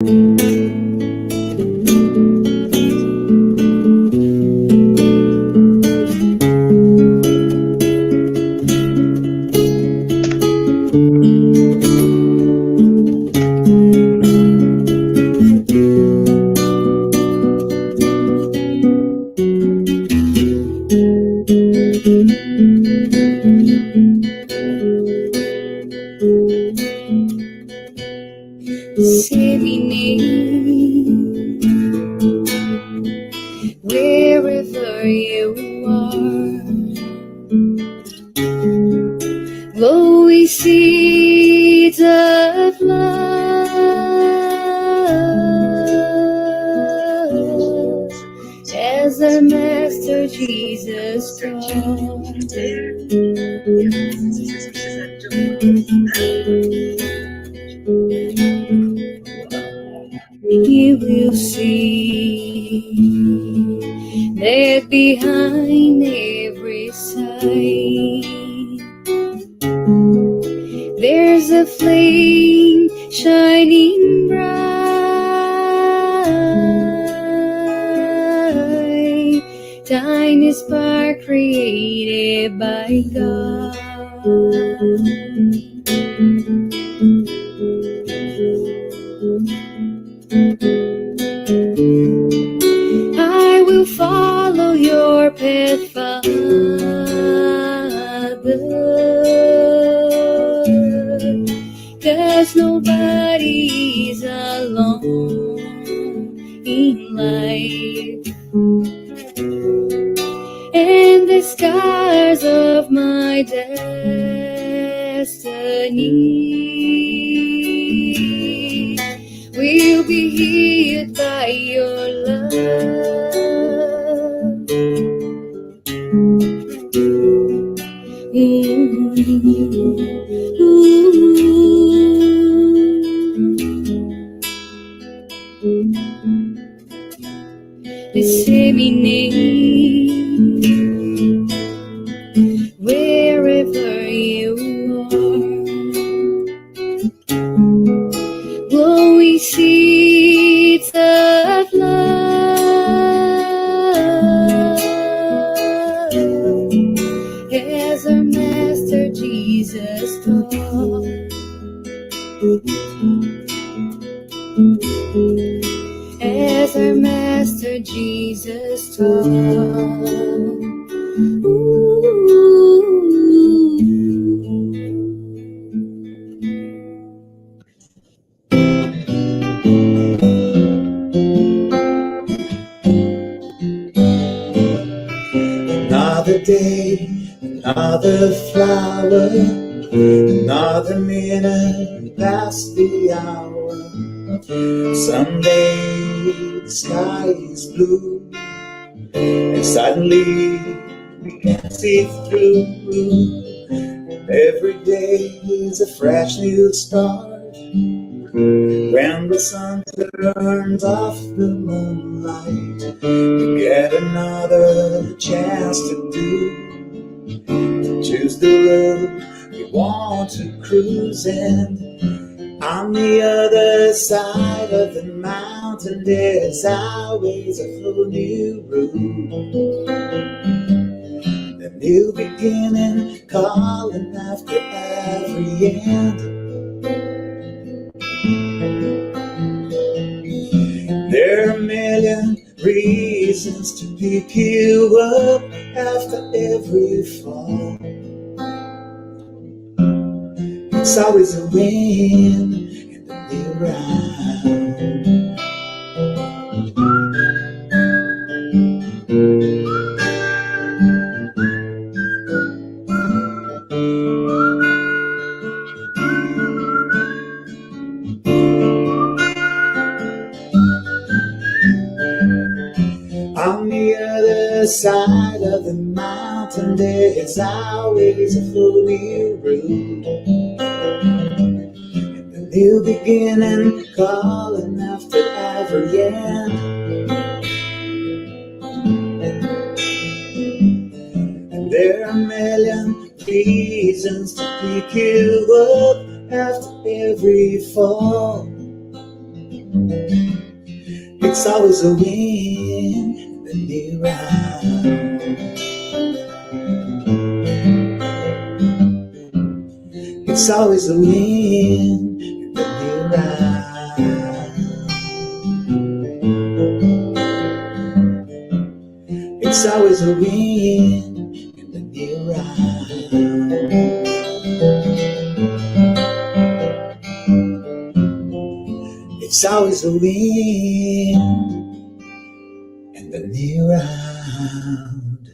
Wherever you are, glowy seeds of love, as our Master Jesus taught. You will see that behind every sight there's a flame shining bright, tiny spark created by God. I will follow your path, Father, 'cause nobody's alone in life, and the scars of my destiny will be healed by your love. Disseminate wherever you are, glowing seeds of love, as our Master Jesus taught. As our Master Jesus taught. Another day, another flower, another minute past the hour. Someday the sky is blue, and suddenly we can see through. Every day is a fresh new start. When the sun turns off the moonlight, we get another chance to choose the road we want to cruise in. On the other side of the mountain, there's always a whole new road, a new beginning calling after every end. There are a million reasons to pick you up after every fall. It's always a win in the new round. On the other side of the mountain, there's always a whole new road, and a new beginning calling after every end. And there are a million reasons to pick you up after every fall. It's always a win in the new round. It's always a win in the new round. It's always a win in the new round. It's always a win in the new round.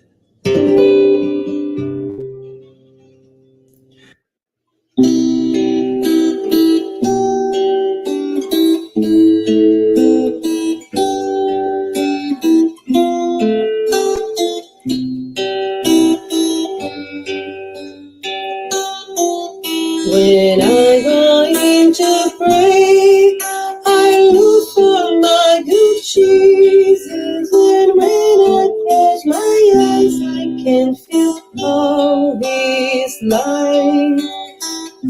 When I go to pray, I look for my good Jesus. And when I close my eyes, I can feel all His light.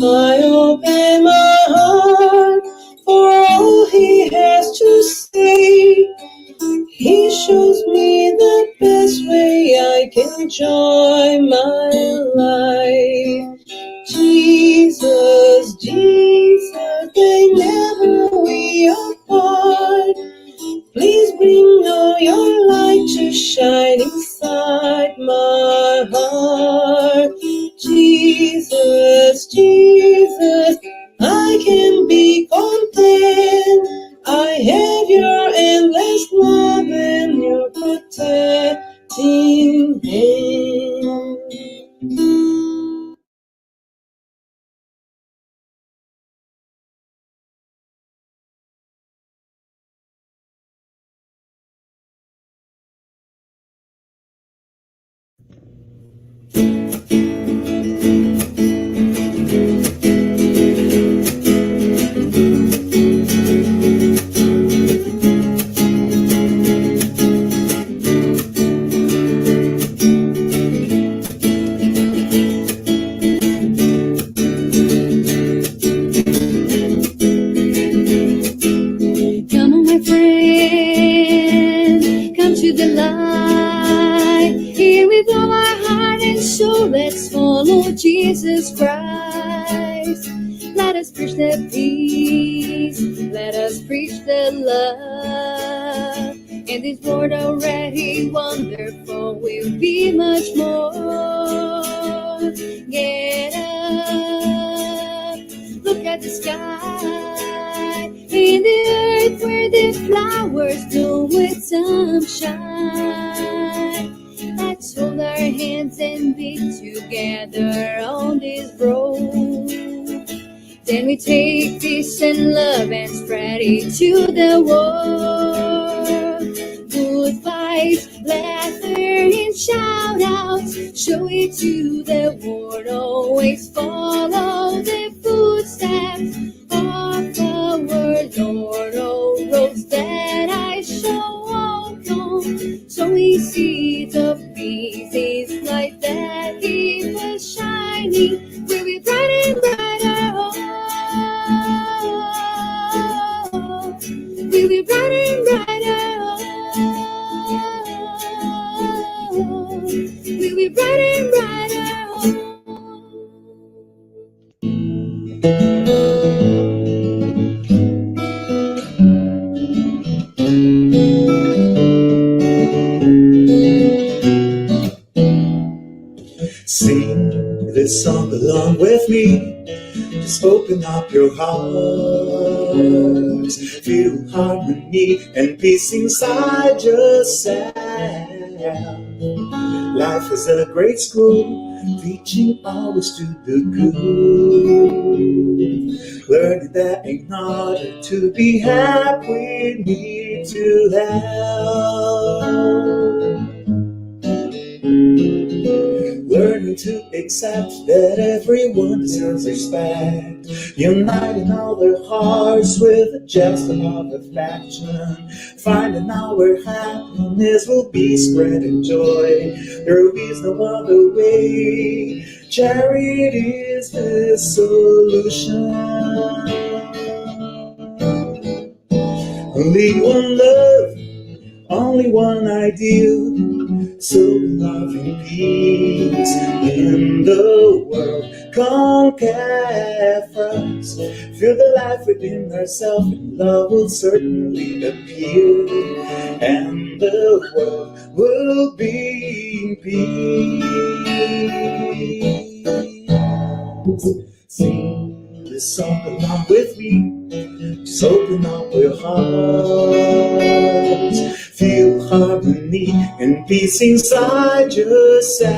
I open my heart for all He has to say. He shows me the best way I can enjoy my life. Jesus, Jesus, they never we apart. Please bring all your light to shine inside my heart. Jesus, Jesus, I can be content. I have your endless love and your protecting hand. Come on, my friend, come to the light. Here with all our heart and soul, let's follow Jesus Christ. Let us preach the peace, let us preach the love. And this world already wonderful will be much more. Get up, look at the sky, in the earth where the flowers bloom with sunshine. Let's hold our hands and be together on this road. Then we take peace and love and spread it to the world. Good vibes, laughter and shout outs, show it to the world. Always follow the footsteps of our Lord. Oh, roads that I shall walk on, so we see the peace, His light that He was shining will be bright and brighter. Oh, will be bright and brighter. Oh, will be bright and brighter. Sing this song along with me. Just open up your hearts. Feel harmony and peace inside yourself. Life is a great school, teaching always to do good. Learning that in order to be happy, we need to help. Learning to accept that everyone deserves respect. Uniting all their hearts with a gesture of affection. Finding our happiness will be spreading joy. There is no other way. Charity is the solution. Only one love, only one ideal. So love and peace in the world. Conquer us. Feel the life within herself, and love will certainly appear. And the world will be in peace. Sing this song along with me. Just open up your heart. Feel harmony and peace inside yourself.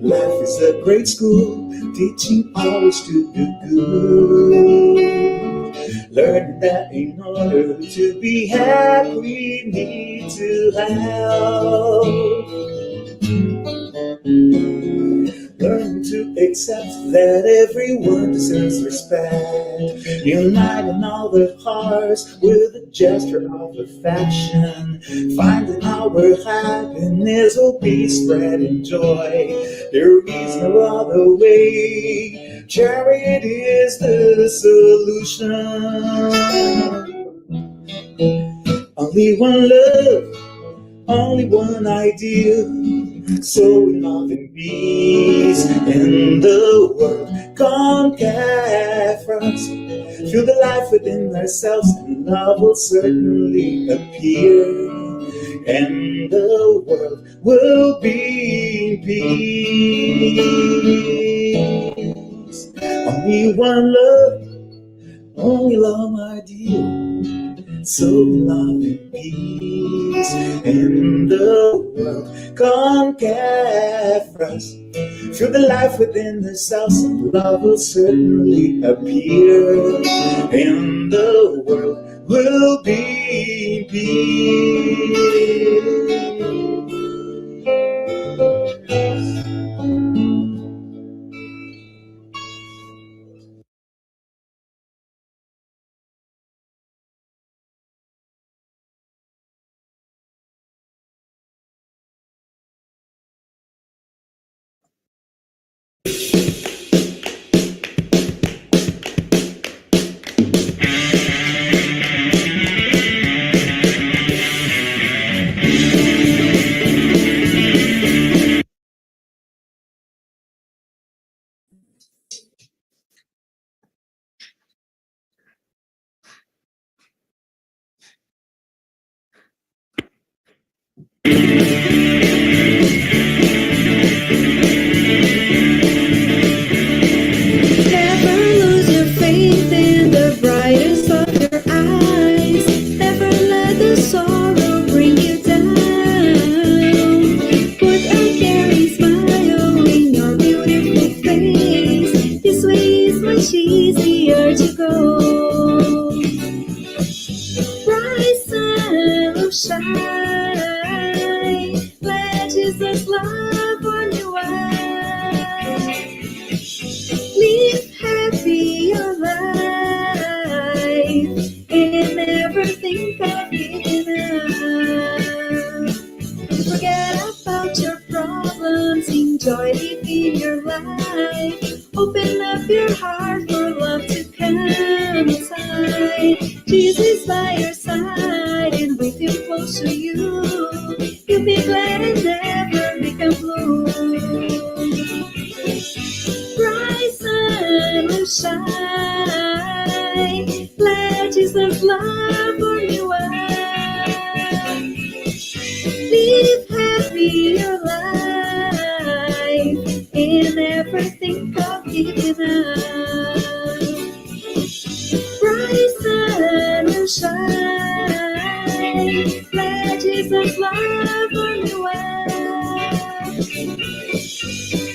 Life is a great school, teaching always to do good. Learn that in order to be happy, we need to help. Learn to accept that everyone deserves respect. Uniting all their hearts with a gesture of affection. Finding our happiness will be spreading joy. There is no other way. Charity is the solution. Only one love, only one ideal. So love and peace in the world. Conquer us. Feel the life within ourselves, and love will certainly appear. And the world will be in peace. Only one love, only love ideal. So love and peace in the world. Conquer us. Feel the life within ourselves, and love will certainly appear. And the world will be in peace. Never lose your faith in the brightest of your eyes. Never let the sorrow bring you down. Put a caring smile in your beautiful face. This way is much easier to go. Bright sun will shine. Let Jesus love on your eyes. Live happy your life and never think of giving up. Forget about your problems, enjoy living your life. Open up your heart for love to come inside. Jesus by your side and with him close to you. You'll be glad and never become blue. Bright sun will shine. Let Jesus love on you out. Live happy your life and never think of giving up. Bright sun will shine. Let Jesus love on you out.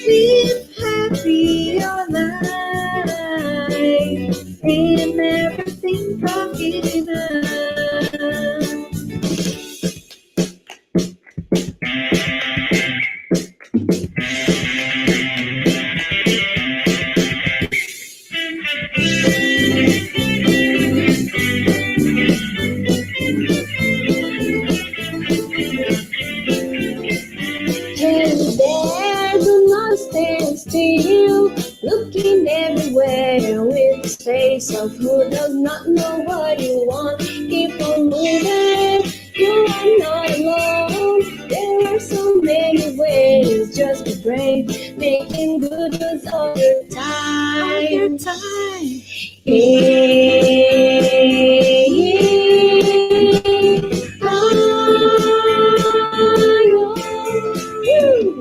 Live happy your life and never think of giving up. Hey there, do not stand still, looking everywhere with the face of who does not know what he brave, making good use of your time.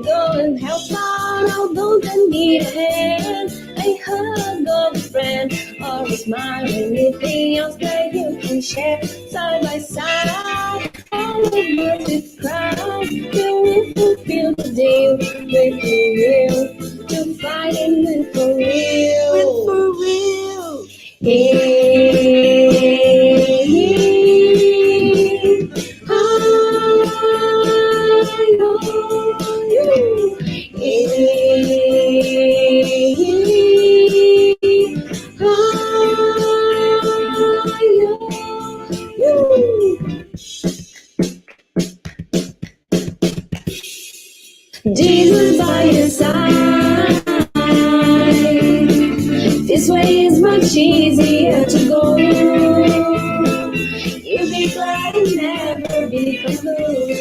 Go and help out all those that need a hand. A hug of a friend or a smile, anything else that you can share. Side by side, all of us with crowd, till we fulfill the deal with the will to fight and live for real. Jesus by your side. This way is much easier to go. You'll be glad and never be confused.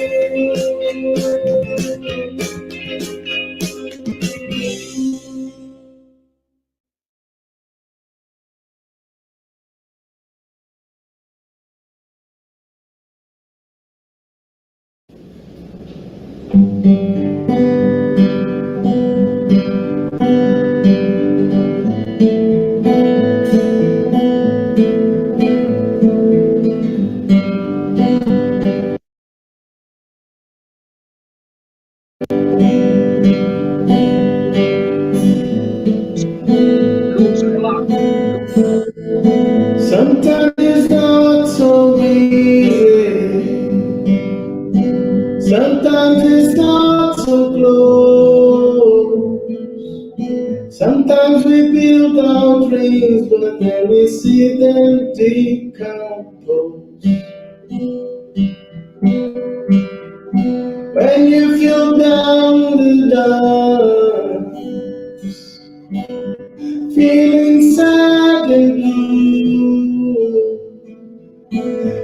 Sometimes it's not so easy. Sometimes it's not so close. Sometimes we build our dreams, but then we see them decompose. When you feel down the dumps, feeling sad and blue,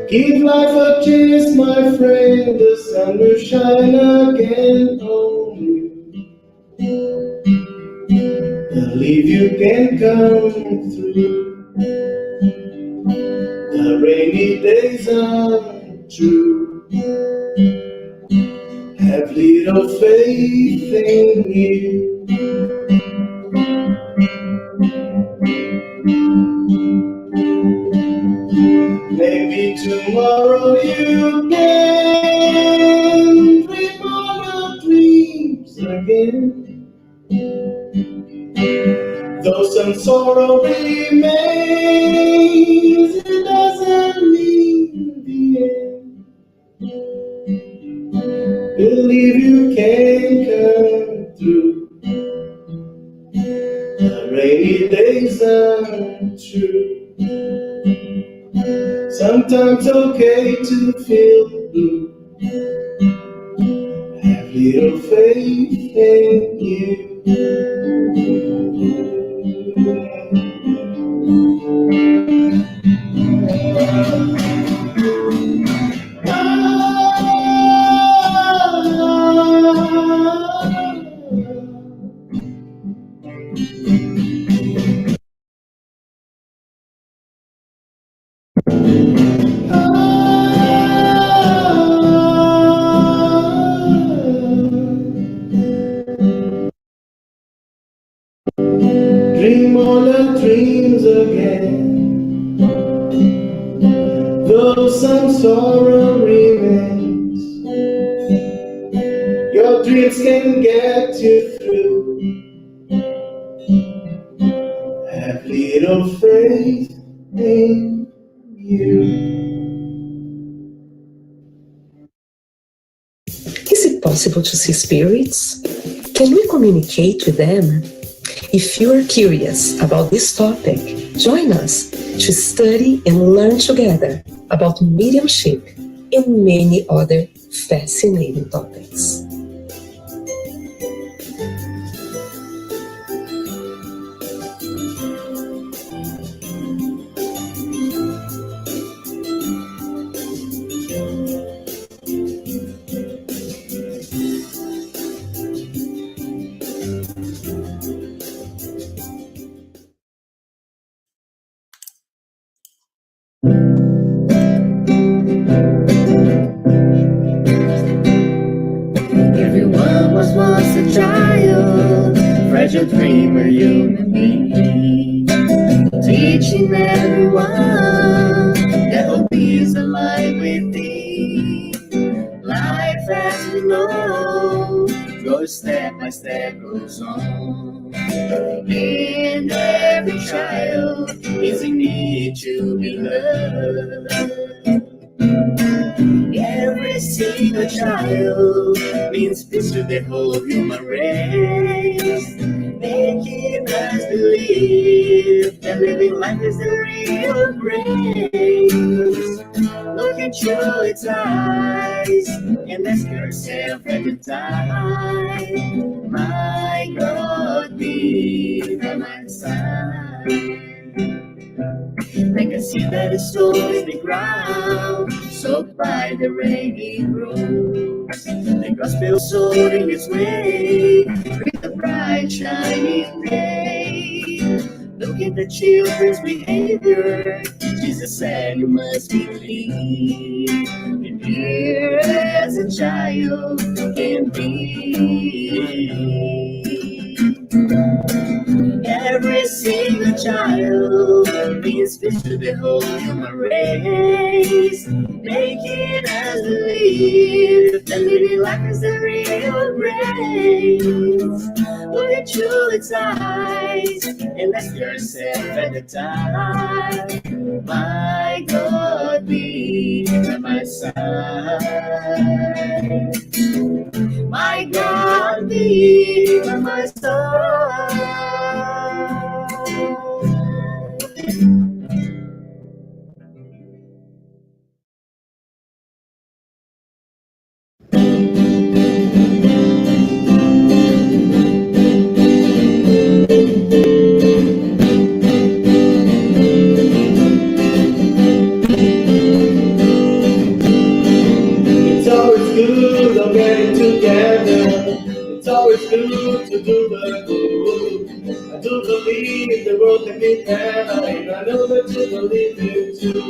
give life a chance, my friend. The sun will shine again on you. Believe you can come through. The rainy days are true. Have little faith in you. Maybe tomorrow you can dream on your dreams again. Though some sorrow remains, it doesn't mean the end. Believe you can come through. The rainy days are true. Sometimes okay to feel blue. Have little faith in you. Dream all the dreams again, though some sorrow remains. Your dreams can get you through. Have little faith in you. Is it possible to see spirits? Can we communicate with them? If you are curious about this topic, join us to study and learn together about mediumship and many other fascinating topics. fragile dreamer human being, teaching everyone that hope is alive within. Life as we know goes step by step, goes on, and every child is in need to be loved. Every single child means peace to the whole human race, making us believe that living life is the real grace. Look into its eyes and ask yourself every time, my God, be by my side. Like a seed that is sown in the ground, soaked by the rain it grows. The gospel sown in its way, with a bright shining day. Look at the children's behavior. Jesus said you must be clean, and here as a child can be. Every single child means fish to the whole human race, making us believe that living life is the real grace. Look into its eyes and ask yourself at the time, my God, be by my side. My God, be by my side. It's always good on getting together. It's always good to do the good. I do believe the world can be better, and I know that you believe it too.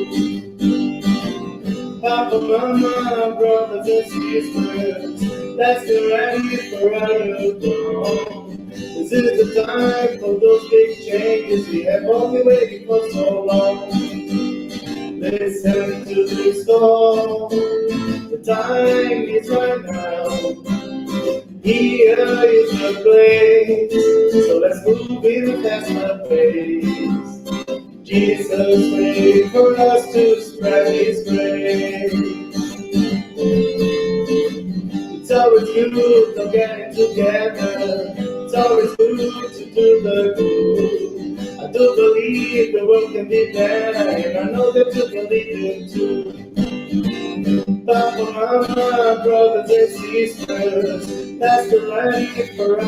Papa, mama, brothers and sisters, let's get ready for our dawn. This is the time for those big changes we have all been waiting for so long. Listen to this song, the time is right now. Here is the place, so let's move in a faster pace. Jesus prayed for us to spread His grace. It's always good to get together. It's always good to do the good. I do believe the world can be better, and I know that you believe it too. Papa, mama, brothers and sisters, that's the life for us.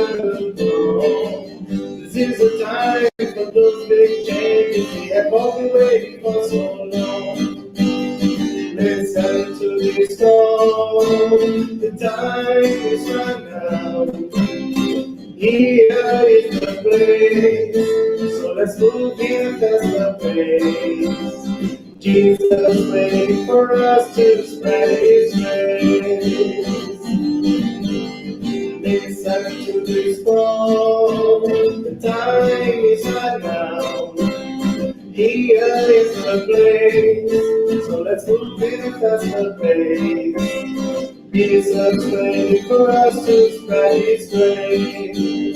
This is the time for those big changes we have all been waiting for so long. Listen to this song, the time is right now. Here is the place, so let's move in faster pace. Jesus prayed for us to spread His grace. Listen to this song, the time is right now. Here is the place, so let's move in a faster pace. Jesus prayed for us to spread His grace.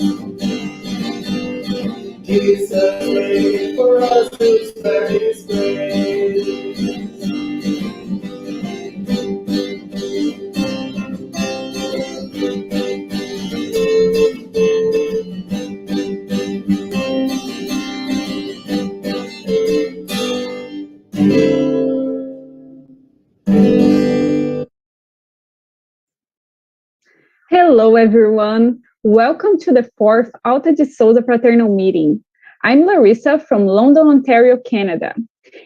Jesus prayed for us to spread His grace. Hello, everyone. Welcome to the fourth Auta de Souza Fraternal meeting. I'm Larissa from London, Ontario, Canada.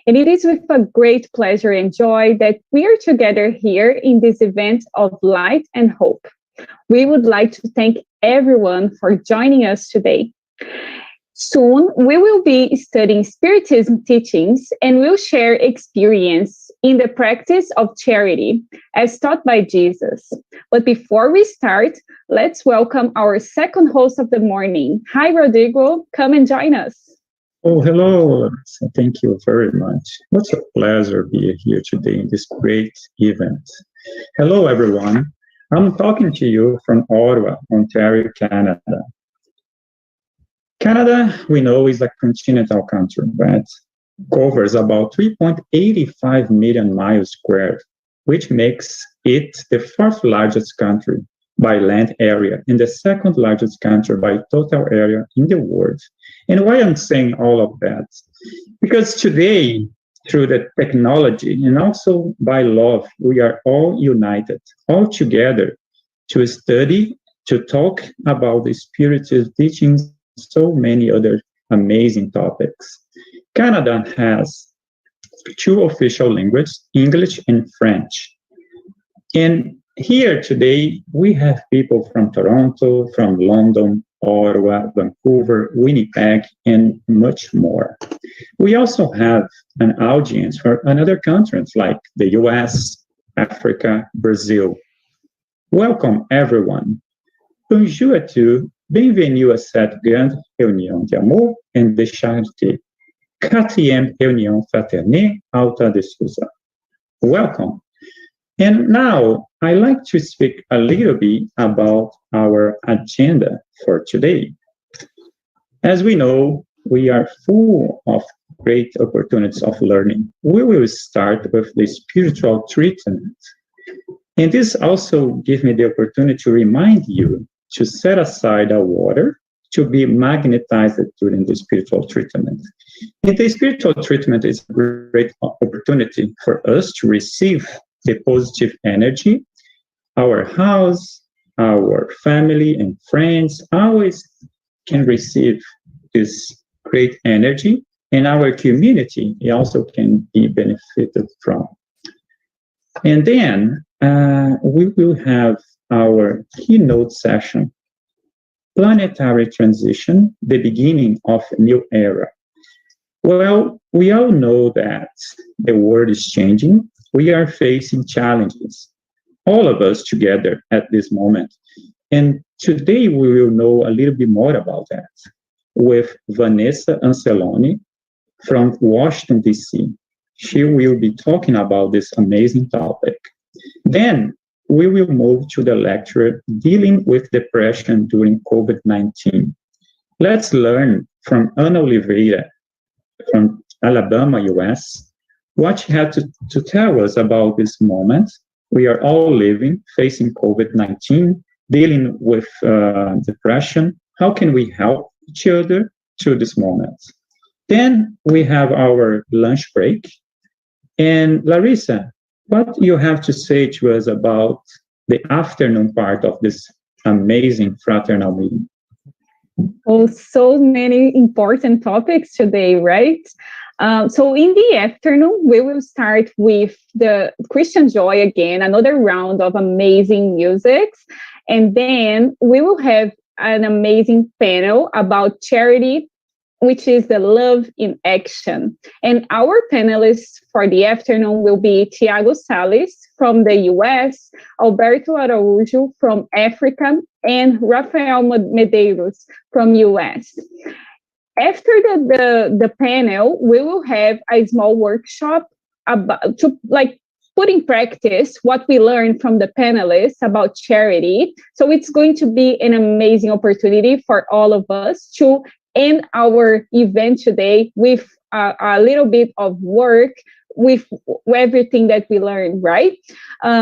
And it is with a great pleasure and joy that we are together here in this event of light and hope. We would like to thank everyone for joining us today. Soon, we will be studying Spiritism teachings and we'll share experience in the practice of charity, as taught by Jesus. But before we start, let's welcome our second host of the morning. Hi, Rodrigo. Come and join us. Oh, hello. Thank you very much. It's a pleasure to be here today in this great event. Hello, everyone. I'm talking to you from Ottawa, Ontario, Canada. Canada, we know, is a continental country, but covers about 3.85 million miles squared, which makes it the fourth largest country by land area and the second largest country by total area in the world. And why I'm saying all of that? Because today, through the technology and also by love, we are all united, all together to study, to talk about the spiritual teachings, so many other amazing topics. Canada has two official languages, English and French. And here today, we have people from Toronto, from London, Ottawa, Vancouver, Winnipeg, and much more. We also have an audience from other countries like the US, Africa, Brazil. Welcome, everyone. Bonjour à tous. Bienvenue à cette grande réunion d'amour et de charité. 4e réunion fraternelle Auta de Souza. Welcome. And now I'd like to speak a little bit about our agenda for today. As we know, we are full of great opportunities of learning. We will start with the spiritual treatment. And this also gives me the opportunity to remind you to set aside our water to be magnetized during the spiritual treatment. And the spiritual treatment is a great opportunity for us to receive the positive energy. Our house, our family and friends always can receive this great energy, and our community also can be benefited from. And then we will have our keynote session, Planetary Transition, the beginning of a new era. Well, we all know that the world is changing. We are facing challenges, all of us together at this moment. And today we will know a little bit more about that with Vanessa Anceloni from Washington, D.C. She will be talking about this amazing topic. Then we will move to the lecture dealing with depression during COVID-19. Let's learn from Ana Oliveira from Alabama, US, what she had to tell us about this moment. We are all living, facing COVID-19, dealing with depression. How can we help each other through this moment? Then we have our lunch break. And Larissa, what do you have to say to us about the afternoon part of this amazing fraternal meeting? Oh, so many important topics today, right? So in the afternoon, we will start with the Christian Joy again, another round of amazing music. And then we will have an amazing panel about charity, which is the love in action. And our panelists for the afternoon will be Tiago Salles from the US, Alberto Araújo from Africa, and Rafael Medeiros from US. After the panel, we will have a small workshop about to put in practice what we learned from the panelists about charity. So it's going to be an amazing opportunity for all of us to end our event today with a little bit of work with everything that we learned, right?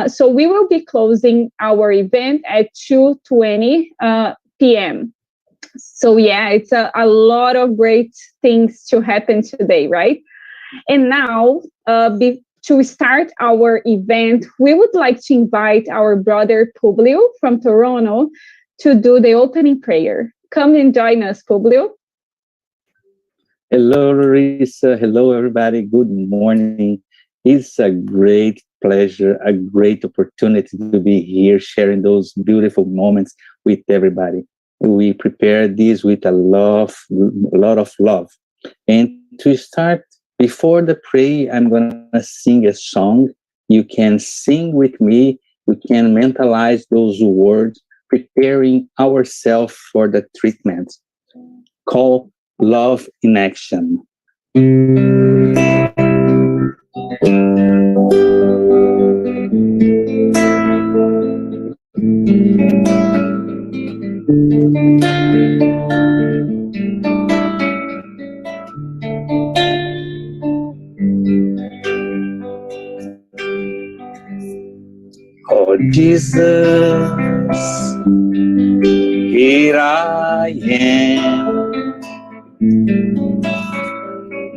So we will be closing our event at 2:20 p.m. So yeah, it's a lot of great things to happen today, right? And now, to start our event, we would like to invite our brother Publio from Toronto to do the opening prayer. Come and join us, Publio. Hello, Larissa. Hello, everybody. Good morning. It's a great pleasure, a great opportunity to be here sharing those beautiful moments with everybody. We prepared this with a lot of love. And to start Before the pray, I'm going to sing a song. You can sing with me. We can mentalize those words, preparing ourselves for the treatment. Called Love in Action. Oh Jesus, here I am,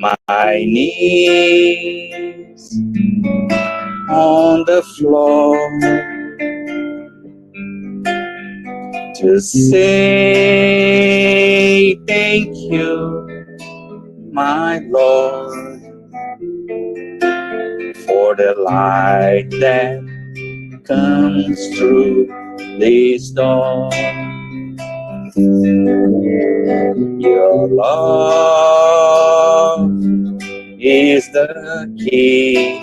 my knees on the floor, to say thank you, my Lord, for the light that comes through this door. Your love is the key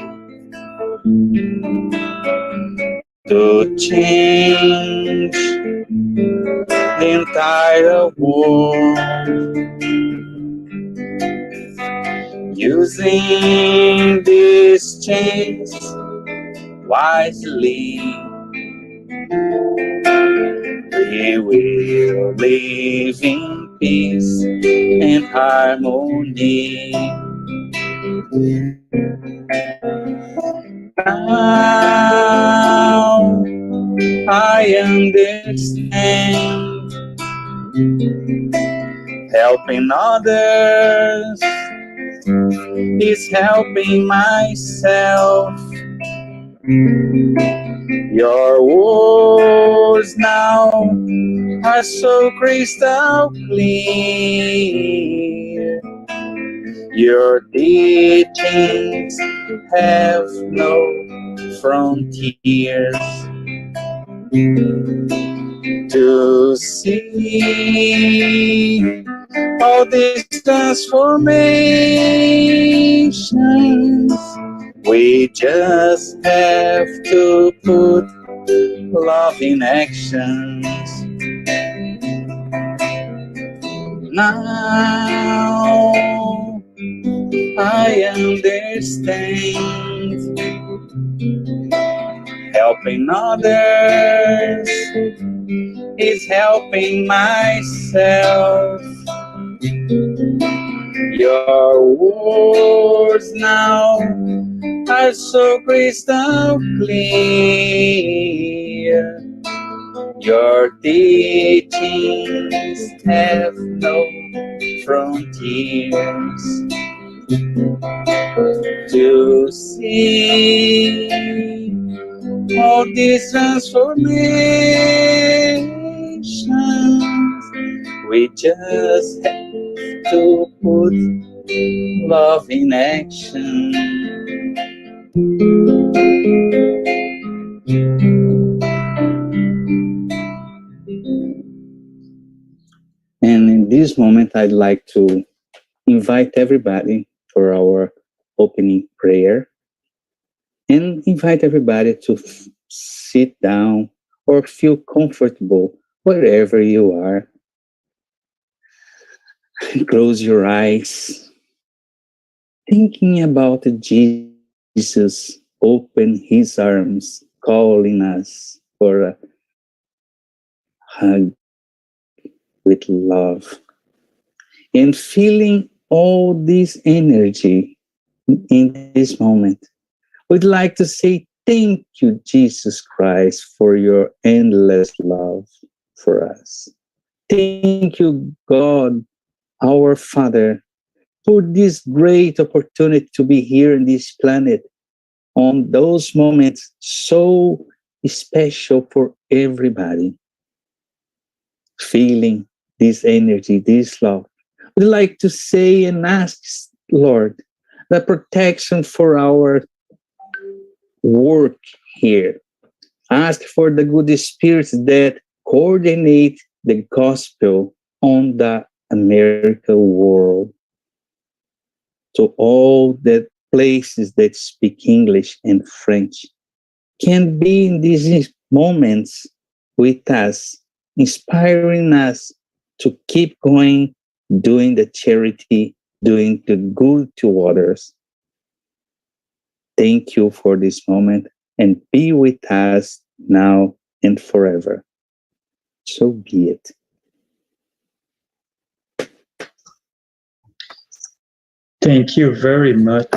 to change the entire world. Using these chains wisely, we will live in peace and harmony. Now I understand, helping others is helping myself. Your words now are so crystal clear. Your teachings have no frontiers. To see all these transformations, we just have to put love in actions. Now I understand, helping others is helping myself. Your words now are so crystal clear. Your teachings have no frontiers. To see all these transformations, we just have to put love in action. And in this moment, I'd like to invite everybody for our opening prayer and invite everybody to sit down or feel comfortable wherever you are. Close your eyes, thinking about Jesus open his arms, calling us for a hug with love, and feeling all this energy in this moment. We'd like to say thank you, Jesus Christ, for your endless love for us. Thank you, God, our Father, for this great opportunity to be here in this planet on those moments so special for everybody. Feeling this energy, this love. We'd like to say and ask, Lord, the protection for our work here. Ask for the good spirits that coordinate the gospel on the American world, to all the places that speak English and French, can be in these moments with us, inspiring us to keep going, doing the charity, doing the good to others. Thank you for this moment, and be with us now and forever. So be it. Thank you very much,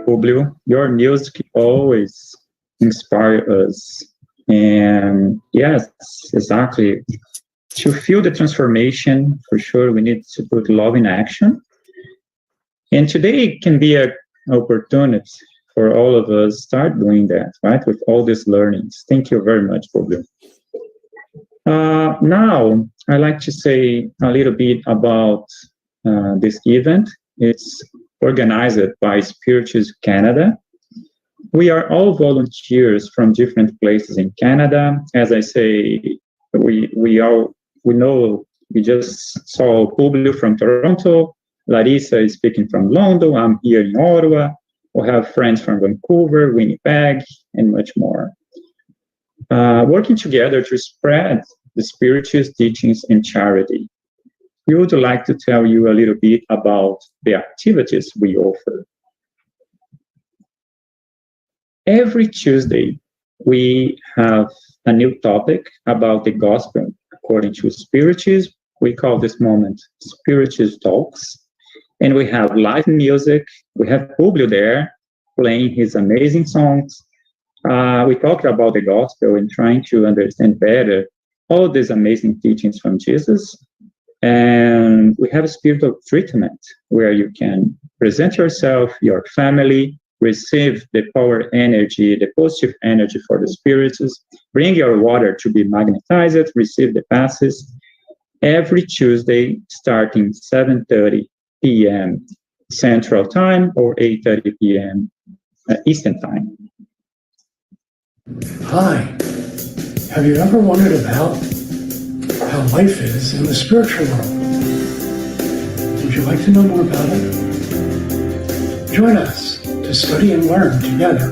Publio. Your music always inspires us. And yes, exactly. To feel the transformation, for sure, we need to put love in action. And today can be an opportunity for all of us start doing that, right? With all these learnings. Thank you very much, Publio. Now, I'd like to say a little bit about this event. It's organized by Spiritism Canada. We are all volunteers from different places in Canada. As I say, we just saw Publio from Toronto. Larissa is speaking from London. I'm here in Ottawa. We have friends from Vancouver, Winnipeg, and much more. Working together to spread the Spiritism teachings and charity. We would like to tell you a little bit about the activities we offer. Every Tuesday, we have a new topic about the gospel according to Spiritism. We call this moment Spiritism Talks. And we have live music. We have Publio there playing his amazing songs. We talked about the gospel and trying to understand better all these amazing teachings from Jesus. And we have a spiritual treatment where you can present yourself, your family, receive the power energy, the positive energy for the spirits, bring your water to be magnetized, receive the passes every Tuesday starting 7:30 p.m. Central Time or 8:30 p.m. Eastern Time. Hi, have you ever wondered about how life is in the spiritual world? Would you like to know more about it? Join us to study and learn together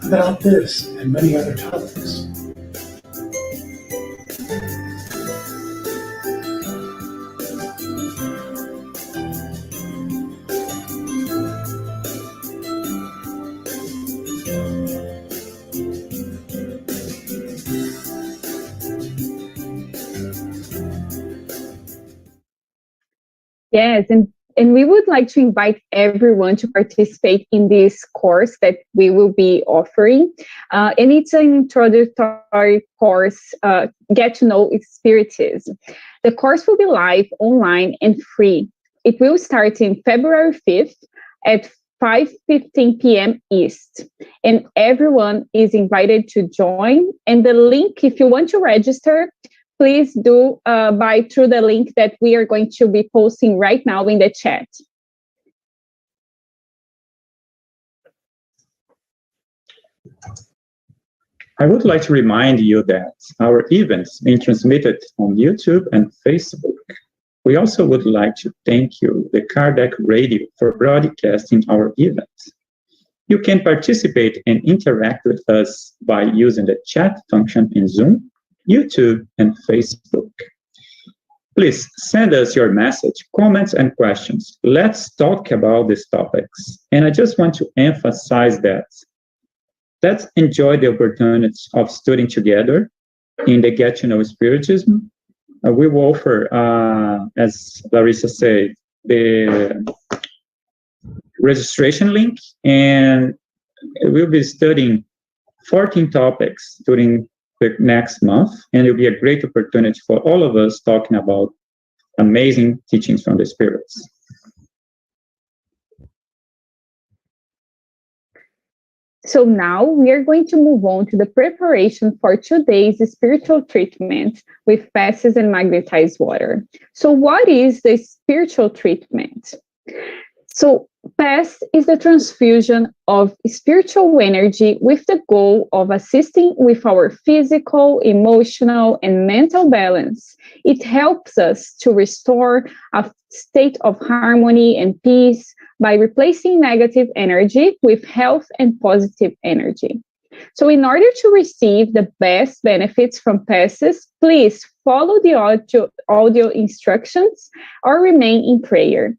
about this and many other topics. Yes, and we would like to invite everyone to participate in this course that we will be offering. And it's an introductory course, Get to Know Spiritism. The course will be live, online, and free. It will start in February 5th at 5:15 p.m. East. And everyone is invited to join. And the link, if you want to register, please do through the link that we are going to be posting right now in the chat. I would like to remind you that our events being transmitted on YouTube and Facebook. We also would like to thank you, the Kardec Radio, for broadcasting our events. You can participate and interact with us by using the chat function in Zoom, YouTube, and Facebook. Please send us your message, comments, and questions. Let's talk about these topics. And I just want to emphasize that let's enjoy the opportunity of studying together in the Get to Know Spiritism. We will offer, as Larissa said, the registration link, and we'll be studying 14 topics during the next month, and it'll be a great opportunity for all of us talking about amazing teachings from the spirits. So now we are going to move on to the preparation for today's spiritual treatment with passes and magnetized water. So what is the spiritual treatment? So pass is the transfusion of spiritual energy with the goal of assisting with our physical, emotional, and mental balance. It helps us to restore a state of harmony and peace, by replacing negative energy with health and positive energy. So in order to receive the best benefits from passes, please follow the audio instructions or remain in prayer.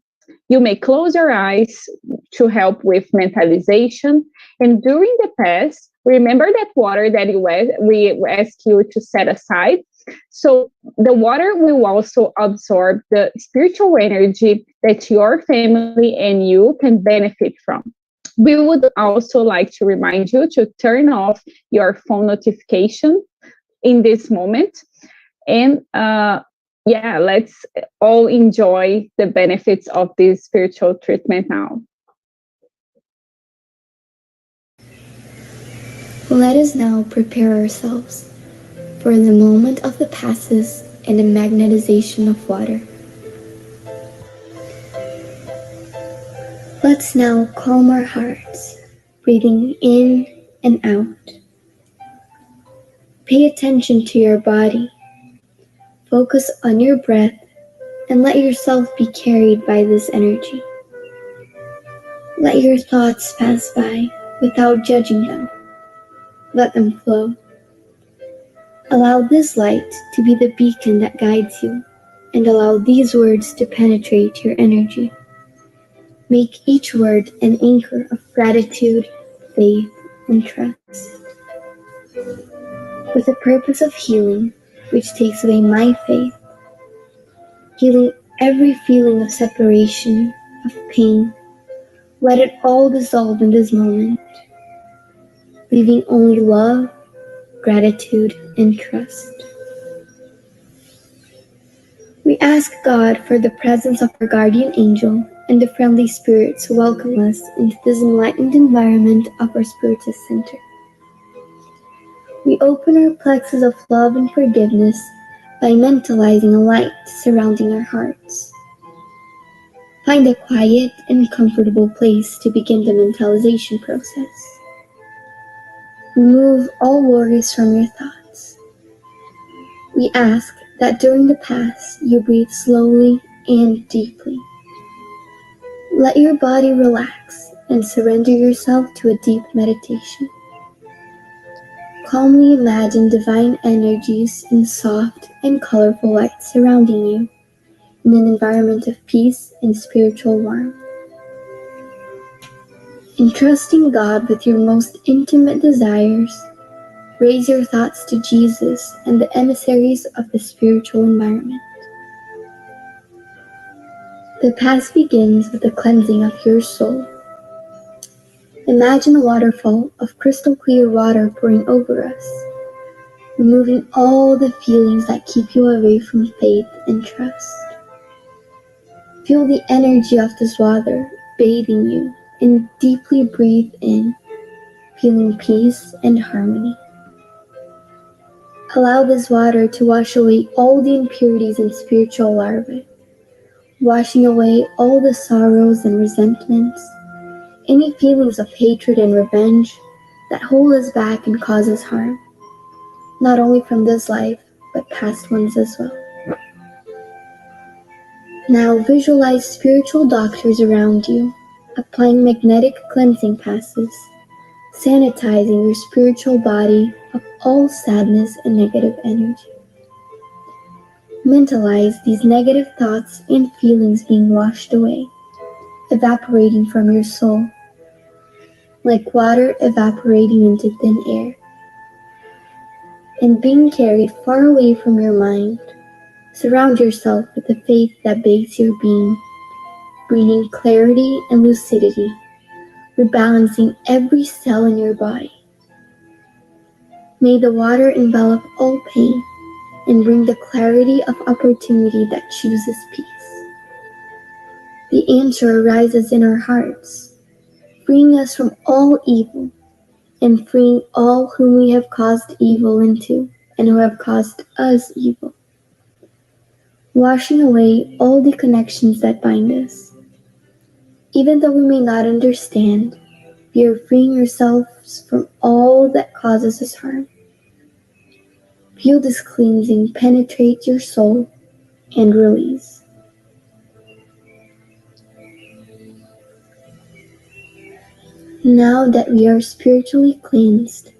You may close your eyes to help with mentalization. And during the pass, remember that water that we ask you to set aside. So the water will also absorb the spiritual energy that your family and you can benefit from. We would also like to remind you to turn off your phone notification in this moment. And let's all enjoy the benefits of this spiritual treatment now. Let us now prepare ourselves for the moment of the passes and the magnetization of water. Let's now calm our hearts, breathing in and out. Pay attention to your body. Focus on your breath and let yourself be carried by this energy. Let your thoughts pass by without judging them. Let them flow. Allow this light to be the beacon that guides you, and allow these words to penetrate your energy. Make each word an anchor of gratitude, faith, and trust. With the purpose of healing, which takes away my faith, healing every feeling of separation, of pain, let it all dissolve in this moment, leaving only love, gratitude, and trust. We ask God for the presence of our guardian angel and the friendly spirits who welcome us into this enlightened environment of our Spiritist Center. We open our plexus of love and forgiveness by mentalizing a light surrounding our hearts. Find a quiet and comfortable place to begin the mentalization process. Remove all worries from your thoughts. We ask that during the pass you breathe slowly and deeply. Let your body relax and surrender yourself to a deep meditation. Calmly imagine divine energies in soft and colorful light surrounding you in an environment of peace and spiritual warmth. Entrusting God with your most intimate desires, raise your thoughts to Jesus and the emissaries of the spiritual environment. The pass begins with the cleansing of your soul. Imagine a waterfall of crystal clear water pouring over us, removing all the feelings that keep you away from faith and trust. Feel the energy of this water bathing you and deeply breathe in, feeling peace and harmony. Allow this water to wash away all the impurities and spiritual larvae, washing away all the sorrows and resentments, any feelings of hatred and revenge that hold us back and cause us harm, not only from this life, but past ones as well. Now visualize spiritual doctors around you, applying magnetic cleansing passes, sanitizing your spiritual body of all sadness and negative energy. Mentalize these negative thoughts and feelings being washed away, evaporating from your soul, like water evaporating into thin air, and being carried far away from your mind. Surround yourself with the faith that bathes your being, bringing clarity and lucidity, rebalancing every cell in your body. May the water envelop all pain and bring the clarity of opportunity that chooses peace. The answer arises in our hearts, freeing us from all evil and freeing all whom we have caused evil into and who have caused us evil, washing away all the connections that bind us. Even though we may not understand, we are freeing ourselves from all that causes us harm. Feel this cleansing penetrate your soul and release. Now that we are spiritually cleansed,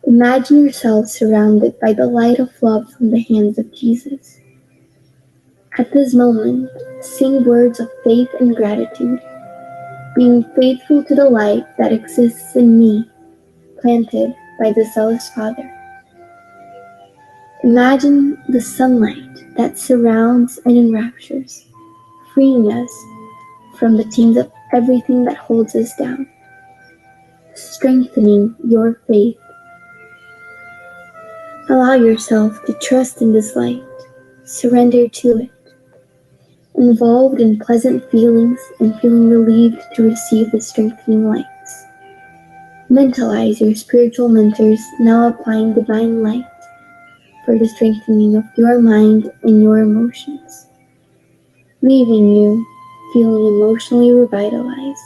imagine yourself surrounded by the light of love from the hands of Jesus. At this moment, sing words of faith and gratitude, being faithful to the light that exists in me, planted by the zealous Father. Imagine the sunlight that surrounds and enraptures, freeing us from the chains of everything that holds us down, strengthening your faith. Allow yourself to trust in this light, surrender to it, involved in pleasant feelings and feeling relieved to receive the strengthening lights. Mentalize your spiritual mentors now applying divine light for the strengthening of your mind and your emotions, leaving you feeling emotionally revitalized.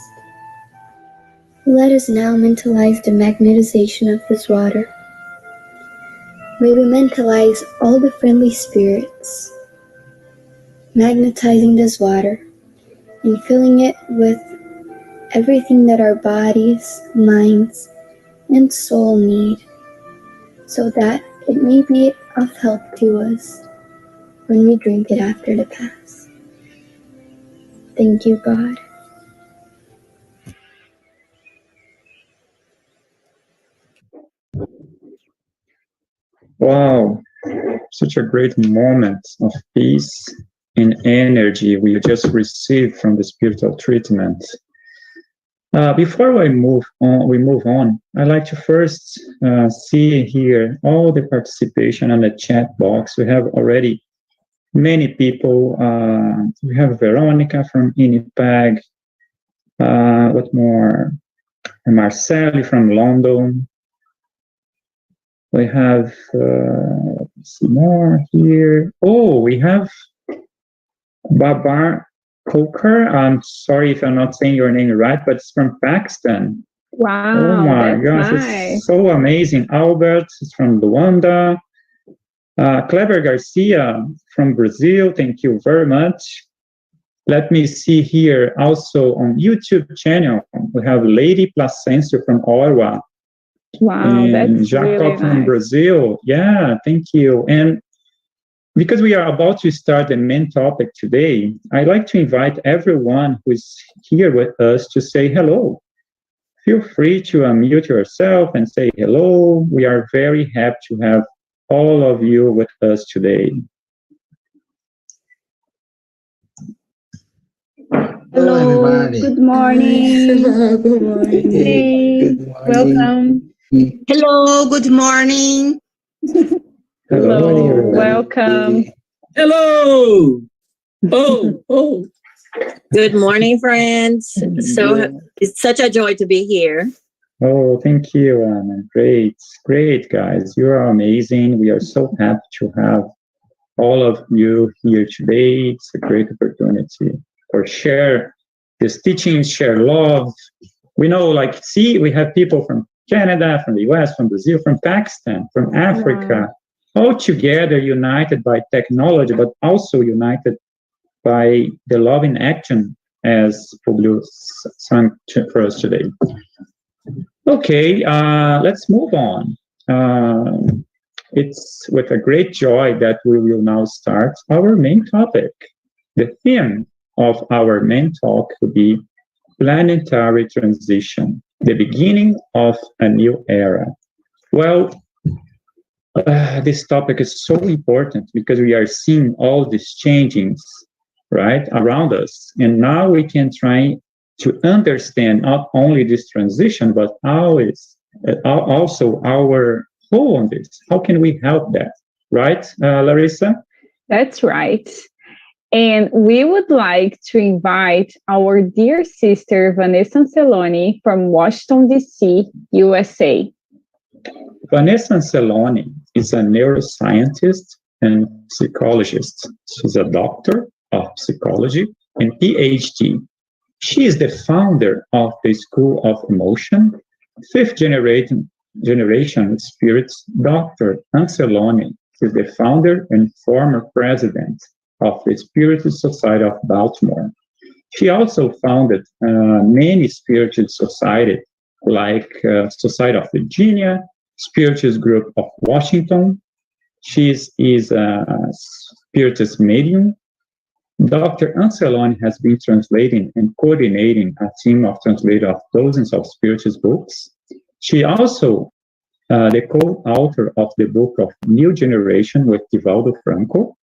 Let us now mentalize the magnetization of this water. May we mentalize all the friendly spirits, magnetizing this water and filling it with everything that our bodies, minds, and soul need, so that it may be of help to us when we drink it after the Pass. Thank you, God. Wow, such a great moment of peace and energy we just received from the spiritual treatment. Before we move on, I'd like to first see here all the participation on the chat box. We have already many people. We have Veronica from Winnipeg. What more? And Marceli from London. We have some more here. Oh, we have Babar Coker. I'm sorry if I'm not saying your name right, but it's from Pakistan. Wow, Oh my gosh, nice. it's so amazing. Albert is from Luanda. Clever Garcia from Brazil, thank you very much. Let me see here also on YouTube channel, we have Lady Placencio from Ottawa. Wow, And that's Jacob really from nice. Brazil. Yeah, thank you. And because we are about to start the main topic today, I'd like to invite everyone who's here with us to say hello. Feel free to unmute yourself and say hello. We are very happy to have all of you with us today. Hello, everybody. Good morning. Good morning. Hey, Good morning. welcome. Hello, good morning. Hello, welcome. Hello. Oh. Good morning, friends. So it's such a joy to be here. Oh, thank you, Anna. Great, guys. You are amazing. We are so happy to have all of you here today. It's a great opportunity for share these teachings, share love. We know, we have people from Canada, from the US, from Brazil, from Pakistan, from Africa, all together united by technology, but also united by the love in action, as Publio sang for us today. Okay, let's move on. It's with a great joy that we will now start our main topic. The theme of our main talk will be planetary transition, the beginning of a new era. Well, this topic is so important because we are seeing all these changes, right, around us. And now we can try to understand not only this transition, but also our role on this. How can we help that? Right, Larissa? That's right. And we would like to invite our dear sister, Vanessa Anceloni from Washington, D.C., USA. Vanessa Anceloni is a neuroscientist and psychologist. She's a doctor of psychology and PhD. She is the founder of the School of Emotion, fifth generation spirits. Dr. Anceloni is the founder and former president of the Spiritism Society of Baltimore. She also founded many spiritual societies like Society of Virginia, Spiritism Group of Washington. She is a Spiritist medium. Dr. Anseloni has been translating and coordinating a team of translators of dozens of Spiritist books. She also the co-author of the book of New Generation with Divaldo Franco,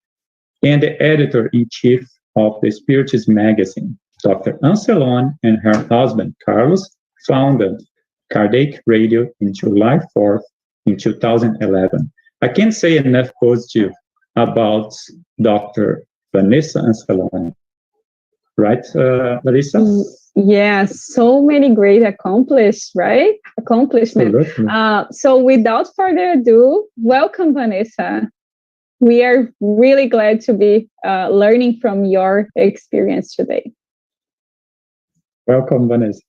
and the editor-in-chief of the Spiritist magazine. Dr. Anseloni and her husband, Carlos, founded Kardec Radio in July 4th in 2011. I can't say enough positive about Dr. Vanessa Anseloni. Right, Larissa? Yes, so many great accomplishments. So without further ado, welcome, Vanessa. We are really glad to be learning from your experience today. Welcome, Vanessa.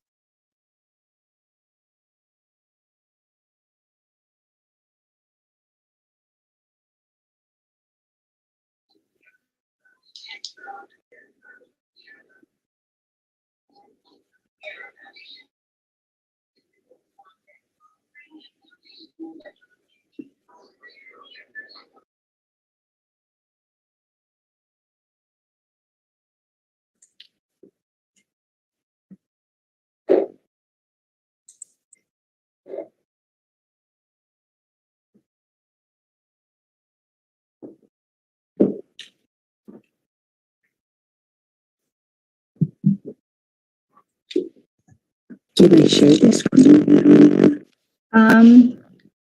Can I share the screen?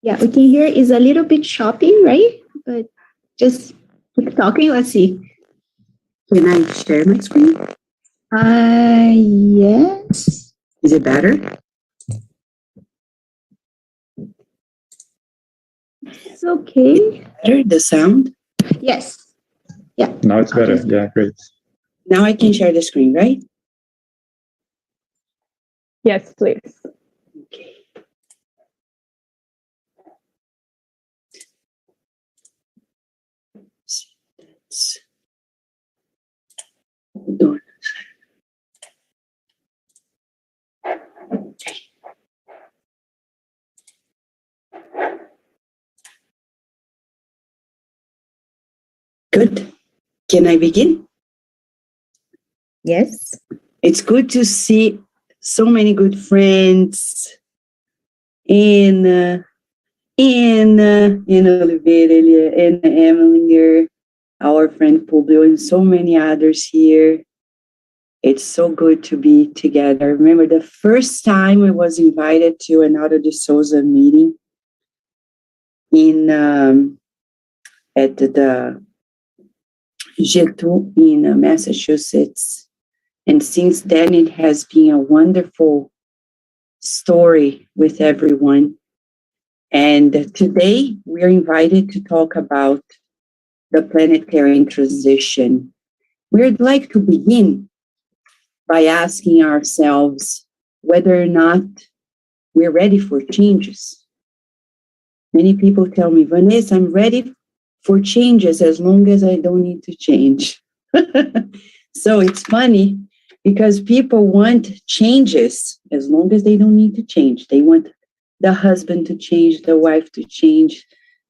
Yeah, we can hear it's a little bit choppy, right? But just keep talking. Let's see. Can I share my screen? Yes. Is it better? It's okay. Better, the sound? Yes. Yeah. Now it's better. Yeah, great. Now I can share the screen, right? Yes, please. Okay. Hold on. Okay. Good. Can I begin? Yes. It's good to see so many good friends in Oliveira and Emilinger, our friend Publio, and so many others here. It's so good to be together. I remember the first time I was invited to an Auta de Souza meeting at the G2 in Massachusetts. And since then, it has been a wonderful story with everyone. And today, we are invited to talk about the planetary transition. We'd like to begin by asking ourselves whether or not we're ready for changes. Many people tell me, Vanessa, I'm ready for changes as long as I don't need to change. So it's funny because people want changes as long as they don't need to change. They want the husband to change, the wife to change,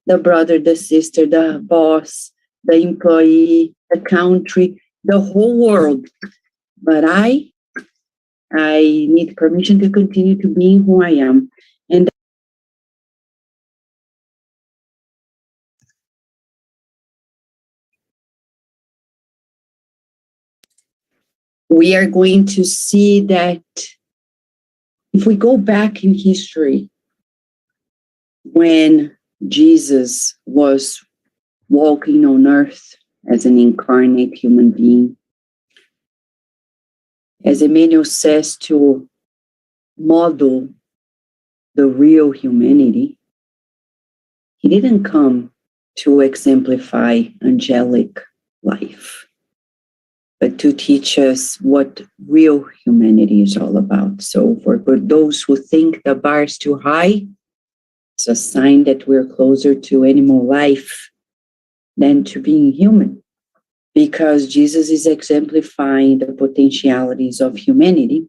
the brother, the sister, the boss, the employee, the country, the whole world. But I need permission to continue to be who I am. And we are going to see that if we go back in history, when Jesus was walking on earth as an incarnate human being, as Emmanuel says, to model the real humanity, he didn't come to exemplify angelic life, but to teach us what real humanity is all about. So for those who think the bar is too high, it's a sign that we're closer to animal life than to being human, because Jesus is exemplifying the potentialities of humanity.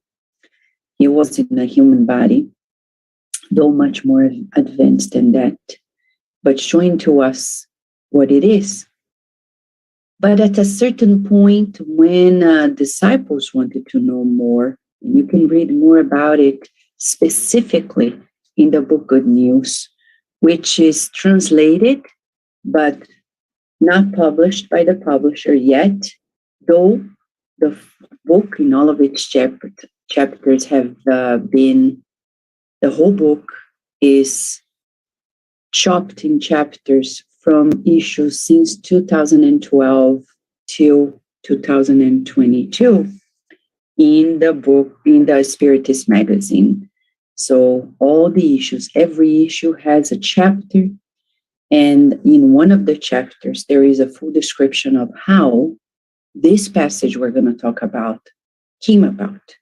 He was in a human body, though much more advanced than that, but showing to us what it is. But at a certain point, when disciples wanted to know more, and you can read more about it specifically in the book Good News, which is translated but not published by the publisher yet, though the book in all of its chapters have been, the whole book is chopped in chapters from issues since 2012 till 2022 in the book, in the Spiritism magazine. So all the issues, every issue has a chapter, and in one of the chapters, there is a full description of how this passage we're going to talk about came about.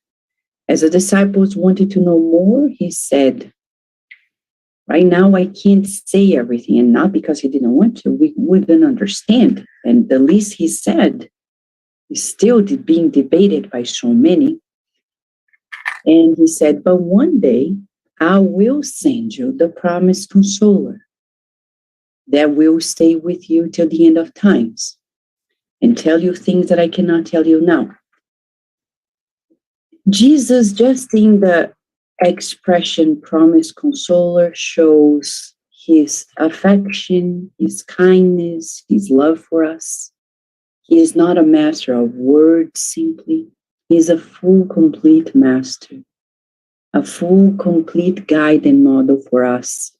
As the disciples wanted to know more, he said, right now I can't say everything, and not because he didn't want to, we wouldn't understand. And the least he said is still being debated by so many. And he said, but one day I will send you the promised consoler that will stay with you till the end of times and tell you things that I cannot tell you now. Jesus, just in the expression promised consoler, shows his affection, his kindness, his love for us. He is not a master of words simply. He is a full, complete master, a full, complete guide and model for us.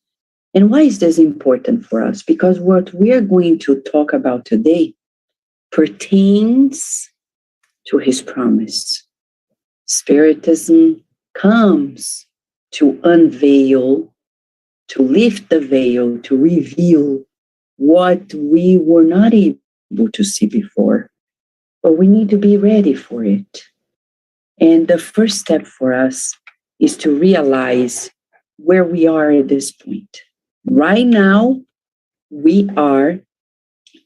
And why is this important for us? Because what we are going to talk about today pertains to his promise. Spiritism comes to unveil, to lift the veil, to reveal what we were not able to see before, but we need to be ready for it. And the first step for us is to realize where we are at this point. Right now, we are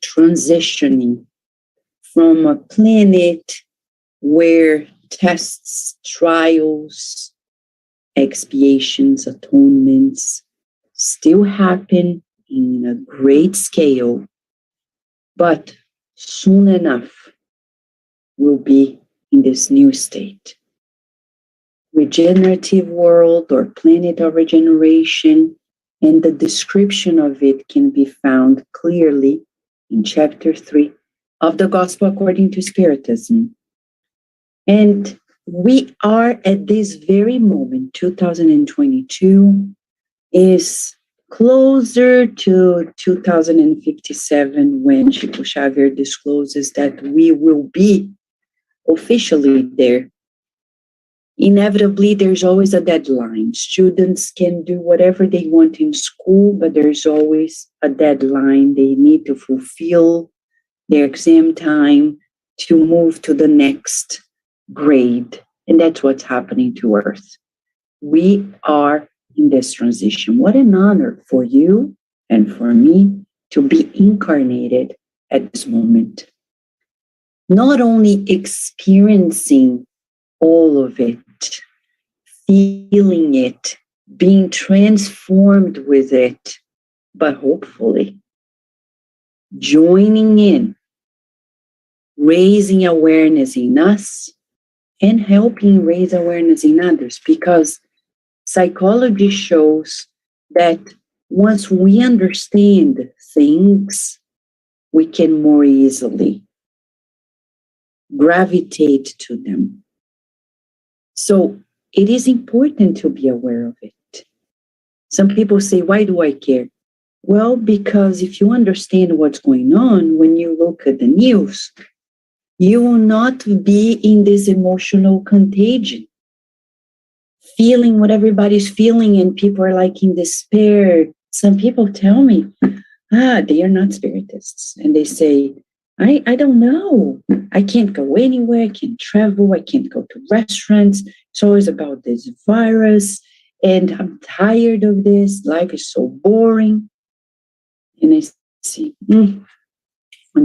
transitioning from a planet where tests, trials, expiations, atonements still happen in a great scale, but soon enough we'll be in this new state. Regenerative world or planet of regeneration, and the description of it can be found clearly in chapter 3 of the Gospel according to Spiritism. And we are at this very moment, 2022 is closer to 2057 when Chico Xavier discloses that we will be officially there. Inevitably, there's always a deadline. Students can do whatever they want in school, but there's always a deadline. They need to fulfill their exam time to move to the next grade. And that's what's happening to Earth. We are in this transition. What an honor for you and for me to be incarnated at this moment. Not only experiencing all of it, feeling it, being transformed with it, but hopefully joining in, raising awareness in us and helping raise awareness in others, because psychology shows that once we understand things, we can more easily gravitate to them. So it is important to be aware of it. Some people say, why do I care? Well, because if you understand what's going on, when you look at the news, you will not be in this emotional contagion, feeling what everybody's feeling, and people are like in despair. Some people tell me, they are not spiritists. And they say, I don't know. I can't go anywhere. I can't travel. I can't go to restaurants. It's always about this virus. And I'm tired of this. Life is so boring. And I see, one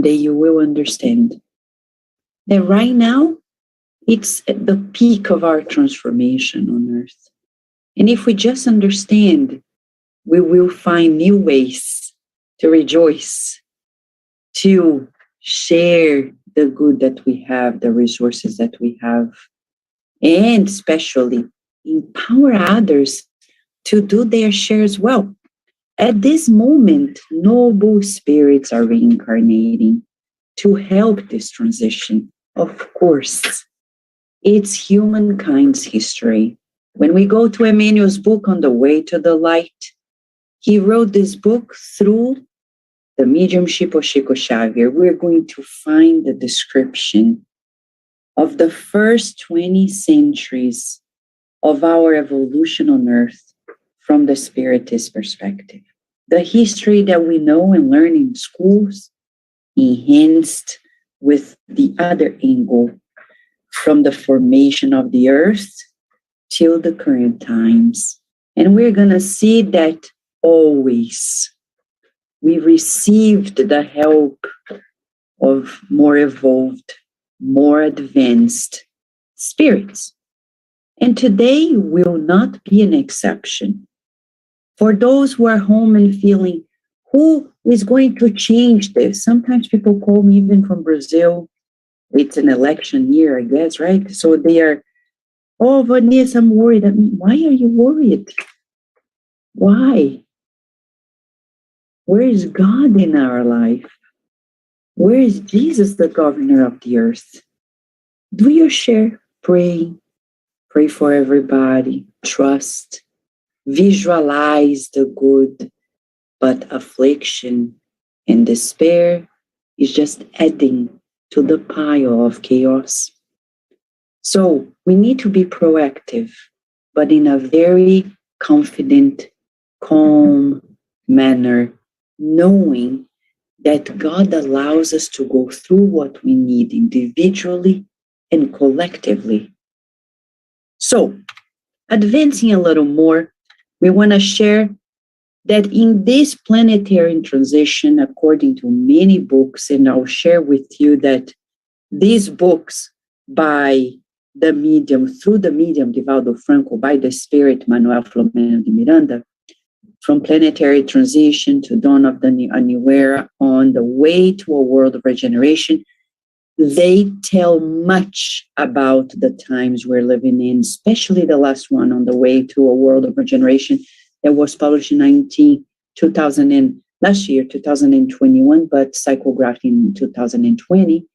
day you will understand that right now, it's at the peak of our transformation on Earth. And if we just understand, we will find new ways to rejoice, to share the good that we have, the resources that we have, and especially empower others to do their share as well. At this moment, noble spirits are reincarnating to help this transition. Of course, it's humankind's history. When we go to Emmanuel's book, On the Way to the Light, he wrote this book through the mediumship of Chico Xavier. We're going to find the description of the first 20 centuries of our evolution on Earth from the Spiritist perspective. The history that we know and learn in schools, enhanced with the other angle, from the formation of the Earth till the current times. And we're going to see that always we received the help of more evolved, more advanced spirits. And today will not be an exception. For those who are home and feeling, who is going to change this? Sometimes people call me even from Brazil. It's an election year, I guess, right? So they are, oh, Vanessa, I'm worried. I mean, why are you worried? Why? Where is God in our life? Where is Jesus, the governor of the earth? Do your share. Pray. Pray for everybody. Trust. Visualize the good. But affliction and despair is just adding to the pile of chaos. So we need to be proactive, but in a very confident, calm manner, knowing that God allows us to go through what we need individually and collectively. So, advancing a little more, we want to share that in this planetary transition, according to many books, and I'll share with you that these books by the medium, through the medium Divaldo Franco, by the spirit Manuel Filomeno de Miranda, from planetary transition to dawn of a new era, on the way to a world of regeneration, they tell much about the times we're living in, especially the last one, On the Way to a World of Regeneration, that was published in 2021, but psychographed in 2020.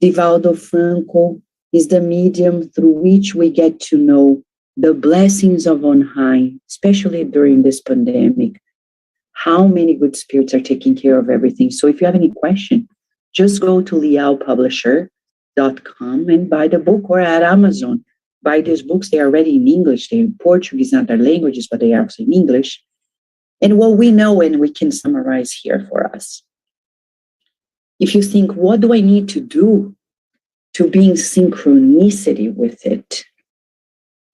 Divaldo Franco is the medium through which we get to know the blessings of on high, especially during this pandemic, how many good spirits are taking care of everything. So if you have any question, just go to lealpublisher.com and buy the book, or at Amazon. Buy these books. They are already in English. They're in Portuguese, not their languages, but they are also in English. And what we know, and we can summarize here for us. If you think, what do I need to do to be in synchronicity with it?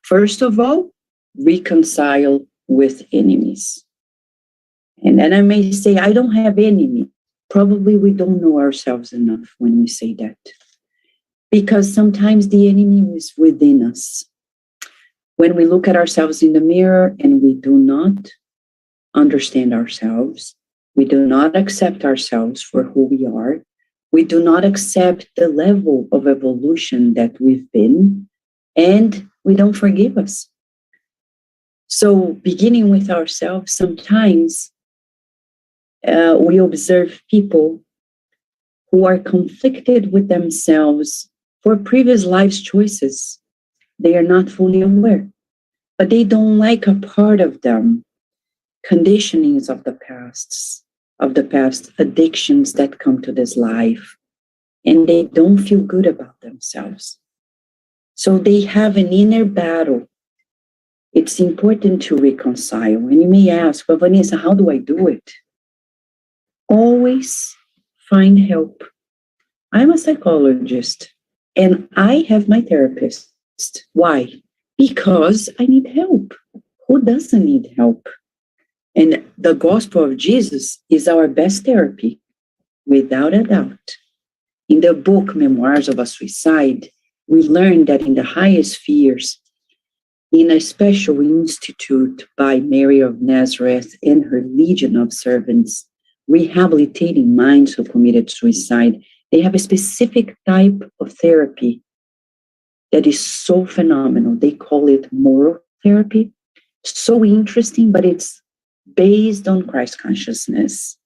First of all, reconcile with enemies. And then I may say, I don't have enemy. Probably we don't know ourselves enough when we say that. Because sometimes the enemy is within us. When we look at ourselves in the mirror and we do not understand ourselves, we do not accept ourselves for who we are, we do not accept the level of evolution that we've been, and we don't forgive us. So beginning with ourselves, sometimes we observe people who are conflicted with themselves for previous life's choices. They are not fully aware, but they don't like a part of them, conditionings of the past, addictions that come to this life, and they don't feel good about themselves. So they have an inner battle. It's important to reconcile. And you may ask, well, Vanessa, how do I do it? Always find help. I'm a psychologist and I have my therapist. Why? Because I need help. Who doesn't need help? And the gospel of Jesus is our best therapy, without a doubt. In the book, Memoirs of a Suicide, we learn that in the highest spheres, in a special institute by Mary of Nazareth and her legion of servants, rehabilitating minds who committed suicide. They have a specific type of therapy that is so phenomenal. They call it moral therapy. So interesting, but it's based on Christ consciousness.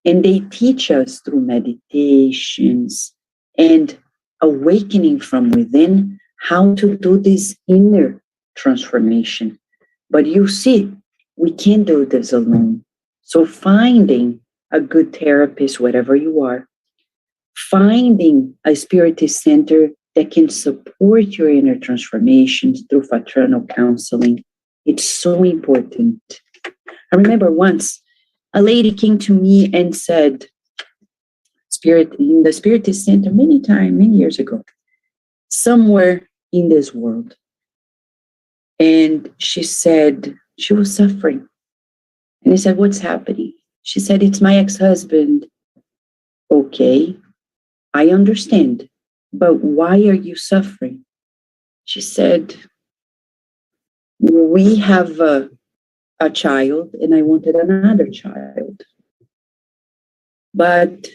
And they teach us through meditations and awakening from within how to do this inner transformation. But you see, we can't do this alone. So finding a good therapist, wherever you are, finding a spiritist center that can support your inner transformations through fraternal counseling, it's so important. I remember once a lady came to me and said, in the Spiritist Center many years ago, somewhere in this world. And she said she was suffering. And I said, what's happening? She said, it's my ex-husband. Okay, I understand. But why are you suffering? She said, we have a child and I wanted another child. But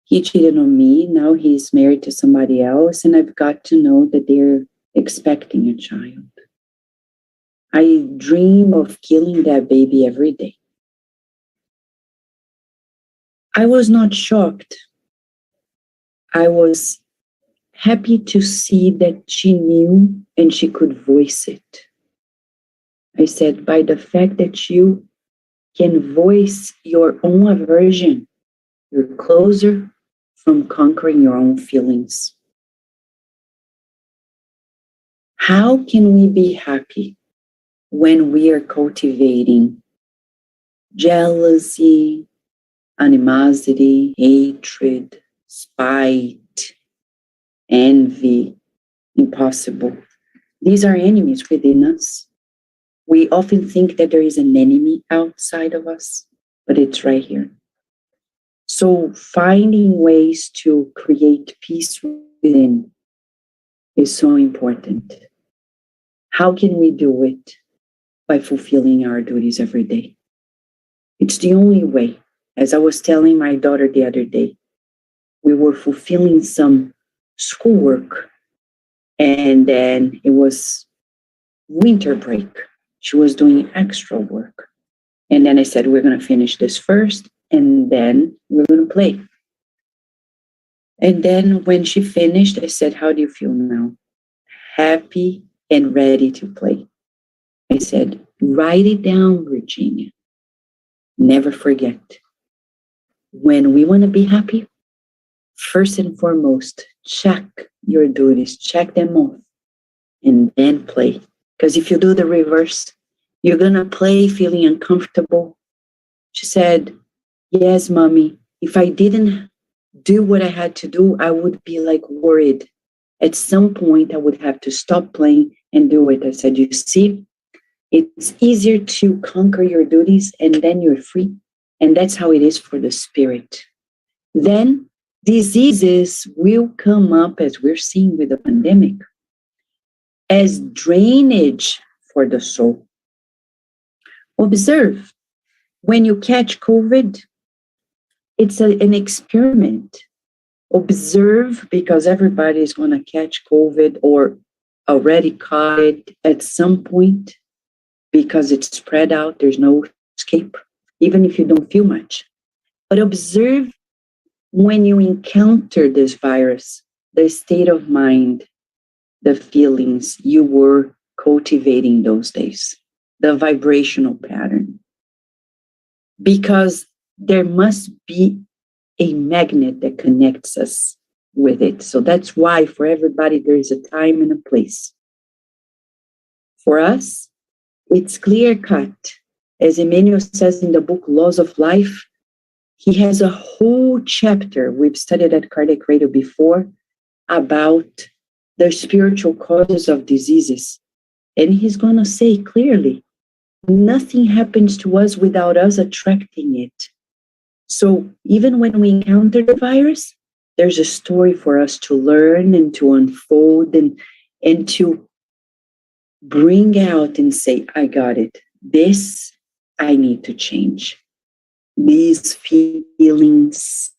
he cheated on me. Now he's married to somebody else, and I've got to know that they're expecting a child. I dream of killing that baby every day. I was not shocked. I was happy to see that she knew and she could voice it. I said, by the fact that you can voice your own aversion, you're closer from conquering your own feelings. How can we be happy when we are cultivating jealousy, animosity, hatred, spite, envy? Impossible. These are enemies within us. We often think that there is an enemy outside of us, but it's right here. So finding ways to create peace within is so important. How can we do it? By fulfilling our duties every day. It's the only way. As I was telling my daughter the other day, we were fulfilling some schoolwork, and then it was winter break. She was doing extra work. And then I said, we're going to finish this first, and then we're going to play. And then when she finished, I said, how do you feel now? Happy and ready to play. I said, write it down, Virginia. Never forget. When we want to be happy, first and foremost, check your duties, check them off, and then play. Because if you do the reverse, you're going to play feeling uncomfortable. She said, yes, mommy, if I didn't do what I had to do, I would be like worried. At some point, I would have to stop playing and do it. I said, you see, it's easier to conquer your duties and then you're free. And that's how it is for the spirit. Then diseases will come up, as we're seeing with the pandemic, as drainage for the soul. Observe, when you catch COVID, it's an experiment. Observe, because everybody is going to catch COVID or already caught it at some point, because it's spread out, there's no escape, even if you don't feel much. But observe when you encounter this virus, the state of mind, the feelings you were cultivating those days, the vibrational pattern. Because there must be a magnet that connects us with it. So that's why for everybody there is a time and a place. For us, it's clear cut. As Emmanuel says in the book Laws of Life, he has a whole chapter, we've studied at Cardiac Radio before, about the spiritual causes of diseases. And he's going to say clearly, nothing happens to us without us attracting it. So even when we encounter the virus, there's a story for us to learn and to unfold and to bring out and say, I got it. This I need to change. These feelings,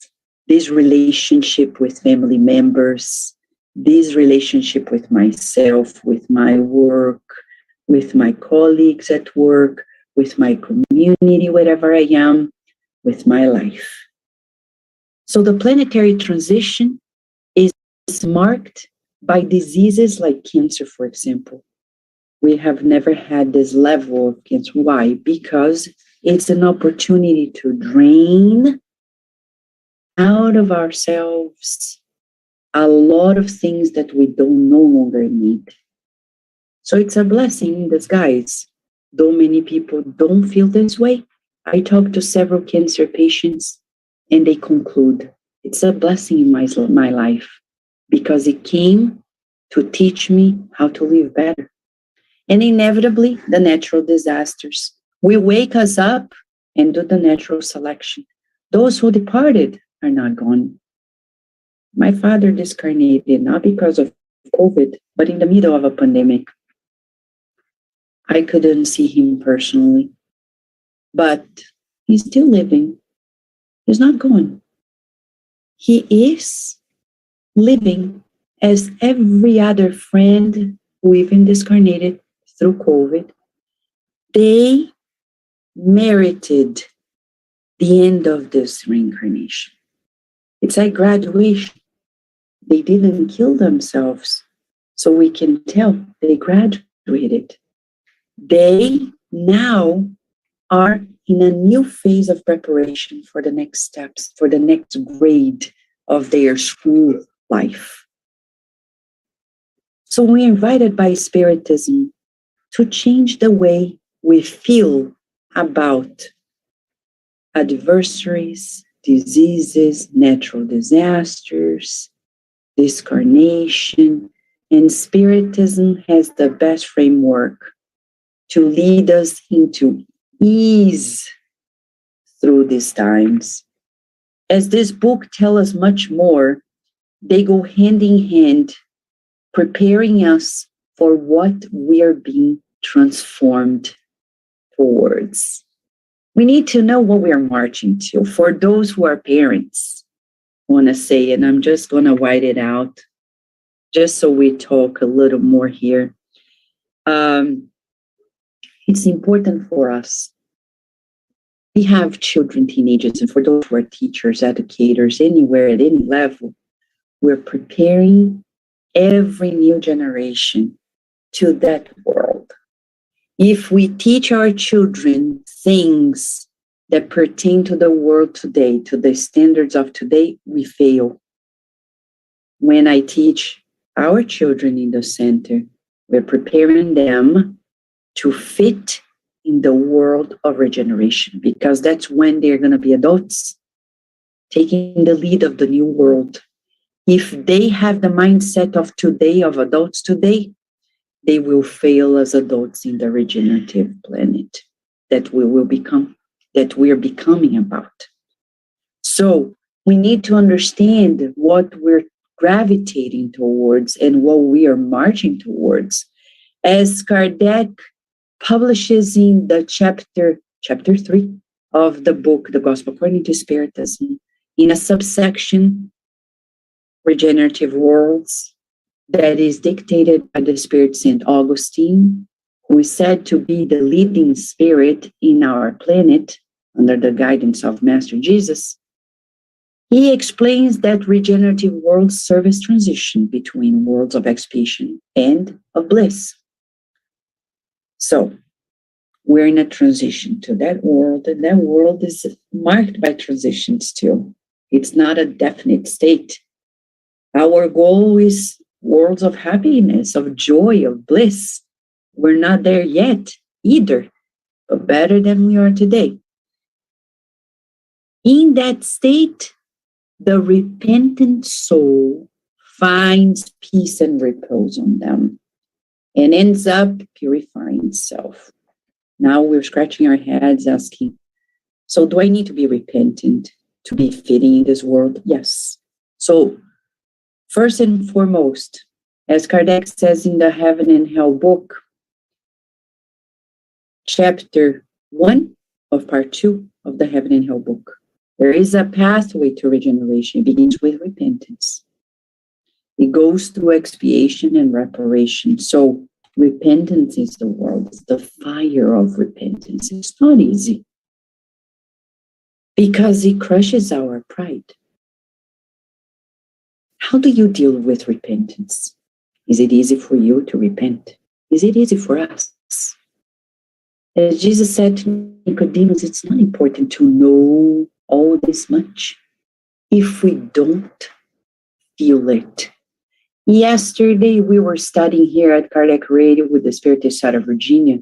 this relationship with family members, this relationship with myself, with my work, with my colleagues at work, with my community, wherever I am, with my life. So the planetary transition is marked by diseases like cancer, for example. We have never had this level of cancer. Why? Because it's an opportunity to drain out of ourselves a lot of things that we don't no longer need. So it's a blessing in disguise. Though many people don't feel this way, I talked to several cancer patients and they conclude it's a blessing in my life because it came to teach me how to live better. And inevitably, the natural disasters will wake us up and do the natural selection. Those who departed are not gone. My father discarnated not because of COVID, but in the middle of a pandemic. I couldn't see him personally, but he's still living. He's not gone. He is living as every other friend who even discarnated through COVID. They merited the end of this reincarnation. It's like graduation. They didn't kill themselves, so we can tell they graduated. They now are in a new phase of preparation for the next steps, for the next grade of their school life. So we're invited by Spiritism to change the way we feel about adversaries, diseases, natural disasters, discarnation, and Spiritism has the best framework to lead us into ease through these times. As this book tells us much more, they go hand in hand, preparing us for what we are being transformed towards. We need to know what we are marching to. For those who are parents, I want to say, and I'm just going to write it out, just so we talk a little more here. It's important for us. We have children, teenagers, and for those who are teachers, educators, anywhere, at any level, we're preparing every new generation to that world. If we teach our children things that pertain to the world today, to the standards of today, we fail. When I teach our children in the center, we're preparing them to fit in the world of regeneration, because that's when they're going to be adults, taking the lead of the new world. If they have the mindset of today, of adults today, they will fail as adults in the regenerative planet that we will become, that we're becoming about. So we need to understand what we're gravitating towards and what we are marching towards. As Kardec publishes in the chapter 3 of the book, The Gospel According to Spiritism, in a subsection, Regenerative Worlds, that is dictated by the Spirit Saint Augustine, who is said to be the leading spirit in our planet under the guidance of Master Jesus. He explains that regenerative worlds serve as transition between worlds of expiation and of bliss. So we're in a transition to that world, and that world is marked by transitions too. It's not a definite state. Our goal is worlds of happiness, of joy, of bliss. We're not there yet either, but better than we are today. In that state, the repentant soul finds peace and repose on them and ends up purifying itself. Now we're scratching our heads asking, so do I need to be repentant to be fitting in this world? Yes. So first and foremost, as Kardec says in the Heaven and Hell book, chapter 1 of part 2 of the Heaven and Hell book. There is a pathway to regeneration. It begins with repentance. It goes through expiation and reparation. So repentance is the world. It's the fire of repentance. It's not easy because it crushes our pride. How do you deal with repentance? Is it easy for you to repent? Is it easy for us? As Jesus said to Nicodemus, it's not important to know all this much if we don't feel it. Yesterday, we were studying here at Cardiac Radio with the Spiritist out of Virginia,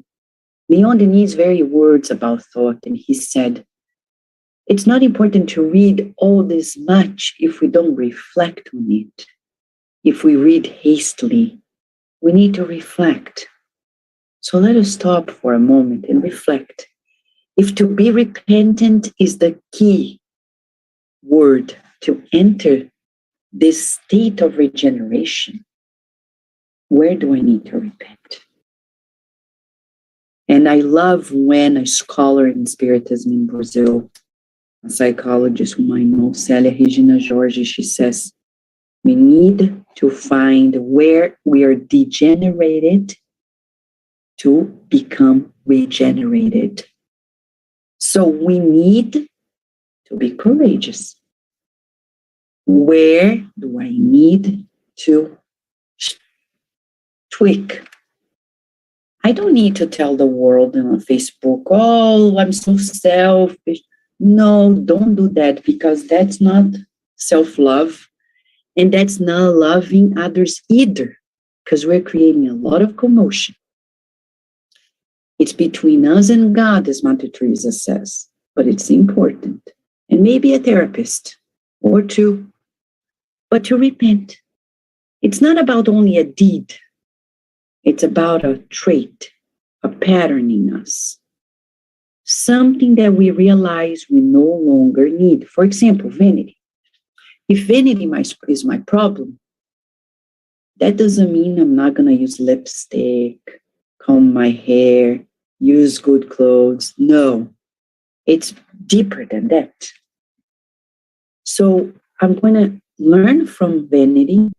Leon Denis' very words about thought, and he said, it's not important to read all this much if we don't reflect on it. If we read hastily, we need to reflect. So let us stop for a moment and reflect. If to be repentant is the key word to enter this state of regeneration, where do I need to repent? And I love when a scholar in Spiritism in Brazil, a psychologist whom I know, Célia Regina Jorge, she says, we need to find where we are degenerated to become regenerated. So we need to be courageous. Where do I need to tweak? I don't need to tell the world on Facebook, oh, I'm so selfish. No, don't do that, because that's not self-love, and that's not loving others either, because we're creating a lot of commotion. It's between us and God, as Mother Teresa says, but it's important. And maybe a therapist or two, but to repent. It's not about only a deed. It's about a trait, a pattern in us. Something that we realize we no longer need. For example, vanity. If vanity is my problem, that doesn't mean I'm not going to use lipstick, comb my hair, use good clothes. No, it's deeper than that. So I'm going to learn from vanity.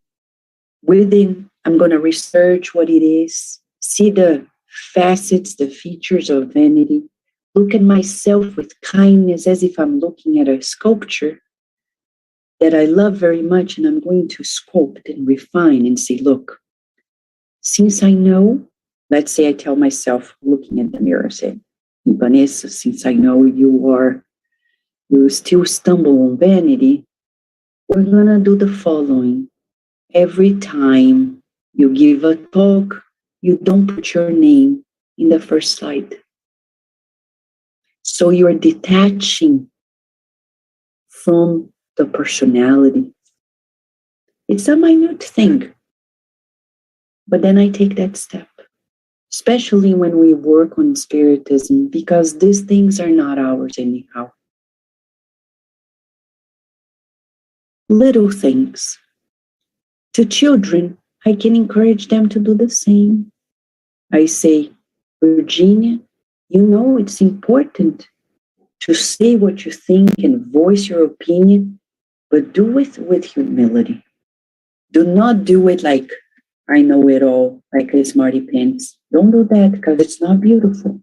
I'm going to research what it is, see the facets, the features of vanity, look at myself with kindness as if I'm looking at a sculpture that I love very much, and I'm going to sculpt and refine and say, look, since I know, let's say I tell myself, looking at the mirror, say, Vanessa, since I know you still stumble on vanity, we're going to do the following. Every time you give a talk, you don't put your name in the first slide. So you're detaching from the personality. It's a minute thing. But then I take that step, especially when we work on Spiritism, because these things are not ours anyhow. Little things. To children, I can encourage them to do the same. I say, Virginia, you know it's important to say what you think and voice your opinion, but do it with humility. Do not do it like, I know it all, like a smarty pants. Don't do that, because it's not beautiful.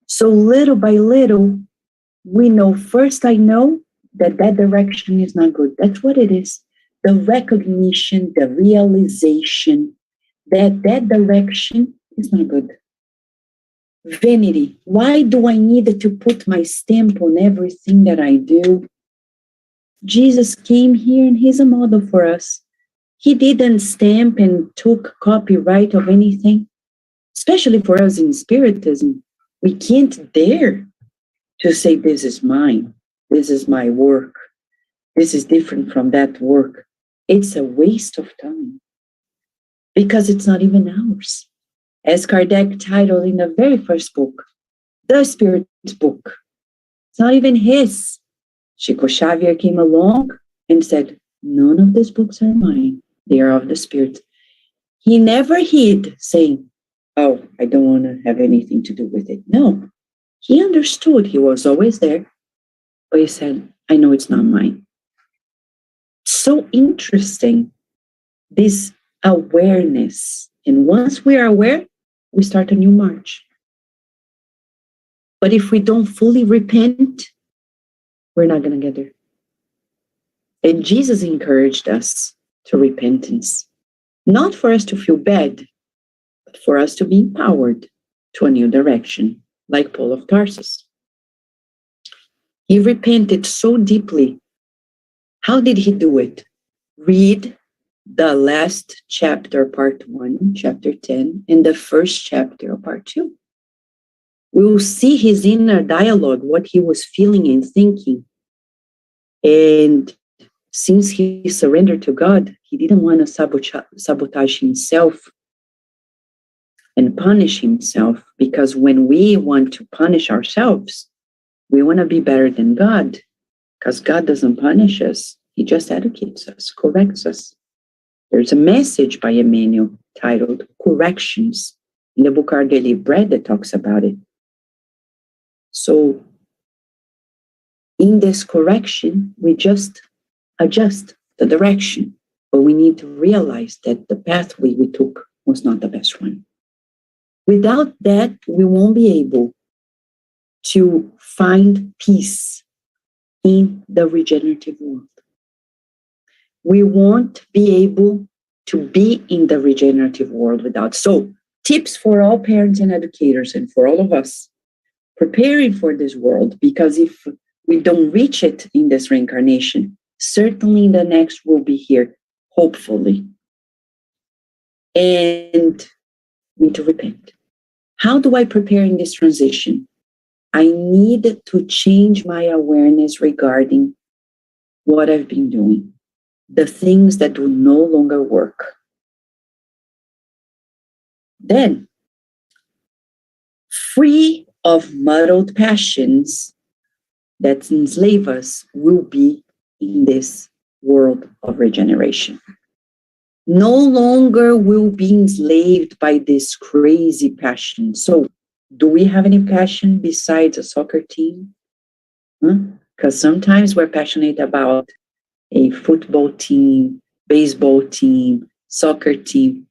So little by little, we know, first I know that direction is not good. That's what it is. The recognition, the realization that direction is not good. Vanity. Why do I need to put my stamp on everything that I do? Jesus came here and he's a model for us. He didn't stamp and took copyright of anything, especially for us in Spiritism. We can't dare to say, this is mine, this is my work, this is different from that work. It's a waste of time because it's not even ours. As Kardec titled in the very first book, the Spirit's book, it's not even his. Chico Xavier came along and said, none of these books are mine. They are of the Spirit. He never hid, saying, oh, I don't want to have anything to do with it. No, he understood. He was always there. But he said, I know it's not mine. So interesting, this awareness. And once we are aware, we start a new march. But if we don't fully repent, we're not going to get there. And Jesus encouraged us to repentance, not for us to feel bad, but for us to be empowered to a new direction, like Paul of Tarsus. He repented so deeply. How did he do it? Read the last chapter, part 1, chapter 10, and the first chapter of part 2. We will see his inner dialogue, what he was feeling and thinking. And since he surrendered to God, he didn't want to sabotage himself and punish himself, because when we want to punish ourselves, we want to be better than God, because God doesn't punish us. He just educates us, corrects us. There's a message by Emmanuel titled Corrections in the book Our Daily Bread that talks about it. So in this correction, we just adjust the direction, but we need to realize that the pathway we took was not the best one. Without that, we won't be able to find peace in the regenerative world. We won't be able to be in the regenerative world without. So, tips for all parents and educators and for all of us preparing for this world, because if we don't reach it in this reincarnation, certainly the next will be here, hopefully. And we need to repent. How do I prepare in this transition? I need to change my awareness regarding what I've been doing, the things that do no longer work. Then, free of muddled passions that enslave us, will be in this world of regeneration. No longer will be enslaved by this crazy passion. So, do we have any passion besides a soccer team? Because sometimes we're passionate about a football team, baseball team, soccer team.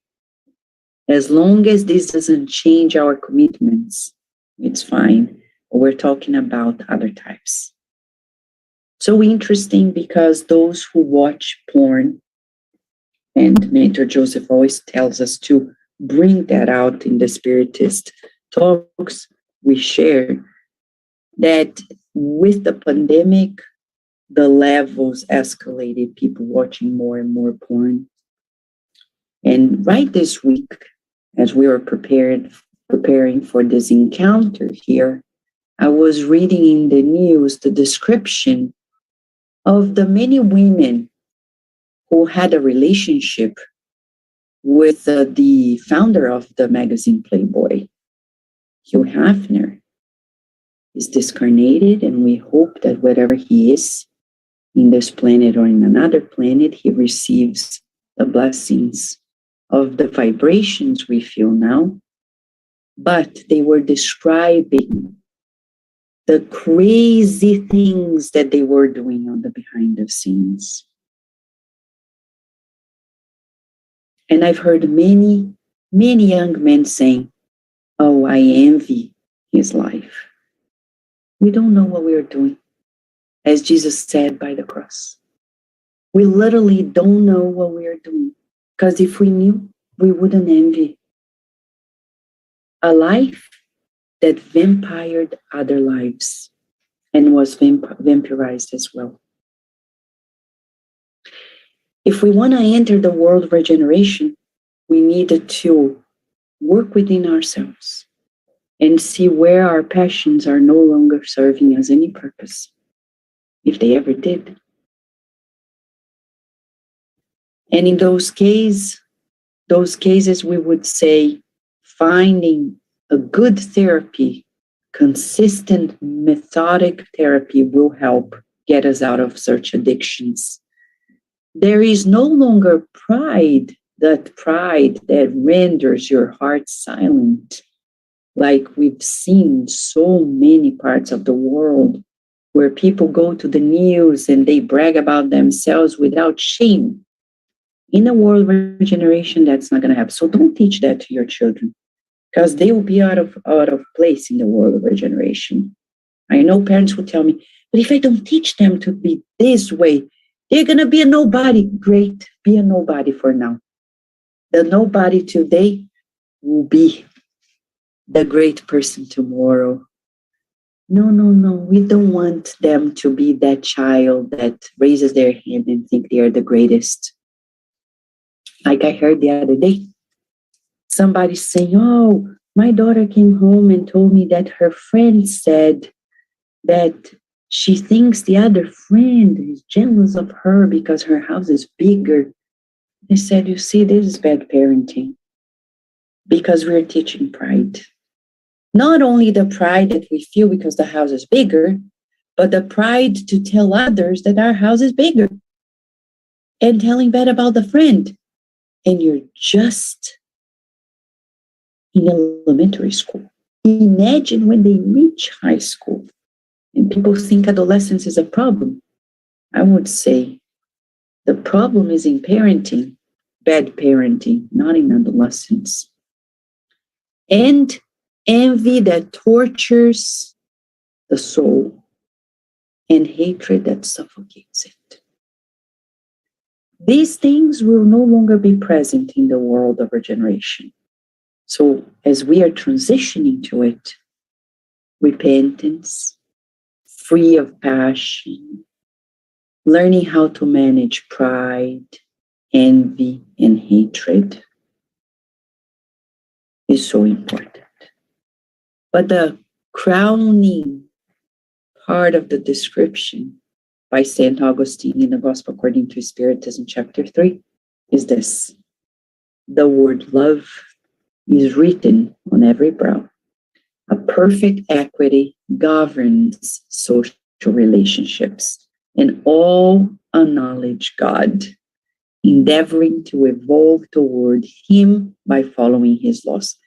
As long as this doesn't change our commitments, it's fine. We're talking about other types. So interesting, because those who watch porn, and Mentor Joseph always tells us to bring that out in the Spiritist talks we share, that with the pandemic, the levels escalated, people watching more and more porn. And right this week, as we were preparing for this encounter here, I was reading in the news the description of the many women who had a relationship with the founder of the magazine Playboy, Hugh Hefner. Is discarnated, and we hope that wherever he is, in this planet or in another planet, he receives the blessings of the vibrations we feel now. But they were describing the crazy things that they were doing on the behind the scenes. And I've heard many, many young men saying, oh, I envy his life. We don't know what we are doing, as Jesus said by the cross. We literally don't know what we are doing, because if we knew, we wouldn't envy a life that vampired other lives and was vampirized as well. If we want to enter the world of regeneration, we need to work within ourselves and see where our passions are no longer serving us any purpose, if they ever did. And in those cases, we would say finding a good therapy, consistent, methodic therapy will help get us out of such addictions. There is no longer pride that pride that renders your heart silent, like we've seen so many parts of the world where people go to the news and they brag about themselves without shame. In a world of regeneration, that's not going to happen. So don't teach that to your children, because they will be out of place in the world of regeneration. I know parents will tell me, but if I don't teach them to be this way, they're going to be a nobody. Great, be a nobody for now. The nobody today will be the great person tomorrow. No. We don't want them to be that child that raises their hand and think they are the greatest. Like I heard the other day, somebody saying, oh, my daughter came home and told me that her friend said that she thinks the other friend is jealous of her because her house is bigger. I said, you see, this is bad parenting, because we're teaching pride. Not only the pride that we feel because the house is bigger, but the pride to tell others that our house is bigger, and telling bad about the friend. And you're just in elementary school. Imagine when they reach high school and people think adolescence is a problem. I would say the problem is in parenting, bad parenting, not in adolescence. And envy that tortures the soul, and hatred that suffocates it. These things will no longer be present in the world of regeneration. So as we are transitioning to it, repentance, free of passion, learning how to manage pride, envy, and hatred is so important. But the crowning part of the description by St. Augustine in the Gospel according to Spiritism, chapter 3, is this: the word love is written on every brow. A perfect equity governs social relationships, and all acknowledge God, endeavoring to evolve toward Him by following His laws.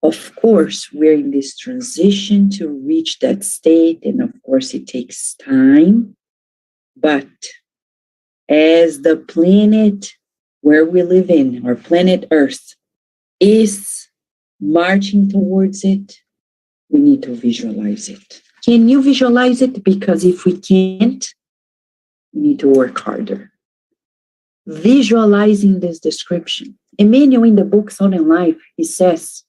Of course, we're in this transition to reach that state, and of course, it takes time. But as the planet where we live in, our planet Earth, is marching towards it, we need to visualize it. Can you visualize it? Because if we can't, we need to work harder. Visualizing this description. Emmanuel, in the book Soul and Life, he says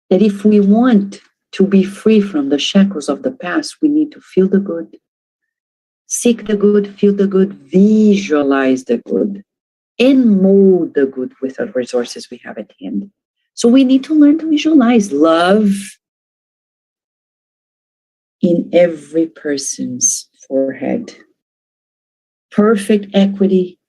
that if we want to be free from the shackles of the past, we need to feel the good, seek the good, feel the good, visualize the good, and mold the good with the resources we have at hand. So we need to learn to visualize love in every person's forehead, perfect equity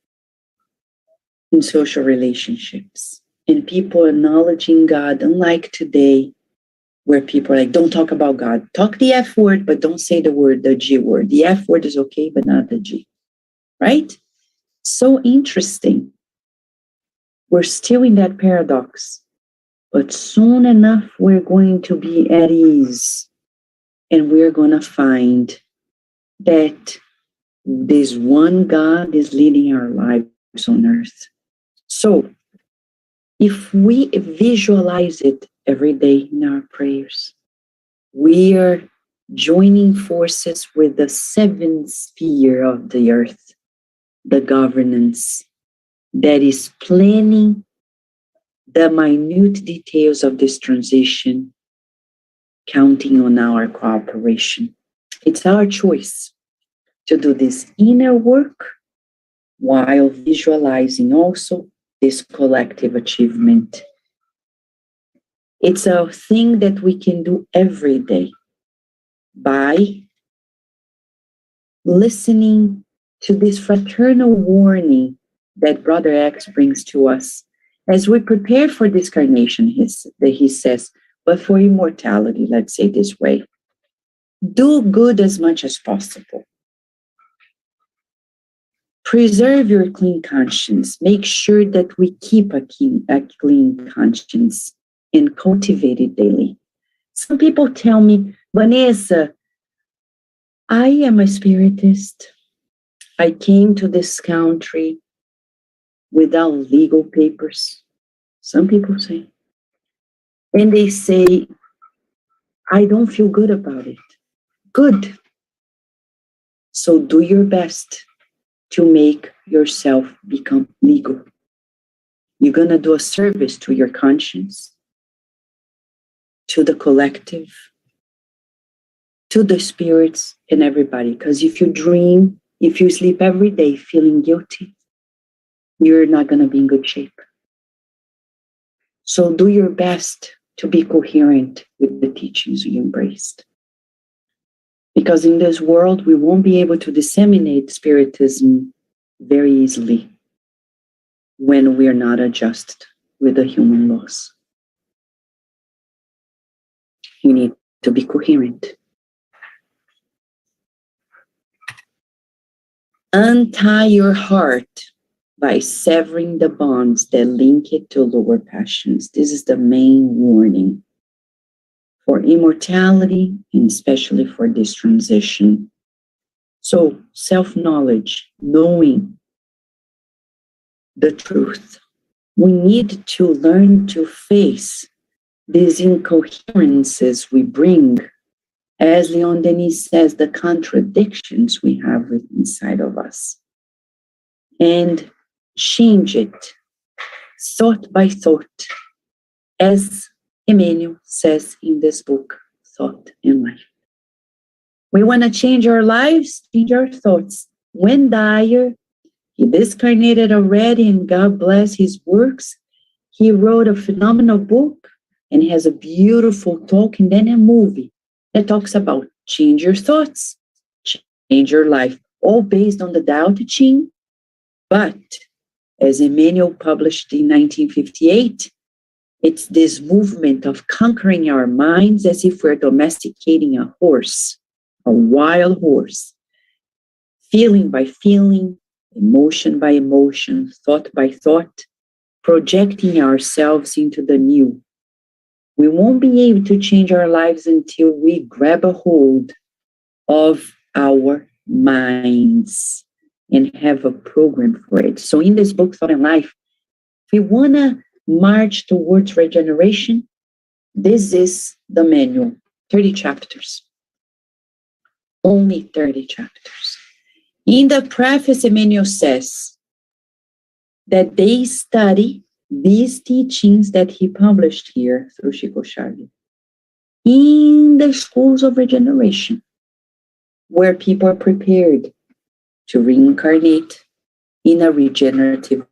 in social relationships, and people acknowledging God, unlike today, where people are like, don't talk about God. Talk the F word, but don't say the G word. The F word is okay, but not the G, right? So interesting. We're still in that paradox, but soon enough, we're going to be at ease, and we're going to find that this one God is leading our lives on earth. So if we visualize it every day in our prayers, we are joining forces with the seventh sphere of the earth, the governance that is planning the minute details of this transition, counting on our cooperation. It's our choice to do this inner work while visualizing also this collective achievement. It's a thing that we can do every day by listening to this fraternal warning that Brother X brings to us as we prepare for this incarnation. He says, but for immortality, let's say this way, do good as much as possible. preserve your clean conscience. Make sure that we keep a clean conscience and cultivate it daily. Some people tell me, Vanessa, I am a spiritist. I came to this country without legal papers. Some people say. And they say, I don't feel good about it. Good. So do your best to make yourself become legal. You're going to do a service to your conscience, to the collective, to the spirits and everybody. Because if you dream, if you sleep every day feeling guilty, you're not going to be in good shape. So do your best to be coherent with the teachings you embraced. Because in this world, we won't be able to disseminate Spiritism very easily when we're not adjusted with the human laws. We need to be coherent. Untie your heart by severing the bonds that link it to lower passions. This is the main warning for immortality and especially for this transition. So, self-knowledge, knowing the truth. We need to learn to face these incoherences we bring, as Leon Denis says, the contradictions we have inside of us, and change it thought by thought, as Emmanuel says in this book, Thought and Life. We want to change our lives, change our thoughts. When Dyer, he discarnated already, and God bless his works, he wrote a phenomenal book and has a beautiful talk and then a movie that talks about change your thoughts, change your life, all based on the Tao Te Ching. But as Emmanuel published in 1958, it's this movement of conquering our minds as if we're domesticating a horse, a wild horse, feeling by feeling, emotion by emotion, thought by thought, projecting ourselves into the new. We won't be able to change our lives until we grab a hold of our minds and have a program for it. So in this book, Thought and Life, if we want to march towards regeneration, this is the manual, 30 chapters. Only 30 chapters. In the preface, Emmanuel says that they study these teachings that he published here through Chico Xavier in the schools of regeneration, where people are prepared to reincarnate in a regenerative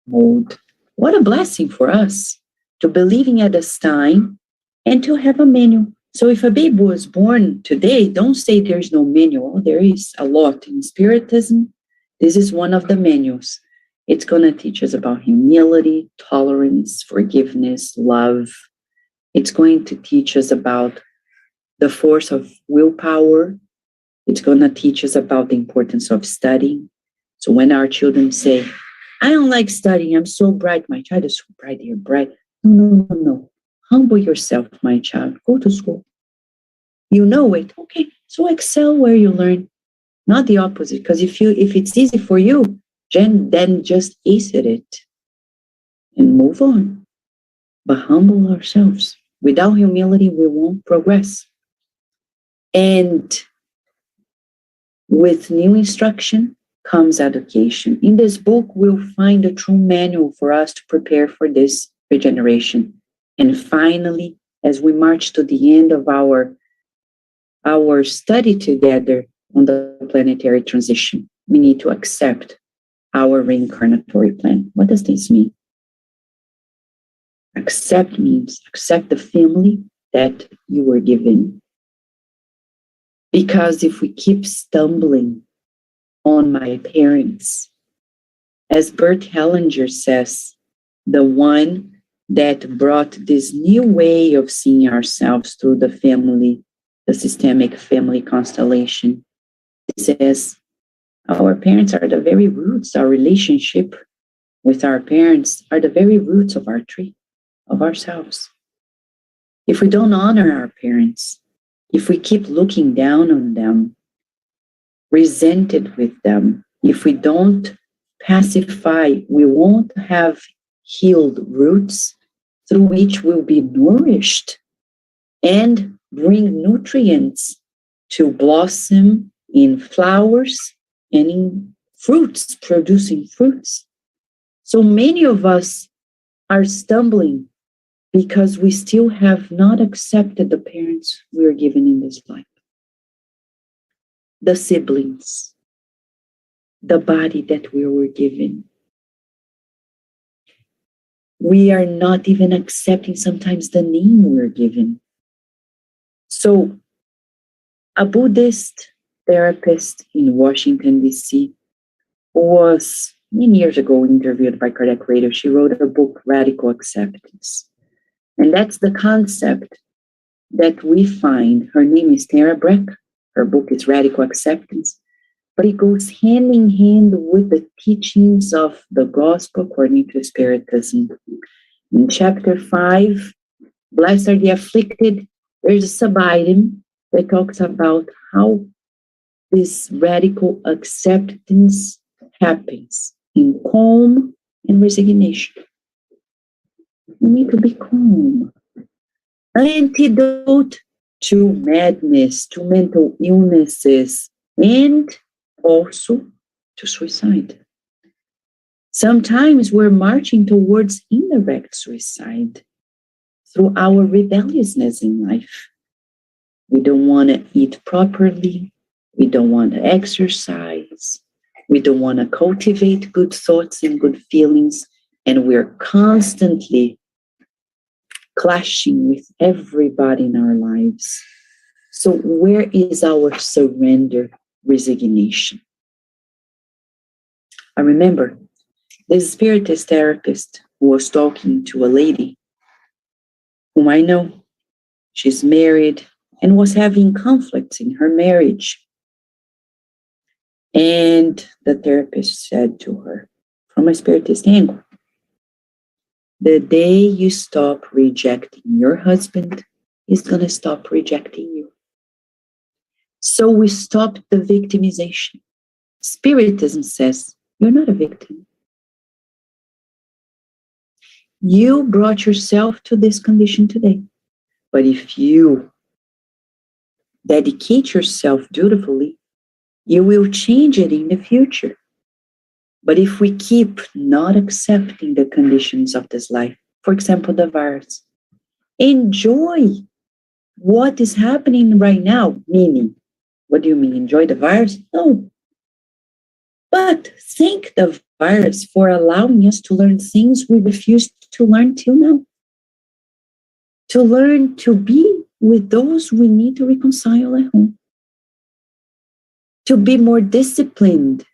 mode. What a blessing for us to be living at this time and to have a manual. So if a baby was born today, don't say there's no manual. There is a lot in Spiritism. This is one of the manuals. It's going to teach us about humility, tolerance, forgiveness, love. It's going to teach us about the force of willpower. It's going to teach us about the importance of studying. So when our children say, I don't like studying, I'm so bright, my child is so bright, you're bright. No. Humble yourself, my child. Go to school. You know it. Okay, so excel where you learn. Not the opposite, because if it's easy for you, then just ace it and move on. But humble ourselves. Without humility, we won't progress. And with new instruction comes education. In this book, we'll find a true manual for us to prepare for this regeneration. And finally, as we march to the end of our study together on the planetary transition, we need to accept our reincarnatory plan. What does this mean? Accept means accept the family that you were given. Because if we keep stumbling on my parents, as Bert Hellinger says, the one that brought this new way of seeing ourselves through the family, the systemic family constellation, it says, Our parents are the very roots. Our relationship with our parents are the very roots of our tree, of ourselves. If we don't honor our parents, if we keep looking down on them, resented with them, if we don't pacify, we won't have healed roots through which we'll be nourished and bring nutrients to blossom in flowers and in fruits, producing fruits. So many of us are stumbling because we still have not accepted the parents we are given in this life, the siblings, the body that we were given. We are not even accepting sometimes the name we're given. So, a Buddhist therapist in Washington, D.C., who was many years ago interviewed by Kardec Radio, she wrote a book, Radical Acceptance. And that's the concept that we find. Her name is Tara Breck. Her book is Radical Acceptance. But it goes hand in hand with the teachings of the gospel according to Spiritism. In chapter 5, Blessed are the Afflicted, there's a sub-item that talks about how this radical acceptance happens in calm and resignation. We need to be calm. Antidote to madness, to mental illnesses, and also to suicide. Sometimes we're marching towards indirect suicide through our rebelliousness in life. We don't want to eat properly. We don't want to exercise. We don't want to cultivate good thoughts and good feelings. And we're constantly clashing with everybody in our lives. So where is our surrender, resignation? I remember this spiritist therapist who was talking to a lady whom I know. She's married and was having conflicts in her marriage. And the therapist said to her, from a spiritist angle, the day you stop rejecting your husband, he's going to stop rejecting you. So we stop the victimization. Spiritism says, you're not a victim. You brought yourself to this condition today. But if you dedicate yourself dutifully, you will change it in the future. But if we keep not accepting the conditions of this life, for example, the virus, enjoy what is happening right now. Meaning, what do you mean, enjoy the virus? No. But thank the virus for allowing us to learn things we refused to learn till now. To learn to be with those we need to reconcile at home. To be more disciplined.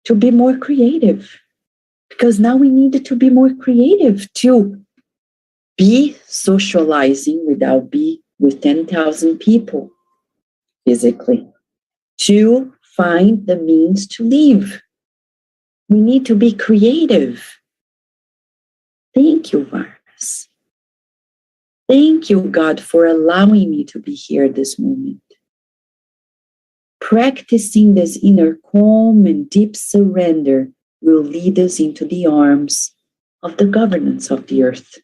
To be more creative. Because now we need to be more creative to be socializing without being with 10,000 people physically. To find the means to live. We need to be creative. Thank you, virus. Thank you, God, for allowing me to be here at this moment. Practicing this inner calm and deep surrender will lead us into the arms of the governance of the earth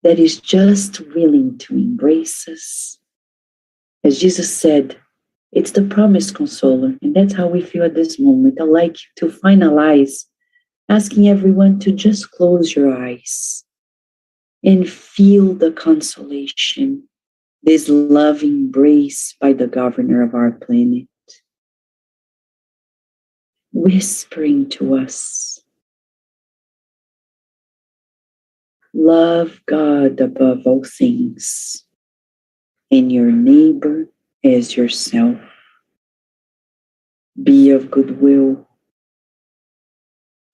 that is just willing to embrace us. As Jesus said, it's the promised consoler, and that's how we feel at this moment. I'd like to finalize asking everyone to just close your eyes and feel the consolation, this love embrace by the governor of our planet, whispering to us, love God above all things, and your neighbor as yourself. Be of goodwill.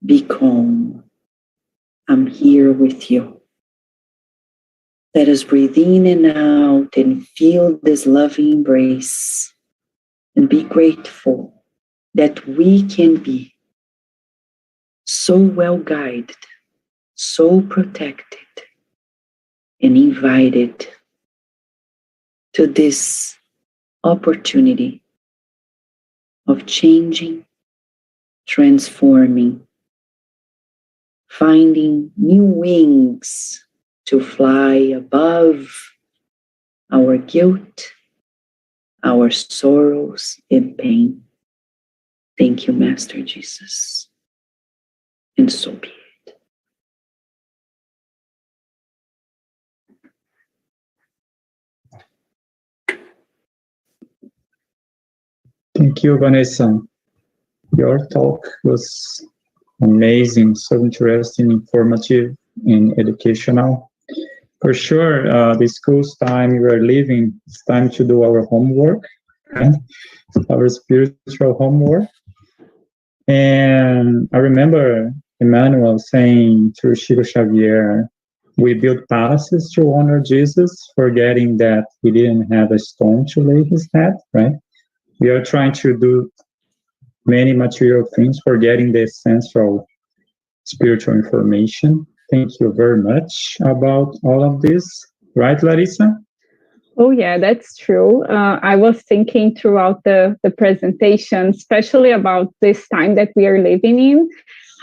Be calm. I'm here with you. Let us breathe in and out and feel this loving embrace and be grateful that we can be so well guided, so protected, and invited to this opportunity of changing, transforming, finding new wings to fly above our guilt, our sorrows and pain. Thank you, Master Jesus. And so be it. Thank you, Vanessa. Your talk was amazing, so interesting, informative, and educational. For sure, the school's time we are living, it's time to do our homework, right? Our spiritual homework. And I remember Emmanuel saying to Chico Xavier, we build palaces to honor Jesus, forgetting that he didn't have a stone to lay his head, right? We are trying to do many material things, forgetting the essential spiritual information. Thank you very much about all of this. Right, Larissa? Oh, yeah, that's true. I was thinking throughout the presentation, especially about this time that we are living in,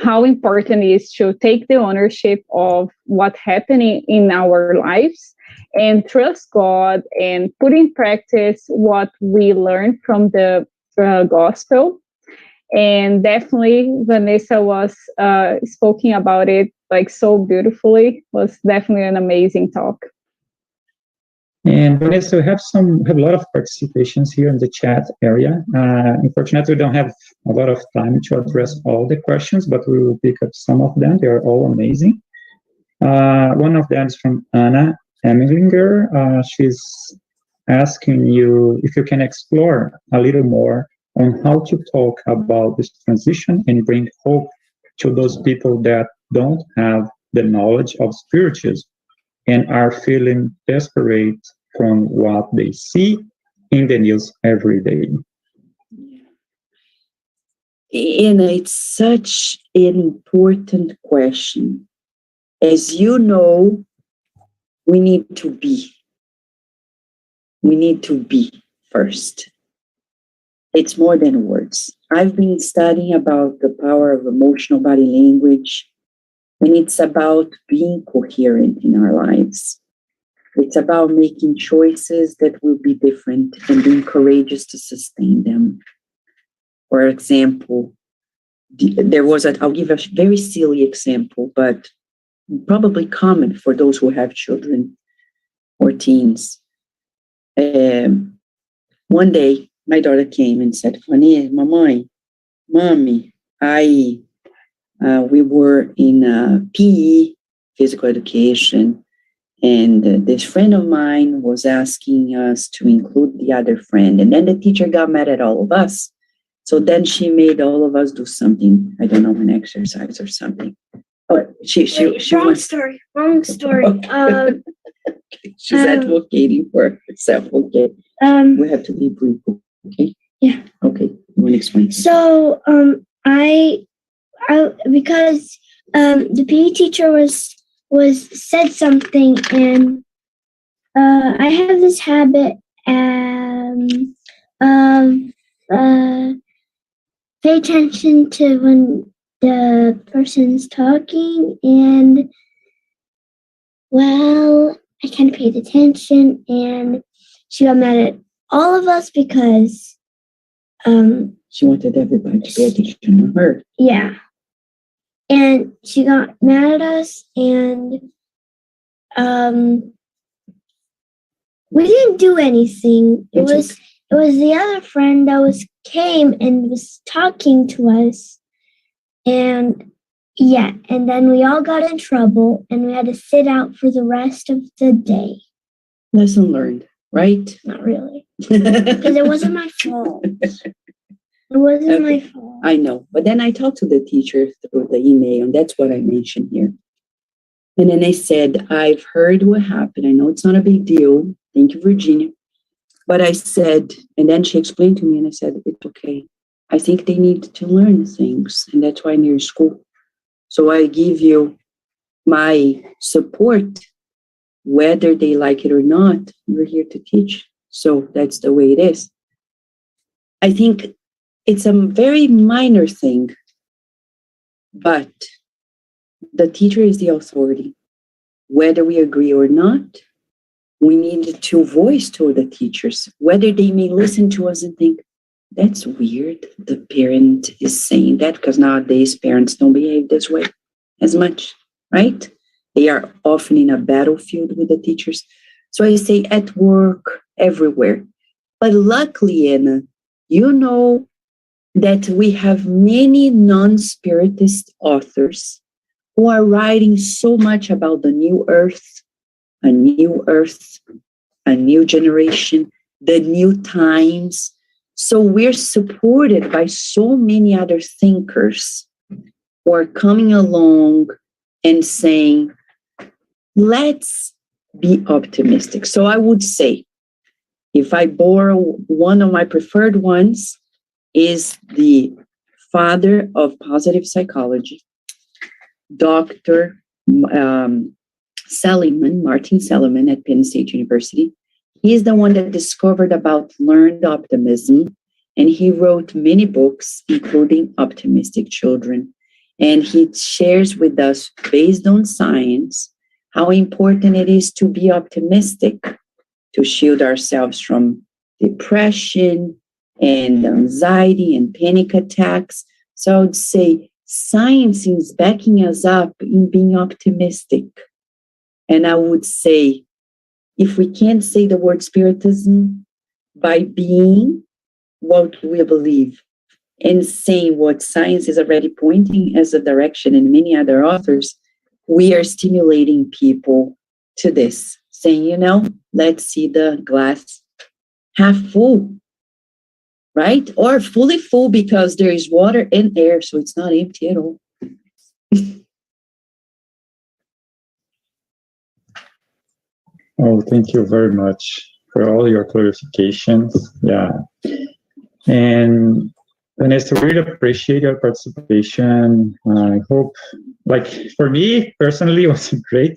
how important it is to take the ownership of what's happening in our lives and trust God and put in practice what we learned from the gospel. And definitely Vanessa was speaking about it like so beautifully. It was definitely an amazing talk. And Vanessa, we have a lot of participations here in the chat area. Unfortunately, we don't have a lot of time to address all the questions, but we will pick up some of them. They are all amazing. One of them is from Anna Emilinger. She's asking you if you can explore a little more on how to talk about this transition and bring hope to those people that don't have the knowledge of Spiritism and are feeling desperate from what they see in the news every day. And it's such an important question. As you know, we need to be. We need to be first. It's more than words. I've been studying about the power of emotional body language, and it's about being coherent in our lives. It's about making choices that will be different and being courageous to sustain them. For example, I'll give a very silly example, but probably common for those who have children or teens. One day, my daughter came and said, Mommy, we were in PE, physical education, and this friend of mine was asking us to include the other friend. And then the teacher got mad at all of us. So then she made all of us do something, I don't know, an exercise or something. Oh, wrong story. Okay. She's advocating for herself. Okay. We have to be brief. Okay. Yeah. Okay. You want to explain? So, I because the PE teacher was said something, and I have this habit of pay attention to when the person's talking, and well, I kind of paid attention, and she got mad at all of us because she wanted everybody to pay attention to her. Yeah. And she got mad at us, and we didn't do anything. It was the other friend that came and was talking to us, and yeah, and then we all got in trouble, and we had to sit out for the rest of the day. Lesson learned, right? Not really, because it wasn't my fault. It wasn't my fault. I know, but then I talked to the teacher through the email, and that's what I mentioned here. And then they said, I've heard what happened. I know it's not a big deal. Thank you, Virginia. But I said, and then she explained to me, and I said, it's okay. I think they need to learn things, and that's why they're in school. So I give you my support, whether they like it or not. We're here to teach. So that's the way it is. I think it's a very minor thing, but the teacher is the authority. Whether we agree or not, we need to voice to the teachers, whether they may listen to us and think, that's weird, the parent is saying that, because nowadays parents don't behave this way as much, right? They are often in a battlefield with the teachers. So I say at work, everywhere. But luckily, Anna, you know that we have many non-spiritist authors who are writing so much about the new earth, a new generation, the new times. So we're supported by so many other thinkers who are coming along and saying, let's be optimistic. So I would say, if I borrow one of my preferred ones, is the father of positive psychology, Dr. Martin Seligman at Penn State University. He is the one that discovered about learned optimism, and he wrote many books, including Optimistic Children. And he shares with us, based on science, how important it is to be optimistic, to shield ourselves from depression and anxiety and panic attacks. So I would say science is backing us up in being optimistic. And I would say, if we can't say the word Spiritism, by being what we believe and saying what science is already pointing as a direction, and many other authors, we are stimulating people to this, saying, let's see the glass half full, right? Or fully full, because there is water and air, so it's not empty at all. Oh, thank you very much for all your clarifications. Yeah. And Vanessa, really appreciate your participation. I hope, for me personally, it was great.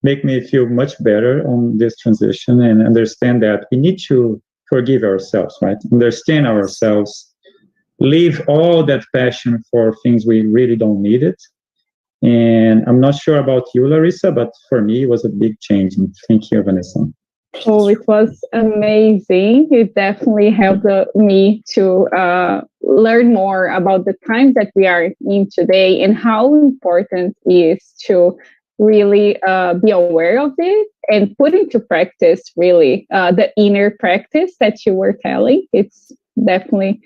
Make me feel much better on this transition and understand that we need to forgive ourselves, right? Understand ourselves, leave all that passion for things we really don't need it. And I'm not sure about you, Larissa, but for me, it was a big change. Thank you, Vanessa. Oh, it was amazing. It definitely helped me to learn more about the times that we are in today and how important it is to really be aware of it and put into practice, really, the inner practice that you were telling. It's definitely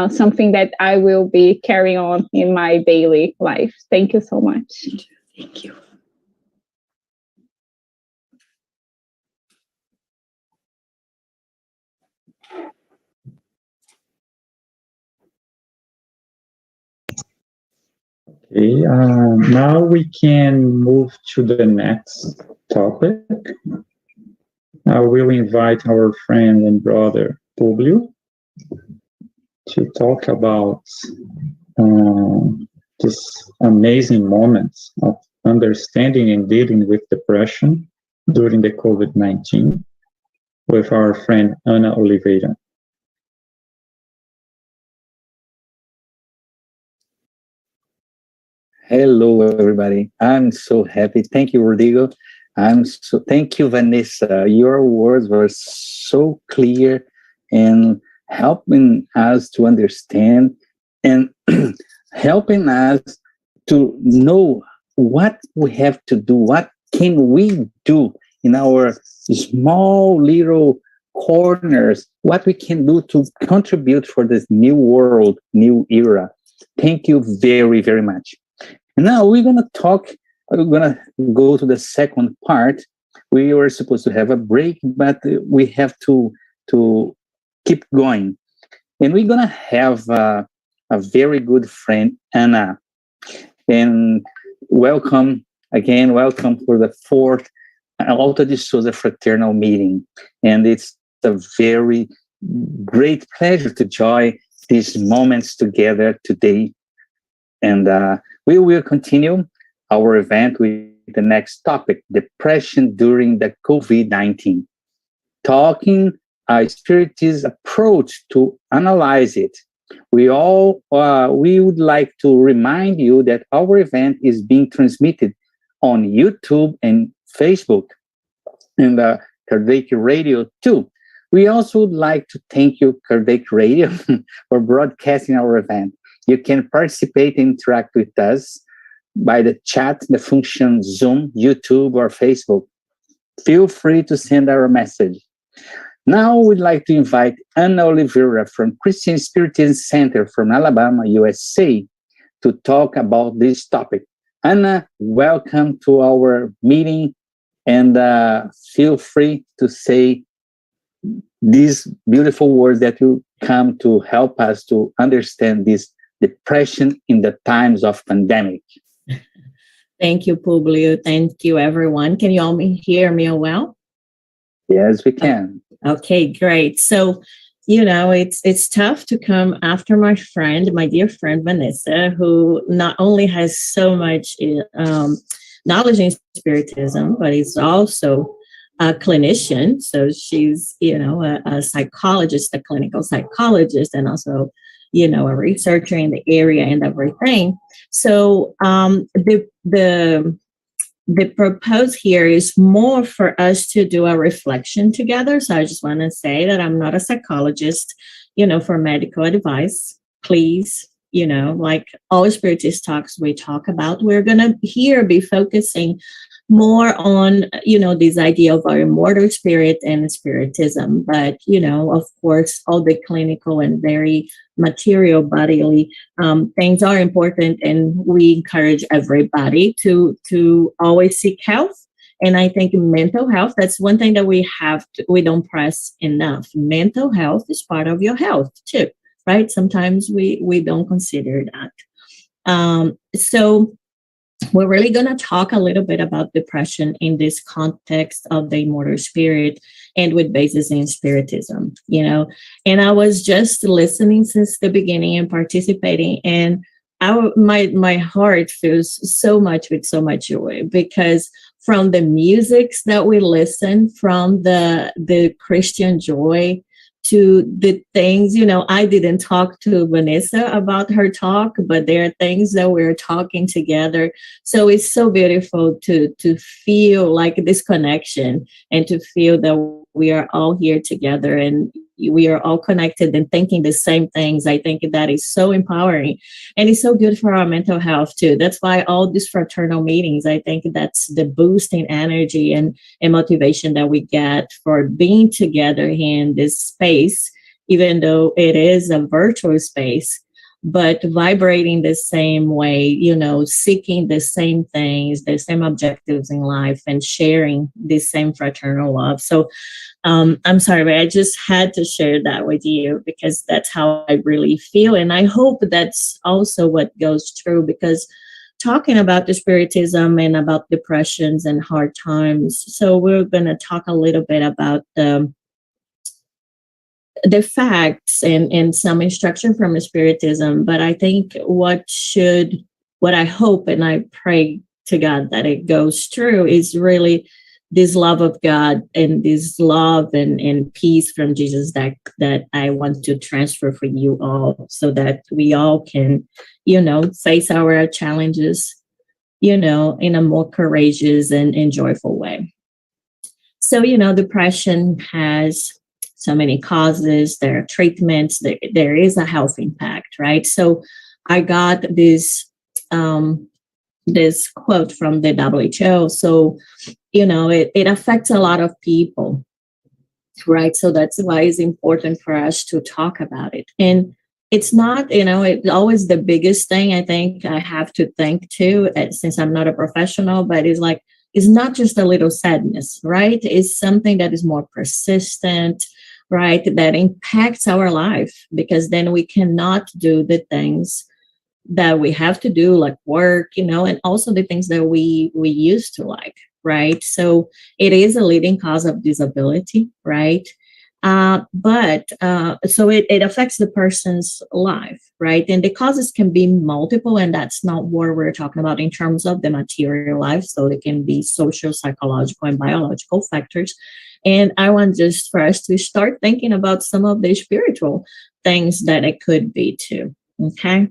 something that I will be carrying on in my daily life. Thank you so much. Thank you. Okay, now we can move to the next topic. I will invite our friend and brother, Publio, to talk about this amazing moments of understanding and dealing with depression during the COVID-19 with our friend Ana Oliveira. Hello, everybody. I'm so happy. Thank you, Rodrigo. Thank you, Vanessa. Your words were so clear and helping us to understand and helping us to know what we have to do, what can we do in our small little corners, what we can do to contribute for this new world, new era. Thank you very, very much. Now we're going to go to the second part. We were supposed to have a break, but we have to keep going. And we're going to have a very good friend, Ana. And welcome for the fourth Auta de Souza Fraternal meeting. And it's a very great pleasure to join these moments together today. And we will continue our event with the next topic, depression during the COVID-19. Talking a spiritist approach to analyze it. We would like to remind you that our event is being transmitted on YouTube and Facebook and Kardec Radio too. We also would like to thank you, Kardec Radio, for broadcasting our event. You can participate and interact with us by the chat, the function Zoom, YouTube, or Facebook. Feel free to send our message. Now we'd like to invite Anna Oliveira from Christian Spiritism Center from Alabama, USA, to talk about this topic. Anna, welcome to our meeting, and feel free to say these beautiful words that will come to help us to understand this depression in the times of pandemic. Thank you, Publio. Thank you, everyone. Can you all hear me well? Yes, we can. Okay, great. So, it's tough to come after my dear friend, Vanessa, who not only has so much knowledge in Spiritism, but is also a clinician. So she's, a psychologist, a clinical psychologist, and also, a researcher in the area and everything. So the purpose here is more for us to do a reflection together. So I just want to say that I'm not a psychologist, for medical advice. Please, like all Spiritist talks we talk about, we're going to here be focusing more on, this idea of our immortal spirit and Spiritism. But, of course, all the clinical and very material bodily things are important. And we encourage everybody to always seek health. And I think mental health, that's one thing that we don't press enough. Mental health is part of your health too, right? Sometimes we don't consider that. So we're really going to talk a little bit about depression in this context of the immortal spirit and with basis in Spiritism, And I was just listening since the beginning and participating, and my heart feels so much with so much joy, because from the musics that we listen, from the Christian joy, to the things, I didn't talk to Vanessa about her talk, but there are things that we're talking together. So it's so beautiful to feel like this connection and to feel that we are all here together and we are all connected and thinking the same things. I think that is so empowering, and it's so good for our mental health too. That's why all these fraternal meetings, I think that's the boosting energy and motivation that we get for being together in this space, even though it is a virtual space, but vibrating the same way, seeking the same things, the same objectives in life, and sharing the same fraternal love. So I'm sorry, but I just had to share that with you because that's how I really feel. And I hope that's also what goes through, because talking about the Spiritism and about depressions and hard times. So we're going to talk a little bit about the facts and some instruction from the Spiritism. But I think what I hope and I pray to God that it goes through is really this love of God and this love and peace from Jesus that I want to transfer for you all, so that we all can, face our challenges, in a more courageous and joyful way. So, depression has so many causes, there are treatments, there is a health impact, right? So I got this quote from the WHO. So, it affects a lot of people, right? So that's why it's important for us to talk about it. And it's not, it's always the biggest thing I think I have to think too, since I'm not a professional, but it's not just a little sadness, right? It's something that is more persistent, right? That impacts our life, because then we cannot do the things that we have to do, like work, and also the things that we used to like, right? So it is a leading cause of disability, right? But so it affects the person's life, right? And the causes can be multiple, and that's not what we're talking about in terms of the material life. So it can be social, psychological, and biological factors. And I want just for us to start thinking about some of the spiritual things that it could be too. Okay.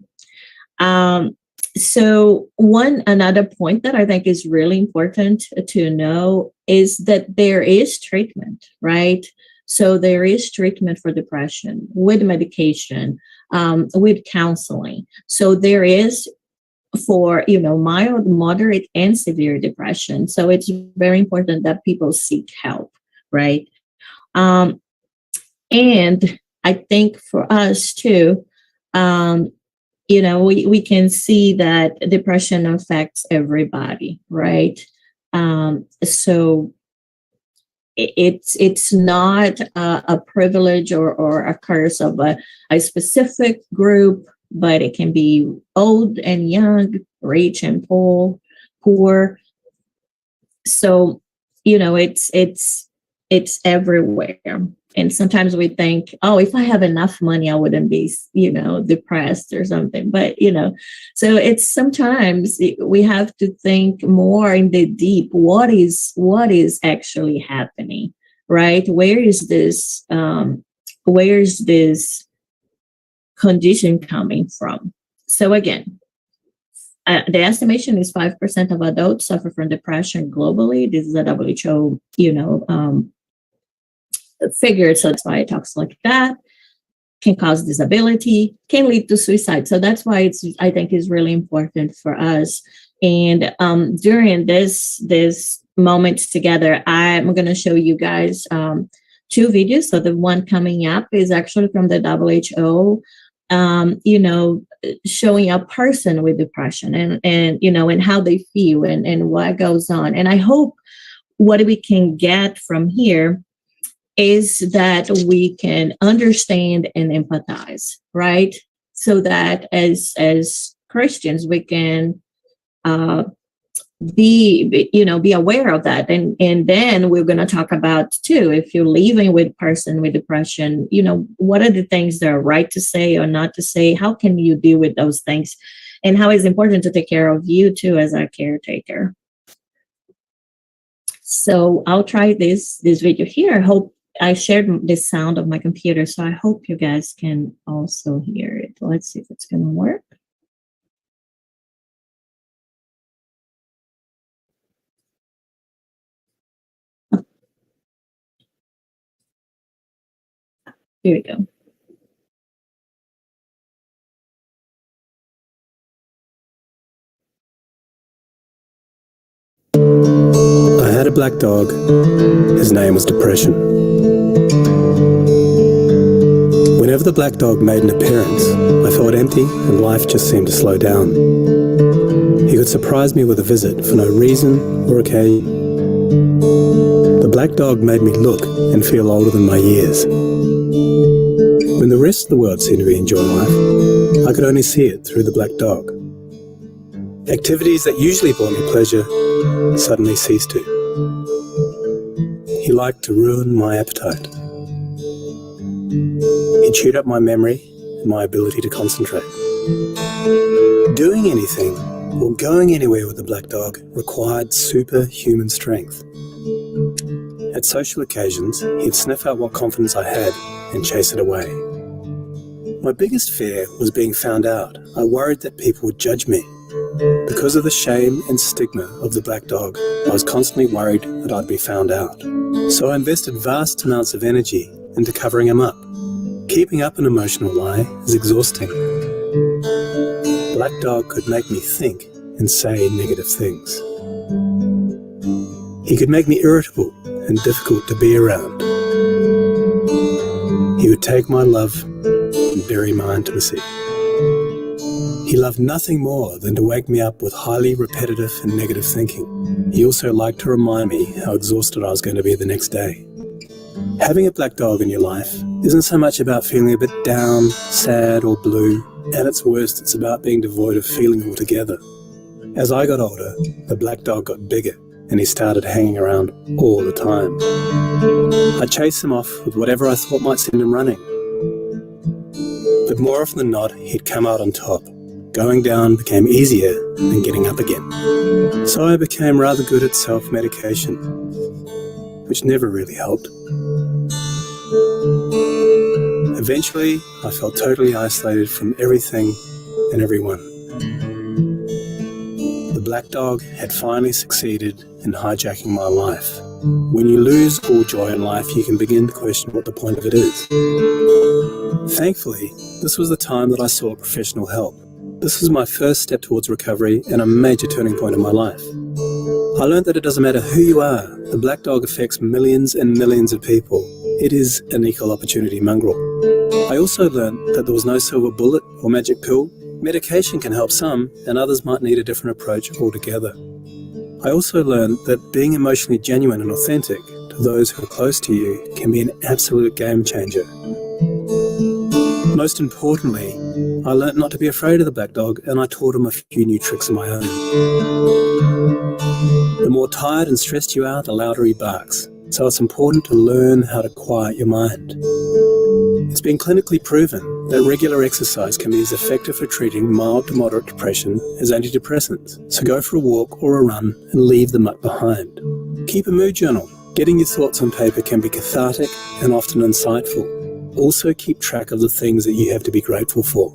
So another point that I think is really important to know is that there is treatment, right? So there is treatment for depression with medication, with counseling. So there is for, mild, moderate, and severe depression. So it's very important that people seek help, right? And I think for us too, we can see that depression affects everybody, right? So it's not a privilege or a curse of a specific group, but it can be old and young, rich and poor. So, it's everywhere. And sometimes we think, oh, if I have enough money, I wouldn't be, depressed or something. But, so it's sometimes we have to think more in the deep. What is actually happening, right? Where is this condition coming from? So again, the estimation is 5% of adults suffer from depression globally. This is a WHO, figure, so that's why it talks like that. Can cause disability, can lead to suicide. So that's why I think is really important for us. And during this moment together, I'm going to show you guys 2 videos. So the one coming up is actually from the WHO, showing a person with depression and how they feel and what goes on. And I hope what we can get from here is that we can understand and empathize, right? So that as Christians, we can be aware of that. And then we're going to talk about too, if you're living with a person with depression, what are the things that are right to say or not to say? How can you deal with those things? And how it's important to take care of you too as a caretaker. So I'll try this video here. I hope I shared the sound of my computer, so I hope you guys can also hear it. Let's see if it's going to work. Here we go. I had a black dog. His name was Depression. Whenever the black dog made an appearance, I felt empty and life just seemed to slow down. He could surprise me with a visit for no reason or occasion. The black dog made me look and feel older than my years. When the rest of the world seemed to be enjoying life, I could only see it through the black dog. Activities that usually brought me pleasure suddenly ceased to. He liked to ruin my appetite. He chewed up my memory and my ability to concentrate. Doing anything or going anywhere with the black dog required superhuman strength. At social occasions, he'd sniff out what confidence I had and chase it away. My biggest fear was being found out. I worried that people would judge me. Because of the shame and stigma of the black dog, I was constantly worried that I'd be found out. So I invested vast amounts of energy into covering him up. Keeping up an emotional lie is exhausting. Black dog could make me think and say negative things. He could make me irritable and difficult to be around. He would take my love and bury my intimacy. He loved nothing more than to wake me up with highly repetitive and negative thinking. He also liked to remind me how exhausted I was going to be the next day. Having a black dog in your life isn't so much about feeling a bit down, sad or blue. At its worst, it's about being devoid of feeling altogether. As I got older, the black dog got bigger and he started hanging around all the time. I'd chase him off with whatever I thought might send him running. But more often than not, he'd come out on top. Going down became easier than getting up again. So I became rather good at self-medication, which never really helped. Eventually, I felt totally isolated from everything and everyone. The black dog had finally succeeded in hijacking my life. When you lose all joy in life, you can begin to question what the point of it is. Thankfully, this was the time that I sought professional help. This was my first step towards recovery and a major turning point in my life. I learned that it doesn't matter who you are, the black dog affects millions and millions of people. It is an equal opportunity mongrel. I also learned that there was no silver bullet or magic pill. Medication can help some, and others might need a different approach altogether. I also learned that being emotionally genuine and authentic to those who are close to you can be an absolute game changer. Most importantly, I learned not to be afraid of the black dog, and I taught him a few new tricks of my own. The more tired and stressed you are, the louder he barks. So it's important to learn how to quiet your mind. It's been clinically proven that regular exercise can be as effective for treating mild to moderate depression as antidepressants. So go for a walk or a run and leave the muck behind. Keep a mood journal. Getting your thoughts on paper can be cathartic and often insightful. Also keep track of the things that you have to be grateful for.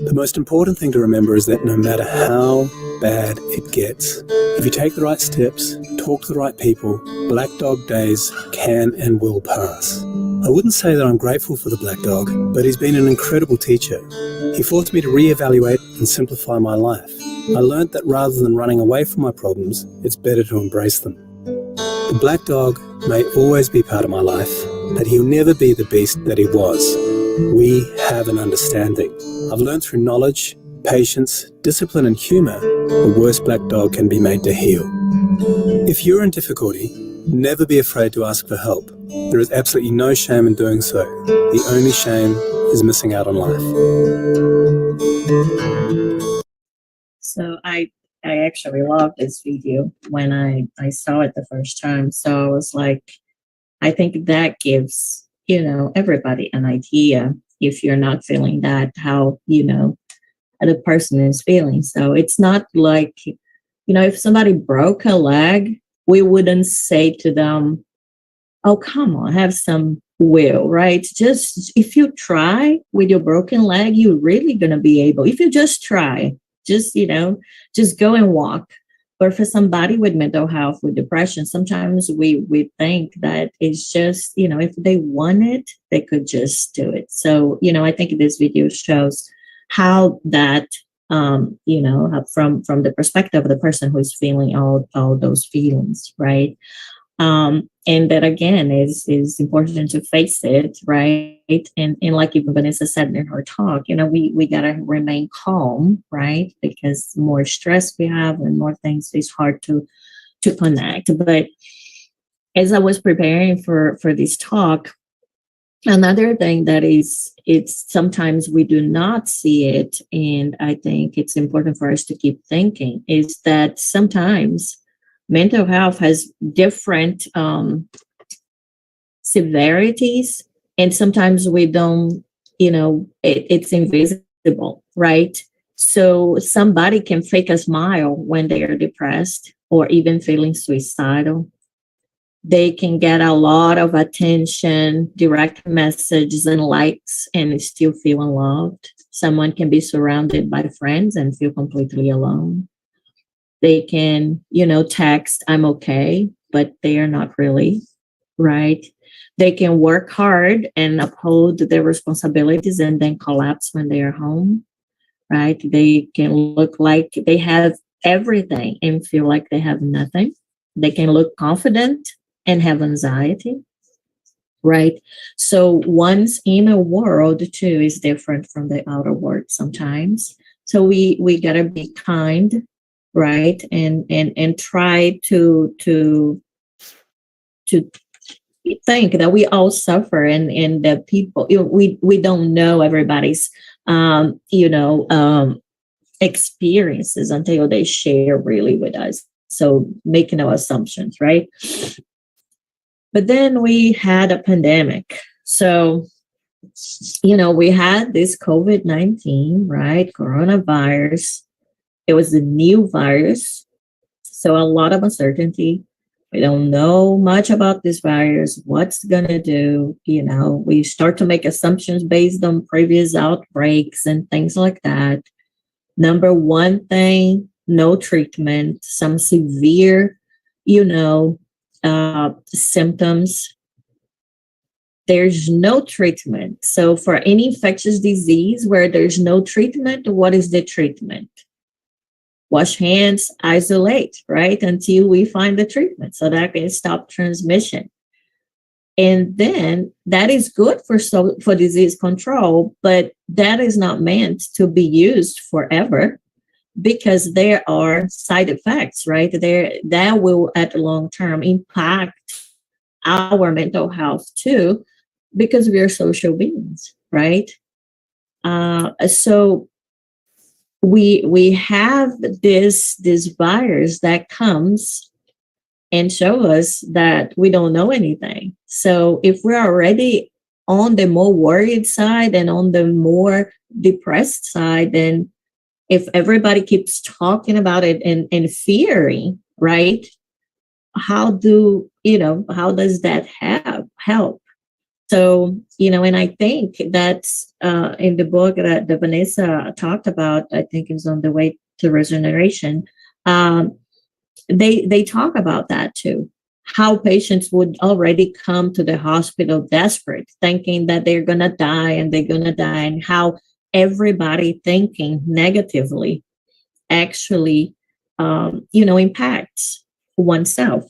The most important thing to remember is that no matter how bad it gets, if you take the right steps, talk to the right people, black dog days can and will pass. I wouldn't say that I'm grateful for the black dog, but he's been an incredible teacher. He forced me to reevaluate and simplify my life. I learned that rather than running away from my problems, it's better to embrace them. The black dog may always be part of my life, but he'll never be the beast that he was. We have an understanding. I've learned through knowledge, patience, discipline and humour, the worst black dog can be made to heal. If you're in difficulty, never be afraid to ask for help. There is absolutely no shame in doing so. The only shame is missing out on life. So I actually loved this video when I saw it the first time. So I was like, I think that gives, everybody an idea, if you're not feeling that, how, the person is feeling. So it's not like, if somebody broke a leg, we wouldn't say to them, oh, come on, have some will, right? Just if you try with your broken leg, you're really going to be able, if you just try, just go and walk. But for somebody with mental health, with depression, sometimes we think that it's just, if they want it, they could just do it. So, I think this video shows how that, from the perspective of the person who's feeling all those feelings, right? And that again is important to face it, right? And like even Vanessa said in her talk, we gotta remain calm, right? Because the more stress we have and more things, it's hard to connect. But as I was preparing for this talk, another thing that it's sometimes we do not see it, and I think it's important for us to keep thinking, is that sometimes mental health has different severities, and sometimes we don't, it's invisible, right? So somebody can fake a smile when they are depressed or even feeling suicidal. They can get a lot of attention, direct messages and likes, and still feel unloved. Someone can be surrounded by friends and feel completely alone. They can, text, I'm okay, but they are not really, right? They can work hard and uphold their responsibilities and then collapse when they are home, right? They can look like they have everything and feel like they have nothing. They can look confident and have anxiety, right? So one's inner world too is different from the outer world sometimes. So we gotta be kind, right? And try to think that we all suffer and that people, we don't know everybody's experiences until they share really with us. So making no assumptions, right? But then we had a pandemic. So, we had this COVID-19, right? Coronavirus. It was a new virus. So a lot of uncertainty. We don't know much about this virus, what's going to do. We start to make assumptions based on previous outbreaks and things like that. Number one thing, no treatment, some severe, symptoms. There's no treatment. So for any infectious disease where there's no treatment, what is the treatment? Wash hands, isolate, right? Until we find the treatment so that can stop transmission. And then that is good for disease control, but that is not meant to be used forever because there are side effects, right? That will at the long term impact our mental health too, because we are social beings, right? So we have this virus that comes and show us that we don't know anything. So if we're already on the more worried side and on the more depressed side, then if everybody keeps talking about it and fearing, right? How does that help? So, and I think that's in the book that Vanessa talked about, I think it was On the Way to Regeneration. They talk about that too, how patients would already come to the hospital desperate, thinking that they're going to die, and how everybody thinking negatively actually, impacts oneself.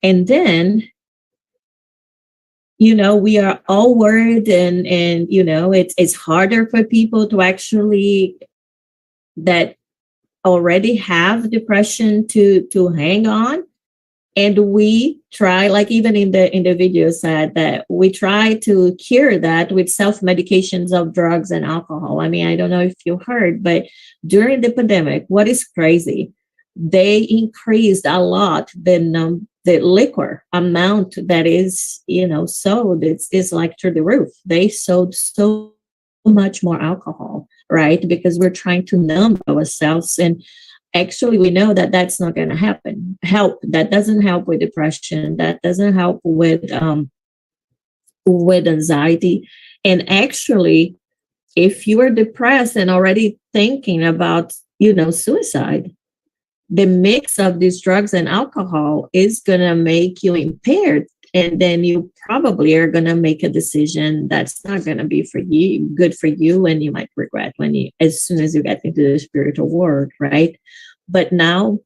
And then, we are all worried and it's harder for people to actually that already have depression to hang on. And we try, like even in the video said that we try to cure that with self-medications of drugs and alcohol. I mean, I don't know if you heard, but during the pandemic, what is crazy? They increased a lot the liquor amount that is, sold. It's like through the roof. They sold so much more alcohol, right? Because we're trying to numb ourselves. And actually, we know that that's not going to help. That doesn't help with depression. That doesn't help with anxiety. And actually, if you are depressed and already thinking about, suicide, the mix of these drugs and alcohol is going to make you impaired. And then you probably are going to make a decision that's not going to be good for you. And you might regret as soon as you get into the spiritual world, right? But now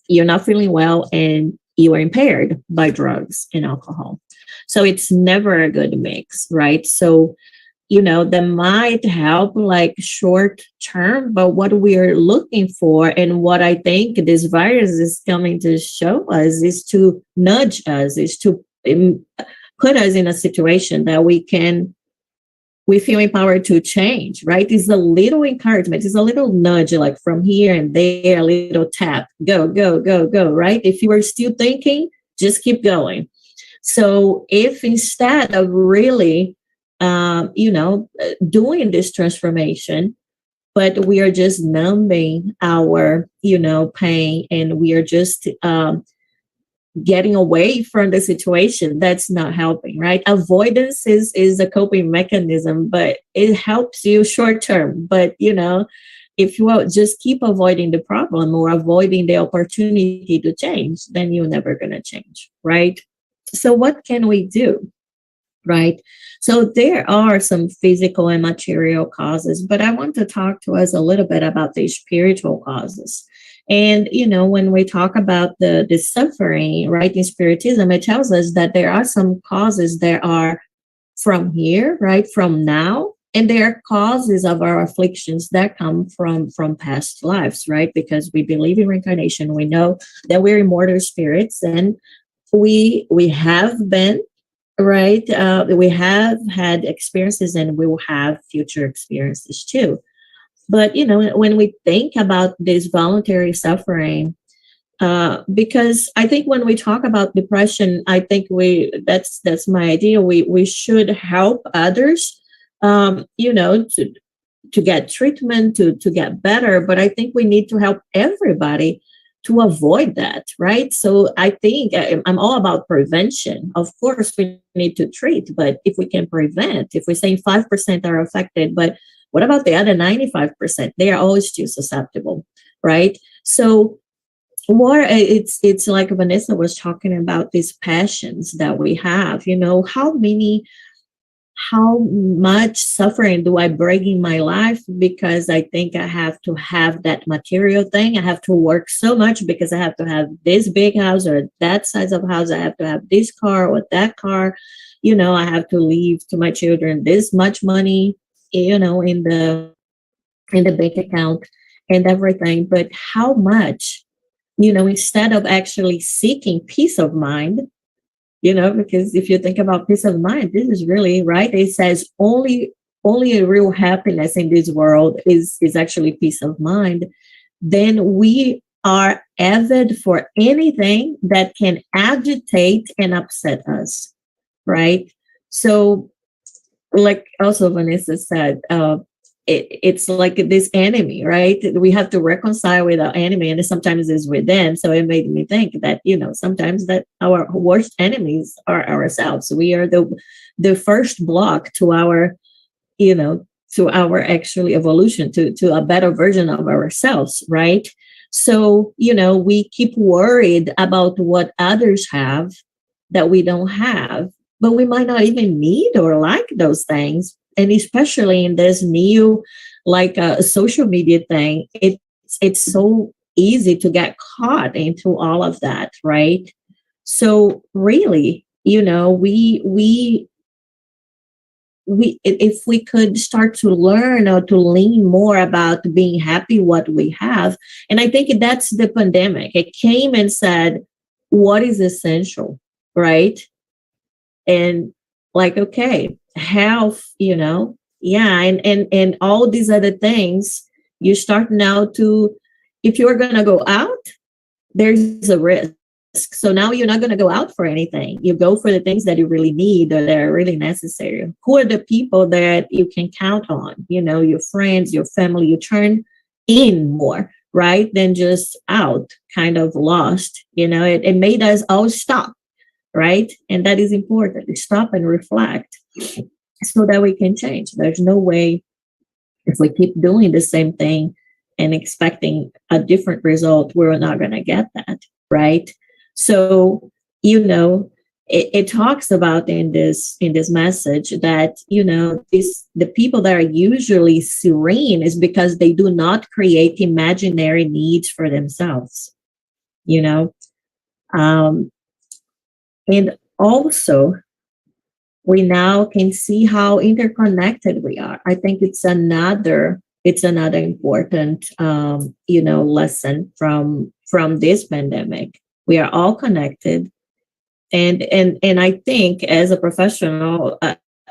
you're not feeling well and you are impaired by drugs and alcohol. So it's never a good mix, right? So, that might help like short term, but what we are looking for and what I think this virus is coming to show us is to nudge us, is to put us in a situation that we feel empowered to change, right? It's a little encouragement. It's a little nudge, like from here and there, a little tap, go, go, go, go, right? If you are still thinking, just keep going. So if instead of really, doing this transformation, but we are just numbing our, pain, and we are just getting away from the situation, that's not helping, right? Avoidance is a coping mechanism, but it helps you short term. But, if you will just keep avoiding the problem or avoiding the opportunity to change, then you're never going to change, right? So what can we do? Right. So there are some physical and material causes, but I want to talk to us a little bit about the spiritual causes. And, when we talk about the suffering, right, in Spiritism, it tells us that there are some causes that are from here, right, from now, and there are causes of our afflictions that come from past lives, right, because we believe in reincarnation. We know that we're immortal spirits, and we have been, right, we have had experiences and we will have future experiences too. But, when we think about this voluntary suffering, Because I think when we talk about depression, I think that's my idea. We should help others, to get treatment, to get better. But I think we need to help everybody to avoid that, right? So I think I'm all about prevention. Of course, we need to treat, but if we can prevent, if we're saying 5% are affected, but what about the other 95%? They are always still susceptible, right? So more, it's like Vanessa was talking about these passions that we have. How much suffering do I bring in my life because I think I have to have that material thing? I have to work so much because I have to have this big house or that size of house. I have to have this car or that car. I have to leave to my children this much money, in the bank account and everything. But how much, instead of actually seeking peace of mind, because if you think about peace of mind, this is really right. It says only a real happiness in this world is actually peace of mind. Then we are avid for anything that can agitate and upset us, right? So, like also Vanessa said, it's like this enemy, right? We have to reconcile with our enemy, and sometimes it's within. So it made me think that sometimes that our worst enemies are ourselves. We are the first block to our actually evolution, to a better version of ourselves, right? So we keep worried about what others have that we don't have, but we might not even need or like those things. And especially in this new, social media thing, it's so easy to get caught into all of that, right? So really, we if we could start to learn or to lean more about being happy what we have, and I think that's the pandemic. It came and said, what is essential, right? And okay, health, and all these other things, you start now to, if you're going to go out, there's a risk. So now you're not going to go out for anything. You go for the things that you really need or that are really necessary. Who are the people that you can count on? Your friends, your family. You turn in more, right? Than just out, kind of lost. It made us all stop, right? And that is important. To stop and reflect so that we can change. There's no way, if we keep doing the same thing and expecting a different result, we're not going to get that, right? So, it talks about in this message that, the people that are usually serene is because they do not create imaginary needs for themselves, and also, we now can see how interconnected we are. I think it's another important, lesson from this pandemic. We are all connected, and I think as a professional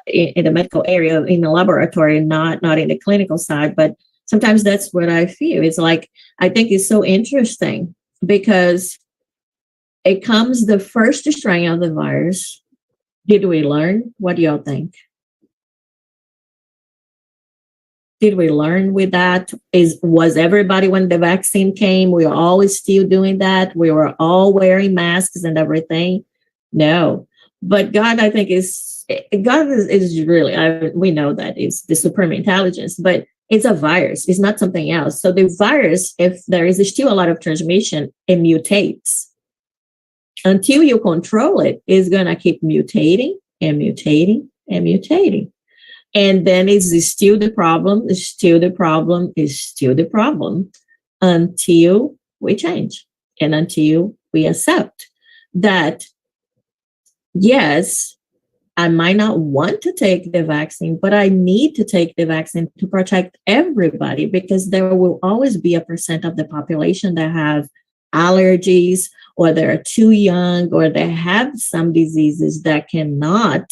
in the medical area, in the laboratory, not in the clinical side, but sometimes that's what I feel. It's like, I think it's so interesting because it comes the first strain of the virus. Did we learn? What do y'all think? Did we learn with that? Was everybody, when the vaccine came, we were always still doing that? We were all wearing masks and everything? No. But God, I think God is really, we know that it's the supreme intelligence, but it's a virus. It's not something else. So the virus, if there is still a lot of transmission, it mutates. Until you control it, it's going to keep mutating and mutating and mutating. And then it's still the problem, it's still the problem, it's still the problem until we change and until we accept that, yes, I might not want to take the vaccine, but I need to take the vaccine to protect everybody, because there will always be a percent of the population that have allergies, or they're too young, or they have some diseases that cannot,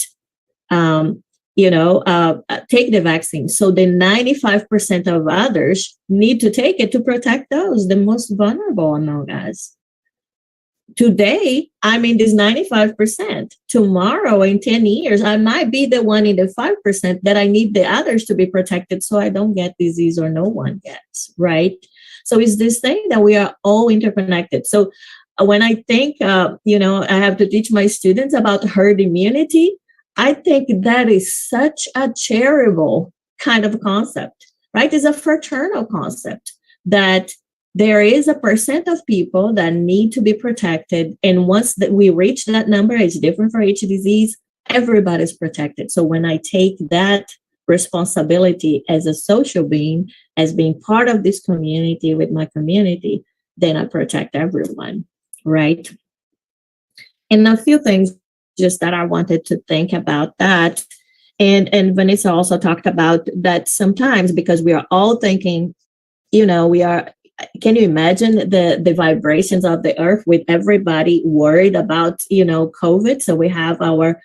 take the vaccine. So the 95% of others need to take it to protect those, the most vulnerable among us. today, I'm in this 95%. Tomorrow, in 10 years, I might be the one in the 5% that I need the others to be protected so I don't get disease or no one gets, right? So it's this thing that we are all interconnected. So when I think, I have to teach my students about herd immunity, I think that is such a charitable kind of concept, right? It's a fraternal concept that there is a percent of people that need to be protected. And once that we reach that number, it's different for each disease, everybody's protected. So when I take that responsibility as a social being, as being part of this community with my community, then I protect everyone, right? And a few things just that I wanted to think about that. And Vanessa also talked about that sometimes, because we are all thinking, can you imagine the vibrations of the earth with everybody worried about, COVID? So we have our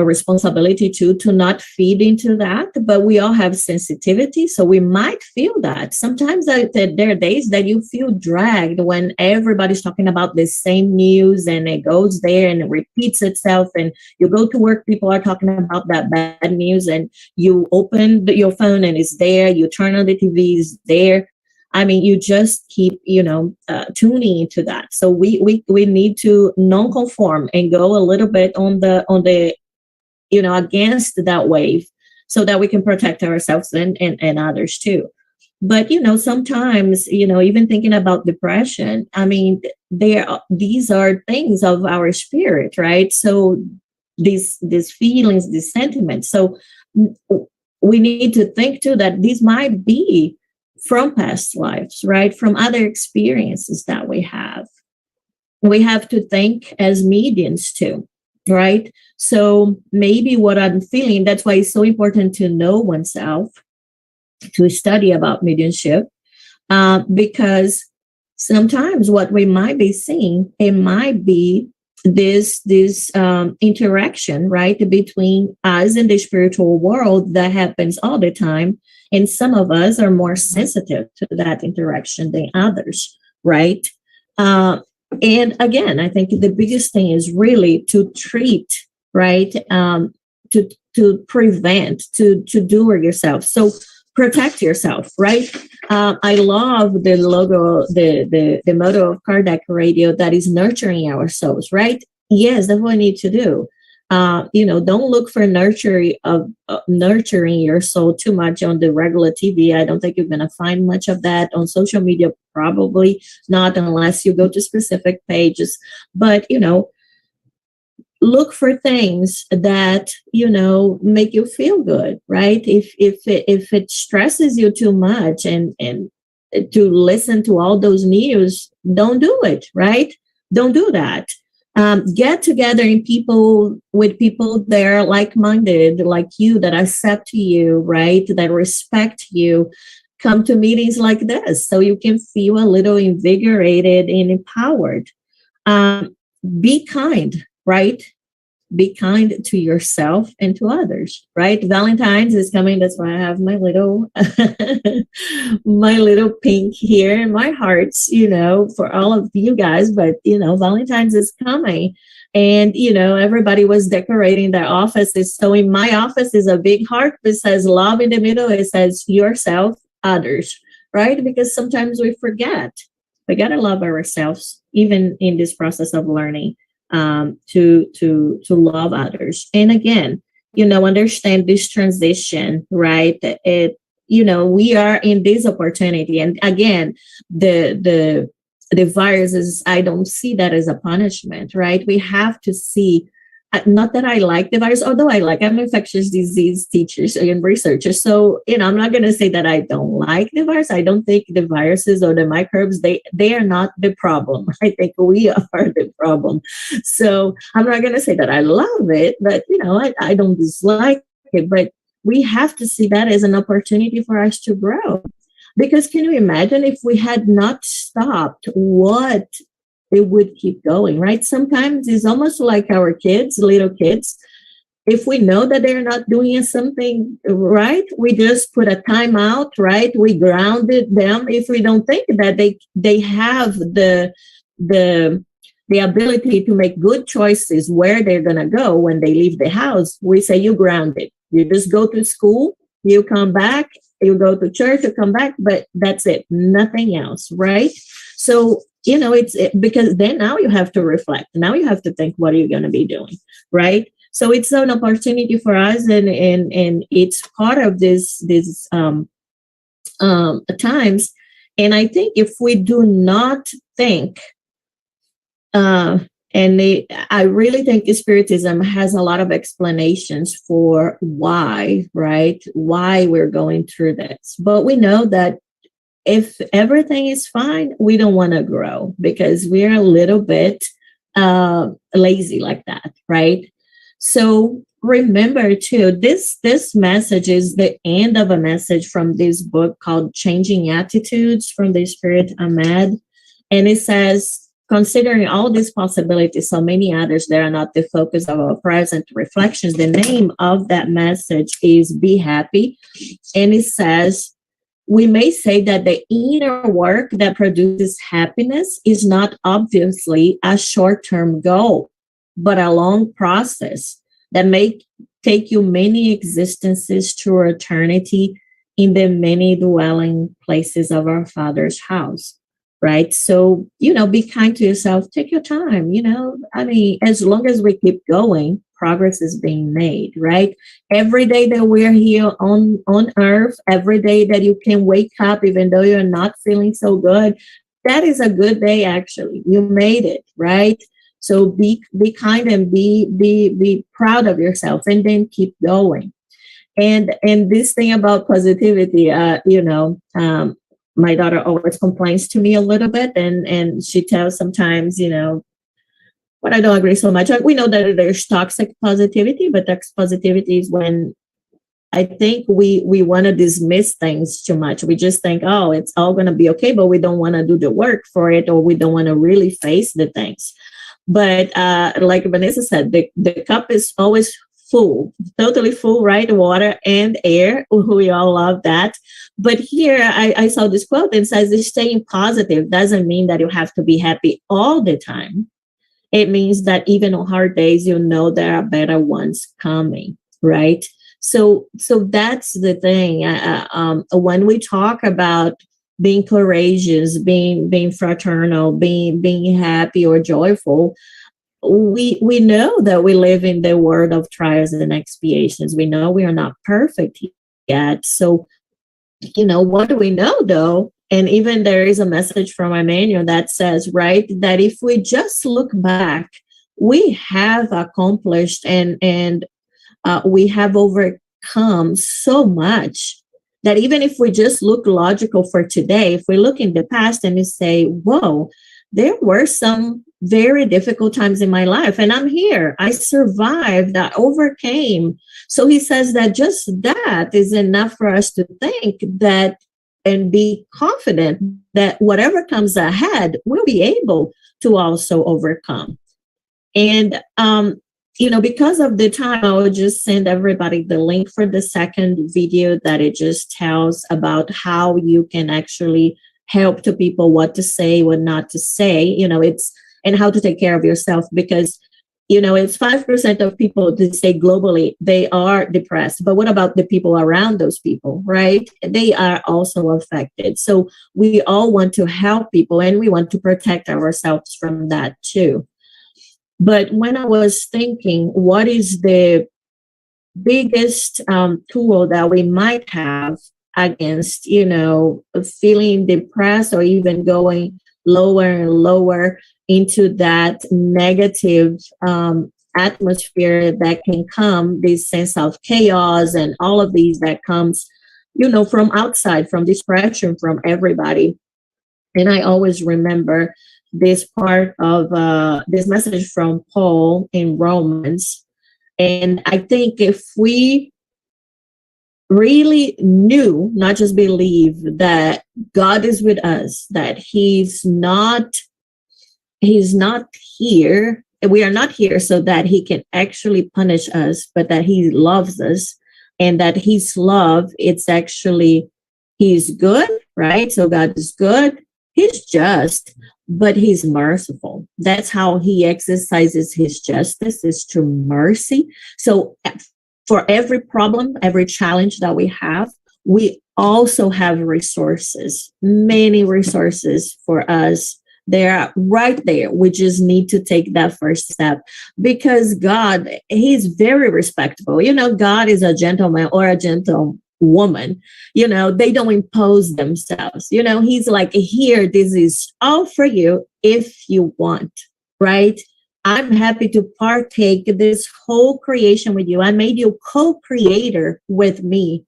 responsibility to not feed into that, but we all have sensitivity. So we might feel that. Sometimes there are days that you feel dragged when everybody's talking about the same news and it goes there and it repeats itself. And you go to work, people are talking about that bad news, and you open your phone and it's there. You turn on the TV, it's there. I mean, you just keep, tuning into that. So we need to non-conform and go a little bit on the against that wave, so that we can protect ourselves and others too. But sometimes, even thinking about depression, I mean, these are things of our spirit, right? So these feelings, these sentiments. So we need to think too that these might be from past lives, right? From other experiences that we have. We have to think as mediums too, right? So maybe what I'm feeling, that's why it's so important to know oneself, to study about mediumship, because sometimes what we might be seeing, it might be this interaction, right, between us and the spiritual world that happens all the time. And some of us are more sensitive to that interaction than others, right? And again, I think the biggest thing is really to treat, right? To prevent, to do it yourself. So protect yourself, right? I love the logo, the motto of Kardec Radio, that is nurturing our souls, right? Yes, that's what we need to do. Don't look for nurturing your soul too much on the regular TV. I don't think you're going to find much of that on social media, probably not, unless you go to specific pages. But, look for things that, make you feel good, right? If it stresses you too much and to listen to all those news, don't do it, right? Don't do that. Get together with people that are like-minded, like you, that accept you, right? That respect you. Come to meetings like this so you can feel a little invigorated and empowered. Be kind, right? Be kind to yourself and to others, right? Valentine's is coming. That's why I have my little pink here in my hearts, for all of you guys. But, Valentine's is coming. And, everybody was decorating their offices. So in my office is a big heart that says love in the middle. It says yourself, others, right? Because sometimes we forget. We got to love ourselves, even in this process of learning. To love others. And again, understand this transition, right? We are in this opportunity. And again, the viruses, I don't see that as a punishment, right? We have to see, not that I like the virus, although I'm infectious disease teacher and researcher. So, I'm not going to say that I don't like the virus. I don't think the viruses or the microbes, they are not the problem. I think we are the problem. So I'm not going to say that I love it, but, I don't dislike it. But we have to see that as an opportunity for us to grow. Because can you imagine if we had not stopped, what it would keep going, right? Sometimes it's almost like our kids, little kids. If we know that they're not doing something right, we just put a timeout, right? We grounded them. If we don't think that they have the the ability to make good choices where they're going to go when they leave the house, we say you grounded. You just go to school, you come back, you go to church, you come back, but that's it, nothing else, right? So, because then now you have to reflect. Now you have to think, what are you going to be doing, right? So it's an opportunity for us, and it's part of this times. And I think if we do not think, I really think Spiritism has a lot of explanations for why, right? Why we're going through this. But we know that if everything is fine, we don't want to grow because we're a little bit lazy like that, right? So remember too, this message is the end of a message from this book called Changing Attitudes from the Spirit Ahmed. And it says, considering all these possibilities, so many others that are not the focus of our present reflections, the name of that message is Be Happy. And it says, we may say that the inner work that produces happiness is not obviously a short-term goal, but a long process that may take you many existences to eternity in the many dwelling places of our Father's house, right? So, be kind to yourself, take your time, as long as we keep going, progress is being made, right? Every day that we're here on earth, every day that you can wake up, even though you're not feeling so good, that is a good day, actually. You made it, right? So be kind and be proud of yourself, and then keep going. And this thing about positivity, my daughter always complains to me a little bit, and she tells sometimes, but I don't agree so much. We know that there's toxic positivity, but toxic positivity is when I think we want to dismiss things too much. We just think, oh, it's all going to be okay, but we don't want to do the work for it, or we don't want to really face the things. But like Vanessa said, the cup is always full, totally full, right? Water and air. We all love that. But here I saw this quote and says, staying positive doesn't mean that you have to be happy all the time. It means that even on hard days, there are better ones coming, right? So that's the thing. When we talk about being courageous, being fraternal, being happy or joyful, we know that we live in the world of trials and expiations. We know we are not perfect yet. So, what do we know though? And even there is a message from my manual that says, right, that if we just look back, we have accomplished and we have overcome so much that even if we just look logical for today, if we look in the past and we say, whoa, there were some very difficult times in my life, and I'm here. I survived, I overcame. So he says that just that is enough for us to think that and be confident that whatever comes ahead, we'll be able to also overcome. And, because of the time, I will just send everybody the link for the second video that it just tells about how you can actually help to people what to say, what not to say, and how to take care of yourself, because it's 5% of people to say globally they are depressed. But what about the people around those people, right? They are also affected. So we all want to help people, and we want to protect ourselves from that too. But when I was thinking, what is the biggest tool that we might have against, feeling depressed or even going lower and lower into that negative atmosphere that can come, this sense of chaos and all of these that comes, from outside, from this pressure from everybody. And I always remember this part of this message from Paul in Romans. And I think if we really knew, not just believe, that God is with us, that he's not here, we are not here so that he can actually punish us, but that he loves us, and that his love, it's actually, he's good, right? So God is good, he's just, but he's merciful. That's how he exercises his justice, is through mercy. So for every problem, every challenge that we have, we also have resources, many resources for us. They're right there. We just need to take that first step, because God, he's very respectable. God is a gentleman or a gentle woman. They don't impose themselves. He's like, here, this is all for you if you want, right? I'm happy to partake this whole creation with you. I made you co-creator with me,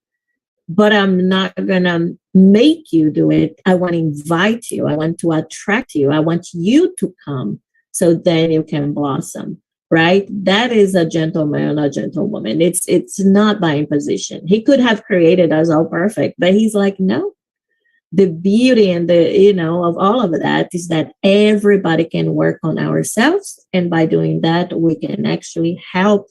but I'm not gonna make you do it. I want to invite you. I want to attract you. I want you to come, so then you can blossom, right? That is a gentleman, a gentlewoman. It's not by imposition. He could have created us all perfect, but he's like, no. The beauty and of all of that is that everybody can work on ourselves, and by doing that, we can actually help,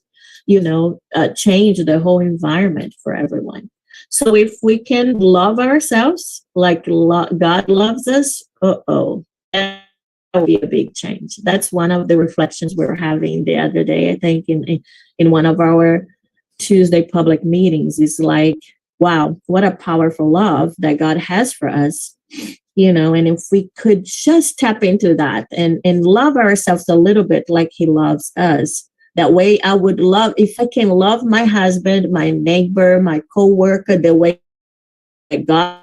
change the whole environment for everyone. So if we can love ourselves like God loves us, that will be a big change. That's one of the reflections we were having the other day, I think, in one of our Tuesday public meetings. Is like, wow, what a powerful love that God has for us. And if we could just tap into that and love ourselves a little bit like he loves us, that way I would love, if I can love my husband, my neighbor, my coworker, the way that God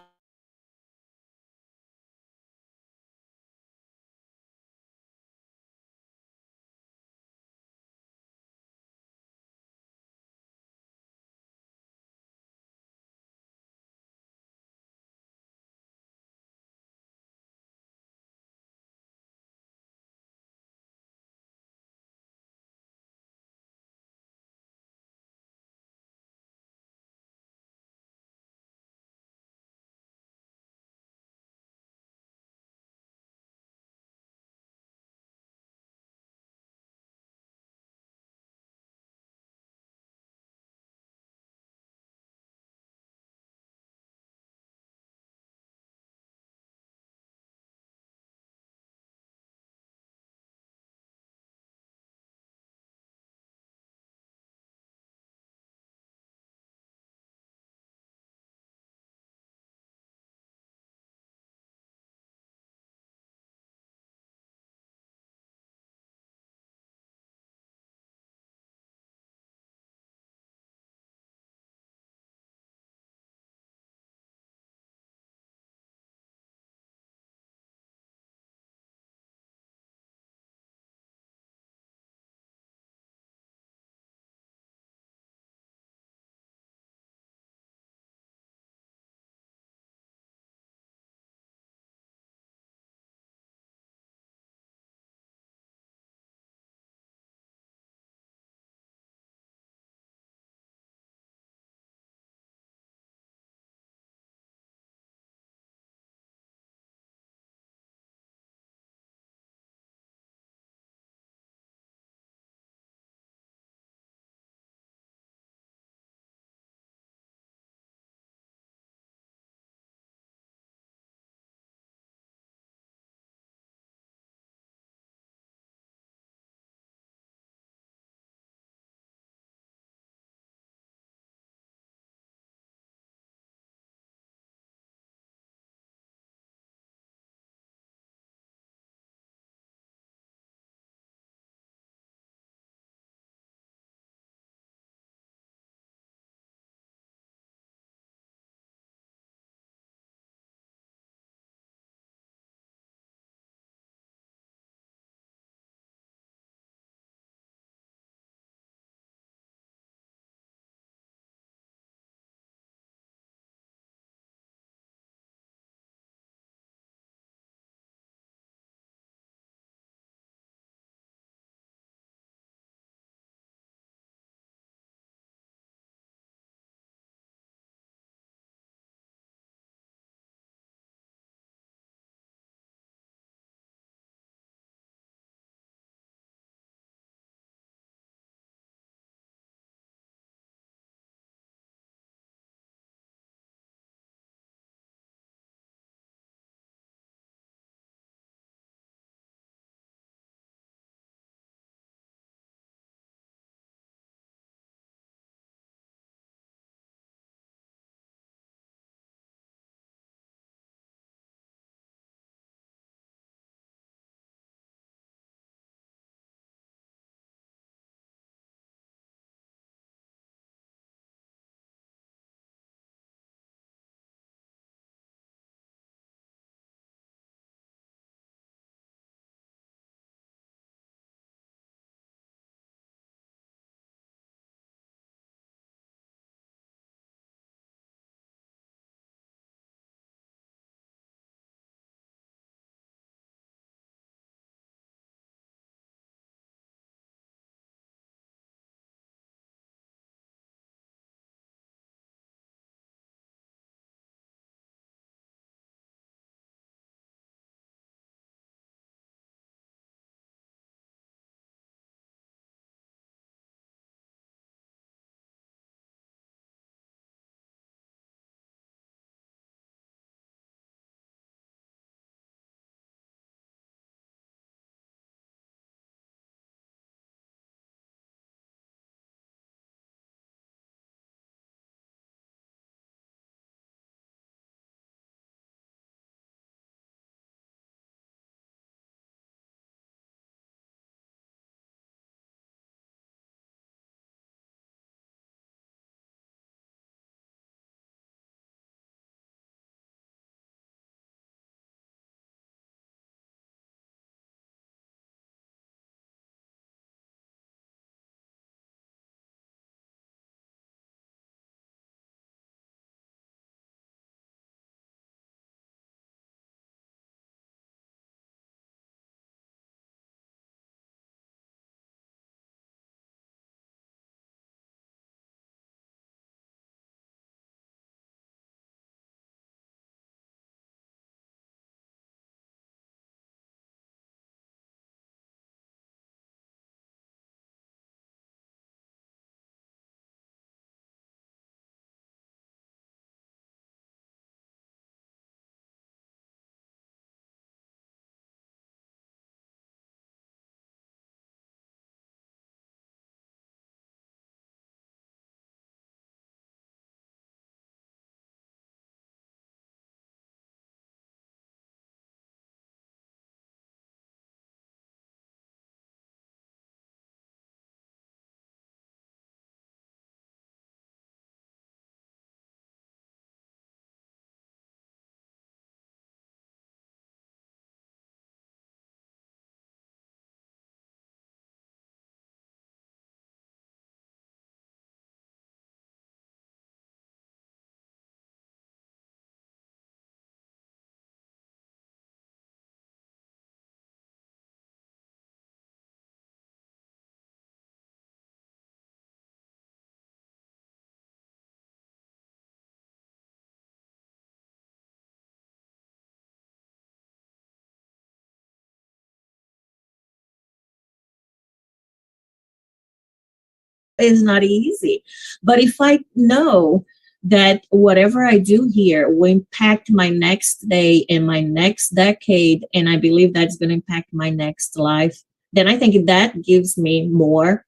is not easy. But if I know that whatever I do here will impact my next day and my next decade, and I believe that's going to impact my next life, then I think that gives me more,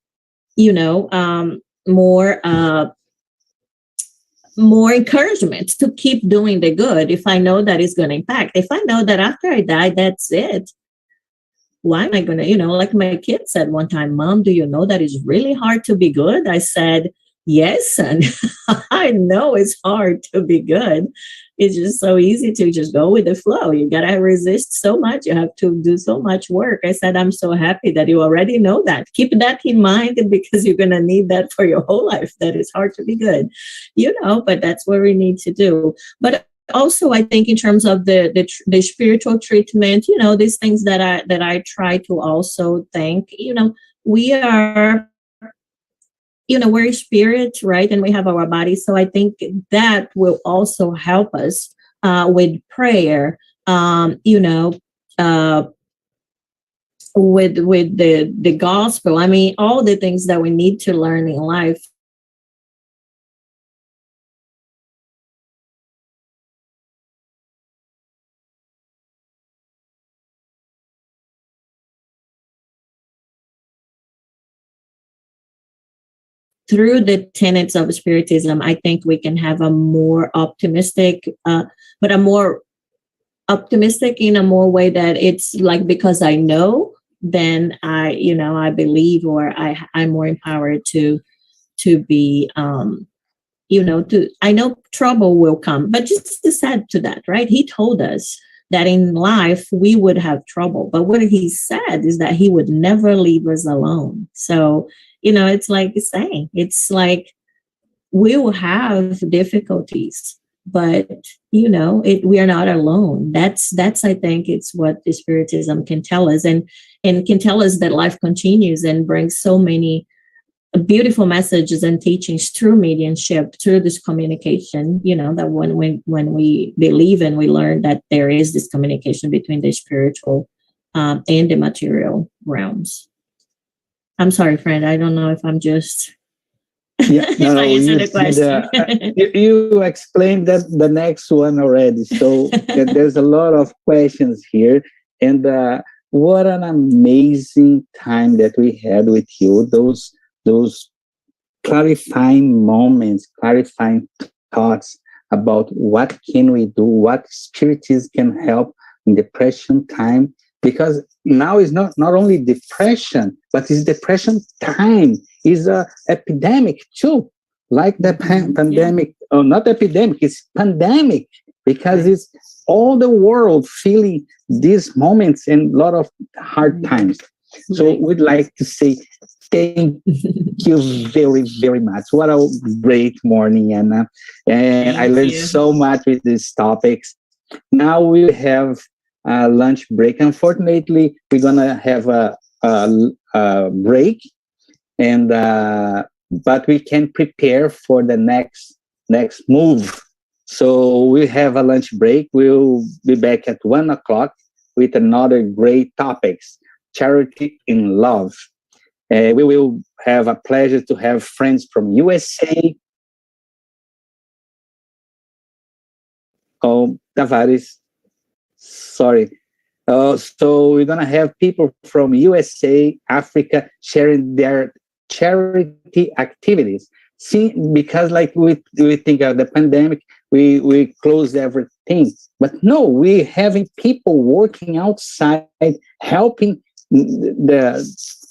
more encouragement to keep doing the good. If I know that it's going to impact, if I know that after I die, that's it. Why am I going to, like my kid said one time, Mom, do you know that it's really hard to be good? I said, yes, son, I know it's hard to be good. It's just so easy to just go with the flow. You got to resist so much. You have to do so much work. I said, I'm so happy that you already know that. Keep that in mind, because you're going to need that for your whole life, that it's hard to be good, but that's what we need to do. But also, I think in terms of the spiritual treatment, these things that I try to also think, we are, we're spirit, right? And we have our body. So I think that will also help us with prayer, with the gospel. I mean, all the things that we need to learn in life. Through the tenets of Spiritism, I think we can have a more optimistic, but a more optimistic in a more way that it's like, because I know, then I believe, or I'm more empowered to be, I know trouble will come, but just to add to that, right? He told us that in life we would have trouble, but what he said is that he would never leave us alone. So, it's like saying, it's like we will have difficulties, but we are not alone. That's I think it's what the Spiritism can tell us, and can tell us that life continues and brings so many beautiful messages and teachings through mediumship, through this communication, that when we believe and we learn that there is this communication between the spiritual and the material realms. I'm sorry, friend. I don't know if I'm just... Yeah, no, I answered the question. You explained that the next one already. So there's a lot of questions here. And what an amazing time that we had with you. Those clarifying moments, clarifying thoughts about what can we do, what spiritism can help in depression time. Because now is not only depression, but it's depression time. Is a epidemic too, like the pandemic. Oh, not epidemic, it's pandemic, because it's all the world feeling these moments and a lot of hard times. So we'd like to say thank you very, very much. What a great morning, Anna. And I learned so much with these topics. Now we have a lunch break. Unfortunately, we're gonna have a break, and but we can prepare for the next move. So we have a lunch break. We'll be back at 1:00 with another great topics: charity in love. We will have a pleasure to have friends from USA. Oh, Tavares. Sorry. So we're going to have people from USA, Africa, sharing their charity activities. See, because like we think of the pandemic, we closed everything. But no, we're having people working outside, helping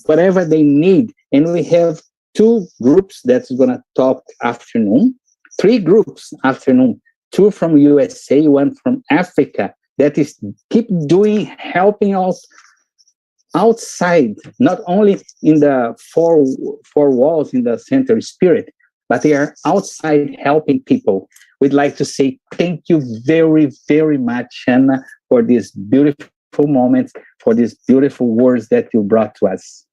whatever they need. And we have 2 groups that's going to talk afternoon, 3 groups afternoon, 2 from USA, 1 from Africa. That is keep doing, helping us outside, not only in the four walls in the center spirit, but they are outside helping people. We'd like to say thank you very, very much, Anna, for these beautiful moments, for these beautiful words that you brought to us.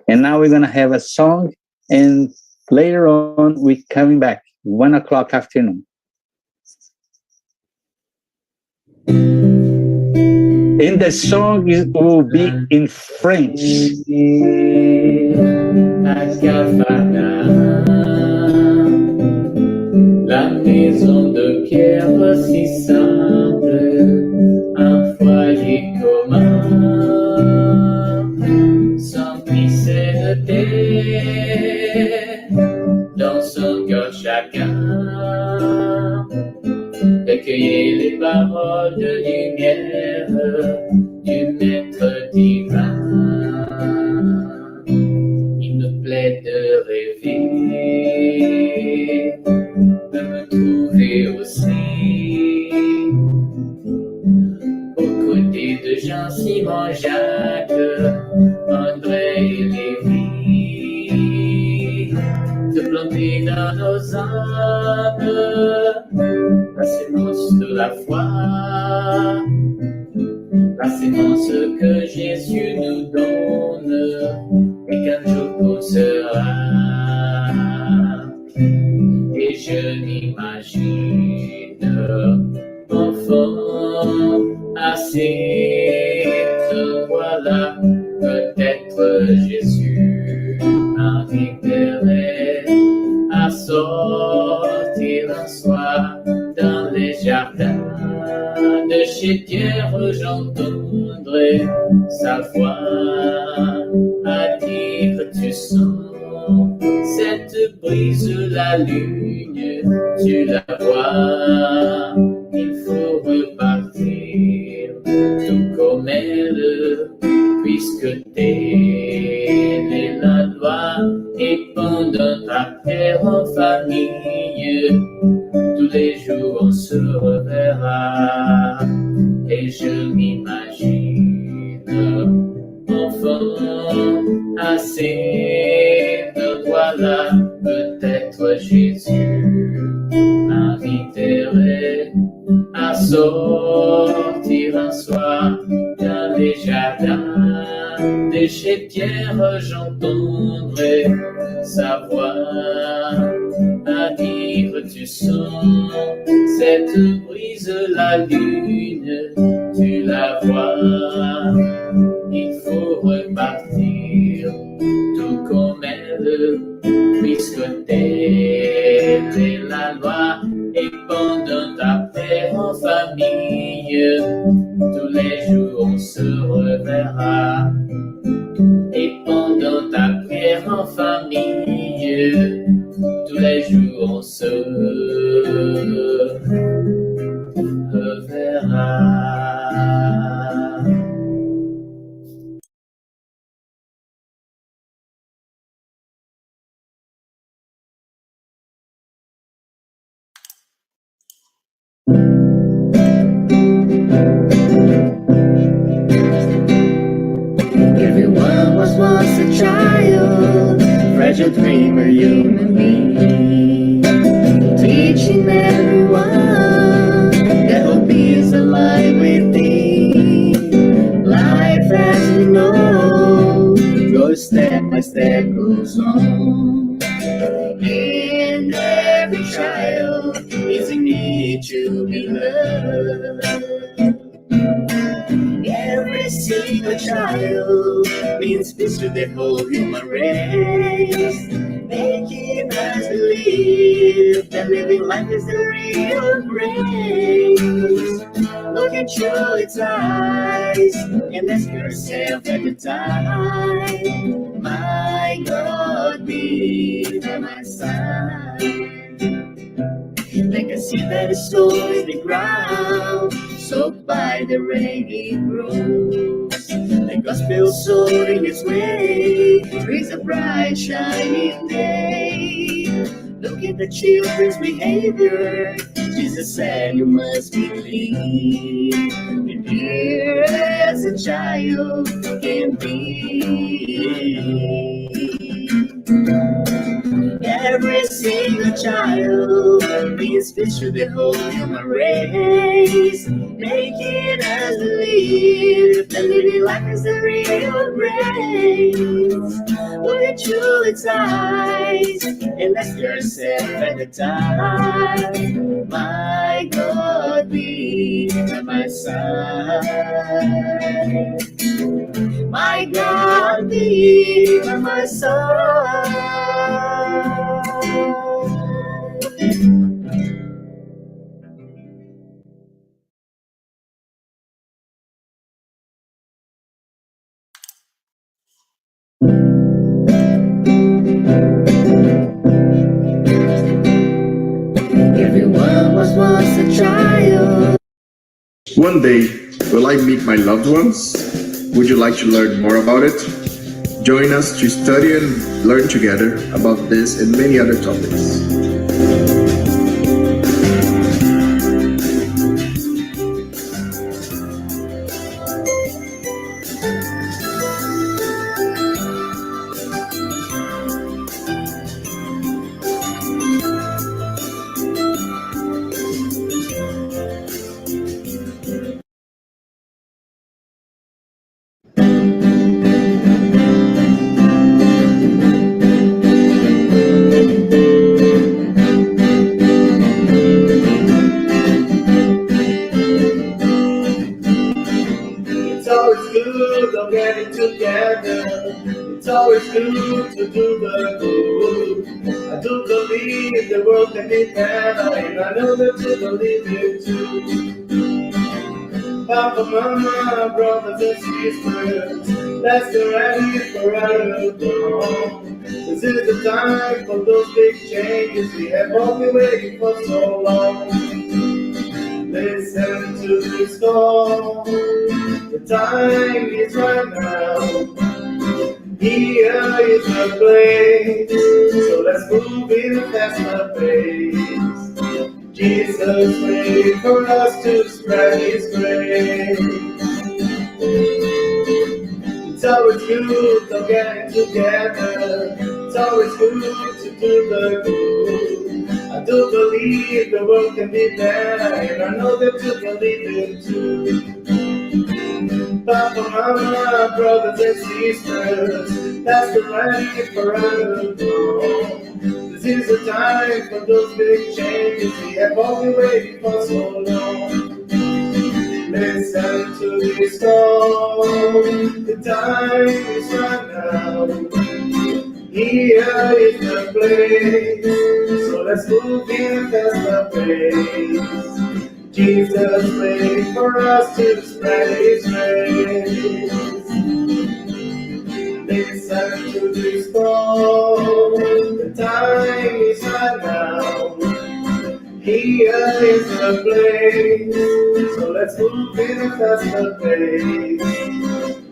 And now we're going to have a song, and later on we're coming back, 1:00 afternoon. And the song will be in French. recueillez les paroles de lumière du Maître divin. Il me plaît de rêver, de me trouver aussi aux côtés de Jean, Simon, Jacques, André et Lévi, de planter dans nos âmes la sémence de la foi, la sémence que Jésus nous donne et qu'un jour poussera. Et je m'imagine enfant assez de voilà, peut-être Jésus arriverait à sortir un soir dans les jardins de chez Pierre, j'entendrai sa voix à dire tu sens cette brise la lune, tu la vois, il faut repartir tout comme elle, puisque telle est la loi, et pendant ta terre en famille, tous les jours on se reverra, et je m'imagine enfant assez de voilà, peut-être Jésus m'inviterait à sortir un soir dans les jardins de chez Pierre, j'entendrai sa voix à dire tu sens cette brise la lune, tu la vois, il faut repartir tout comme elle, puisque telle est la loi, et pendant ta terre en famille, tous les jours on se reverra, et pendant ta prière en famille, tous les jours on se reverra. Everyone was once a child, fragile dreamer, human being, teaching everyone that hope is alive within. Life as we know goes step by step, goes on, and every child is in need to be loved. Every single child means peace to the whole human race, making us believe that living life is the real grace. Look into its eyes and ask yourself every time, my God be by my side. Like a seed that is sown in the ground, soaked by the rain it grows. The gospel sown in its way brings a bright shining day. Look at the children's behavior, Jesus said you must believe. And here as a child can be. Every single child means fish to the whole human race, making us believe that living life is the real grace. Look into its eyes and ask yourself at the time, my God be by my side. My God be by my side. Everyone was once a child. One day, will I meet my loved ones? Would you like to learn more about it? Join us to study and learn together about this and many other topics. It's always good of getting together. It's always good to do the good. I do believe the world can be better, and I know that you believe it too. Papa, mama, brothers and sisters, let's get ready for our dawn. This is the time for those big changes we have all been waiting for so long. Listen to this call. The time is right now. Here is the place. So let's move in a faster pace. Jesus waiting for us to spread His grace. It's always good to get together. It's always good to do the good. I do believe the world can be better, and I know that you believe it too. Papa, mama, brothers and sisters, that's the right for our dawn. This is the time for those big changes we have all been waiting for so long. Listen to this call, the time is right now. Here is the place, so let's move in a faster pace. Jesus waiting for us to spread His grace. Listen to this call, the time is right now. Here is the place, so let's move in a faster pace.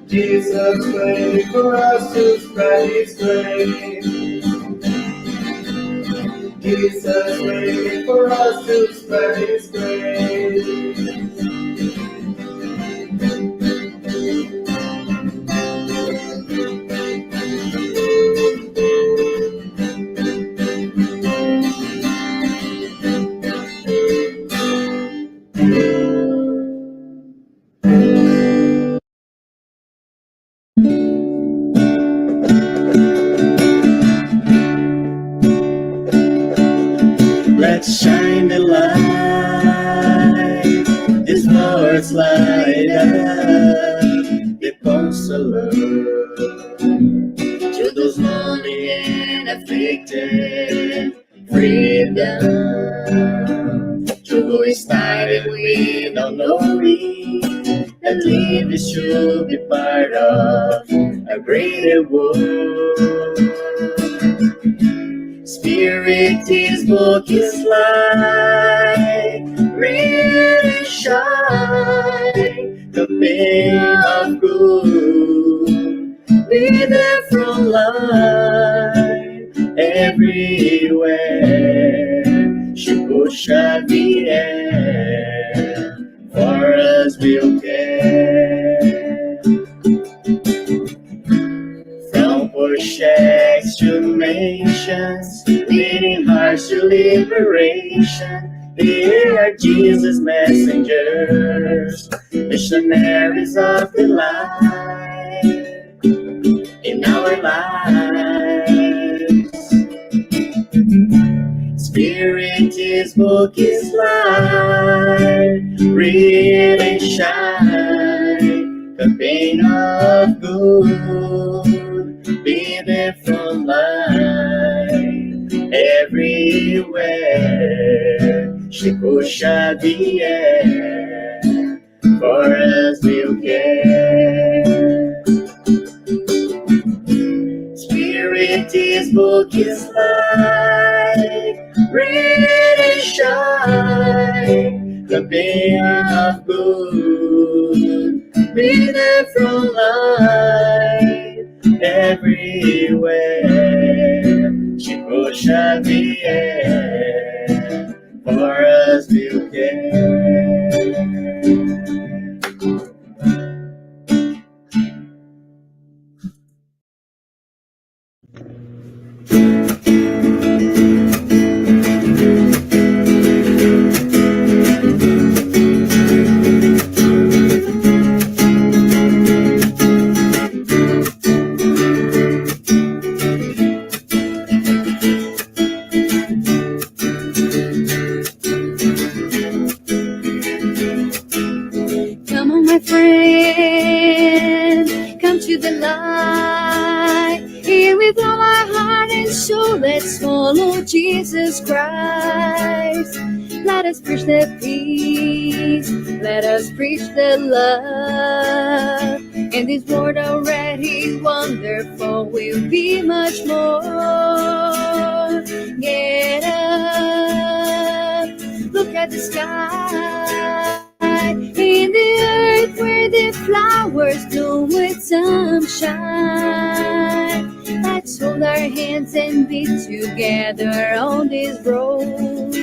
Jesus waiting for us to spread His grace. Jesus waiting for us to spread His grace. Let's shine the light, this world's light up, the counselor, to those lonely and afflicted, freedom, to who started without knowing that living should be part of a greater world. Spirit is book is light, really shine, the pain of good, be there from light, everywhere, Shiko Xavier, for us we'll care. From poor shacks to nations, leading hearts to liberation, they are Jesus' messengers, missionaries of the light in our lives. Spirit is book is light, read and shine, the pain of good, be there from light, everywhere, Shiko Xavier, for us we'll care. Spirit is book is light, read and shine, the being of good. Be there from light everywhere. She ocean the air for us to care. Come on, my friend, come to the light. Here with all our heart and soul, let's follow Jesus Christ. Let us preach the peace, let us preach the love. And this world already wonderful will be much more. Get up, look at the sky. In the earth where the flowers bloom with sunshine, let's hold our hands and be together on this road.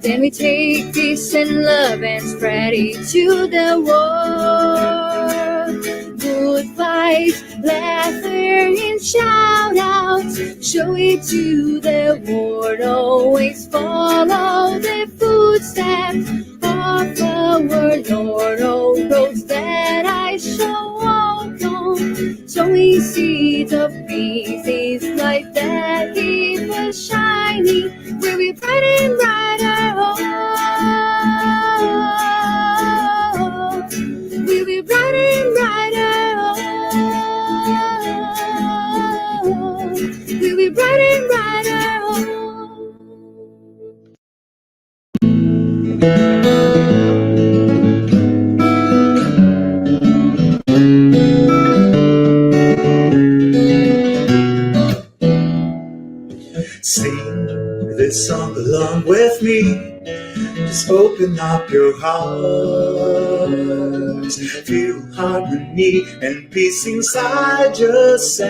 Then we take peace and love and spread it to the world. Good vibes, laughter and shout outs, show it to the world. Always follow the footsteps of our Lord. All roads that I shall walk on, sowing seeds of peace. His light that keep us shining, we'll be bright and brighter. We'll be bright and brighter. We'll be bright and brighter. Sing this song along with me. Just open up your hearts. Feel harmony and peace inside yourself.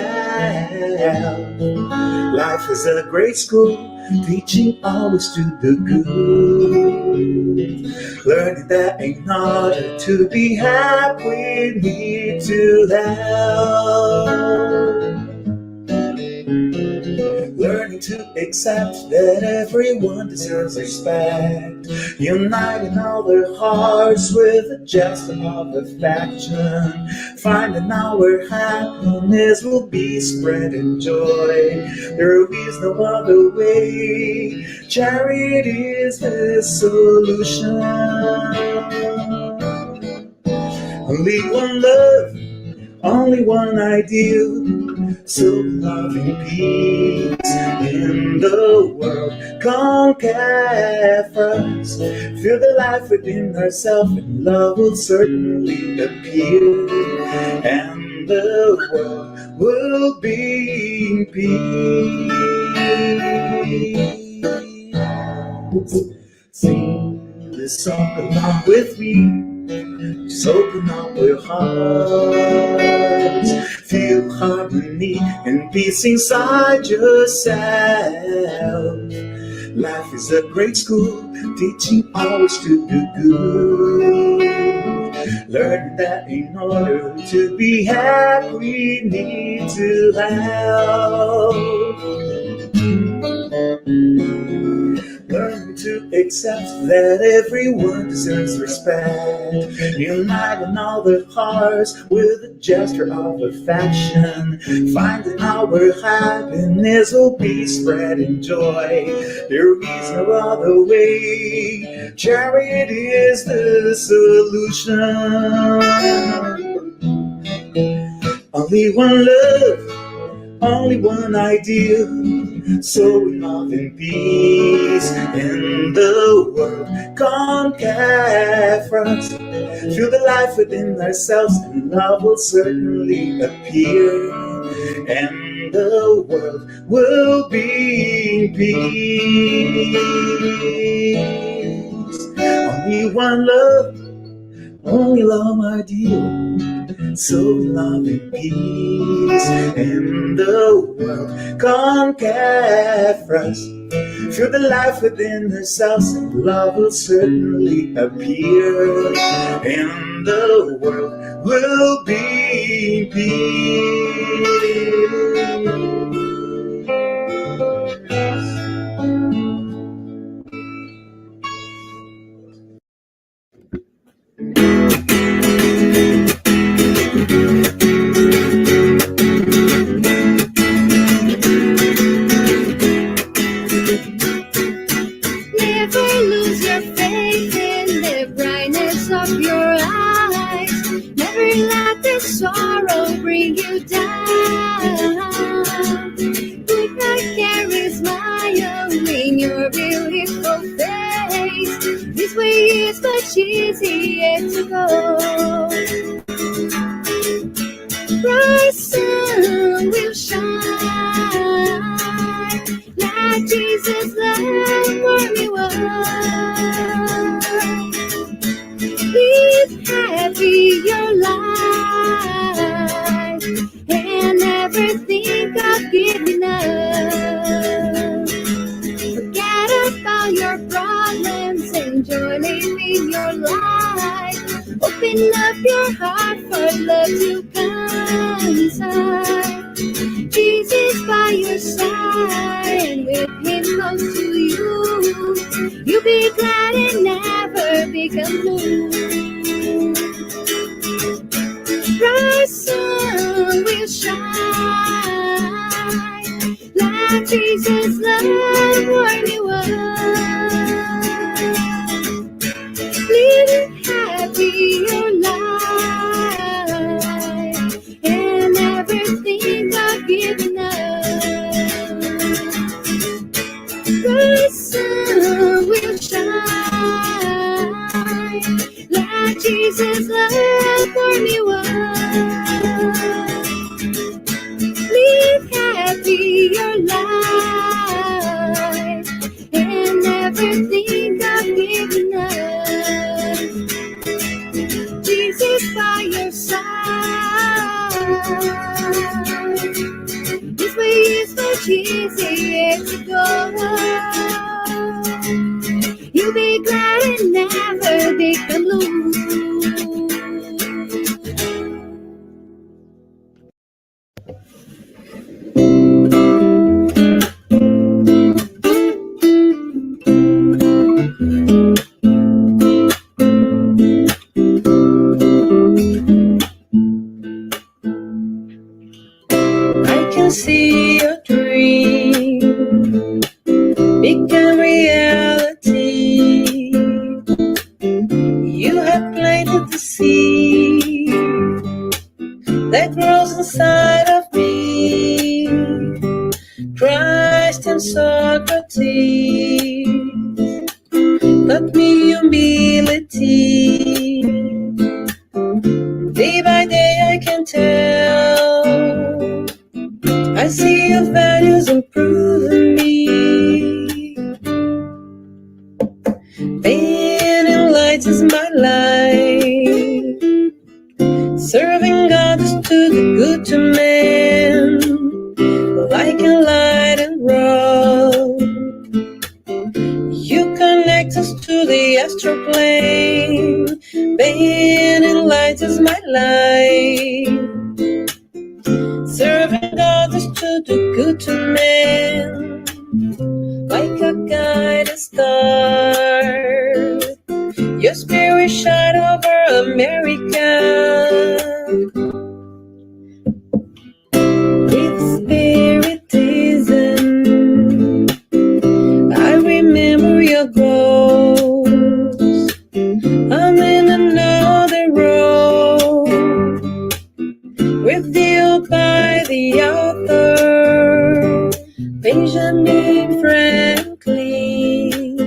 Life is a great school, teaching always to do good. Learning that in order to be happy, we need to help. Learning to accept that everyone deserves respect. Uniting all their hearts with a gesture of affection. Finding our happiness will be spreading joy. There is no other way. Charity is the solution. Only one love, only one ideal. So love and peace in the world. Conquer first. Feel the life within ourselves, and love will certainly appear. And the world will be in peace. Sing this song along with me. Just open up your hearts. Feel harmony and peace inside yourself. Life is a great school, teaching always to do good. Learn that in order to be happy, we need to help. Learn to accept that everyone deserves respect. Uniting all their hearts with a gesture of affection. Finding our happiness will be spreading joy. There is no other way. Charity is the solution. Only one love, only one ideal. So we love and peace in the world. Conquer first. Feel the life within ourselves, and love will certainly appear. And the world will be in peace. only one love, only love, my dear. So love and peace in the world. Concave us. Feel the life within ourselves, and love will certainly appear. In the world will be peace. Never lose your faith in the brightness of your eyes. Never let the sorrow bring you down. Put a carry smile in your beautiful face. This way is much easier to go. Bright sun will shine. Let Jesus love warm you up. Live happy your life and never think of giving up. Forget about your problems, enjoy living your life. Open up your heart for love to come inside. Jesus by your side, and with him close to you, you'll be glad and never become blue. Bright sun will shine. Let Jesus' love warm you up. Live happy your life and never think of giving up. The sun will shine. Let Jesus' love warm you up. Live happy your life and never think of giving up. Jesus by your side. This way is much easier to go. You'll be glad and never become blue. I can see your dream become reality. You have planted the seed that grows inside of me. Christ and Socrates taught me humility. Day by day I can tell I see your values improving me. Being in light is my life. Serving God is to the good to men. Like a light and rod, you connect us to the astral plane. Being in light is my life. Serving others to do good to men. Like a guiding star, your spirit shine over America. With Spiritism, I remember your goals. I'm in another road with you by the Auta, Benjamin Franklin.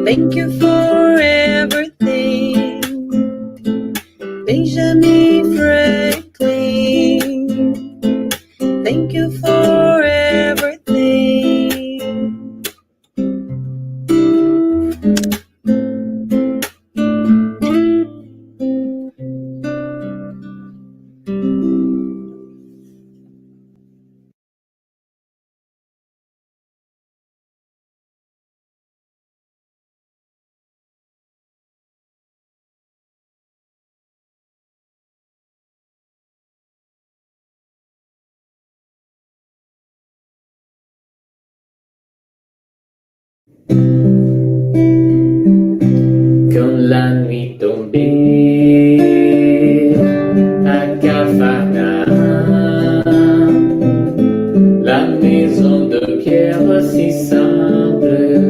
Thank you for everything, Benjamin Franklin. Quand la nuit tombait à Capharnaüm, la maison de pierre si simple,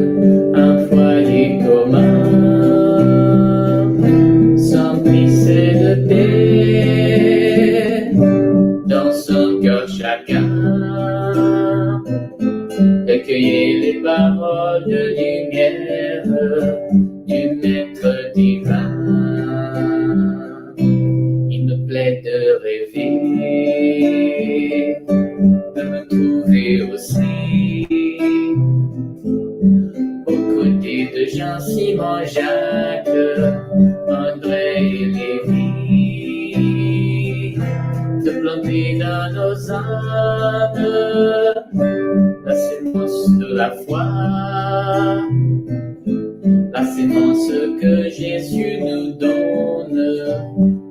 un foyer commun, s'emplissait de paix dans son cœur chacun. Recueillez les paroles de lumière du Maître divin. Il me plaît de rêver, de me trouver aussi aux côtés de Jean, Simon, Jacques, André et Lévi, de planter dans nos âmes la sémence de la foi, la sémence que Jésus nous donne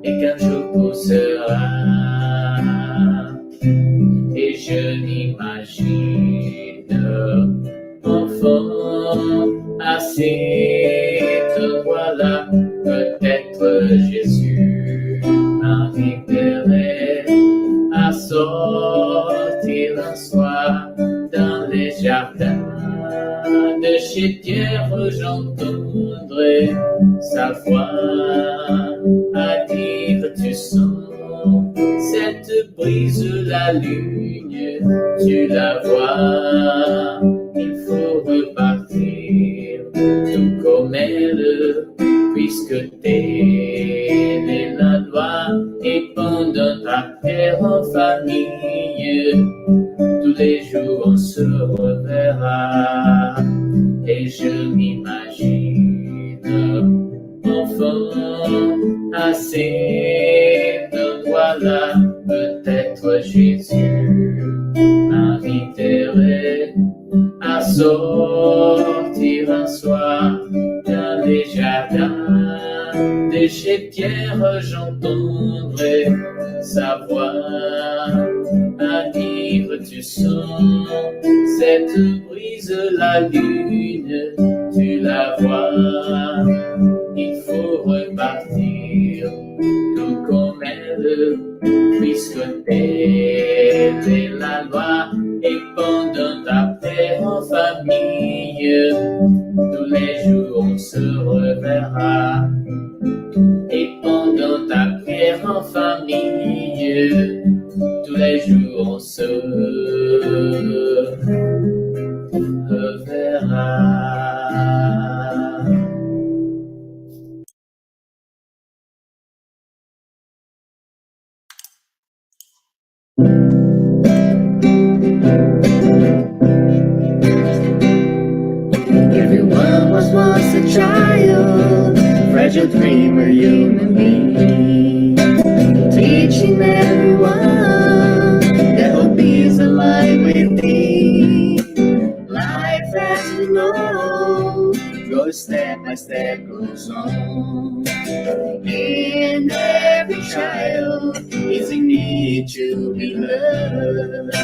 et qu'un jour poussera. Et je m'imagine enfant à cet endroit-là, peut-être Jésus m'inviterait à sortir un soir dans les jardins de chez Pierre. J'entendrai sa voix à dire: tu sens cette brise, la lune, tu la vois, il faut repartir tout comme elle, puisque telle est la loi. Et pendant ta terre en famille, tous les jours on se reverra. Et je m'imagine enfant à cet endroit-là, peut-être Jésus m'inviterait à sortir un soir dans les jardins de chez Pierre. J'entendrai sa voix à dire: tu sens cette brise, la lune, tu la vois, il faut repartir tout comme elle, puisque telle est la loi. Et pendant ta terre en famille, tous les jours on se reverra. Et pendant ta prière en famille, tous les jours on se reverra. Everyone was once a child, fragile dreamer, human being, teaching everyone that hope is alive within. Life as we know goes step by step, goes on, and every child is in need to be loved.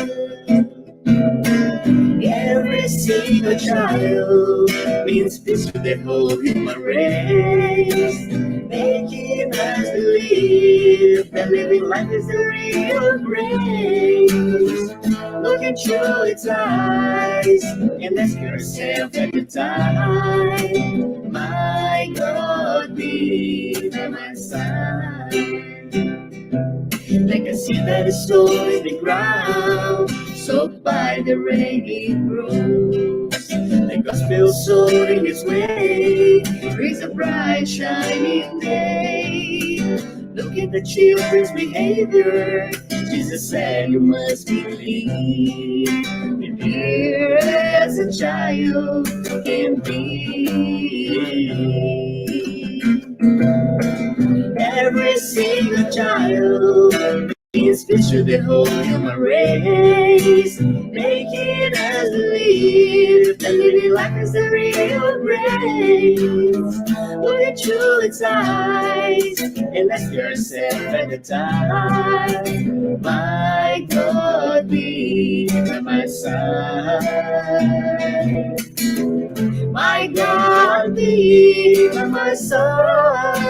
Every single child means peace to the whole human race, making us believe that living life is a real grace. Look into its eyes and ask yourself every time, my God, be by my side. Like a seed that is sown in the ground, soaked by the rain it grows. The gospel sown in its way brings a bright shining day. Look at the children's behavior. Jesus said you must believe. And here as a child can be. Every single child is picture the whole human race, making us believe that living life is a real grace. Look into its eyes and ask yourself at the time, my God, be by my side. my God, be by my side.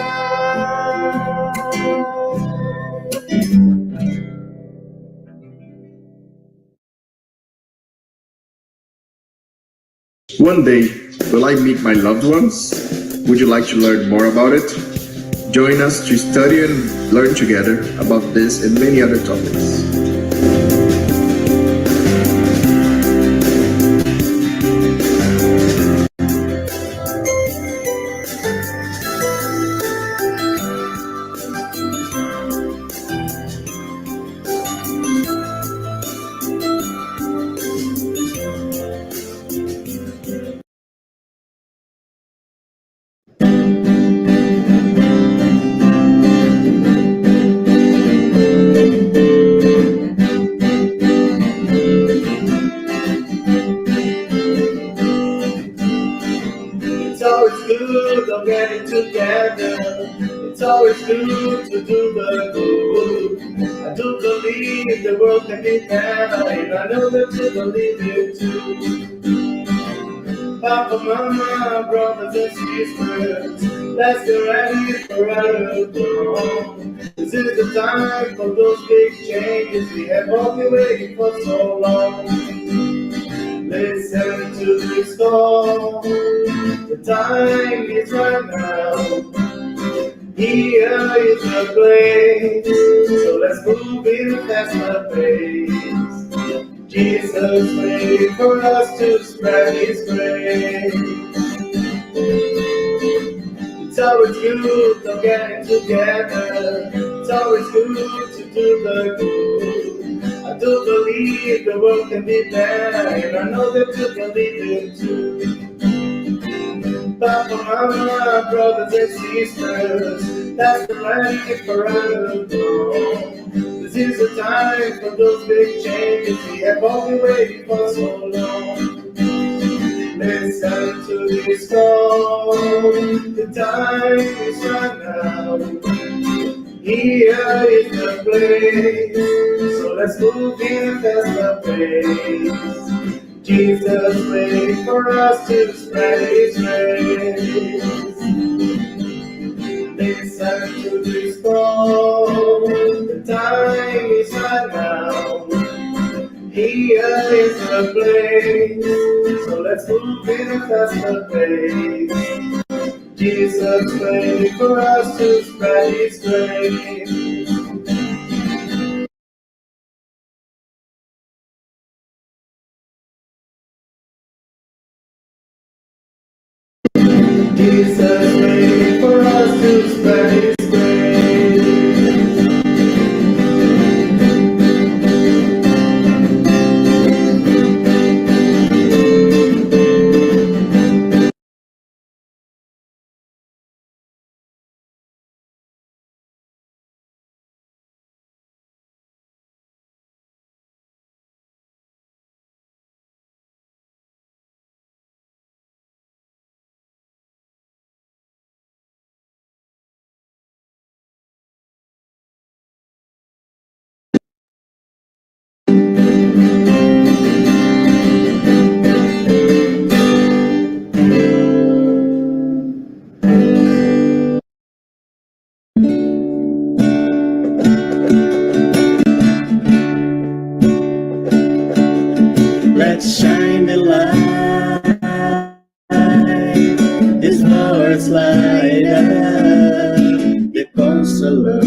One day, will I meet my loved ones? Would you like to learn more about it? Join us to study and learn together about this and many other topics. It's always good of getting together. It's always good to do the good. I do believe the world can be better, and I know that you believe it too. Papa, Mama, brothers and sisters, let's get ready for our dawn. This is the time for those big changes we have all been waiting for so long. Listen to this call, the time is right now. Here is the place, so let's move in a faster pace. Jesus waiting for us to spread His grace. It's always good to get together. It's always good to do the good. I do believe the world can be better, and I know that you believe it too. Papa, Mama, brothers and sisters, that's the right for our dawn. This is the time for those big changes we have all been waiting for so long. Listen to this call, the time is right now. Here is the place, so let's move in a faster pace. Jesus waiting for us to spread His grace. Listen to this call, the time is right now. Here is the place, so let's move in a faster pace. Jesus waiting for us to spread His grace. Jesus waiting for us to spread His grace. Let's shine the light, His words light up the counselor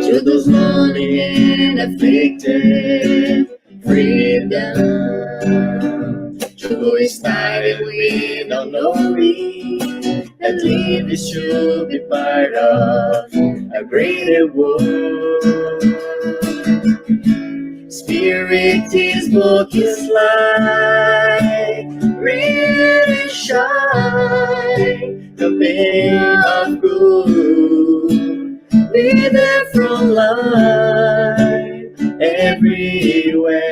to those lonely and afflicted. Freedom to who is started without knowing that living should be part of a greater world. Spirit is book His light, read and shine, the beam of good, be there from light everywhere.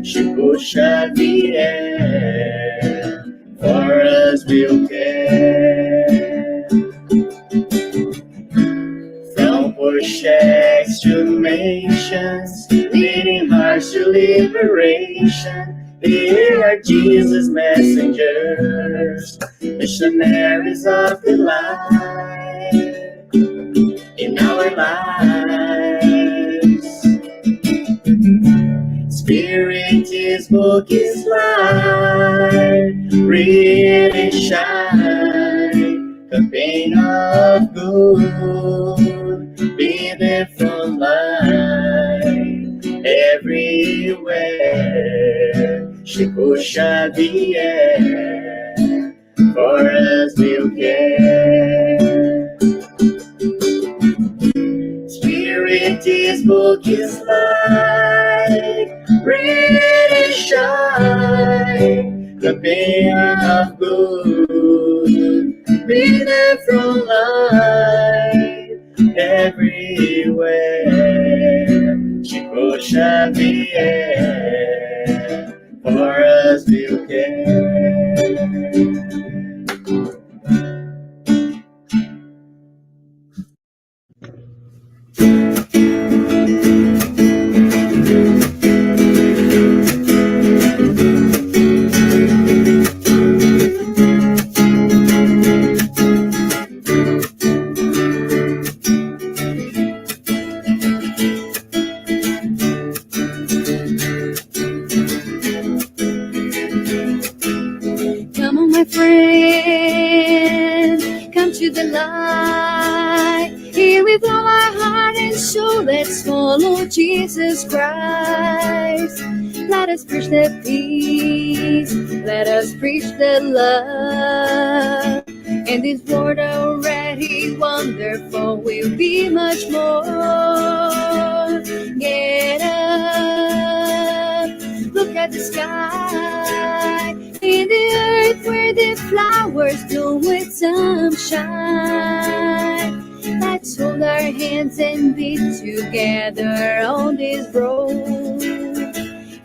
She push out the air, for us we'll care. From poor shacks to nations, leading hearts to liberation, the are Jesus' messengers, missionaries of the light in our lives. Spirit book is light, read and shine, campaign of good, be there for life everywhere. She pusha the air, for us we'll care. Spirit book is light, read and shine, the pain of good, be there from light everywhere. She pusha the air, for us we'll care. Come on, my friend, come to the light. Here with all our heart and soul, let's follow Jesus Christ. Let us preach the peace, let us preach the love. And this world already wonderful will be much more. Get up, look at the sky. In the earth where the flowers bloom with sunshine, let's hold our hands and be together on this road.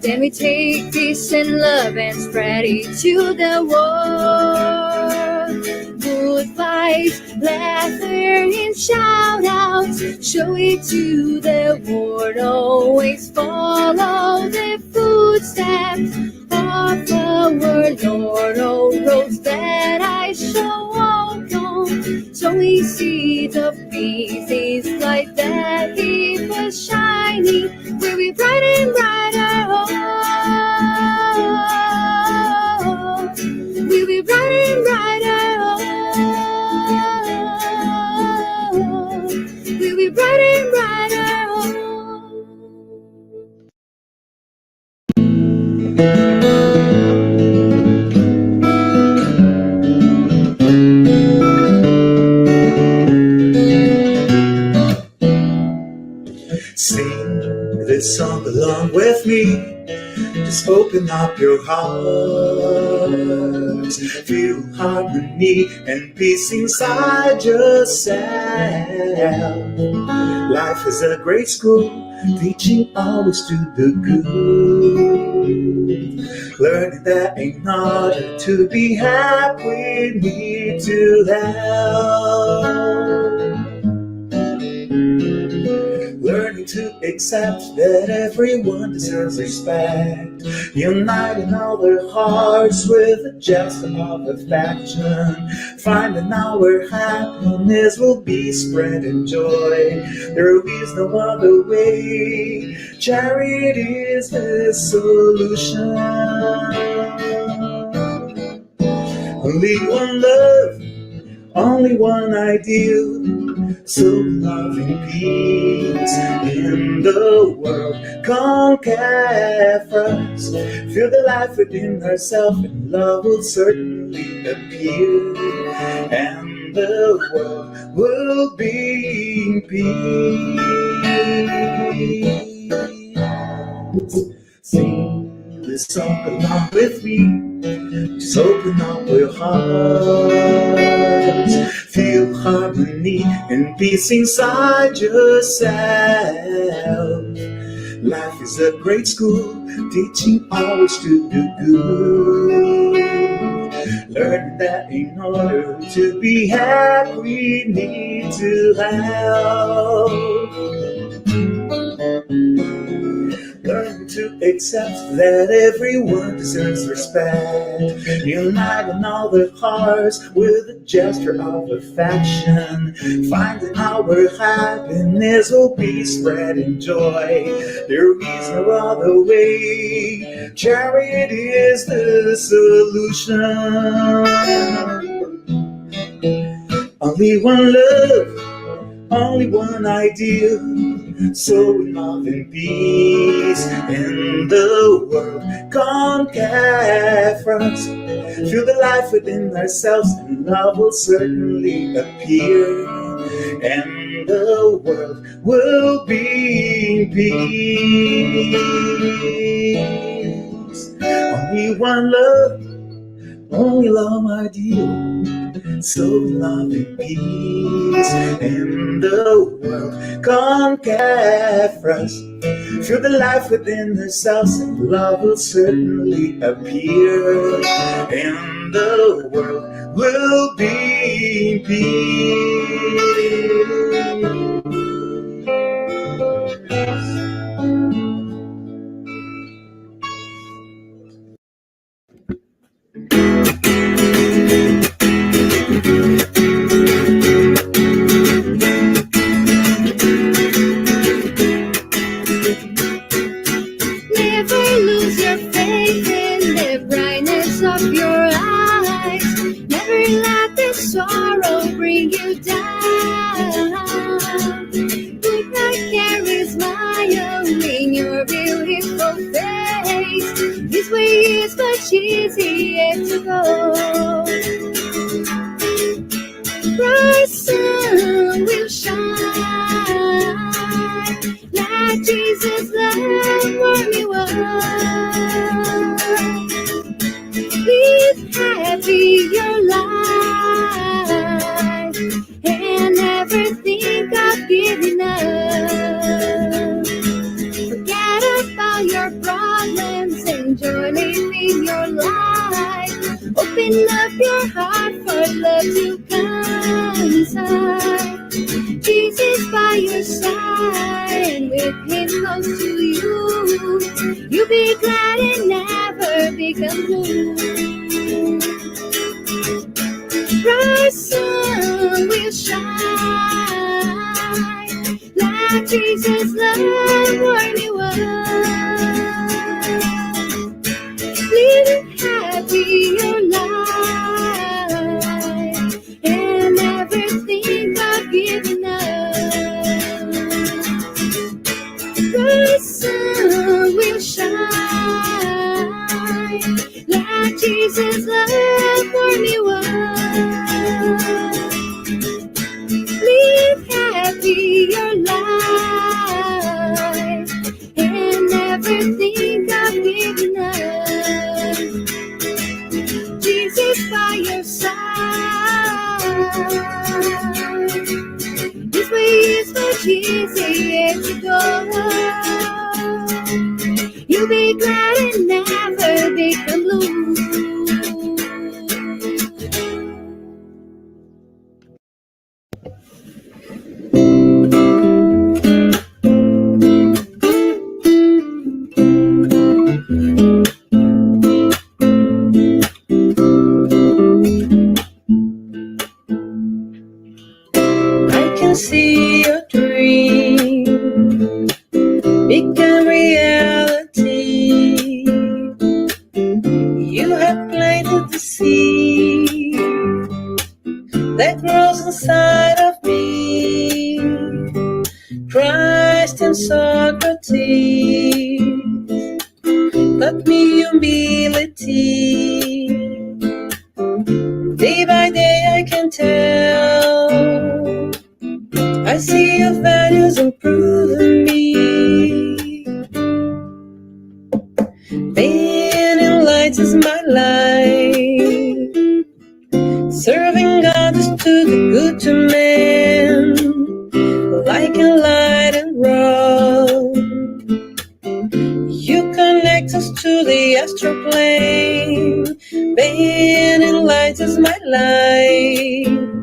Then we take peace and love and spread it to the world. Good vibes, laughter and shout outs, show it to the world. Always follow the footsteps of our Lord. Oh, roads that I shall walk on, so we see the pieces like that keep us shining. We'll be bright and brighter. Oh, we'll be bright and brighter. Oh, we'll be bright and brighter. Sing this song along with me. Just open up your heart. Feel harmony and peace inside yourself. Life is a great school, teaching always to do good. Learning that in order to be happy, we need to help. Learning to accept that everyone deserves respect. Uniting all their hearts with a gesture of affection. Finding our happiness will be spreading joy. There is no other way. Charity is the solution. Only one love, only one ideal. So loving peace in the world. Conquer first. Feel the life within herself, and love will certainly appear. And the world will be in peace. Sing this song along with me. Just open up your heart. Feel harmony and peace inside yourself. Life is a great school, teaching always to do good. Learning that in order to be happy, we need to help. Learning to accept that everyone deserves respect. Uniting all their hearts with a gesture of affection. Finding our happiness will be spreading joy. There is no other way. Charity is the solution. Only one love, only one ideal. So in love and peace in the world, come get us. Feel the life within ourselves, and love will certainly appear, and the world will be in peace. Only one love, only love ideal. So love and peace in the world, come get us. Feel the life within ourselves, and love will certainly appear, and the world will be in peace. Sorrow bring you down. Put my carry smile in your beautiful face. This way is much easier to go. Bright sun will shine. Let Jesus love warm you up. Live happy your life, and never think of giving up. Forget about your problems, enjoy living your life. Open up your heart for love to come inside. Jesus by your side, and with him close to you, you'll be glad and never become blue. Bright sun will shine. Let Jesus' love warm you up. Live happy your life, and never think of giving up. Bright sun will shine. Let Jesus' love warm you up. Live happy your life, and never think of giving up. Jesus by your side. This way is much easier to go. You'll be glad and never become blue. I can see your dream become reality. You have planted the seed that grows inside of me. Christ and Socrates taught me humility. Day by day I can tell I see your values improving me. Being in light is my life. Serving God is to the good to men, like a light and rod. You connect us to the astral plane. Being in light is my life.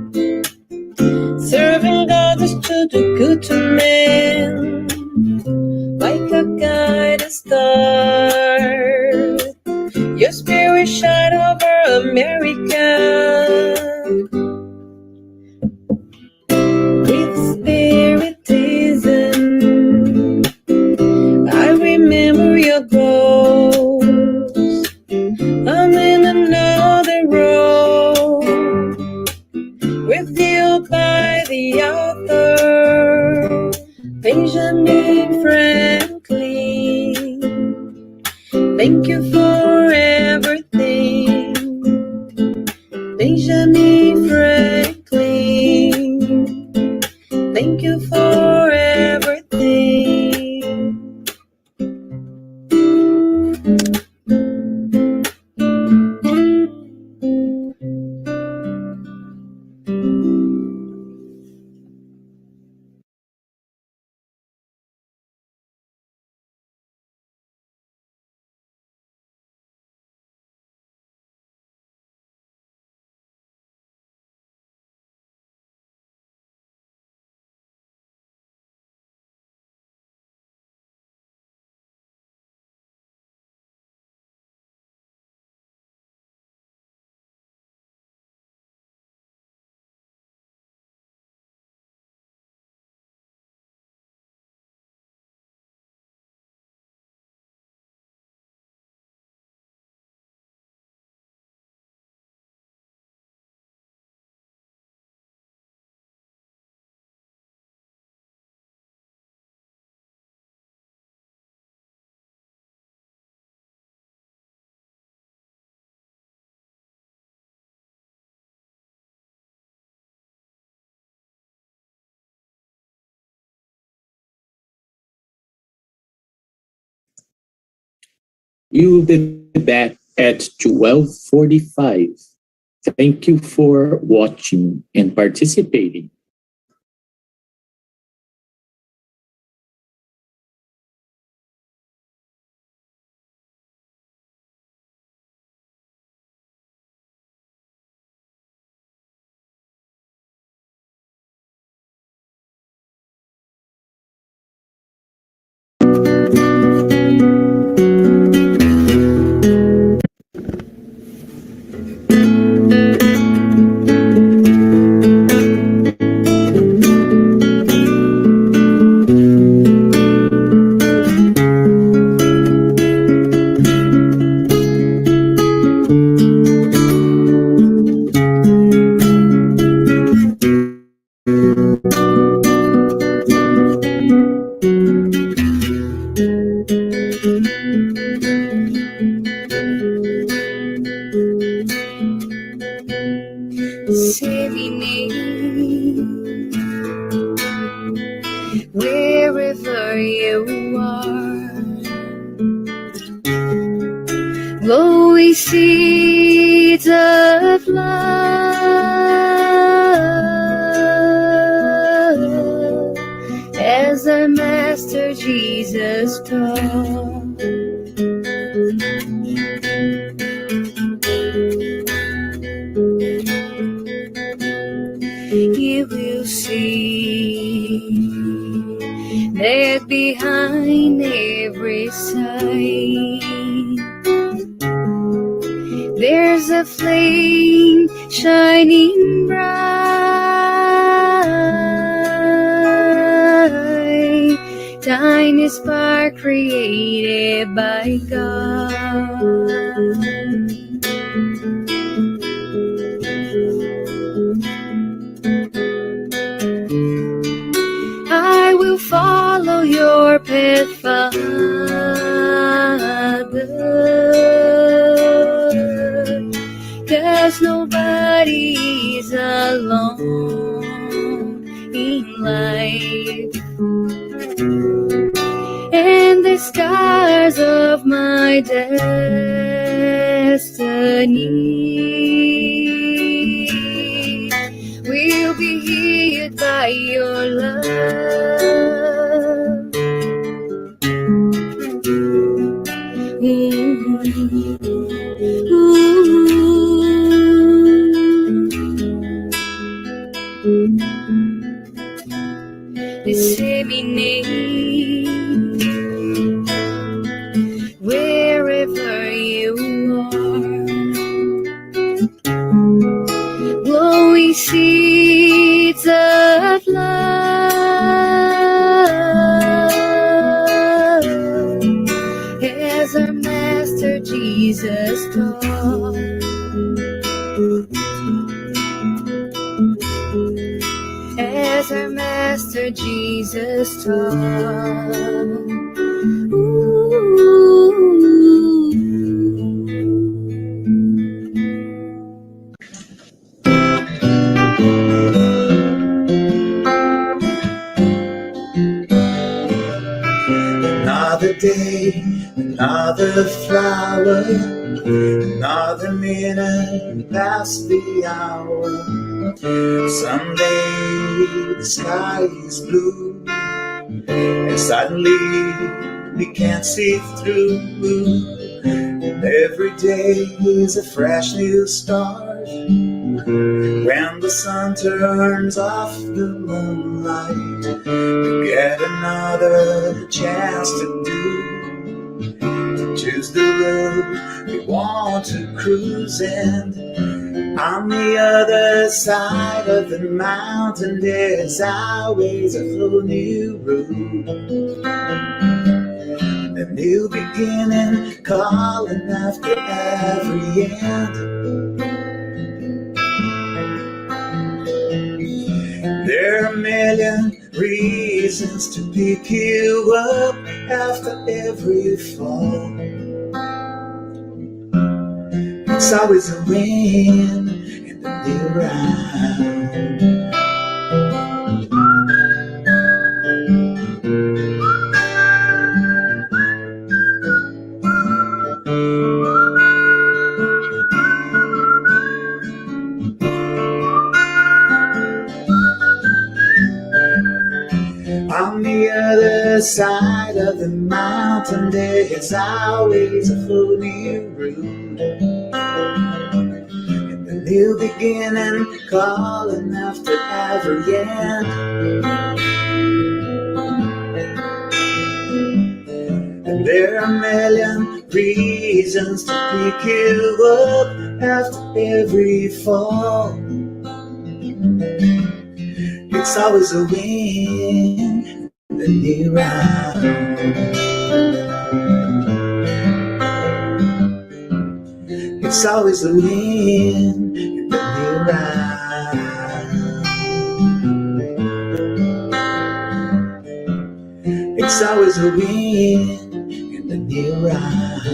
Serving God is to do good to men, like a guided star. revealed by the author, Benjamin Franklin. Thank you for everything, Benjamin Franklin. Thank you for everything. We will be back at 12:45. Thank you for watching and participating. Wherever you are, glowing seeds of love, as our Master Jesus taught. You will see that behind every sign there's a flame shining bright, tiny spark created by God. I will follow your path, Father, 'cause nobody is alone in life, and the scars of my destiny will be healed by your love. Disseminate wherever you are, glowing seeds of love, as our Master Jesus taught. as our Master Jesus taught. Another day, another flower, another minute past the hour. Someday the sky is blue, and suddenly we can't see through. And every day is a fresh new start. When the sun turns off the moonlight, we get another chance to choose the road we want to cruise in. On the other side of the mountain, there's always a whole new road. A new beginning calling after every end. There are a million reasons to pick you up after every fall. It's always a win in the new round. On the other side of the mountain, there's always a whole new road. And the new beginning calling after every end. And there are a million reasons to pick you up after every fall. It's always a win in the new round. It's always a win in the new round. It's always a win in the new round.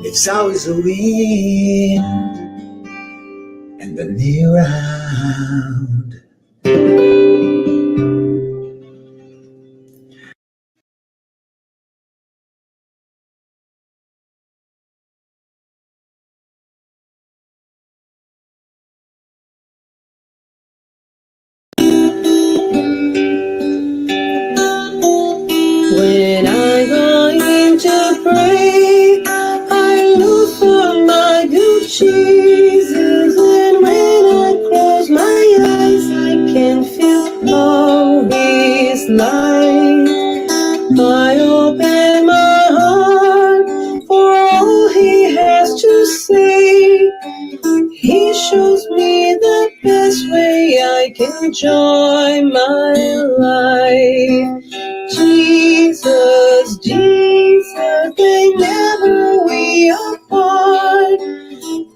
It's always a win in the new round. When I go in to pray, I look for my good Jesus. And when I close my eyes, I can feel all His light. I open my heart for all He has to say. He shows me the best way I can enjoy my life. Jesus, Jesus, they never we apart.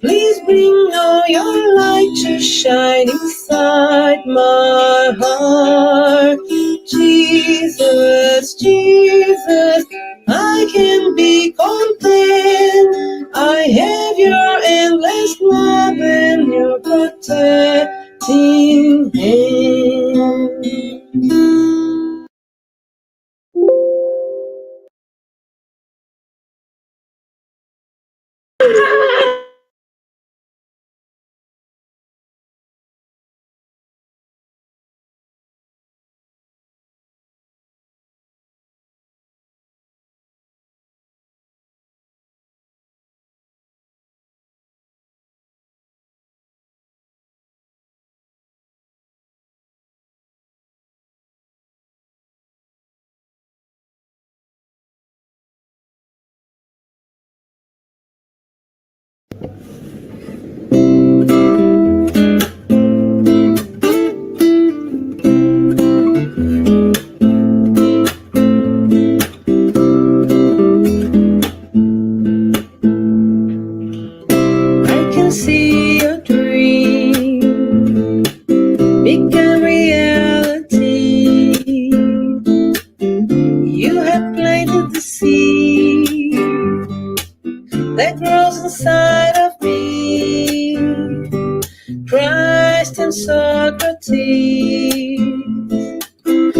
Please bring all your light to shine inside my heart. Jesus, Jesus, I can be content. I have your endless love and your protecting hand. see your dream become reality. You have planted the seed that grows inside of me. Christ and Socrates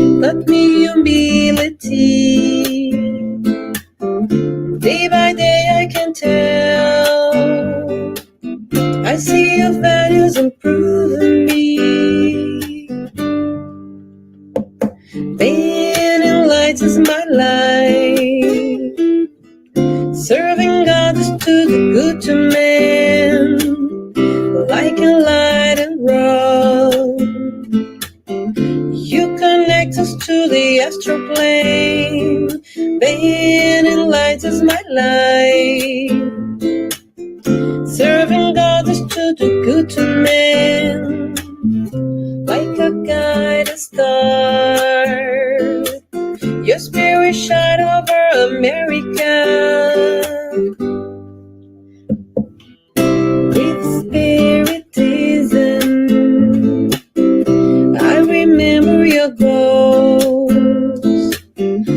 taught me humility. Day by day I can tell I see your values improving me. Being in light is my life. Serving God is to the good to men, like a light and rod. You connect us to the astral plane. Being in light is my life. Serving God is to the good to men, like a guided star. Your spirit shine over America. With Spiritism, I remember your goals.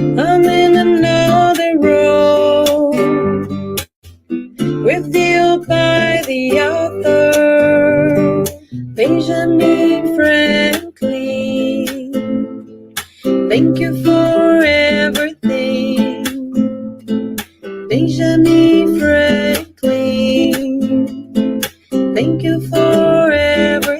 I'm in another road, with you by the author, Benjamin Franklin. Thank you for everything, Benjamin Franklin. Thank you for everything.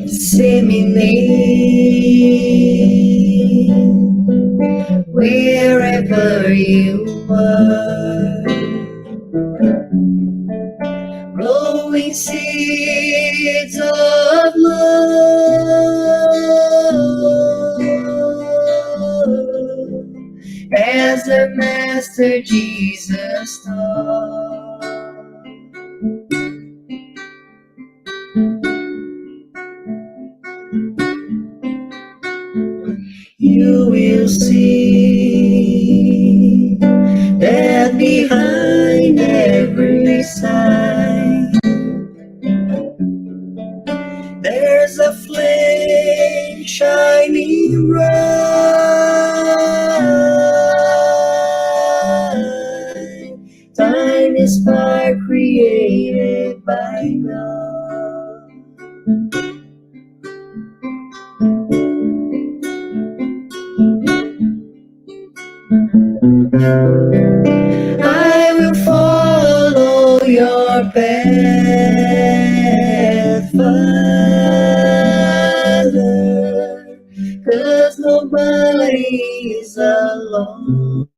Say me name wherever you are, growing seeds of love as the Master Jesus taught. You will see that behind every sign there's a flame shining bright. Tiny spark created by God. I will follow your path, Father, 'cause nobody is alone.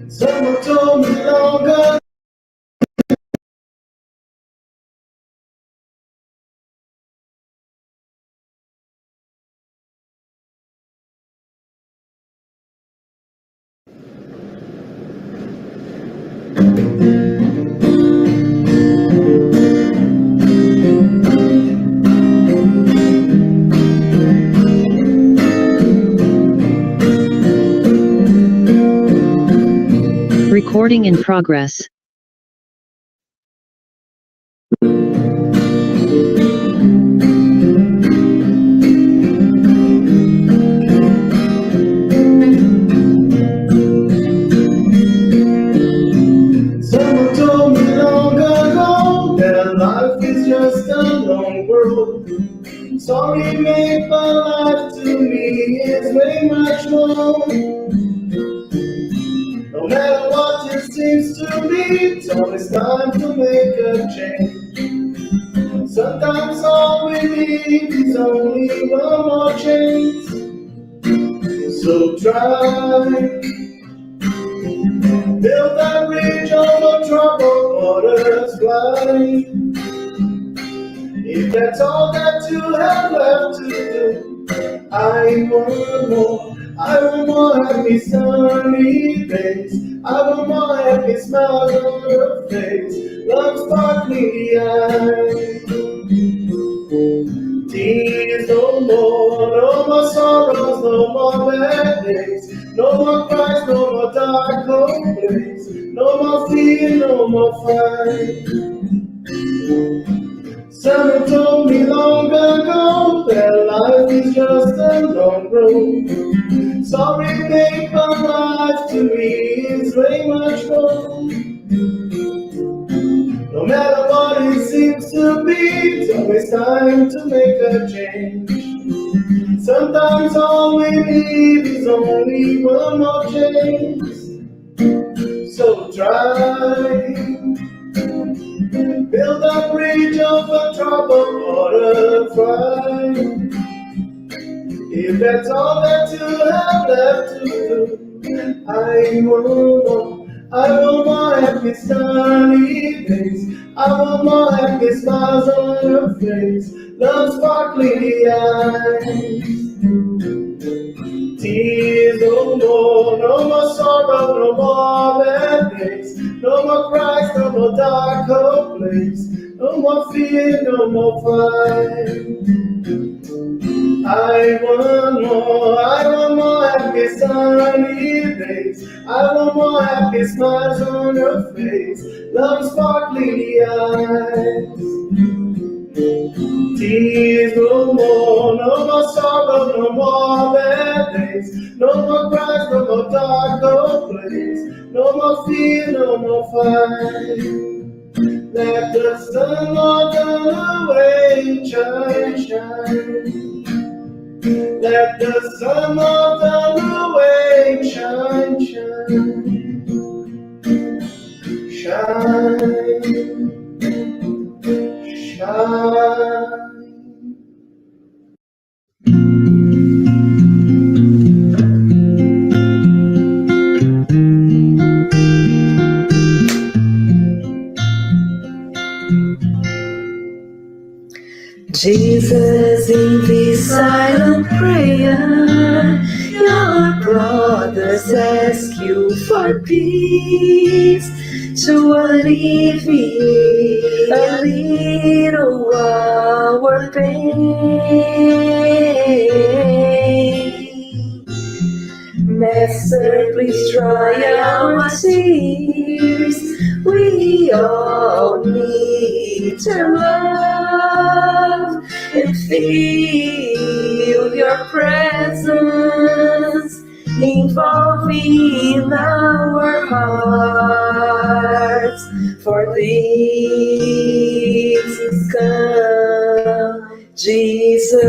Someone told me long ago. Recording in progress. Someone told me long ago that life is just a long road. Sorry, made my life to me is way much more. No matter what it seems to me, it's always time to make a change. Sometimes all we need is only one more chance. So try, build that bridge over troubled waters, fly. If that's all that you have left to do, I want more. I want more happy sunny days. I want more happy smiles on your face. Love sparkling eyes. Tears no more, no more sorrows, no more bad days. No more cries, no more dark cold days. No more fear, no more fight. Someone told me long ago that life is just a long road. Sorry, babe, but life to me is way much more. No matter what it seems to be, it's always time to make a change. Sometimes all we need is only one more chance. So try, build a bridge over troubled water, fly. If that's all that you have left to do, I want more. I want more happy sunny days. I want more happy smiles on your face. Love sparkling eyes. Tears no more, no more sorrow, no more bad days. No more cries, no more dark cold place. No more fear, no more fight. I want more happy sunny days. I want more happy smiles on your face. Love sparkling eyes. Tears no more sorrow, no more bad days. No more cries, no more dark cold place. No more fear, no more fight. Let the sun walk away, shine, shine. Let the sun walk away, shine, shine, shine, shine. Jesus, in this silent prayer, your brothers ask you for peace to alleviate a little our pain. Master, please dry our tears. We all need your love and feel feel your presence involving our hearts. For this come, Jesus,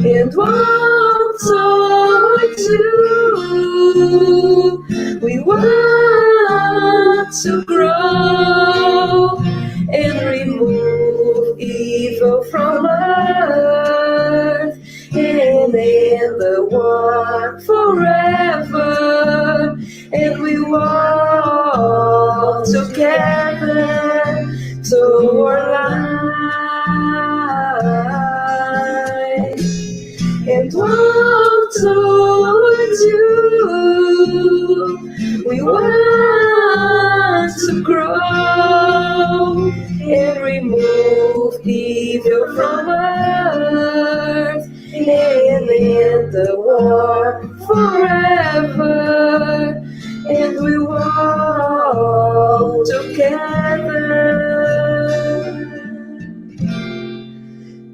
and walk towards you. We want to grow and remove evil from earth and in the one forever. And we walk together toward light and walk towards you. We want to grow and remove evil from earth and end the war forever. And we walk together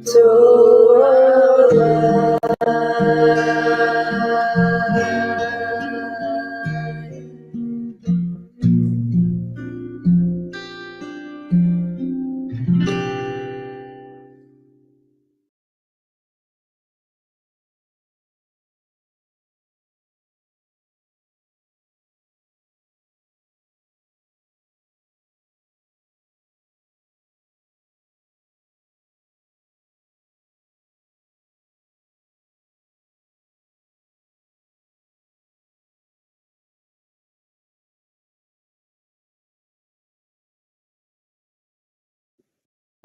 toward light.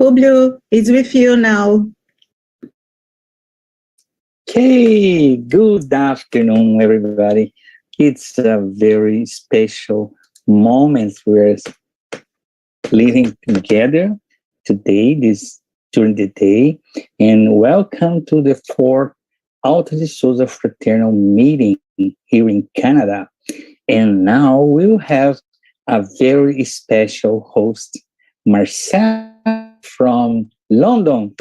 Publio is with you now. Okay, good afternoon, everybody. It's a very special moment we're living together today, during the day, and welcome to the fourth Auta Souza Fraternal meeting here in Canada. And now we'll have a very special host, Marcel from London,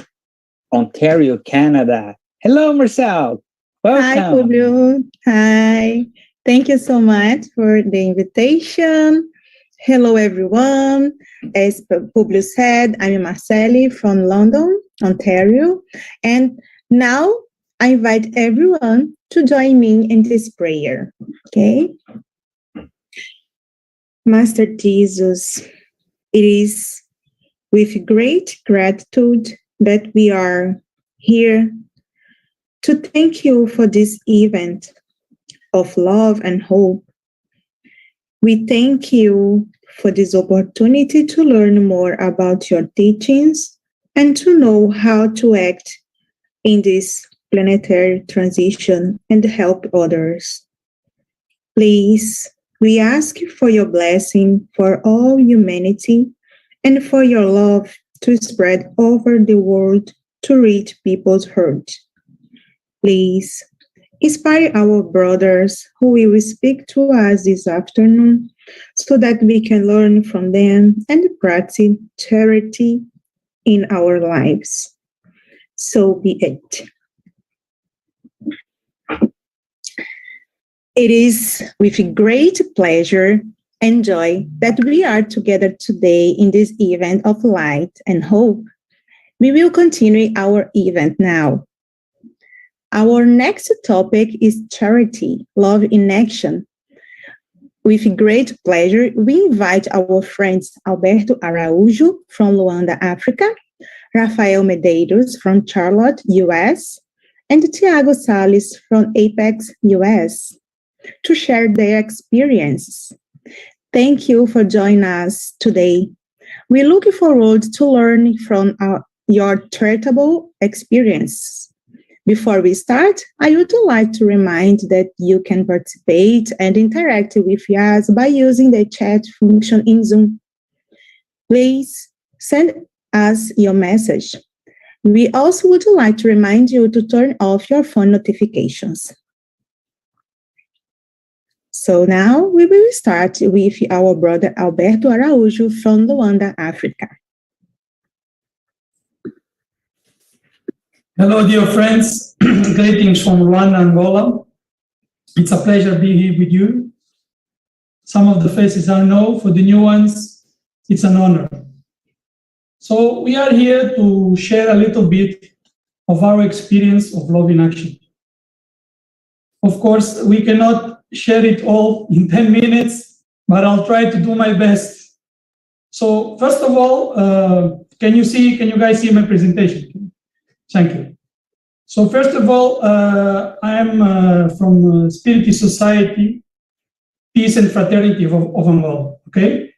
Ontario, Canada. Hello, Marcel. Welcome. Hi, Publio. Hi. Thank you so much for the invitation. Hello, everyone. As Publio said, I'm Marceli from London, Ontario. And now I invite everyone to join me in this prayer. Okay? Master Jesus, it is with great gratitude that we are here to thank you for this event of love and hope. We thank you for this opportunity to learn more about your teachings and to know how to act in this planetary transition and help others. Please, we ask for your blessing for all humanity and for your love to spread over the world to reach people's heart. Please, inspire our brothers who will speak to us this afternoon so that we can learn from them and practice charity in our lives. So be it. It is with great pleasure and joy that we are together today in this event of light and hope. We will continue our event now. Our next topic is charity, love in action. With great pleasure, we invite our friends Alberto Araújo from Luanda, Africa, Rafael Medeiros from Charlotte, US, and Tiago Salles from Apex, US, to share their experiences. Thank you for joining us today. We look forward to learning from your charitable experience. Before we start, I would like to remind that you can participate and interact with us by using the chat function in Zoom. Please send us your message. We also would like to remind you to turn off your phone notifications. So now we will start with our brother Alberto Araújo from Luanda, Africa. Hello, dear friends. Greetings from Rwanda, Angola. It's a pleasure being here with you. Some of the faces I know, for the new ones, it's an honor. So we are here to share a little bit of our experience of love in action. Of course, we cannot share it all in 10 minutes, but I'll try to do my best. So first of all, can you guys see my presentation? Thank you. So first of all, I am from Spiritism Society, Peace and Fraternity of Angola, okay?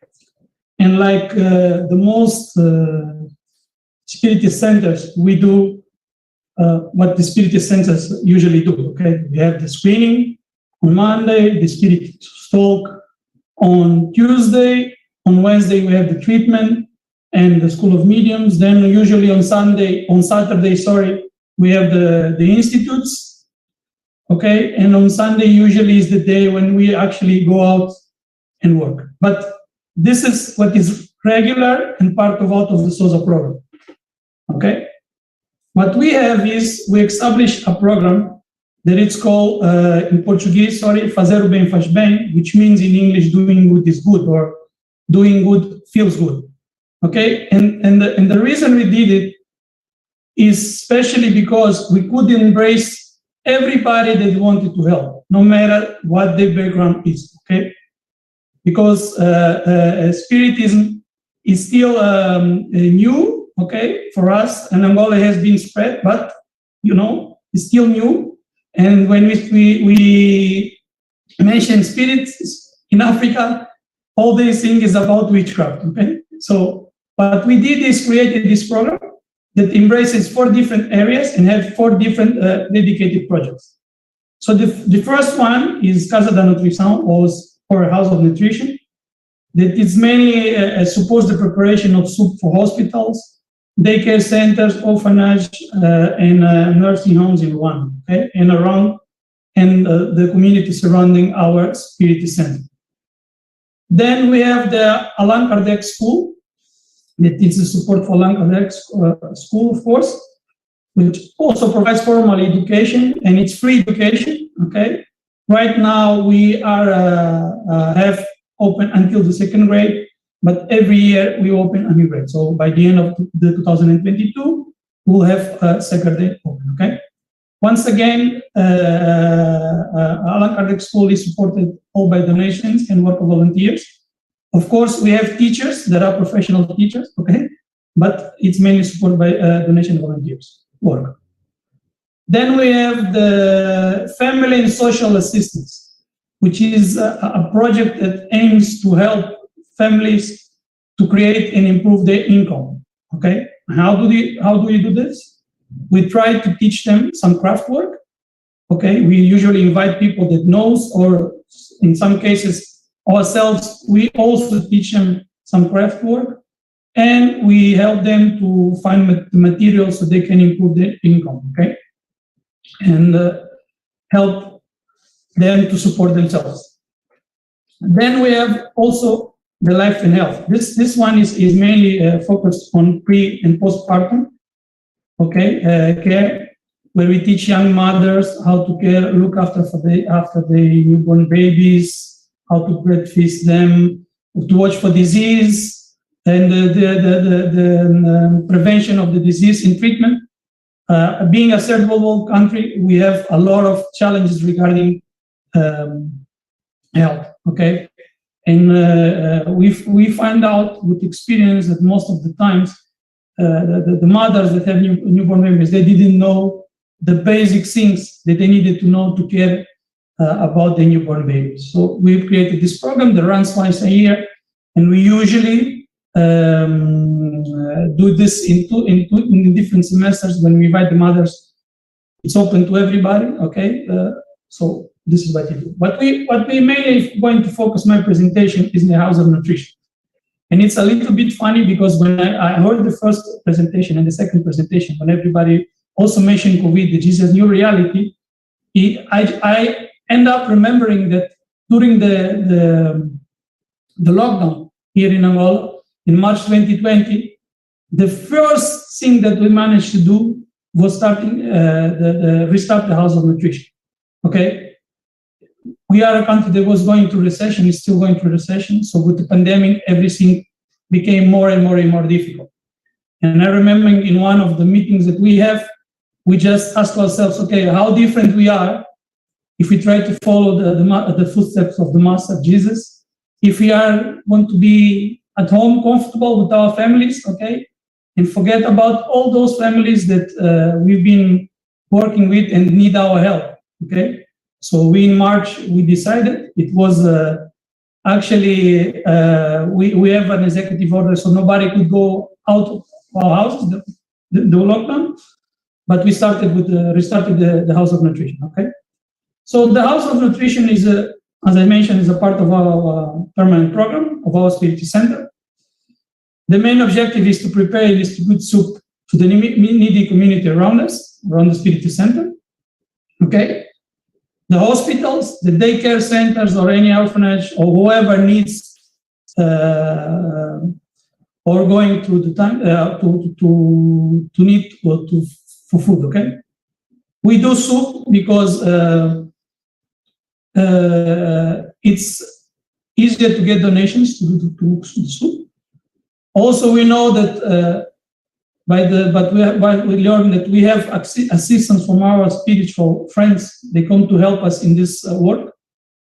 And like the most Spiritist centers, we do what the Spiritist centers usually do, okay? We have the screening on Monday, the Spiritist talk on Tuesday, on Wednesday we have the treatment and the School of Mediums. Then usually on Saturday, we have the institutes, okay? And on Sunday usually is the day when we actually go out and work. But this is what is regular and part of the Souza program, okay? What we have is, we established a program that it's called, in Portuguese, fazer o bem faz bem, which means in English, doing good is good, or doing good feels good, okay? And the reason we did it is especially because we could embrace everybody that wanted to help, no matter what their background is, okay? Because Spiritism is still new, okay, for us, and Angola has been spread, but, you know, it's still new. And when we mention spirits in Africa, all they think is about witchcraft, okay? So what we did is created this program that embraces 4 different areas and have 4 different dedicated projects. So the first one is Casa da Nutrição, or House of Nutrition, that is mainly supports the preparation of soup for hospitals, daycare centers, orphanage, and nursing homes in Rwanda, okay? And around, and the community surrounding our Spiritist center. Then we have the Allan Kardec School, that is the support for Allan Kardec School, of course, which also provides formal education, and it's free education, okay? Right now we have open until the 2nd grade, but every year we open a new grade. So by the end of the 2022, we'll have 2nd grade open, okay? Once again, Allan Kardec School is supported all by donations and work of volunteers. Of course, we have teachers that are professional teachers, okay? But it's mainly supported by donation volunteers work. Then we have the Family and Social Assistance, which is a project that aims to help families to create and improve their income, okay? How do we do this? We try to teach them some craft work, okay? We usually invite people that knows, or in some cases ourselves, we also teach them some craft work, and we help them to find materials so they can improve their income, okay? And help them to support themselves. Then we have also the life and health. This one is mainly focused on pre and postpartum, okay, care, where we teach young mothers how to look after the newborn babies, how to breastfeed them, to watch for disease, and the prevention of the disease and treatment. Being a third world country, we have a lot of challenges regarding health, okay? And we find out with experience that most of the times, the mothers that have newborn babies, they didn't know the basic things that they needed to know to care about the newborn babies. So we've created this program that runs twice a year, and we usually do this in different semesters. When we invite the mothers, it's open to everybody, okay? So this is what we do. What we mainly going to focus my presentation is in the House of Nutrition. And it's a little bit funny because when I heard the first presentation and the second presentation, when everybody also mentioned COVID, which is a new reality, I end up remembering that during the lockdown here in Angola in March 2020, the first thing that we managed to do was starting restart the House of Nutrition. Okay, we are a country that was going through recession, is still going through recession. So with the pandemic, everything became more and more difficult. And I remember in one of the meetings that we have, we just asked ourselves, okay, how different we are if we try to follow the footsteps of the Master Jesus, if we want to be at home, comfortable with our families, okay, and forget about all those families that we've been working with and need our help, okay? So we in March, we decided, it was actually, we have an executive order, so nobody could go out of our houses, the lockdown, but we restarted the House of Nutrition, okay? So the House of Nutrition is, as I mentioned, is a part of our permanent program of our Spiritism Center. The main objective is to prepare and distribute soup to the needy community around us, around the Spiritism Center, okay? The hospitals, the daycare centers, or any orphanage, or whoever needs or going through the time to need for food, okay? We do soup because it's easier to get donations to the soup. Also, we know that we learn that we have assistance from our spiritual friends. They come to help us in this work.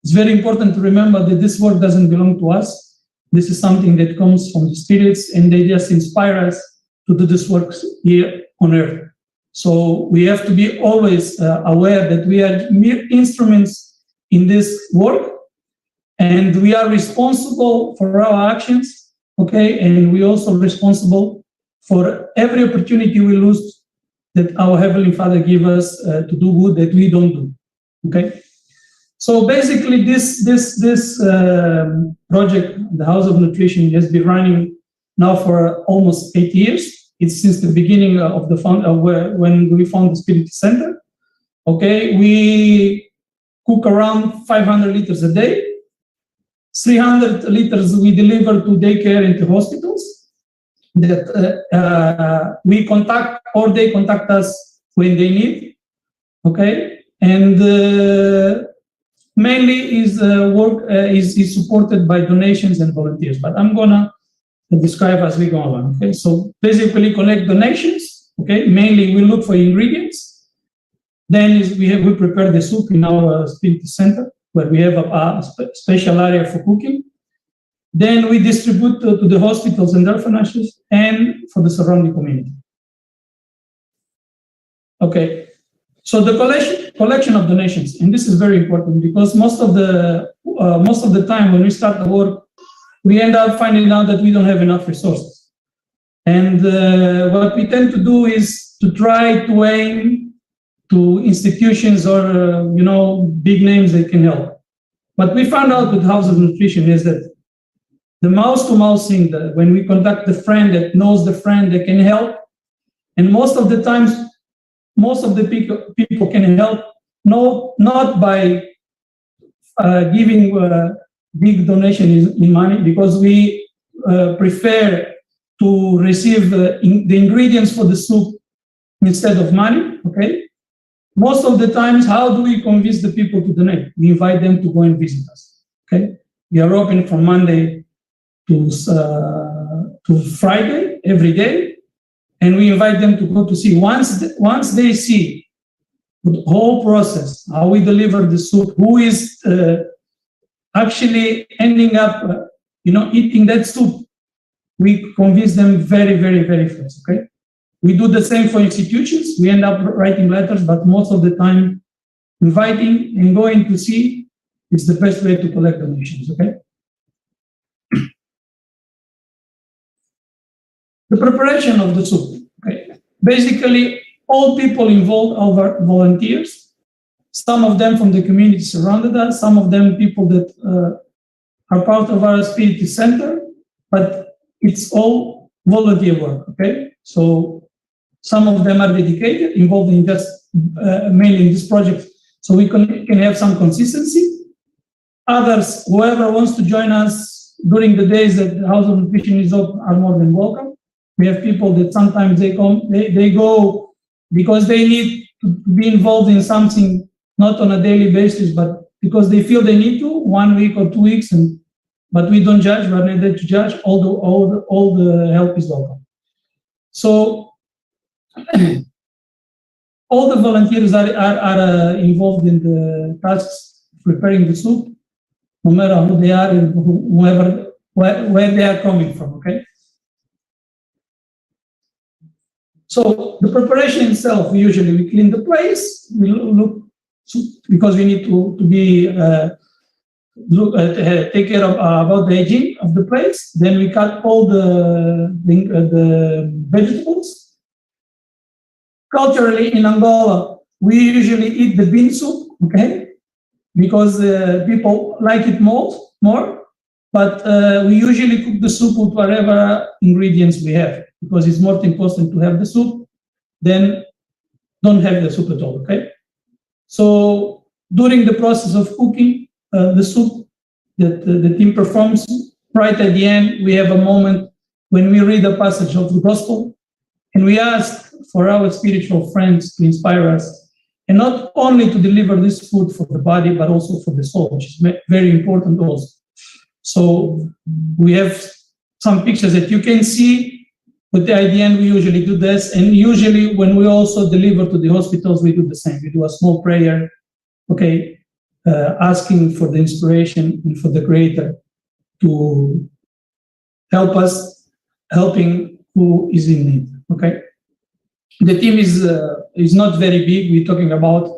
It's very important to remember that this work doesn't belong to us. This is something that comes from the spirits, and they just inspire us to do this work here on earth. So we have to be always aware that we are mere instruments in this work, and we are responsible for our actions, okay? And we also responsible for every opportunity we lose that our Heavenly Father give us to do good that we don't do, okay? So basically this project, the House of Nutrition, has been running now for almost 8 years. It's since the beginning of when we found the Spiritism Center. Okay, we cook around 500 liters a day. 300 liters we deliver to daycare and to hospitals that we contact, or they contact us when they need. Okay, and mainly is work is supported by donations and volunteers. But I'm gonna describe as we go along. Okay, so basically collect donations. Okay, mainly we look for ingredients. Then we prepare the soup in our Spiritism Center, where we have a special area for cooking. Then we distribute to the hospitals and orphanages and for the surrounding community. Okay, so the collection of donations, and this is very important because most of the time when we start the work, we end up finding out that we don't have enough resources. And what we tend to do is to try to aim to institutions or big names that can help. But we found out with House of Nutrition is that the mouse-to-mouse thing, that when we contact the friend that knows the friend that can help, and most of the times, most of the people can help, not by giving big donation in money, because we prefer to receive the ingredients for the soup instead of money, okay? Most of the times, how do we convince the people to donate? We invite them to go and visit us, okay? We are open from Monday to Friday, every day, and we invite them to go to see. Once they see the whole process, how we deliver the soup, who is actually ending up, eating that soup, we convince them very, very, very fast, okay? We do the same for institutions. We end up writing letters, but most of the time, inviting and going to see is the best way to collect donations, okay? The preparation of the soup, okay? Basically, all people involved are volunteers. Some of them from the community surrounded us, some of them people that are part of our Spiritism Center, but it's all volunteer work, okay? So some of them are dedicated, involved in just mainly in this project, so we can have some consistency. Others, whoever wants to join us during the days that the House of Nutrition is open, are more than welcome. We have people that sometimes they go because they need to be involved in something, not on a daily basis, but because they feel they need to, 1 week or 2 weeks, but we don't judge, we're not there to judge, all the help is welcome. So all the volunteers are involved in the tasks, preparing the soup, no matter who they are and where they are coming from, okay? So the preparation itself, usually we clean the place, we look, because we need to be, take care of about the hygiene of the place. Then we cut all the vegetables. Culturally in Angola, we usually eat the bean soup, okay? Because people like it more, but we usually cook the soup with whatever ingredients we have, because it's more important to have the soup than don't have the soup at all, okay? So during the process of cooking the soup that the team performs, right at the end, we have a moment when we read a passage of the gospel, and we ask for our spiritual friends to inspire us, and not only to deliver this food for the body, but also for the soul, which is very important also. So we have some pictures that you can see, but at the end we usually do this, and usually when we also deliver to the hospitals, we do the same. We do a small prayer, okay, asking for the inspiration and for the Creator to help us, helping who is in need, okay? The team is not very big. We're talking about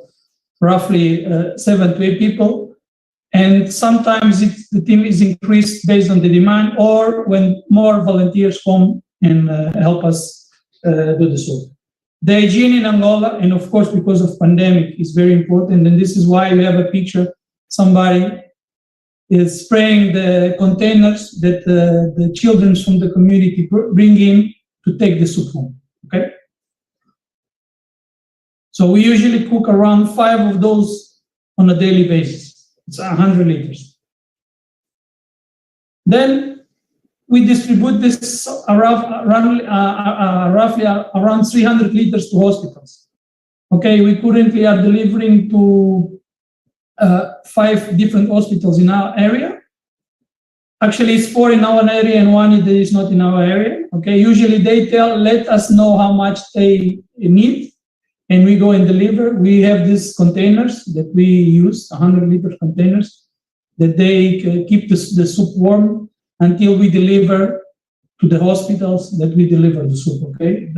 roughly 7 to 8 people, and sometimes the team is increased based on the demand, or when more volunteers come and help us do the soup. The hygiene in Angola, and of course because of pandemic, is very important, and this is why we have a picture. Somebody is spraying the containers that the children from the community bring in to take the soup home, okay? So we usually cook around 5 of those on a daily basis. It's 100 liters. Then we distribute this roughly around 300 liters to hospitals. Okay, we currently are delivering to 5 different hospitals in our area. Actually, it's 4 in our area and 1 that is not in our area. Okay, usually they let us know how much they need, and we go and deliver. We have these containers that we use, 100-liter containers, that they keep the soup warm until we deliver to the hospitals that we deliver the soup, okay?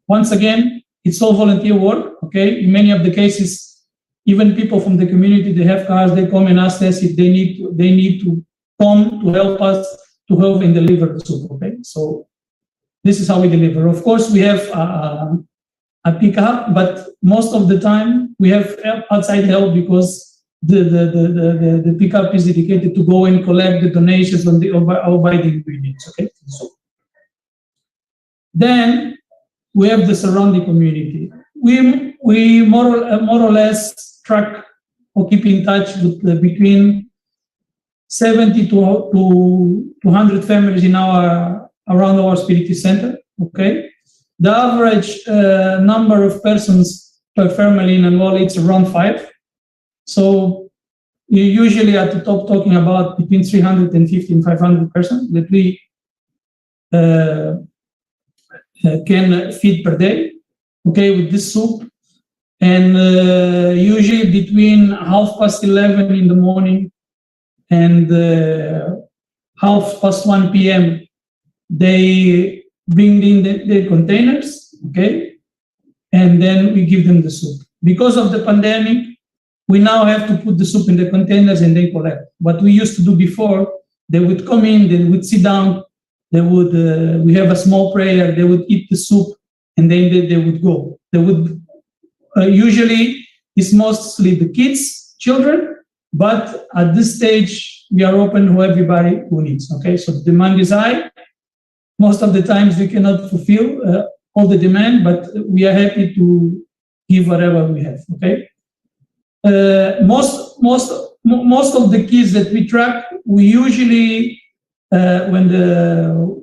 Once again, it's all volunteer work, okay? In many of the cases, even people from the community, they have cars, they come and ask us if they need to come to help us to help and deliver the soup, okay? So this is how we deliver. Of course, we have a pickup, but most of the time we have outside help, because the pickup is dedicated to go and collect the donations or buy the ingredients, okay? So then we have the surrounding community. We more or less track or keep in touch with between 70 to 100 families in around our Spiritism center, okay? The average number of persons per family in Angola is around 5. So we usually at the top talking about between 350 and 500 persons that we can feed per day, okay, with this soup. And usually between 11:30 in the morning and 1:30 p.m., they bring in the containers, okay, and then we give them the soup. Because of the pandemic, we now have to put the soup in the containers and they collect. What we used to do before, they would come in, they would sit down, they would, we have a small prayer, they would eat the soup, and then they would go. They would, usually it's mostly the kids, children, but at this stage, we are open to everybody who needs, okay? So the demand is high. Most of the times we cannot fulfill all the demand, but we are happy to give whatever we have, okay? Most of the kids that we track, we usually, when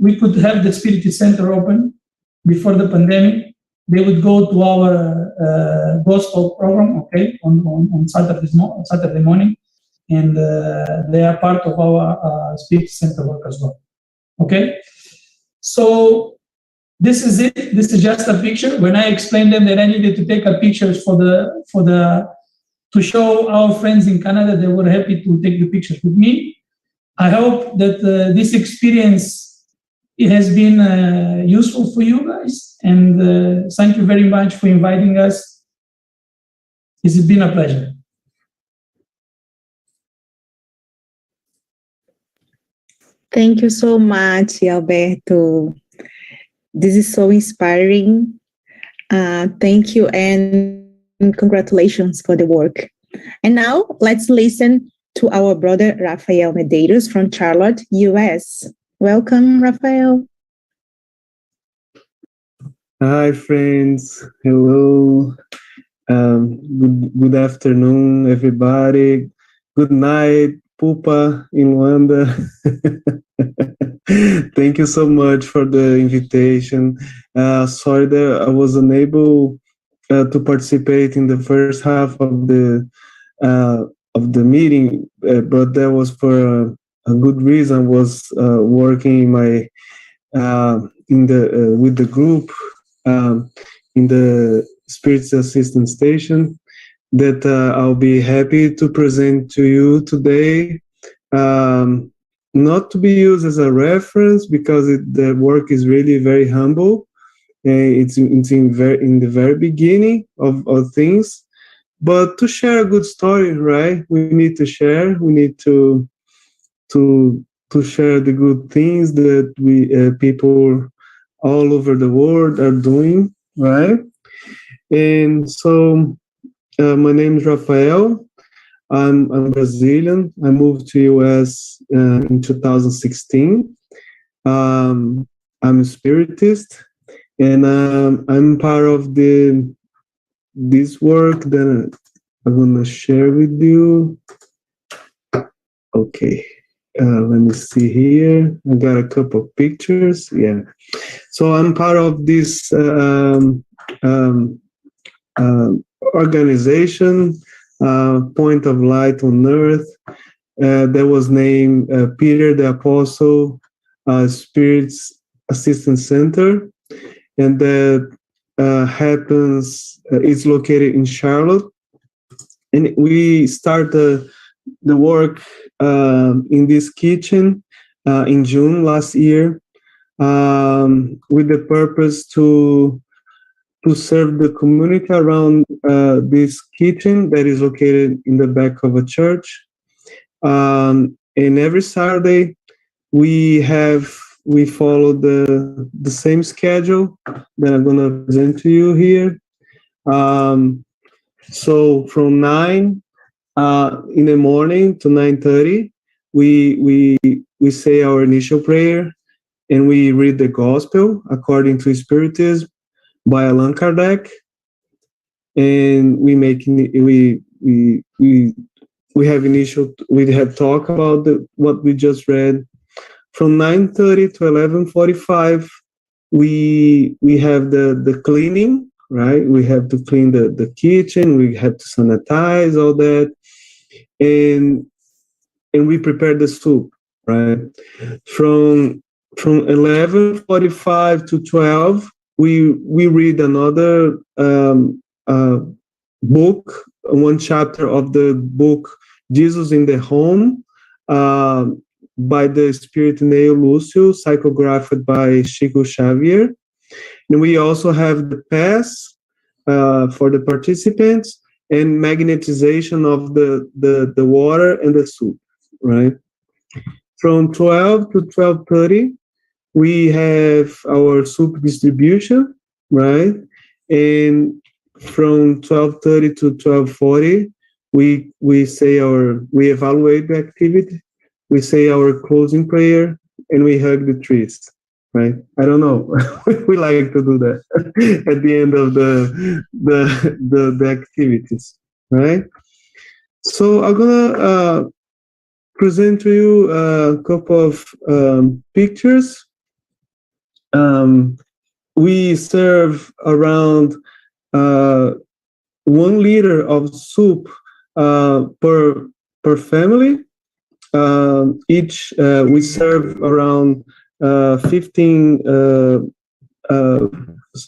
we could have the Spiritism Center open before the pandemic, they would go to our gospel program, okay, on Saturday morning, and they are part of our Spirit Center work as well, okay? So this is it. This is just a picture. When I explained them that I needed to take a pictures to show our friends in Canada, they were happy to take the pictures with me. I hope that this experience it has been useful for you guys, and thank you very much for inviting us. It's been a pleasure. Thank you so much, Alberto. This is so inspiring. Thank you and congratulations for the work. And now let's listen to our brother Rafael Medeiros from Charlotte, US. Welcome, Rafael. Hi, friends. Hello. Good afternoon, everybody. Good night, Pupa in Luanda. Thank you so much for the invitation. Sorry that I was unable to participate in the first half of the meeting, but that was for a good reason. I was working in my with the group in the Spirits Assistance Station that I'll be happy to present to you today. Not to be used as a reference because the work is really very humble. It's in the very beginning of things, but to share a good story, right? We need to share. We need to share the good things that we people all over the world are doing, right? And so my name is Rafael. I'm Brazilian. I moved to US in 2016. I'm a spiritist, and I'm part of this work that I'm gonna share with you. Okay. Let me see here. I got a couple of pictures. Yeah. So I'm part of this organization, Point of Light on Earth, that was named Peter the Apostle Spirits Assistance Center, and that it's located in Charlotte, and we start the work in this kitchen in June last year, with the purpose to serve the community around this kitchen that is located in the back of a church. And every Saturday we follow the same schedule that I'm going to present to you here. So from 9 in the morning to 9:30, we say our initial prayer, and we read the gospel according to Spiritism by Allan Kardec, and we have talk about what we just read. From 9:30 to 11:45, we have the cleaning, right? We have to clean the kitchen. We have to sanitize all that, and we prepare the soup, right? From 11:45 to 12, we read another book, one chapter of the book Jesus in the Home, by the Spirit Neo Lúcio, psychographed by Chico Xavier. And we also have the pass for the participants and magnetization of the water and the soup, right? From 12 to 12:30, we have our soup distribution, right? And from 12:30 to 12:40, we evaluate the activity, we say our closing prayer, and we hug the trees, right? I don't know. We like to do that at the end of the activities, right? So I'm gonna present to you a couple of pictures. we serve around 1 liter of soup per family. Each we serve around 15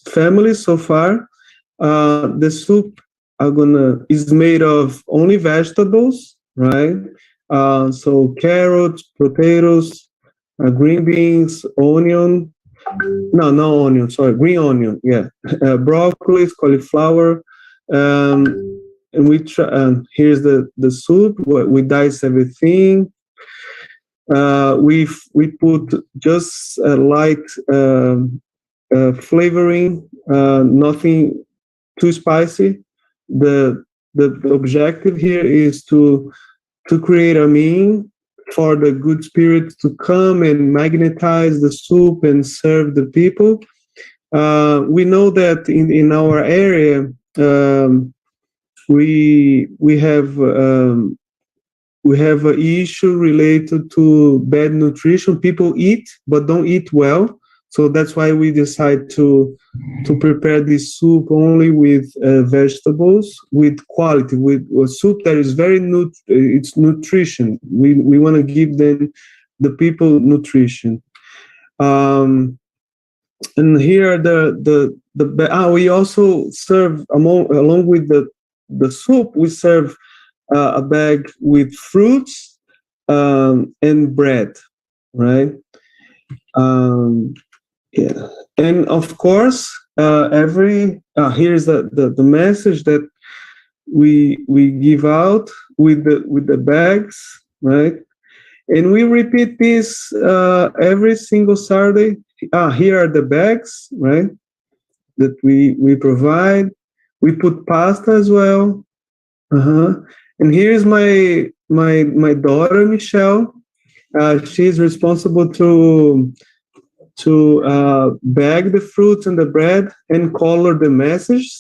families so far. The soup is made of only vegetables, right? So carrots, potatoes, green beans, onion. No onion. Sorry, green onion. Yeah, broccoli, cauliflower. And we try. Here's the soup. We dice everything. We put just light flavoring, nothing too spicy. The objective here is to create a mean for the good spirit to come and magnetize the soup and serve the people. We know that in our area, we have an issue related to bad nutrition. People eat but don't eat well, so that's why we decide to prepare this soup only with vegetables, with quality, with a soup that is very it's nutrition. We want to give the people nutrition. And here are we also serve along with the soup. We serve a bag with fruits and bread, right? Yeah, and of course, here's the message that we give out with the bags, right? And we repeat this every single Saturday. Here are the bags, right? That we provide. We put pasta as well. And here's my daughter Michelle. She's responsible to bag the fruits and the bread and color the message,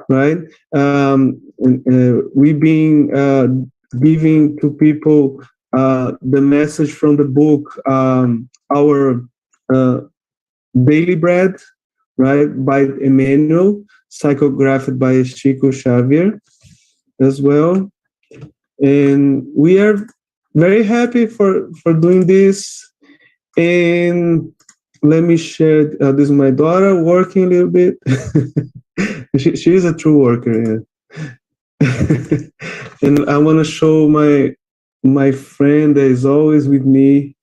right? We've been giving to people the message from the book, our Daily Bread, right, by Emmanuel, psychographed by Chico Xavier as well. And we are very happy for doing this. And let me share, this is my daughter working a little bit. She is a true worker, yeah. And I want to show my friend that is always with me.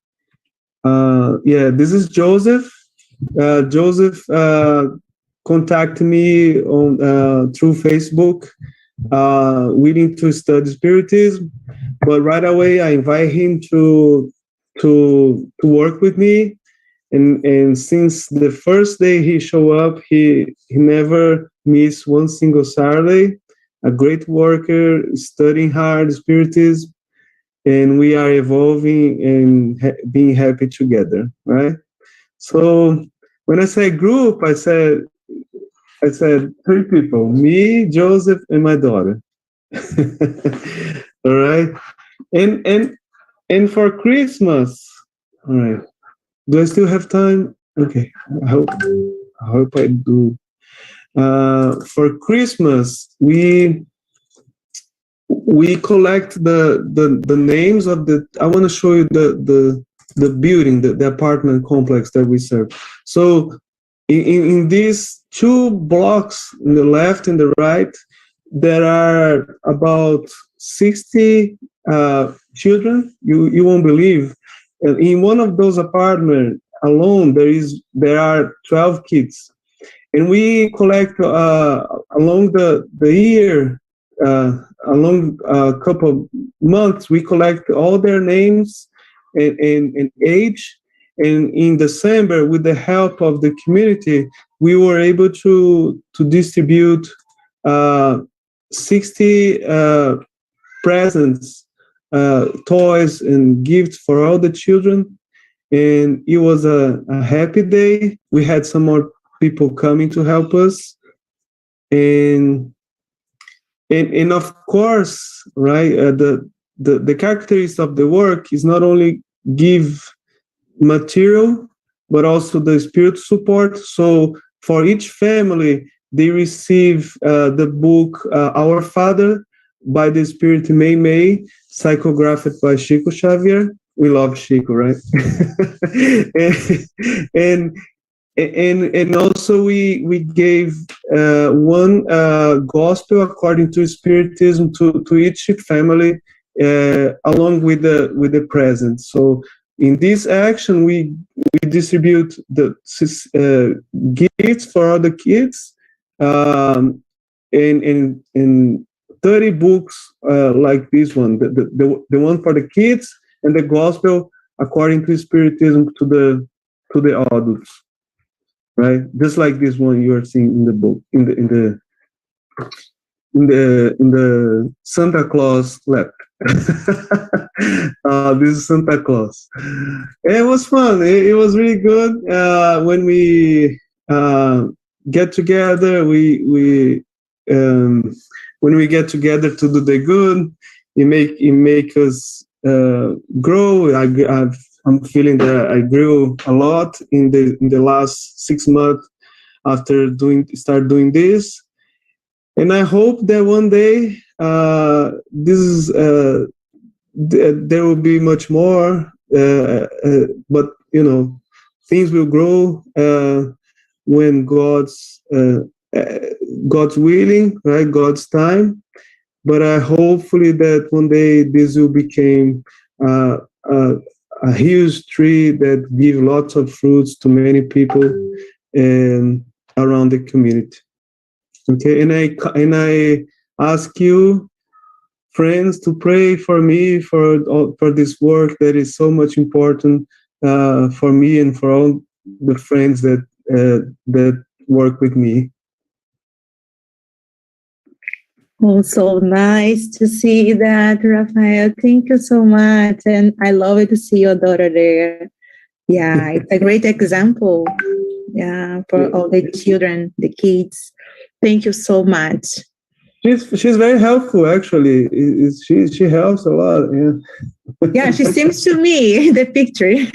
Yeah, this is Joseph. Joseph contacted me on through Facebook, willing to study Spiritism, but right away I invite him to work with me. And since the first day he showed up, he never missed one single Saturday. A great worker, studying hard Spiritism, and we are evolving and being happy together, right? So when I say group, I said 3 people: me, Joseph, and my daughter. All right, and for Christmas, all right. Do I still have time? Okay, I hope I do. For Christmas, we collect the names of the. I want to show you the building, the apartment complex that we serve. So in these 2 blocks, in the left and the right, there are about 60 children. You won't believe. In one of those apartments alone, there are 12 kids, and we collect along the year, along a couple of months, we collect all their names and age. And in December, with the help of the community, we were able to distribute 60 presents, toys and gifts for all the children. And it was a happy day. We had some more people coming to help us. And of course, right, the characteristics of the work is not only give material, but also the spiritual support. So for each family, they receive the book Our Father by the Spirit Mei Mei, psychographed by Chico Xavier. We love Chico, right? and also we gave one gospel according to Spiritism to each family, along with the present. So in this action, we distribute the gifts for all the kids, in 30 books like this one, the one for the kids, and the gospel according to Spiritism to the adults, right? Just like this one you are seeing in the book, in the Santa Claus letter. This is Santa Claus. It was fun. It was really good. When we get together, when we get together to do the good, it make us grow. I'm feeling that I grew a lot in the last 6 months after start doing this. And I hope that one day there will be much more, but things will grow when God's willing, right? God's time. But hopefully that one day this will become a huge tree that give lots of fruits to many people and around the community. Okay, and I ask you, friends, to pray for me for this work that is so much important for me and for all the friends that work with me. Oh, so nice to see that, Rafael. Thank you so much, and I love it to see your daughter there. Yeah, it's a great example. Yeah, for all the children, the kids. Thank you so much. She's very helpful, actually. She helps a lot. Yeah. Yeah, she seems to me in the picture.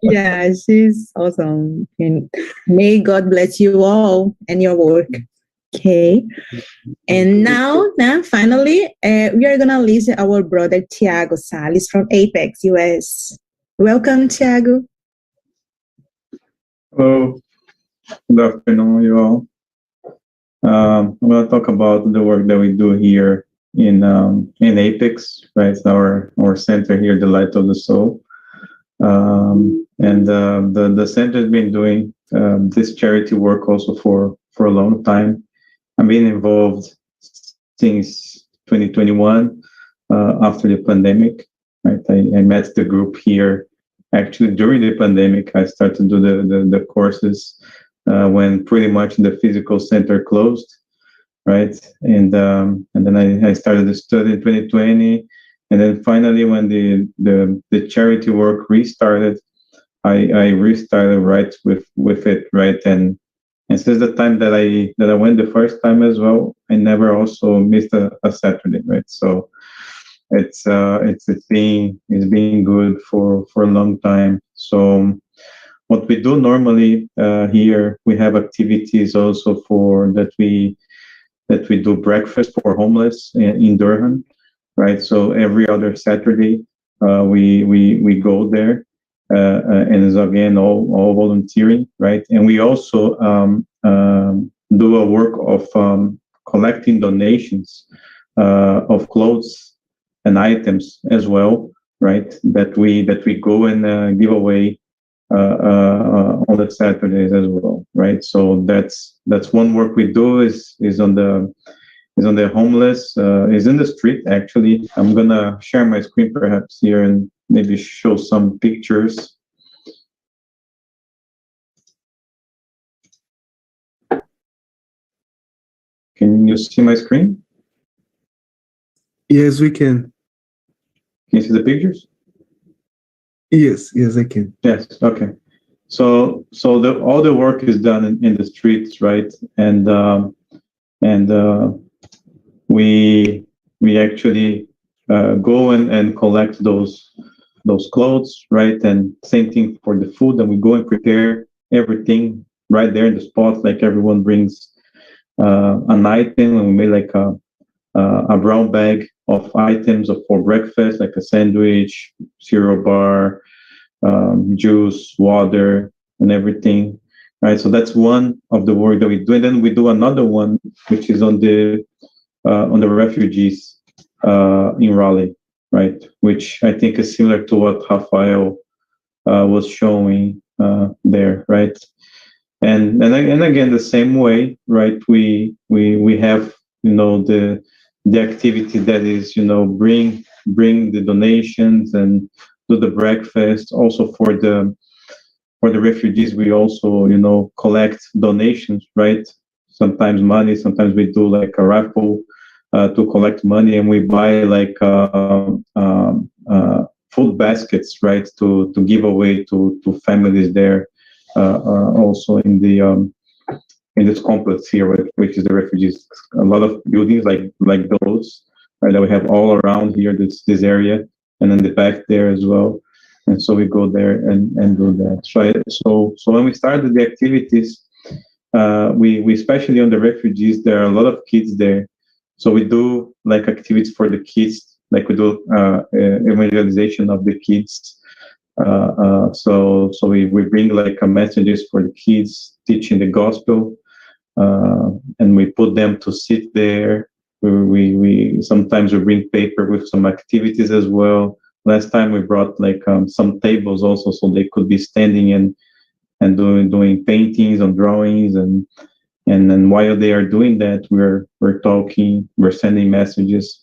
Yeah, she's awesome. And may God bless you all and your work. Okay. And now finally, we are gonna listen to our brother Tiago Salles from Apex, US. Welcome, Tiago. Hello. Good afternoon, you all. I'm going to talk about the work that we do here in Apex, right? Our center here, the Light of the Soul. And the center has been doing this charity work also for a long time. I've been involved since 2021, after the pandemic, right? I met the group here actually during the pandemic. I started to do the courses when pretty much the physical center closed, right? And then I started the study in 2020, and then finally when the charity work restarted, I restarted right with it, right? And since the time that I went the first time as well, I never also missed a Saturday, right? So it's been good for a long time. So what we do normally here, we have activities also that we do breakfast for homeless in Durham, right? So every other Saturday we go there, and it's again all volunteering, right? And we also do a work of collecting donations of clothes and items as well, right? That we go and give away on the Saturdays as well, right? So that's one work we do is on the homeless, is in the street actually. I'm gonna share my screen perhaps here and maybe show some pictures. Can you see my screen? Yes, we can. Can you see the pictures? Yes, I can. Yes, okay. So all the work is done in the streets, right? And we actually go and collect those clothes, right? And same thing for the food, and we go and prepare everything right there in the spot. Like everyone brings an item, and we made like a brown bag of items for breakfast, like a sandwich, cereal bar, juice, water, and everything. Right. So that's one of the work that we do, and then we do another one, which is on the refugees in Raleigh, right? Which I think is similar to what Rafael was showing there, right? And again, the same way, right? We have, you know, the activity that is, you know, bring the donations and do the breakfast. Also for the refugees, we also, you know, collect donations, right? Sometimes money, sometimes we do like a raffle to collect money, and we buy like food baskets, right, to give away to families there, also in this complex here, which is the refugees. A lot of buildings like those, right, that we have all around here, this area, and in the back there as well. And so we go there and do that. So when we started the activities, we especially on the refugees, there are a lot of kids there. So we do like activities for the kids, like we do evangelization of the kids. So we bring like messages for the kids, teaching the gospel, and we put them to sit there. We sometimes we bring paper with some activities as well. Last time we brought like some tables also, so they could be standing and doing paintings and drawings, and then while they are doing that, we're talking, we're sending messages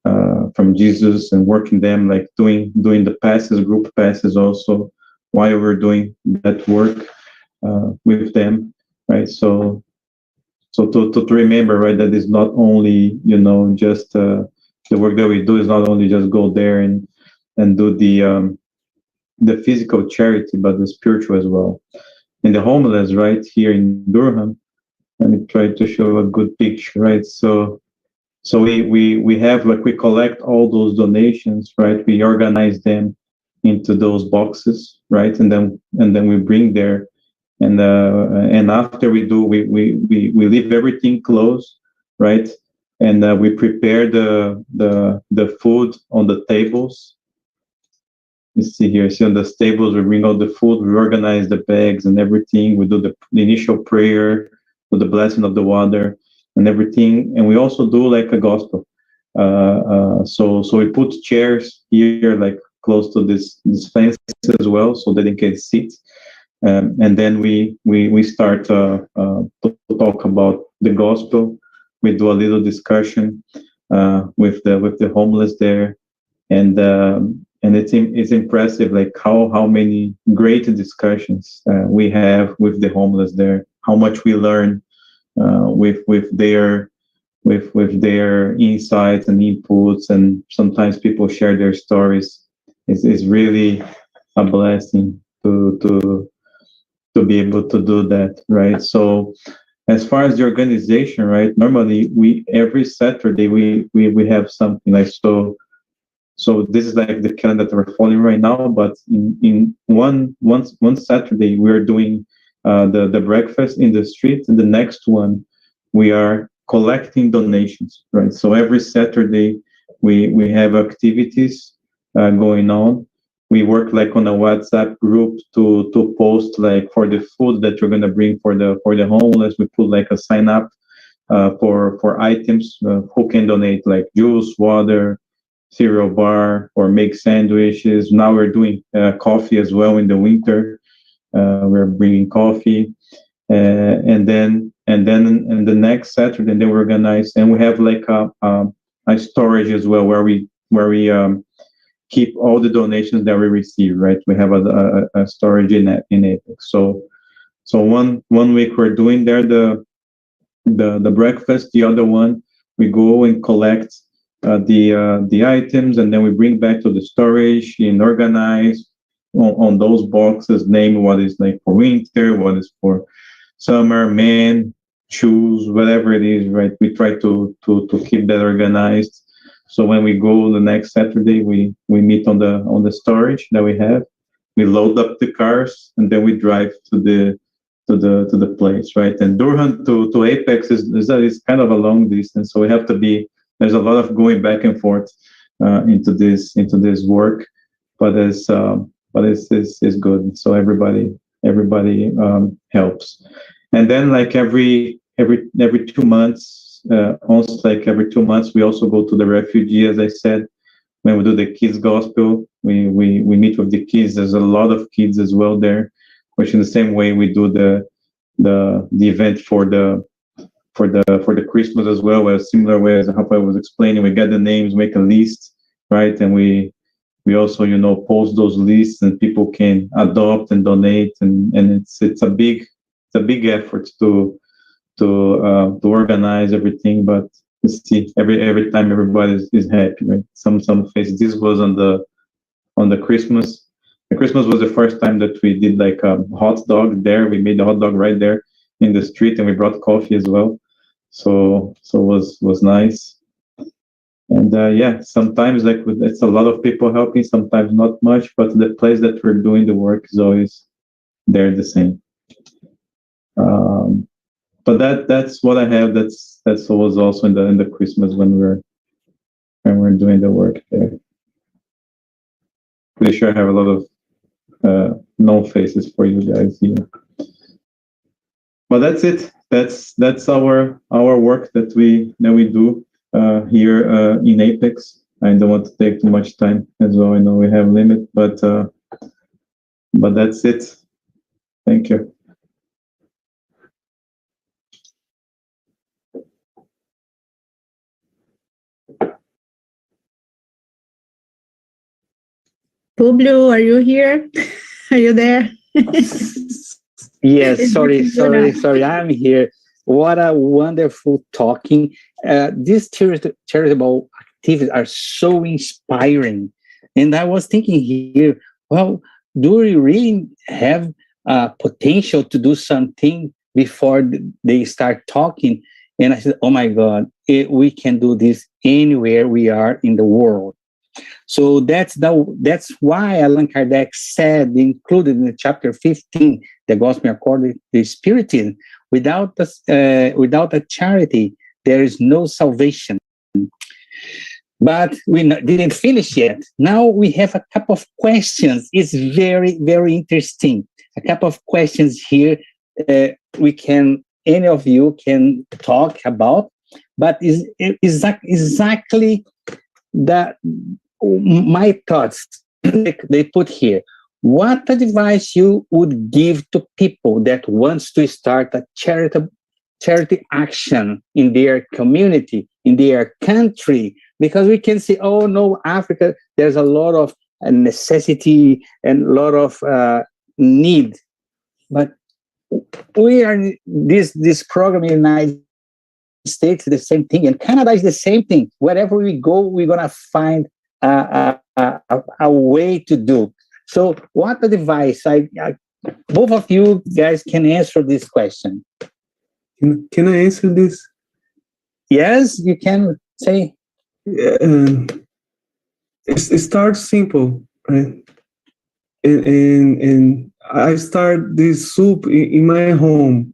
from Jesus and working them, like doing the passes, group passes also, while we're doing that work with them, right? So to remember, right, that is not only, you know, just the work that we do is not only just go there and do the physical charity, but the spiritual as well. And the homeless, right, here in Durham, let me try to show a good picture, right? So we have, like, we collect all those donations, right? We organize them into those boxes, right? And then we bring there, and after we do, we leave everything closed, right? And we prepare the food on the tables. You see here, see on the tables, we bring out the food, we organize the bags and everything. We do the initial prayer, do the blessing of the water and everything. And we also do like a gospel. So we put chairs here, like close to this fence as well, so that they can sit. And then we start to talk about the gospel. We do a little discussion with the homeless there, and it's impressive, like how many great discussions we have with the homeless there. How much we learn with their insights and inputs, and sometimes people share their stories. It's really a blessing to be able to do that, right? So as far as the organization, right, normally we every Saturday we have something like so this is like the calendar that we're following right now, but in one Saturday we are doing the breakfast in the street, and the next one we are collecting donations, right? So every Saturday we have activities going on. We work like on a WhatsApp group to post like for the food that you're gonna bring for the homeless. We put like a sign up for items who can donate, like juice, water, cereal bar, or make sandwiches. Now we're doing coffee as well in the winter. We're bringing coffee, and then the next Saturday, then we organize, and we have like a storage as well where we keep all the donations that we receive. Right, we have a storage in Apex. So one week we're doing there the breakfast. The other one we go and collect the items, and then we bring back to the storage and organize on those boxes, name what is like for winter, what is for summer, men, shoes, whatever it is, right? We try to keep that organized. So when we go the next Saturday, we meet on the storage that we have. We load up the cars, and then we drive to the place, right? And Durham to Apex is kind of a long distance, so we have to be. There's a lot of going back and forth into this work, but it's good. So everybody helps, and then like every 2 months, almost like every 2 months, we also go to the refugee, as I said. When we do the kids gospel, we meet with the kids. There's a lot of kids as well there, which in the same way we do the event for the Christmas as well, a similar way as how I was explaining. We get the names, make a list, right, and we also post those lists, and people can adopt and donate, and it's a big effort to organize everything, but you see every time everybody is happy, right? Some faces. This was on the Christmas. The Christmas was the first time that we did like a hot dog there. We made the hot dog right there in the street, and we brought coffee as well. So was nice. And sometimes like it's a lot of people helping, sometimes not much, but the place that we're doing the work is always there the same. But that's what I have. That's was also in the Christmas when we're doing the work there. Pretty sure I have a lot of known faces for you guys here. But that's it. That's our work that we do here in Apex. I don't want to take too much time as well. I know we have limit, but that's it. Thank you. Publio, are you here? Are you there? Yes, sorry. I'm here. What a wonderful talking. These charitable activities are so inspiring. And I was thinking here, well, do we really have potential to do something before they start talking? And I said, oh my God, we can do this anywhere we are in the world. So that's why Allan Kardec said, included in the chapter 15, the Gospel according to Spiritism, without a charity, there is no salvation. But we didn't finish yet. Now we have a couple of questions. It's very, very interesting. A couple of questions here any of you can talk about, but is exactly my thoughts they put here. What advice you would give to people that wants to start a charity action in their community, in their country? Because we can see, oh no, Africa, there's a lot of necessity and a lot of need. But we are this program in the United States is the same thing, and Canada is the same thing. Wherever we go, we're gonna find a way to do. So what advice? Both of you guys can answer this question. Can I answer this? Yes, you can say. It starts simple, right? And I start this soup in my home.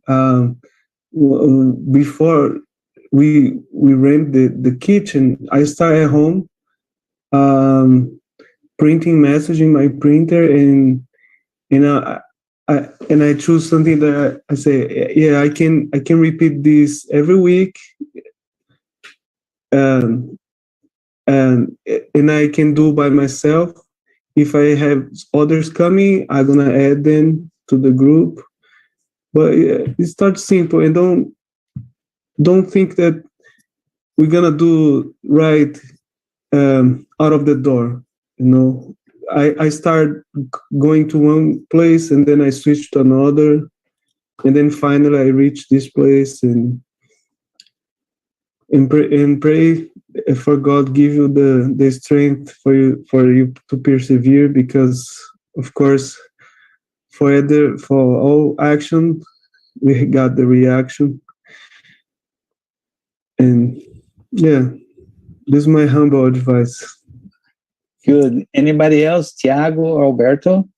Before we rent the kitchen, I start at home. Printing message in my printer, and I choose something that I say, yeah, I can repeat this every week, and I can do by myself. If I have others coming, I'm gonna add them to the group. But it starts simple, and don't think that we're gonna do right out of the door. I start going to one place, and then I switch to another, and then finally I reach this place, and pray for God give you the strength for you to persevere, because of course for all action we got the reaction. And yeah, this is my humble advice. Good. Anybody else? Tiago or Alberto?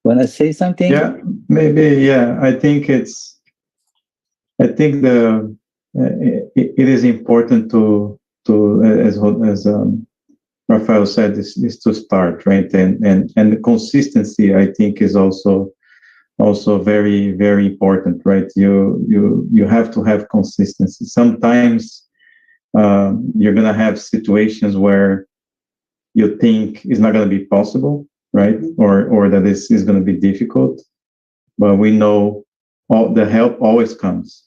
Want to say something? Yeah, maybe. Yeah, I think it is important to as Raphael said, is to start, right? And the consistency, I think, is also very, very important, right? You have to have consistency. Sometimes you're gonna have situations where you think it's not gonna be possible, right? Or that this is gonna be difficult, but we know all the help always comes,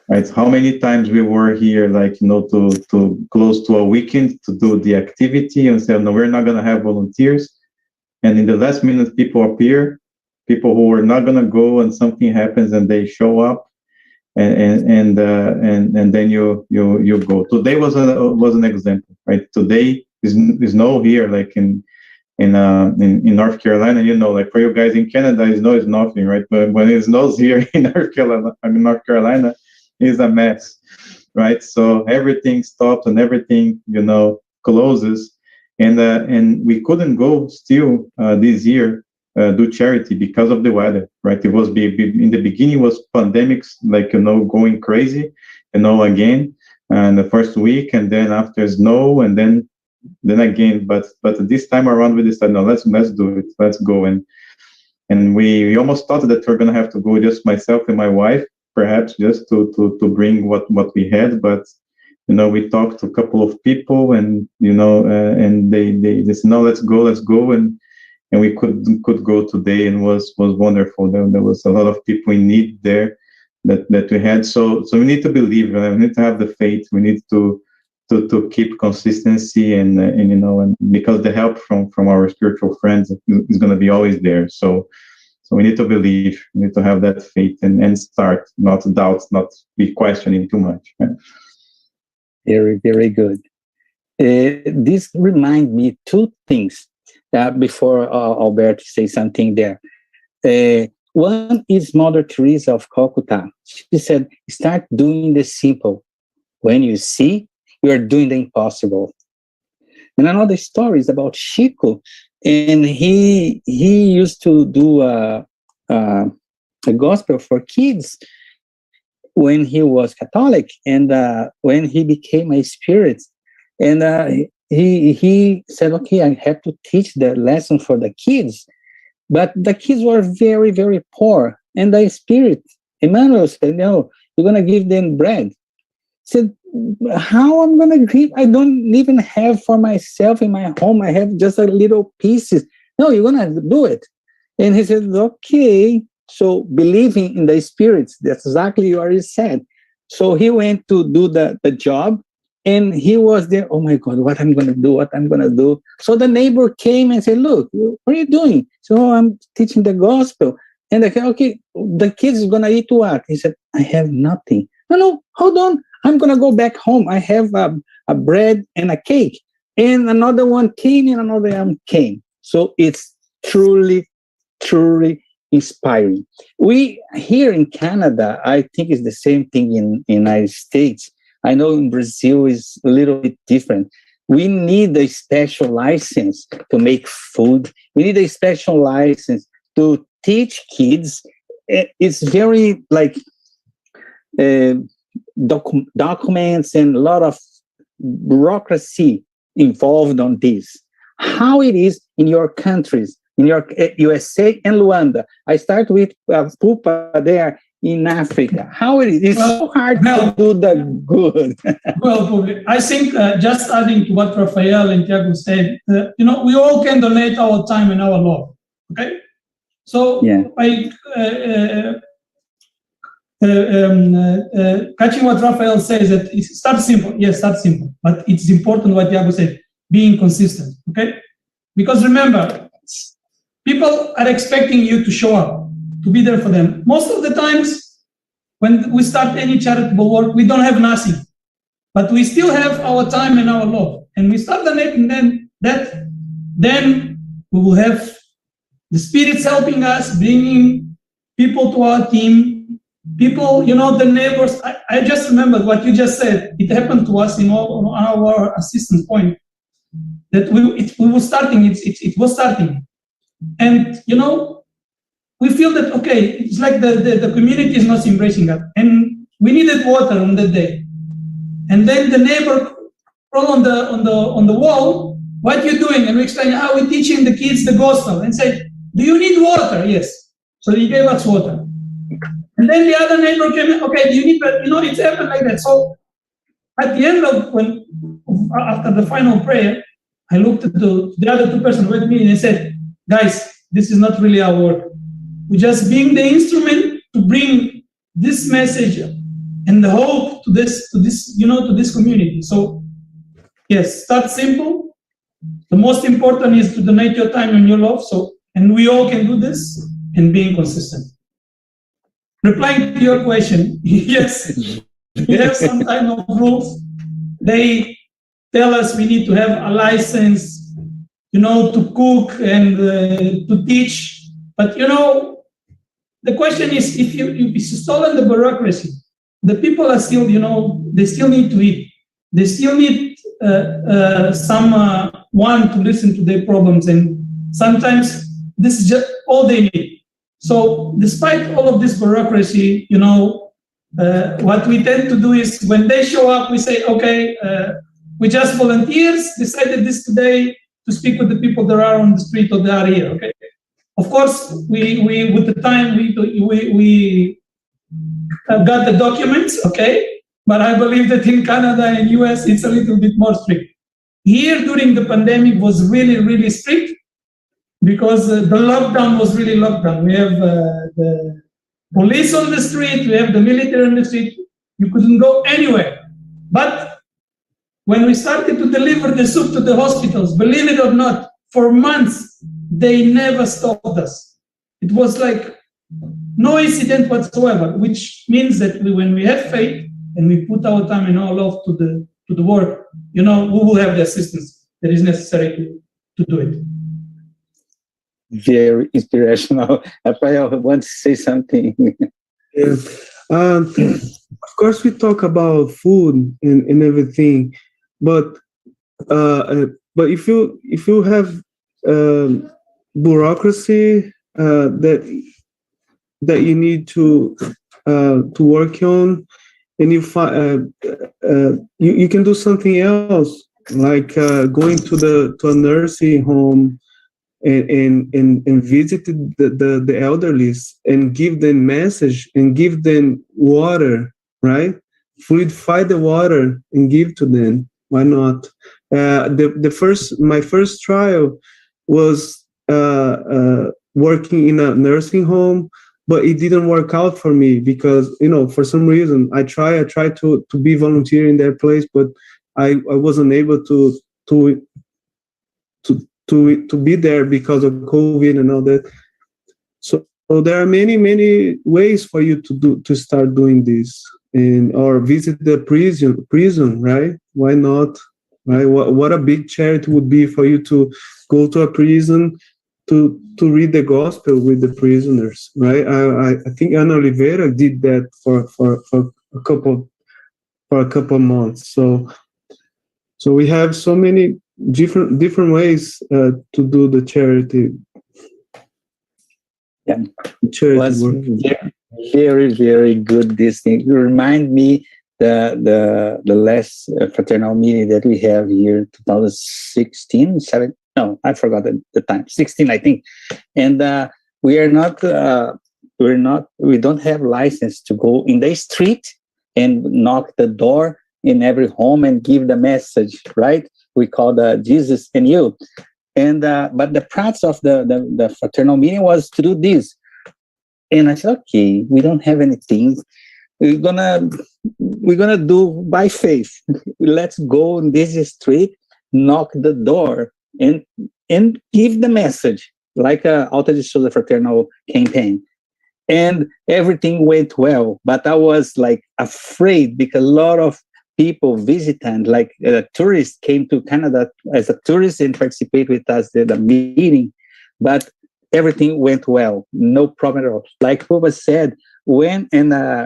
right? How many times we were here, like, to close to a weekend to do the activity and say, no, we're not gonna have volunteers, and in the last minute, people appear, people who are not gonna go, and something happens, and they show up, and then you go. Today was an example, right? Today is snow here, like in North Carolina, like for you guys in Canada, snow is nothing, right? But when it snows here in North Carolina, it's a mess, right? So everything stops and everything, closes, and we couldn't go still this year do charity because of the weather, right? It was in the beginning was pandemics, like going crazy, again, and the first week, and then after snow, and then again, but this time around we decided, no, let's do it, let's go, and we almost thought that we're gonna have to go, just myself and my wife, perhaps, just to bring what we had, but we talked to a couple of people, and and they said, no, let's go, and we could go today, and was wonderful. There was a lot of people in need there that we had. So we need to believe, we need to have the faith, we need to keep consistency, and because the help from our spiritual friends is going to be always there. So we need to believe, we need to have that faith, and start, not doubt, not be questioning too much. Right? Very, very good. This reminds me two things before Alberto say something there. One is Mother Teresa of Calcutta. She said, start doing the simple. When you see, you are doing the impossible. And another story is about Chico, and he used to do a gospel for kids when he was Catholic, and when he became a spirit, and he said, okay, I have to teach the lesson for the kids, but the kids were very, very poor, and the spirit, Emmanuel, said, no, you're going to give them bread. Said, how I'm going to give? I don't even have for myself in my home. I have just a little pieces. No, you're going to do it. And he said, okay. So believing in the spirits, that's exactly what he said. So he went to do the job, and he was there. Oh my God, what I'm going to do? So the neighbor came and said, look, what are you doing? So I'm teaching the gospel. And I said, okay, the kids are going to eat what? He said, I have nothing. No, hold on. I'm going to go back home. I have a bread and a cake. And another one came, and another one came. So it's truly, truly inspiring. We here in Canada, I think it's the same thing in the United States. I know in Brazil is a little bit different. We need a special license to make food. We need a special license to teach kids. It's very like documents and a lot of bureaucracy involved on this. How it is in your countries, in your USA and Luanda. I start with Pupa there in Africa. How it is? It's so hard to do the good. Well, I think just adding to what Raphael and Tiago said, we all can donate our time and our love. Okay, so by catching what Raphael says, that it starts simple. Yes, start simple, but it's important what Tiago said, being consistent. Okay, because remember, people are expecting you to show up, to be there for them. Most of the times, when we start any charitable work, we don't have nothing, but we still have our time and our love. And we start donating, then we will have the spirits helping us, bringing people to our team, people, the neighbors. I just remembered what you just said. It happened to us on our assistance point, that we were starting, it was starting. And, we feel that, okay, it's like the community is not embracing us. And we needed water on that day. And then the neighbor crawled on the wall, what you doing? And we explained how we're teaching the kids the gospel and said, do you need water? Yes. So he gave us water. And then the other neighbor came in, okay, do you need, it's happened like that. So at the end after the final prayer, I looked at the other two persons with me and I said, guys, this is not really our work. We're just being the instrument to bring this message and the hope to this community. So yes, start simple. The most important is to donate your time and your love. And we all can do this and being consistent. Replying to your question, yes, we have some kind of rules. They tell us we need to have a license, to cook and to teach. But the question is, if you stolen the bureaucracy, the people are still, they still need to eat. They still need someone to listen to their problems, and sometimes this is just all they need. So despite all of this bureaucracy, what we tend to do is when they show up, we say, okay, we just volunteers, decided this today to speak with the people that are on the street or that are here, okay? Of course, we with the time, we got the documents, okay? But I believe that in Canada and US, it's a little bit more strict. Here during the pandemic was really, really strict because the lockdown was really lockdown. We have the police on the street, we have the military on the street. You couldn't go anywhere. But when we started to deliver the soup to the hospitals, believe it or not, for months, they never stopped us. It was like no incident whatsoever, which means that when we have faith and we put our time and our love to the work, we will have the assistance that is necessary to do it. Very inspirational. I probably want to say something. Yeah. Of course, we talk about food and everything, but if you have bureaucracy that you need to work on, and you can do something else, like going to a nursing home and visit the elderly and give them message and give them water, right? Fluidify the water and give to them. Why not? My first trial was working in a nursing home, but it didn't work out for me because, for some reason I tried to be volunteer in that place, but I wasn't able to be there because of COVID and all that. So there are many ways for you to start doing this, or visit the prison, right? Why not? Right? What a big charity would be for you to go to a prison to read the gospel with the prisoners, right? I think Ana Oliveira did that for a couple months. So we have so many different ways to do the charity. Yeah, charity work. Very, very good. This thing. You remind me the last fraternal meeting that we have here, 2016, 17. No, I forgot the time. 16, I think. And we don't have license to go in the street and knock the door in every home and give the message, right? We call the Jesus and You. And but the practice of the fraternal meeting was to do this. And I said, okay, we don't have anything. We're gonna do by faith. Let's go in this street, knock the door, and give the message, like a Auta de Souza Fraternal campaign. And everything went well, but I was like afraid because a lot of people visiting, like tourists, came to Canada as a tourist and participate with us at the meeting. But everything went well, no problem at all. Like Puma said, and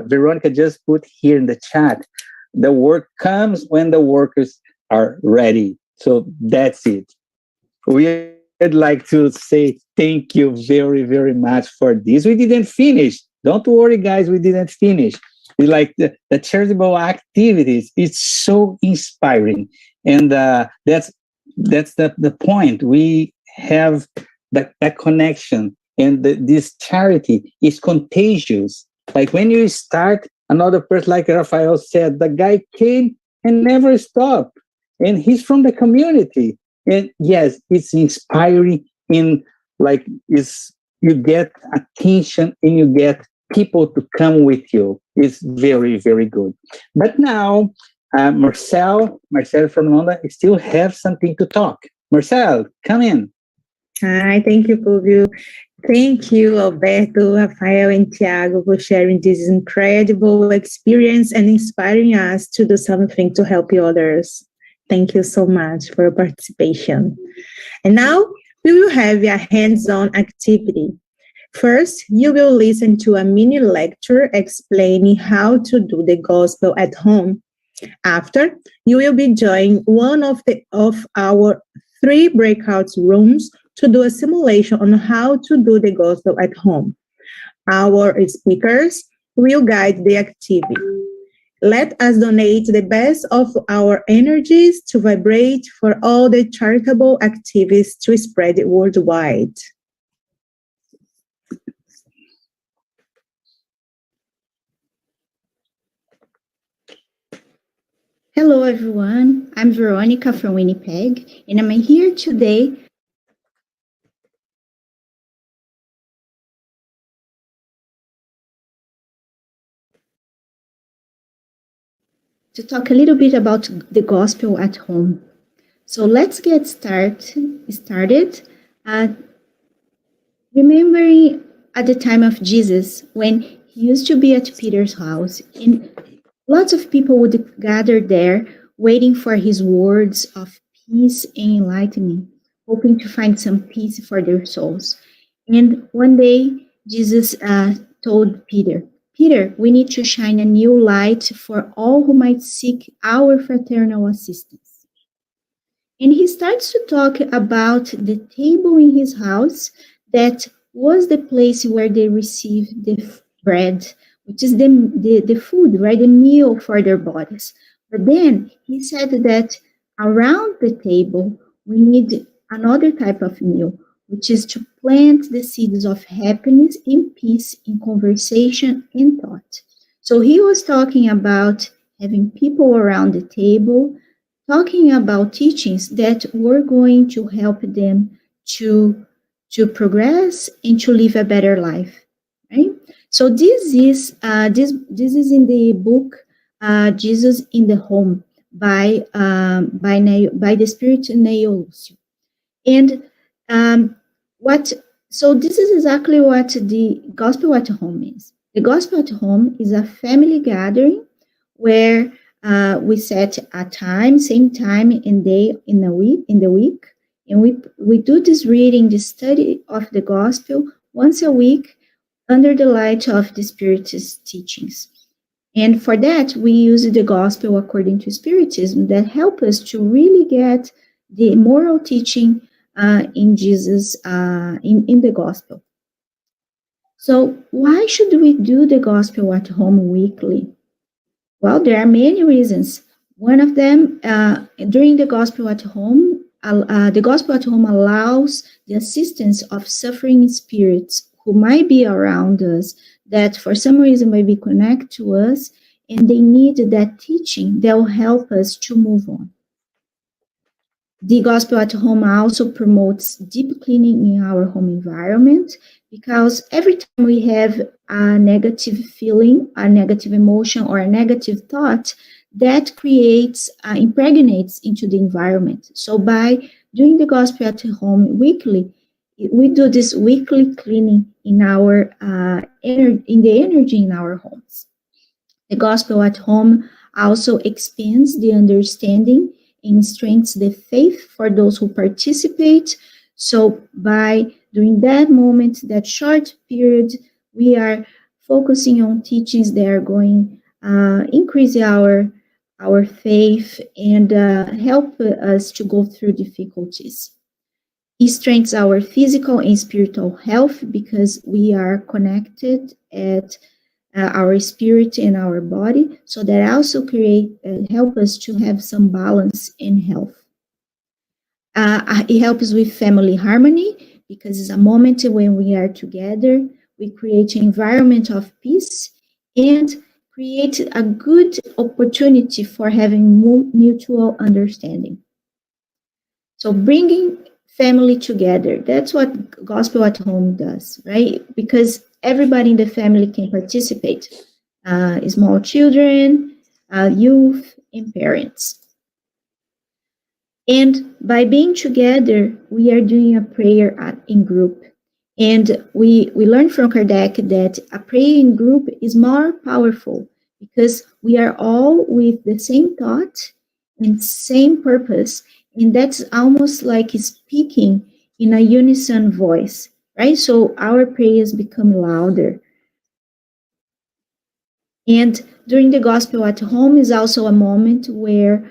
Veronica just put here in the chat, the work comes when the workers are ready. So that's it. We I'd like to say thank you very, very much for this. We didn't finish. Don't worry, guys, we didn't finish. We like the charitable activities. It's so inspiring. And that's the point. We have that connection. And this charity is contagious. Like when you start, another person, like Rafael said, the guy came and never stopped. And he's from the community. And yes, it's inspiring in like you get attention and you get people to come with you. It's very, very good. But now, Marcel from London still have something to talk. Marcel, come in. Hi, thank you, Fulvio. Thank you, Alberto, Rafael, and Tiago, for sharing this incredible experience and inspiring us to do something to help others. Thank you so much for your participation. And now we will have a hands-on activity. First, you will listen to a mini lecture explaining how to do the gospel at home. After, you will be joining one of our 3 breakout rooms to do a simulation on how to do the gospel at home. Our speakers will guide the activity. Let us donate the best of our energies to vibrate for all the charitable activities to spread worldwide. Hello, everyone. I'm Veronica from Winnipeg, and I'm here today to talk a little bit about the gospel at home. So let's get started. Remembering at the time of Jesus, when he used to be at Peter's house, and lots of people would gather there, waiting for his words of peace and enlightening, hoping to find some peace for their souls. And one day, Jesus told Peter, "Peter, we need to shine a new light for all who might seek our fraternal assistance." And he starts to talk about the table in his house that was the place where they received the bread, which is the food, right? The meal for their bodies. But then he said that around the table, we need another type of meal, which is to plant the seeds of happiness and peace in conversation and thought. So he was talking about having people around the table, talking about teachings that were going to help them to progress and to live a better life, right? So this is in the book Jesus in the Home by the Spiritism. And so this is exactly what the gospel at home is. The gospel at home is a family gathering where we set a time, same time and day in the week, and we do this reading, the study of the gospel once a week under the light of the Spiritist teachings. And for that, we use the gospel according to Spiritism that help us to really get the moral teaching in Jesus, in the gospel. So why should we do the gospel at home weekly? Well, there are many reasons. One of them, during the gospel at home allows the assistance of suffering spirits who might be around us, that for some reason may be connected to us, and they need that teaching that will help us to move on. The gospel at home also promotes deep cleaning in our home environment, because every time we have a negative feeling, a negative emotion, or a negative thought, that impregnates into the environment. So by doing the gospel at home weekly, we do this weekly cleaning in our in the energy in our homes. The gospel at home also expands the understanding and strengthens the faith for those who participate. So by during that moment, that short period, we are focusing on teachings that are going increase our faith and help us to go through difficulties. It strengthens our physical and spiritual health because we are connected at our spirit and our body. So that also help us to have some balance in health. It helps with family harmony because it's a moment when we are together. We create an environment of peace and create a good opportunity for having mutual understanding. So bringing family together, that's what Gospel at Home does, right? Because everybody in the family can participate, small children, youth, and parents. And by being together, we are doing a prayer in group. And we learned from Kardec that a prayer in group is more powerful because we are all with the same thought and same purpose. And that's almost like speaking in a unison voice, right? So our prayers become louder. And during the Gospel at Home is also a moment where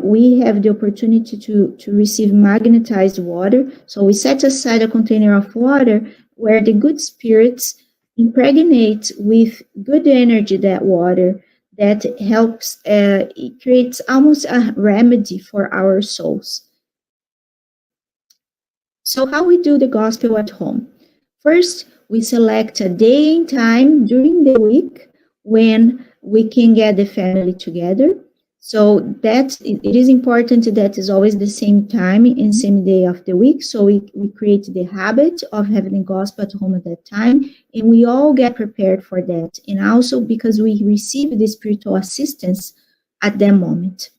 we have the opportunity to receive magnetized water. So we set aside a container of water where the good spirits impregnate with good energy that water that helps, it creates almost a remedy for our souls. So how we do the Gospel at Home? First, we select a day and time during the week when we can get the family together. So that it is important that is always the same time and same day of the week. So we create the habit of having the Gospel at Home at that time, and we all get prepared for that. And also because we receive the spiritual assistance at that moment.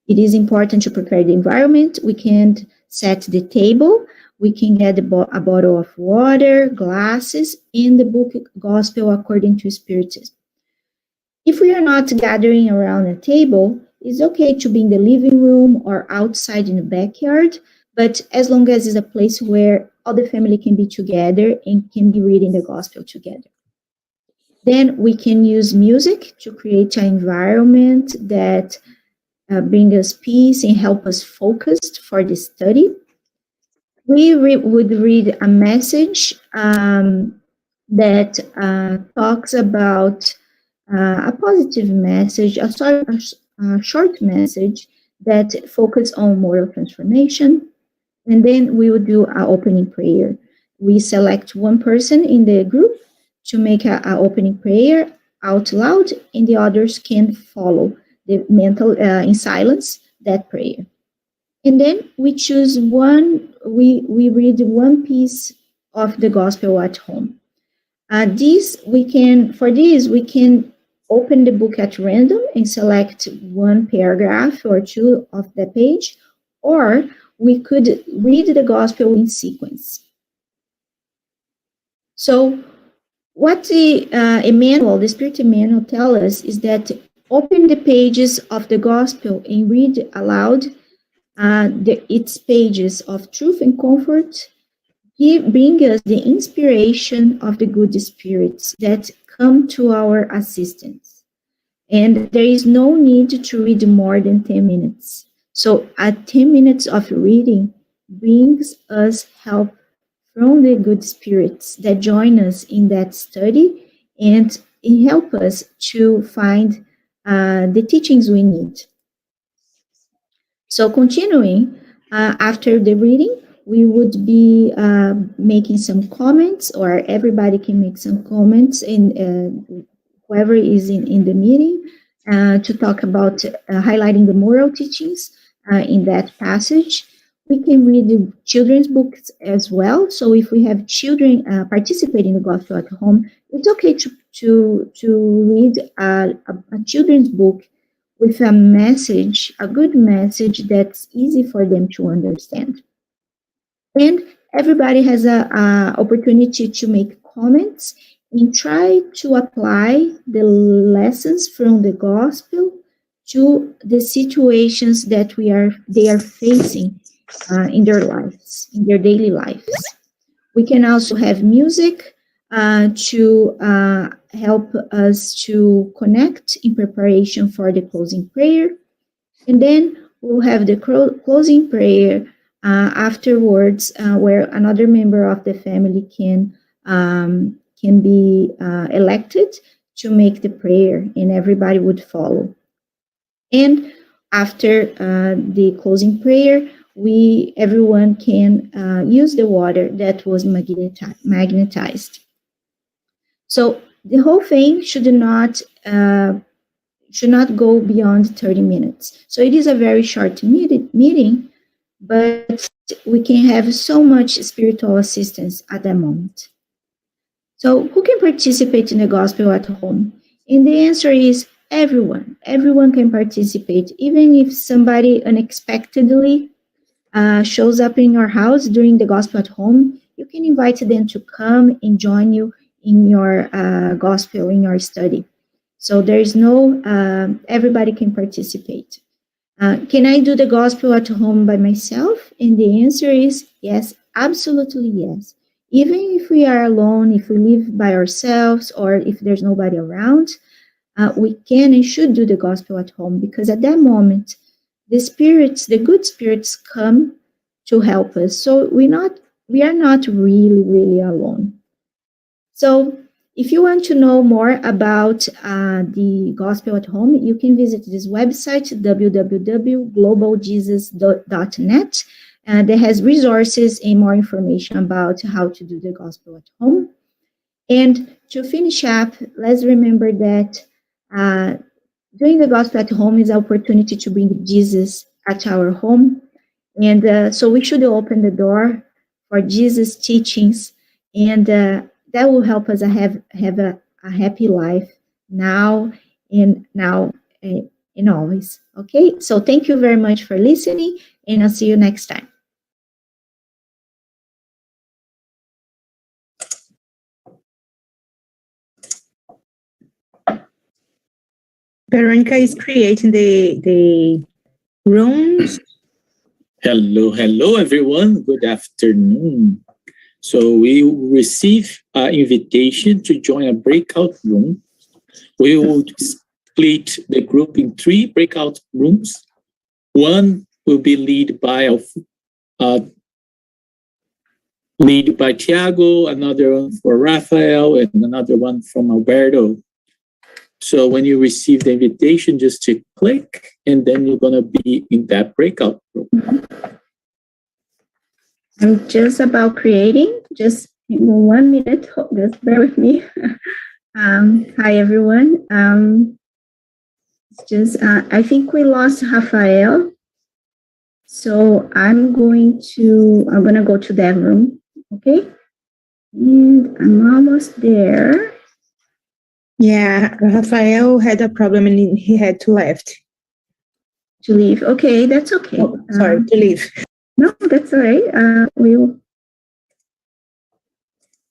It is important to prepare the environment. We can set the table. We can get a bottle of water, glasses, and the book Gospel According to Spiritism. If we are not gathering around a table, it's okay to be in the living room or outside in the backyard, but as long as it's a place where all the family can be together and can be reading the Gospel together. Then we can use music to create an environment that bring us peace and help us focus for the study. We would read a message that talks about a positive message, a short message that focuses on moral transformation. And then we would do our opening prayer. We select one person in the group to make an opening prayer out loud, and the others can follow the mental in silence that prayer. And then we choose one, we read one piece of the Gospel at Home. We can open the book at random and select one paragraph or two of the page, or we could read the Gospel in sequence. So what the Spirit Manual tells us is that open the pages of the Gospel and read aloud its pages of truth and comfort. Bring us the inspiration of the good spirits that come to our assistance. And there is no need to read more than 10 minutes. So at 10 minutes of reading brings us help from the good spirits that join us in that study, and it helps us to find the teachings we need. So continuing, after the reading, we would be making some comments, or everybody can make some comments, in whoever is in the meeting, to talk about highlighting the moral teachings in that passage. We can read the children's books as well. So if we have children participating in the Gospel at Home, it's okay to read a children's book with a message, a good message that's easy for them to understand. And everybody has an opportunity to make comments and try to apply the lessons from the Gospel to the situations that they are facing in their lives, in their daily lives. We can also have music to help us to connect in preparation for the closing prayer. And then we'll have the closing prayer afterwards, where another member of the family can be elected to make the prayer, and everybody would follow. And after the closing prayer, everyone can use the water that was magnetized. So the whole thing should not go beyond 30 minutes. So it is a very short meeting, but we can have so much spiritual assistance at that moment. So who can participate in the gospel at home? And the answer is everyone. Everyone can participate, even if somebody unexpectedly shows up in your house during the gospel at home. You can invite them to come and join you in your gospel, in your study. So there is no, everybody can participate. Can I do the gospel at home by myself? And the answer is yes, absolutely yes. Even if we are alone, if we live by ourselves, or if there's nobody around, we can and should do the gospel at home, because at that moment, the good spirits come to help us. So we are not really, really alone. So if you want to know more about the gospel at home, you can visit this website, www.globaljesus.net. That has resources and more information about how to do the gospel at home. And to finish up, let's remember that doing the gospel at home is an opportunity to bring Jesus at our home. And so we should open the door for Jesus' teachings, and that will help us have a happy life now and always. Okay, so thank you very much for listening, and I'll see you next time. Veronica is creating the rooms. Hello, everyone. Good afternoon. So we receive an invitation to join a breakout room. We will split the group in 3 breakout rooms. One will be led by Tiago, another one for Rafael, and another one from Alberto. So when you receive the invitation, just to click, and then you're going to be in that breakout room. I'm just about creating, just 1 minute, just bear with me. Hi, everyone. I think we lost Rafael. So I'm going to go to that room, okay? And I'm almost there. Yeah, Rafael had a problem and he had to left. To leave, okay, that's okay. Oh, sorry, to leave. No, that's all right. We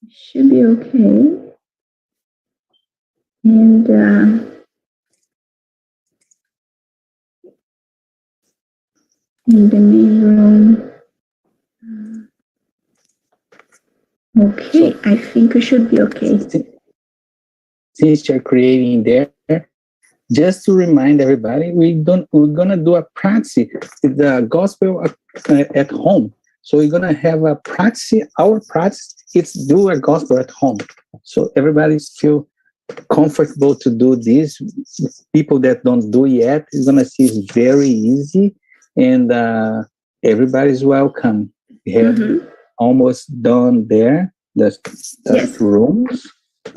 should be okay. And in the main room. Okay, I think we should be okay. Since you're creating there, just to remind everybody, we're gonna do a practice with the gospel at home. So we're gonna have a practice. Our practice is do a gospel at home. So everybody feel comfortable to do this. People that don't do yet, is gonna see it's very easy, and everybody's welcome. We have almost done there. The Yes. rooms.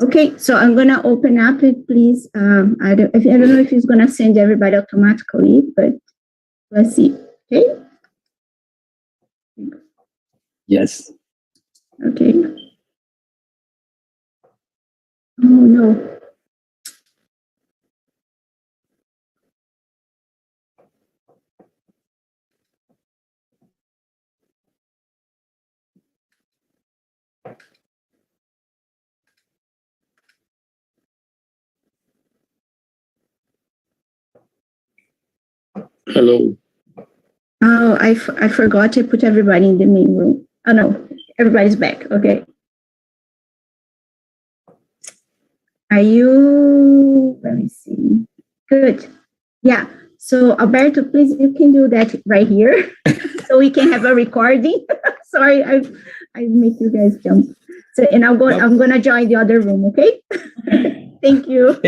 Okay, so I'm gonna open up it, please. I don't know if it's gonna send everybody automatically, but let's see. Okay. Yes. Okay. Oh no. Hello. Oh, I forgot to put everybody in the main room. Oh no, everybody's back. Okay. Are you? Let me see. Good. Yeah. So Alberto, please, you can do that right here, so we can have a recording. Sorry, I make you guys jump. So, and I'm gonna join the other room. Okay. Thank you.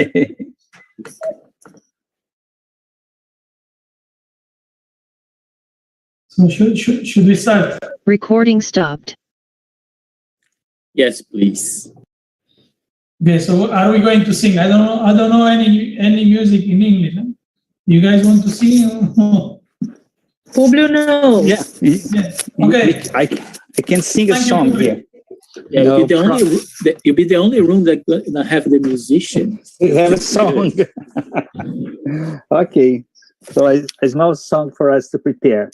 So should we start? Recording stopped. Yes, please. Okay, so are we going to sing? I don't know any music in English. Huh? You guys want to sing? Publio knows. Yeah. Okay. I can sing a song here. Yeah, you'll be the only room that not have the musician. We have a song. Okay. So a small song for us to prepare.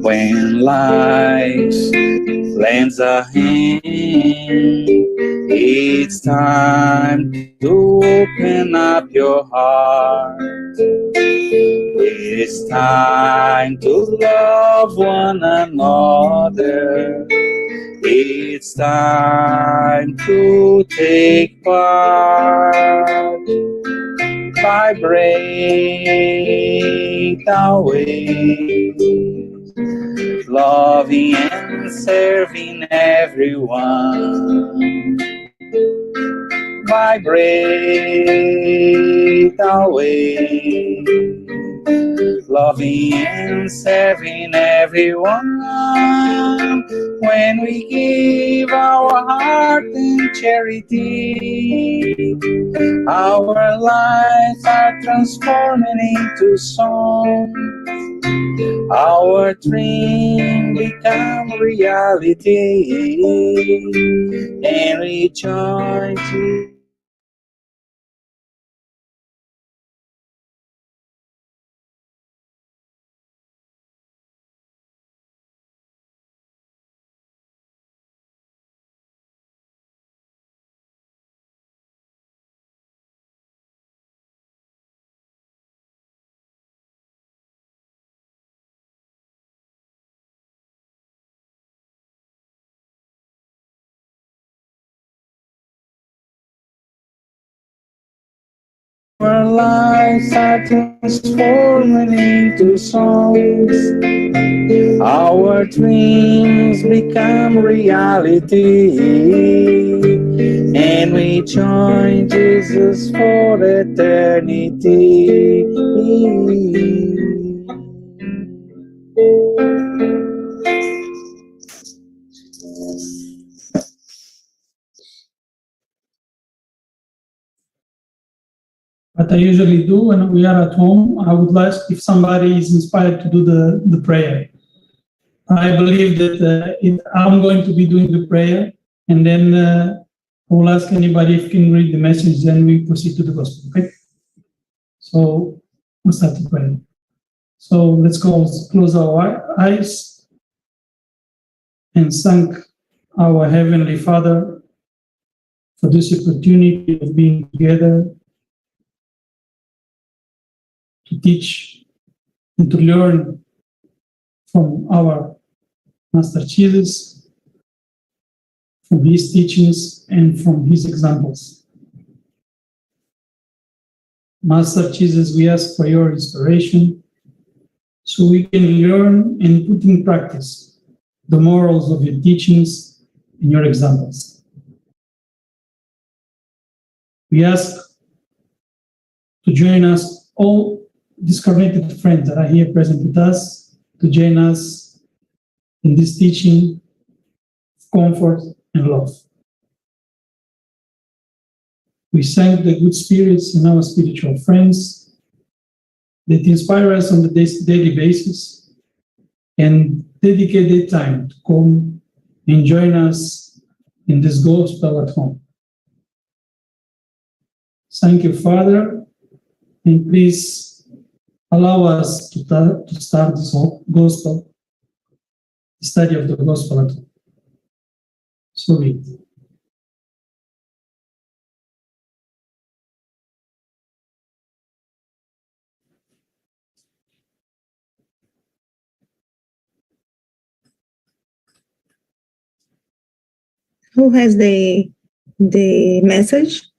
When life lends a hand, it's time to open up your heart. It's time to love one another. It's time to take part. Vibrate our way, loving and serving everyone. Vibrate our way, loving and serving everyone. When we give our heart in charity, our lives are transforming into song. Our dream become reality, and we join to our lives are transforming into songs. Our dreams become reality, and we join Jesus for eternity. What I usually do when we are at home, I would like if somebody is inspired to do the prayer. I believe that I'm going to be doing the prayer, and then I will ask anybody if can read the message, then we proceed to the gospel, okay? So we'll start the prayer. So let's close our eyes and thank our Heavenly Father for this opportunity of being together to teach and to learn from our Master Jesus, from his teachings and from his examples. Master Jesus, we ask for your inspiration so we can learn and put in practice the morals of your teachings and your examples. We ask to join us, all disconnected friends that are here present with us, to join us in this teaching of comfort and love. We thank the good spirits and our spiritual friends that inspire us on the daily basis and dedicate their time to come and join us in this gospel at home. Thank you, Father, and please allow us to start this gospel, the study of the gospel at home. So read. Who has the message?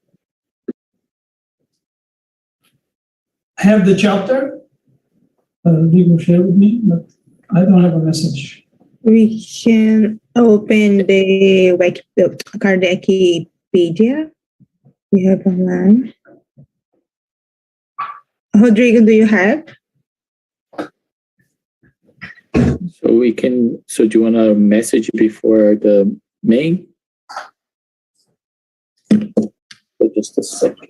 I have the chapter. They will share with me, but I don't have a message. We can open the Kardecipedia. We have online. Rodrigo, do you have? So we can. So do you want a message before the main? For just a second.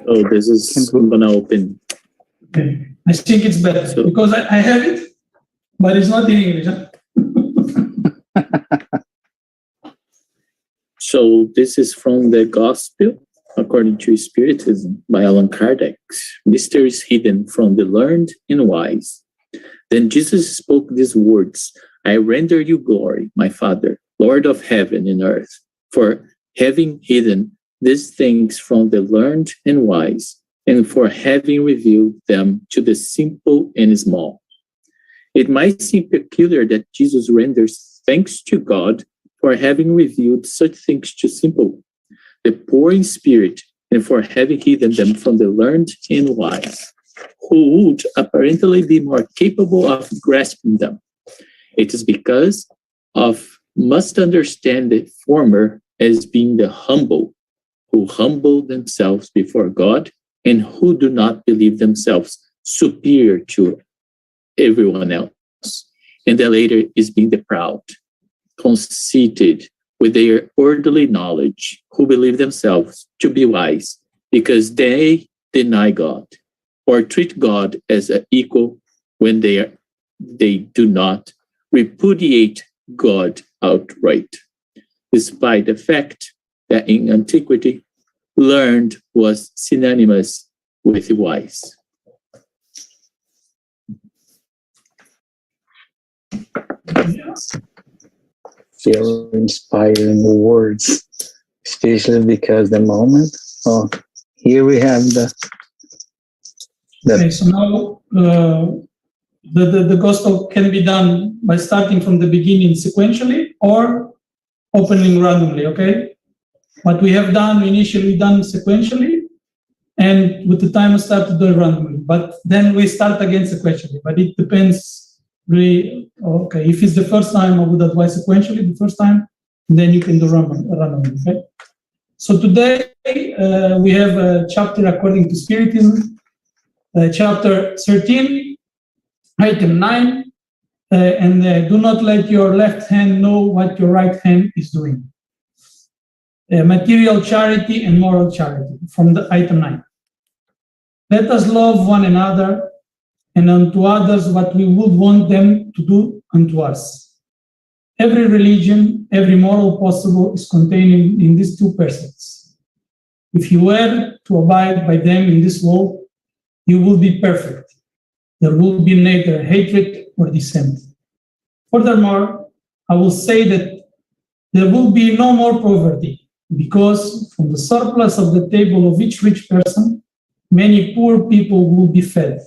So this is I'm gonna open. Okay. I think it's better because I have it, but it's not in English. Huh? So this is from the Gospel according to Spiritism by Allan Kardec. Mysteries hidden from the learned and wise. Then Jesus spoke these words: I render you glory, my Father, Lord of heaven and earth, for having hidden these things from the learned and wise, and for having revealed them to the simple and small. It might seem peculiar that Jesus renders thanks to God for having revealed such things to simple, the poor in spirit, and for having hidden them from the learned and wise, who would apparently be more capable of grasping them. It is because of must understand the former as being the humble, who humble themselves before God and who do not believe themselves superior to everyone else. And the later is being the proud, conceited with their orderly knowledge, who believe themselves to be wise because they deny God or treat God as an equal when they do not repudiate God outright, despite the fact that in antiquity, learned was synonymous with wise. Feel inspiring words, especially because the moment. Oh, here we have the. Okay, so now the gospel can be done by starting from the beginning sequentially or opening randomly. Okay, what we have done initially done sequentially, and with the time we start to do it randomly. But then we start again sequentially. But it depends. Really, okay, if it's the first time, I would advise sequentially the first time, then you can do randomly, okay? So today we have a chapter according to Spiritism, chapter 13, item 9, and do not let your left hand know what your right hand is doing. Material charity and moral charity from the item 9. Let us love one another and unto others what we would want them to do unto us. Every religion, every moral possible is contained in these two precepts. If you were to abide by them in this world, you will be perfect. There will be neither hatred or dissent. Furthermore, I will say that there will be no more poverty, because from the surplus of the table of each rich person, many poor people will be fed.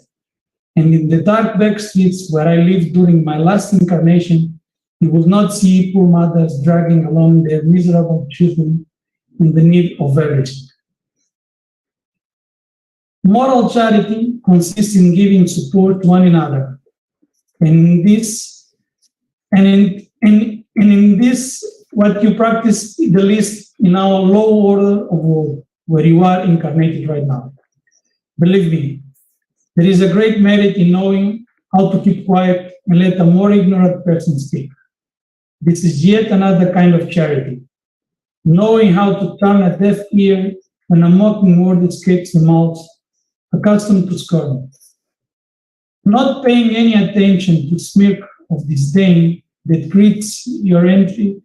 And in the dark back streets where I lived during my last incarnation, you will not see poor mothers dragging along their miserable children in the need of everything. Moral charity consists in giving support to one another. And in this, what you practice the least in our low order of world, where you are incarnated right now. Believe me, there is a great merit in knowing how to keep quiet and let a more ignorant person speak. This is yet another kind of charity, knowing how to turn a deaf ear when a mocking word escapes the mouth, accustomed to scorn. Not paying any attention to smirk of disdain that greets your entry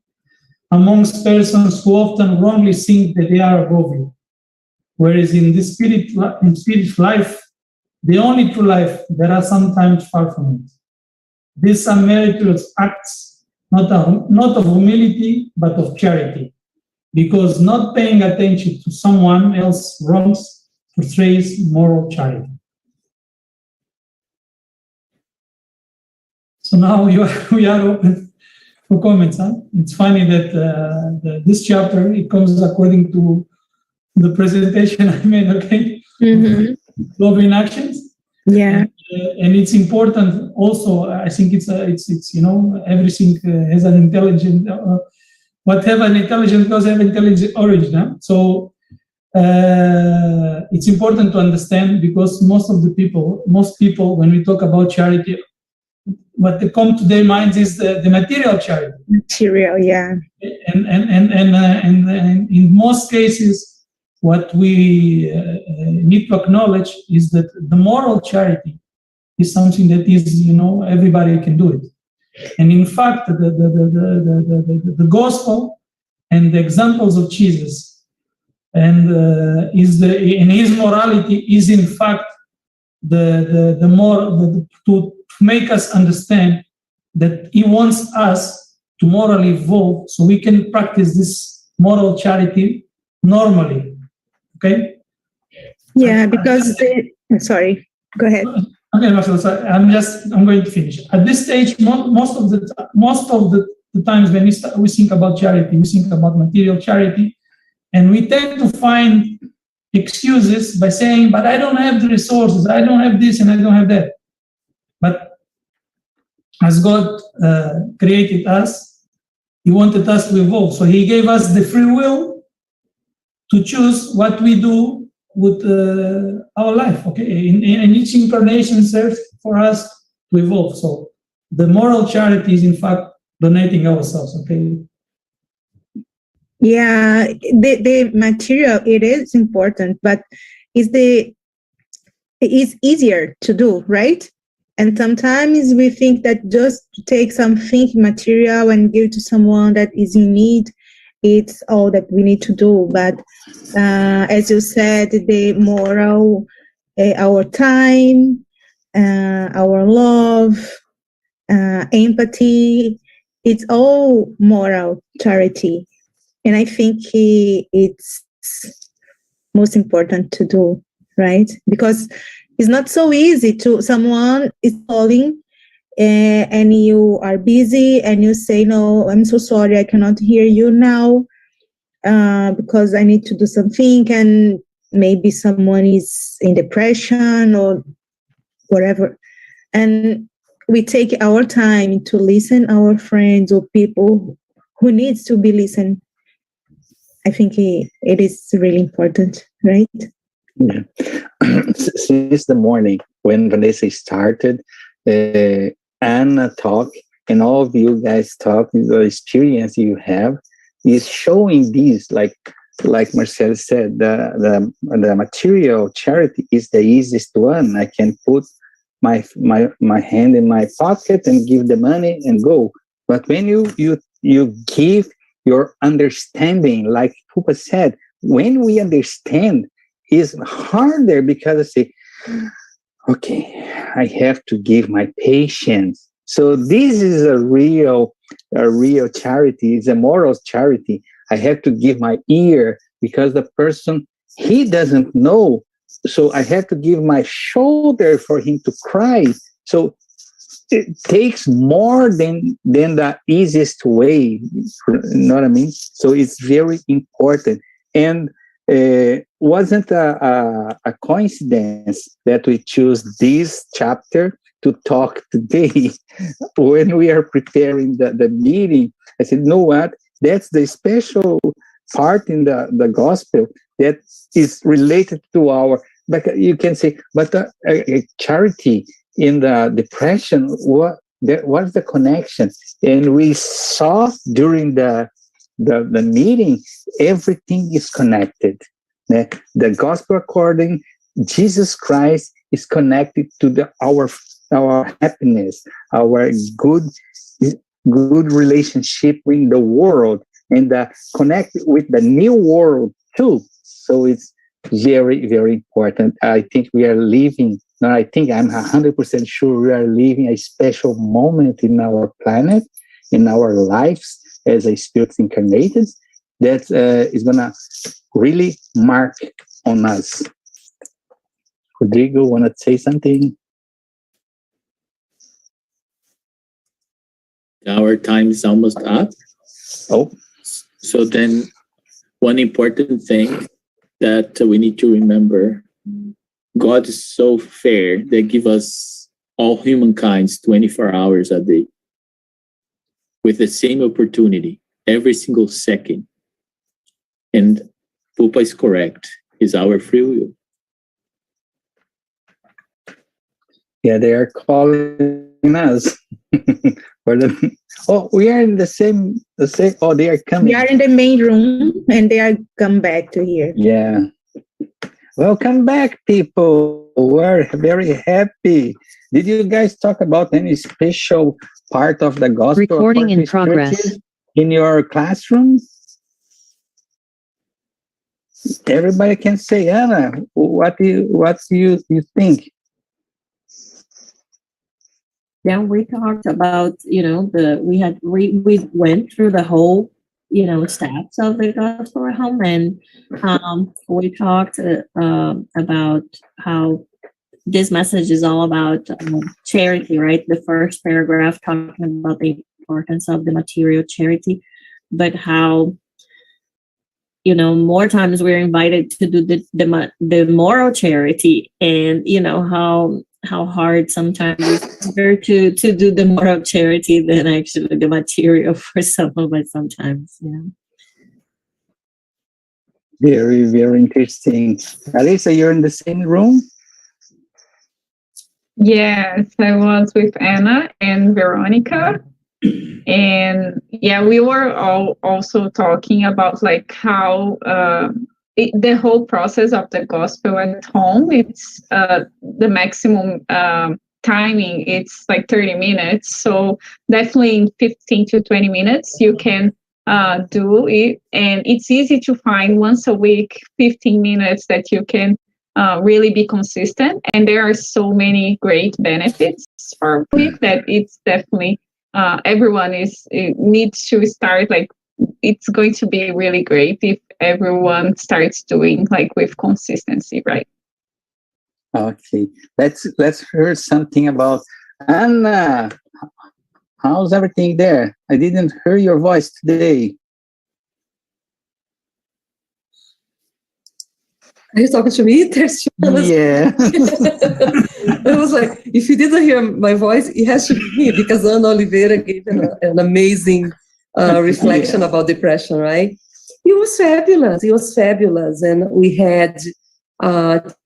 amongst persons who often wrongly think that they are above you, whereas in spirit life, the only true life, there are sometimes far from it. These are meritorious acts, not of humility, but of charity, because not paying attention to someone else's wrongs portrays moral charity. So now we are open for comments. Huh? It's funny that this chapter, it comes according to the presentation I made, okay? Love in actions. Yeah. And it's important also, I think it's everything has an intelligent, whatever an intelligent does have intelligent origin. Huh? So it's important to understand, because most people, when we talk about charity, what they come to their minds is the material charity. Material, yeah. And in most cases, what we need to acknowledge is that the moral charity is something that is, everybody can do it. And in fact, the gospel and the examples of Jesus and his morality is in fact to make us understand that he wants us to morally evolve so we can practice this moral charity normally. Okay? Yeah, because sorry, go ahead. Okay, Marcelo, sorry, I'm going to finish. At this stage, most of the times when we think about charity, we think about material charity, and we tend to find excuses by saying, but I don't have the resources, I don't have this and I don't have that. But as God created us, he wanted us to evolve. So he gave us the free will to choose what we do with our life, okay? And each incarnation serves for us to evolve. So the moral charity is in fact donating ourselves, okay? Yeah, the material, it is important, but it's easier to do, right? And sometimes we think that just to take something material and give to someone that is in need, it's all that we need to do. But as you said, the moral, our time, our love, empathy, it's all moral charity. And I think it's most important to do, right? Because it's not so easy to, someone is calling and you are busy and you say, no, I'm so sorry, I cannot hear you now because I need to do something, and maybe someone is in depression or whatever. And we take our time to listen our friends or people who needs to be listened. I think it is really important, right? Yeah. Since the morning when Vanessa started, Anna talked, and all of you guys talk, the experience you have is showing these, like Marcel said, the material charity is the easiest one. I can put my hand in my pocket and give the money and go. But when you give your understanding, like Pupa said, when we understand, is harder because I say, okay, I have to give my patience. So this is a real charity. It's a moral charity. I have to give my ear because the person, he doesn't know. So I have to give my shoulder for him to cry. So it takes more than the easiest way. You know what I mean? So it's very important. And wasn't a coincidence that we choose this chapter to talk today. When we are preparing the meeting, I said, you know what? That's the special part in the gospel that is related to our, but you can say, but charity in the depression, what's the connection? And we saw during the meeting, everything is connected. The gospel according Jesus Christ is connected to our happiness, our good relationship in the world, and connect with the new world too. So it's very, very important. I think we are living, no, I think I'm 100% sure we are living a special moment in our planet, in our lives as a spirit incarnated, that is going to really mark on us. Rodrigo, want to say something? Our time is almost up. Oh. So then one important thing that we need to remember, God is so fair that give us all humankind 24 hours a day with the same opportunity every single second. And Pupa is correct, is our free will. Yeah, they are calling us. We are in the same, oh, they are coming. We are in the main room and they are come back to here. Yeah. Welcome back, people. We're very happy. Did you guys talk about any special part of the gospel? Recording in progress. In your classroom? Everybody can say, Anna, what do you think? Yeah, we talked about, we went through the whole, steps of the gospel at home, and we talked about how this message is all about charity, right? The first paragraph talking about the importance of the material charity, but how, more times we're invited to do the moral charity, and how hard sometimes it's harder to do the moral charity than actually the material for some of us sometimes, Very, very interesting. Alisa, you're in the same room? Yes, I was with Anna and Veronica. And yeah, we were all also talking about like how the whole process of the gospel at home, it's the maximum timing, it's like 30 minutes. So definitely in 15 to 20 minutes, you can do it. And it's easy to find once a week, 15 minutes that you can really be consistent. And there are so many great benefits for a week that it's definitely everyone needs to start. Like, it's going to be really great if everyone starts doing like with consistency, right? Okay, let's hear something about Anna. How's everything there? I didn't hear your voice today. Are you talking to me? Yeah. It was like, if you didn't hear my voice, it has to be me, because Ana Oliveira gave an amazing reflection about depression, right? It was fabulous. It was fabulous. And we had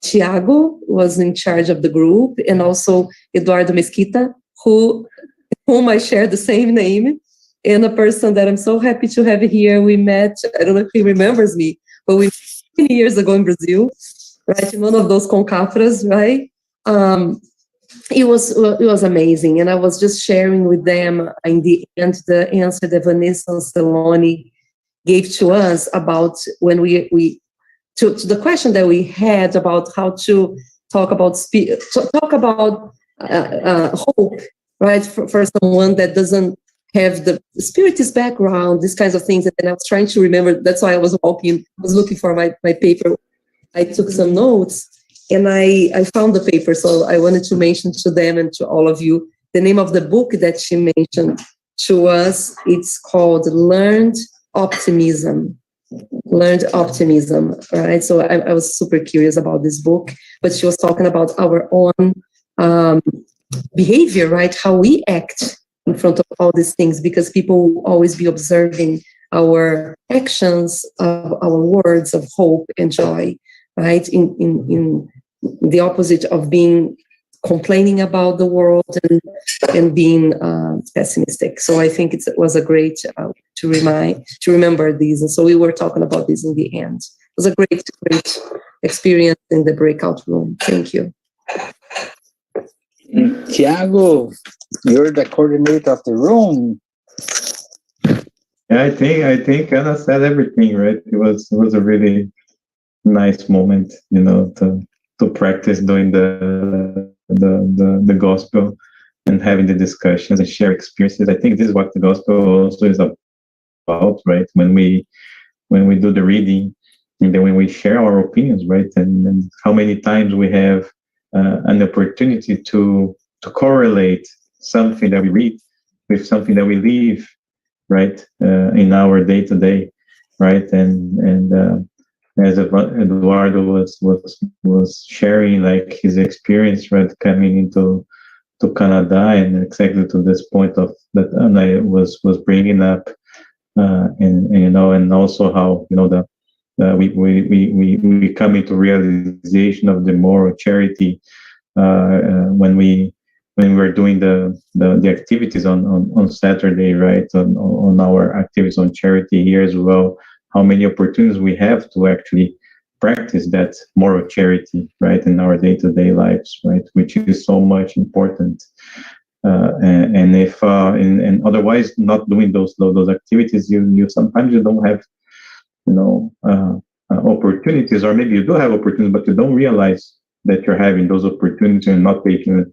Tiago was in charge of the group, and also Eduardo Mesquita, whom I share the same name, and a person that I'm so happy to have here. We met, I don't know if he remembers me, but we met 20 years ago in Brazil, right? In one of those concafras, right? It was amazing. And I was just sharing with them in the end the answer that Vanessa Anceloni gave to us about when to the question that we had about how to talk about hope, right? For someone that doesn't have the spiritist background, these kinds of things. And I was trying to remember, that's why I was looking for my paper. I took some notes and I found the paper. So I wanted to mention to them and to all of you, the name of the book that she mentioned to us, it's called Learned Optimism, right? So I was super curious about this book, but she was talking about our own behavior, right? How we act in front of all these things, because people will always be observing our actions, our words of hope and joy, right? In the opposite of being complaining about the world and being pessimistic. So I think it was a great to remember these. And so we were talking about this in the end. It was a great experience in the breakout room. Thank you. Tiago, you're the coordinator of the room. Yeah, I think Anna said everything, right? It was a really nice moment, to practice doing the gospel and having the discussions and share experiences. I think this is what the gospel also is about, right? When we do the reading, and then when we share our opinions, right? And how many times we have an opportunity to correlate something that we read with something that we live, right, in our day to day, right, and as Eduardo was sharing like his experience, right, coming into Canada, and exactly to this point of that Anna was bringing up, and you know, and also how, you know, we come into realization of the moral charity when we were doing the activities on Saturday, right, on our activities on charity here as well, how many opportunities we have to actually practice that moral charity, right, in our day-to-day lives, right, which is so much important. And if and otherwise not doing those activities, you sometimes you don't have, you know, opportunities, or maybe you do have opportunities, but you don't realize that you're having those opportunities and not taking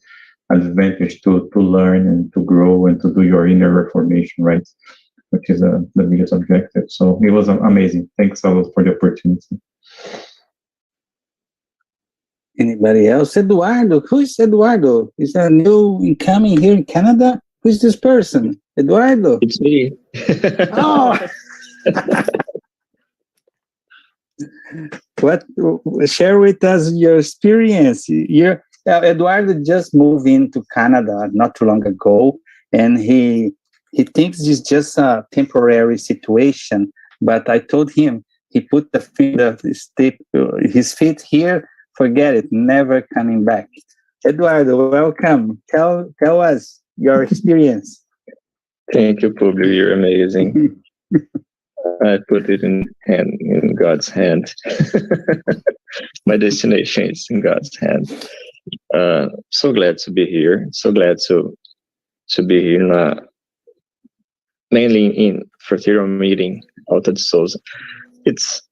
advantage to learn and to grow and to do your inner reformation, right, which is the biggest objective. So it was amazing. Thanks a lot for the opportunity. Anybody else? Eduardo. Who is Eduardo? Is that new incoming here in Canada? Who is this person? Eduardo. It's me. Oh. What? Share with us your experience. Eduardo just moved into Canada not too long ago, and he thinks it's just a temporary situation. But I told him, he put his feet here, forget it, never coming back. Eduardo, welcome. Tell us your experience. Thank you, Publio. You're amazing. I put it in God's hand. My destination is in God's hand. So glad to be here. So glad to be here, mainly in Fraternal meeting, Auta de Souza. It's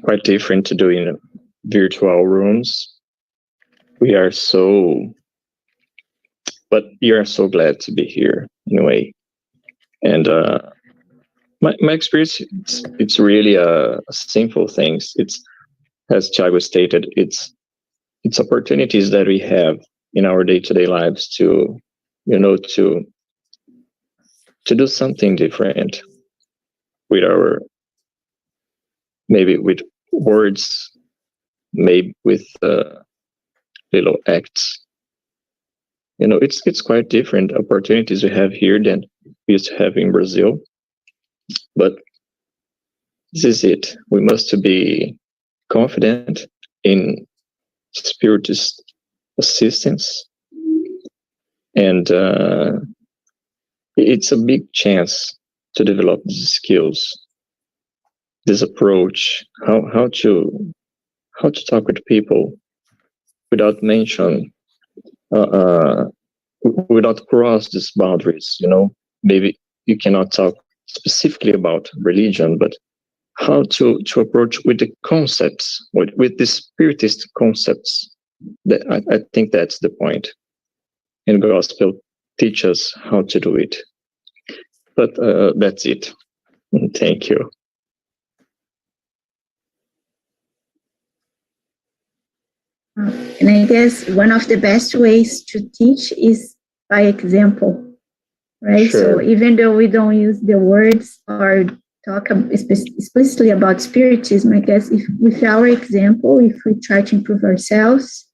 quite different to do in virtual rooms. We are so glad to be here in a way. And my experience, it's really a simple things. It's, as Thiago stated, it's opportunities that we have in our day-to-day lives to, you know, to do something different with our, maybe with words, maybe with little acts. You know, it's quite different opportunities we have here than we used to have in Brazil. But this is it. We must be confident in Spiritist assistance, and it's a big chance to develop these skills, this approach, how to talk with people without mention, without cross these boundaries. You know, maybe you cannot talk specifically about religion, but how to approach with the concepts, with the Spiritist concepts. That I think that's the point. And gospel teach us how to do it. But that's it. Thank you. And I guess one of the best ways to teach is by example, right? Sure. So even though we don't use the words or talk explicitly about Spiritism, I guess if with our example, if we try to improve ourselves,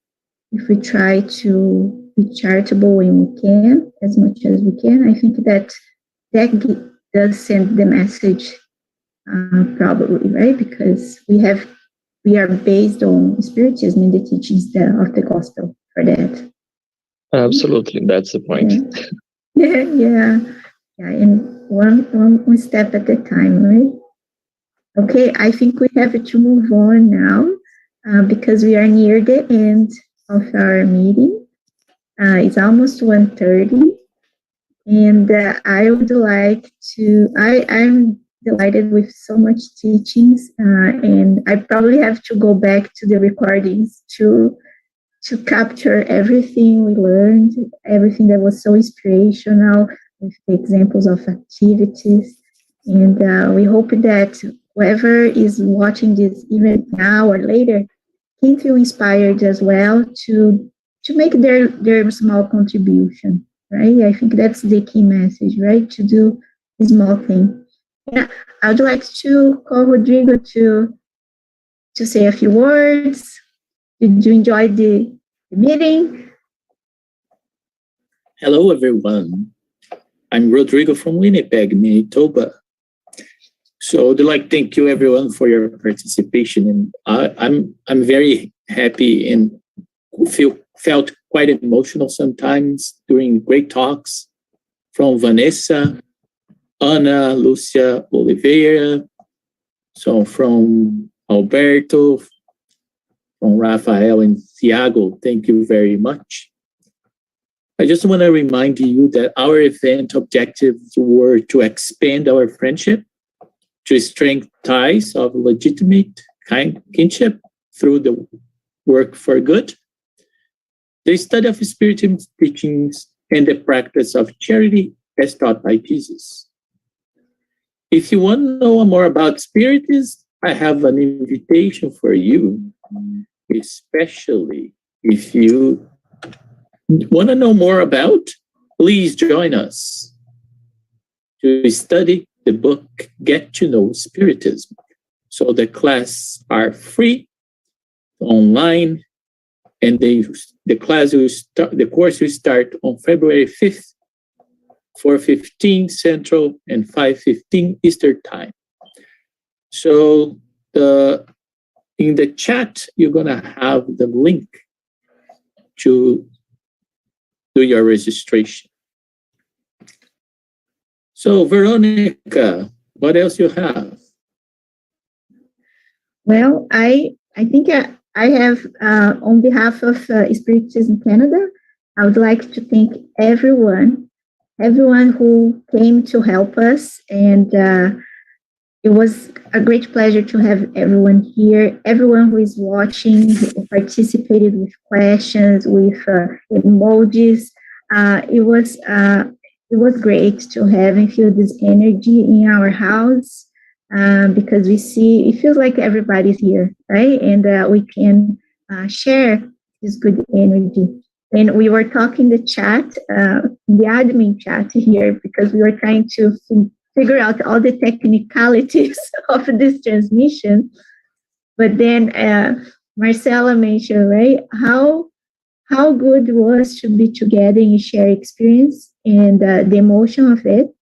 if we try to be charitable when we can, as much as we can, I think that does send the message, probably, right? Because we are based on Spiritism and the teachings of the gospel for that. Absolutely, that's the point. Yeah, and one step at a time, right? Okay, I think we have to move on now, because we are near the end of our meeting. It's almost 1:30, and I would like to, I'm delighted with so much teachings, and I probably have to go back to the recordings to capture everything we learned, everything that was so inspirational, with the examples of activities. And we hope that whoever is watching this even now or later can feel inspired as well to make their small contribution, right? I think that's the key message, right? To do a small thing. Yeah, I would like to call Rodrigo to say a few words. Did you enjoy the meeting? Hello, everyone. I'm Rodrigo from Winnipeg, Manitoba. So I'd like to thank you, everyone, for your participation. And I'm very happy and felt quite emotional sometimes during great talks from Vanessa, Ana, Lucia, Oliveira, so from Alberto, from Rafael and Thiago. Thank you very much. I just want to remind you that our event objectives were to expand our friendship, to strengthen ties of legitimate kinship through the work for good, the study of Spiritism teachings, and the practice of charity as taught by Jesus. If you want to know more about Spiritism, I have an invitation for you, especially if you want to know more about, please join us to study the book Get to Know Spiritism. So the classes are free, online, and the course will start on February 5th, 4:15 Central and 5:15 Eastern Time. So in the chat, you're gonna have the link to do your registration. So Veronica, what else you have? Well, I think I have, on behalf of Spiritism Canada, I would like to thank everyone who came to help us. And it was a great pleasure to have everyone here, everyone who is watching, who participated with questions, with emojis. It was great to have and feel this energy in our house. Because it feels like everybody's here, right? And we can share this good energy. And we were talking the chat, the admin chat here, because we were trying to figure out all the technicalities of this transmission. But then Marcela mentioned, right, how good it was to be together and share experience and the emotion of it,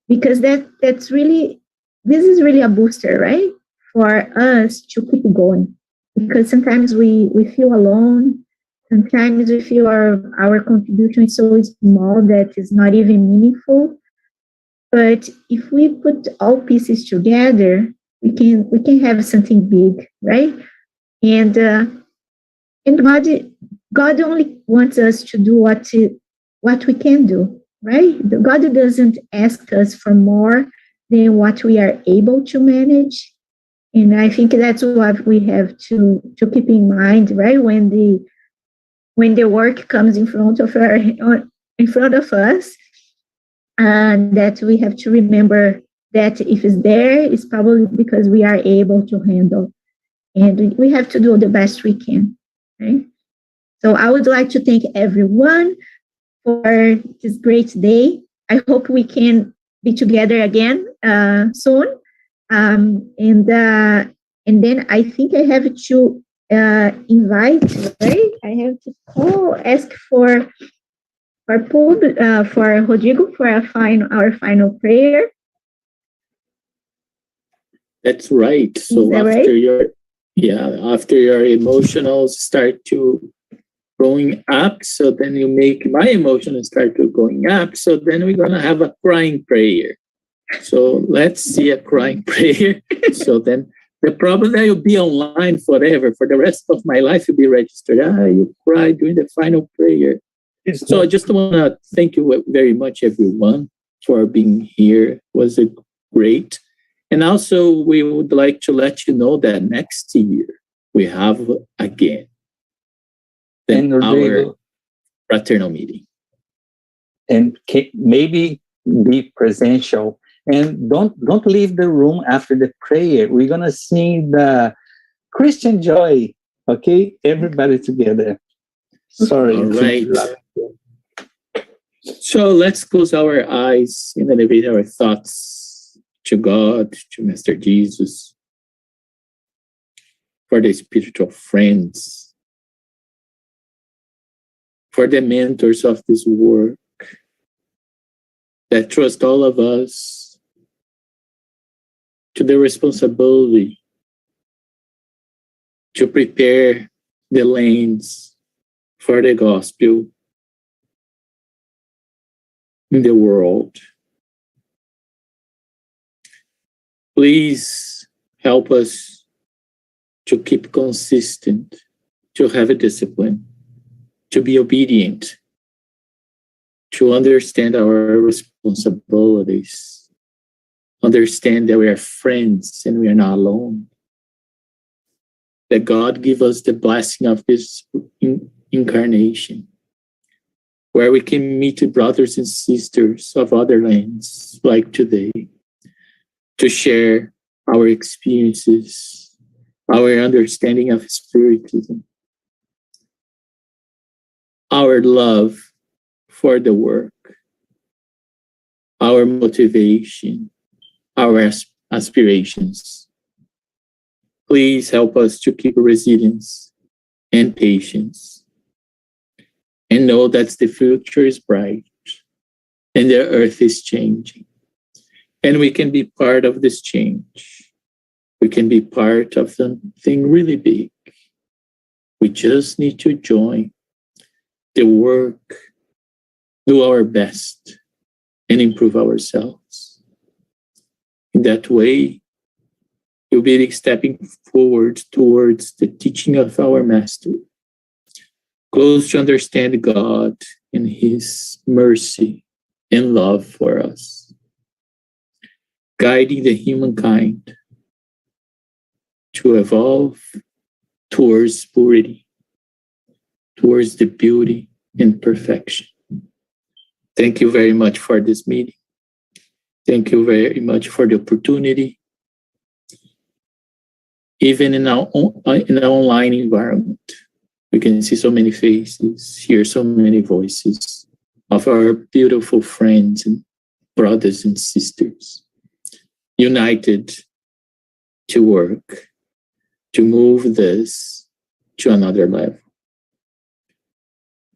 because that's really. This is really a booster, right? For us to keep going. Because sometimes we feel alone. Sometimes we feel our contribution is so small that it's not even meaningful. But if we put all pieces together, we can have something big, right? And God only wants us to do what we can do, right? God doesn't ask us for more than what we are able to manage. And I think that's what we have to keep in mind, right? When the work comes in front of us, that we have to remember that if it's there, it's probably because we are able to handle. And we have to do the best we can, right? So I would like to thank everyone for this great day. I hope we can be together again soon, and then I think I have to invite, right? I have to ask for Rodrigo for our final prayer. That's right. So after your emotionals start to going up, so then you make my emotions start to going up, so then we're gonna have a crying prayer. So let's see a crying prayer. So then the problem that you'll be online forever, for the rest of my life, you'll be registered. You cry during the final prayer. So I just want to thank you very much, everyone, for being here. It was great. And also, we would like to let you know that next year we have again our fraternal meeting. And maybe be presential. And don't leave the room after the prayer. We're gonna sing the Christian Joy Okay, everybody together. Sorry. All right. So let's close our eyes and elevate our thoughts to God, to Master Jesus, for the spiritual friends, for the mentors of this work that trust all of us to the responsibility to prepare the lanes for the gospel in the world. Please help us to keep consistent, to have a discipline, to be obedient, to understand our responsibilities, understand that we are friends and we are not alone, that God give us the blessing of this incarnation, where we can meet brothers and sisters of other lands like today, to share our experiences, our understanding of Spiritism, our love for the work, our motivation, our aspirations. Please help us to keep resilience and patience, and know that the future is bright and the earth is changing. And we can be part of this change. We can be part of something really big. We just need to join the work, do our best, and improve ourselves. In that way, you'll be stepping forward towards the teaching of our Master, close to understand God and His mercy and love for us, guiding the humankind to evolve towards purity, towards the beauty and perfection. Thank you very much for this meeting. Thank you very much for the opportunity. Even in our online environment, we can see so many faces, hear so many voices of our beautiful friends and brothers and sisters, united to work, to move this to another level.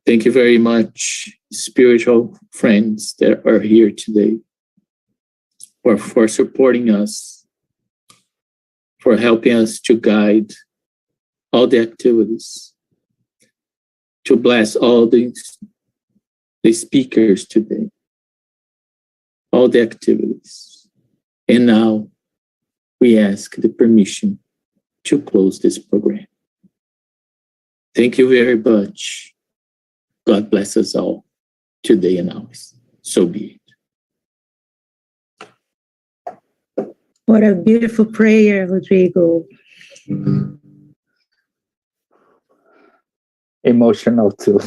Thank you very much, spiritual friends that are here today, for supporting us, for helping us to guide all the activities, to bless all the speakers today, all the activities. And now we ask the permission to close this program. Thank you very much. God bless us all today and always. So be it. What a beautiful prayer, Rodrigo. Emotional too.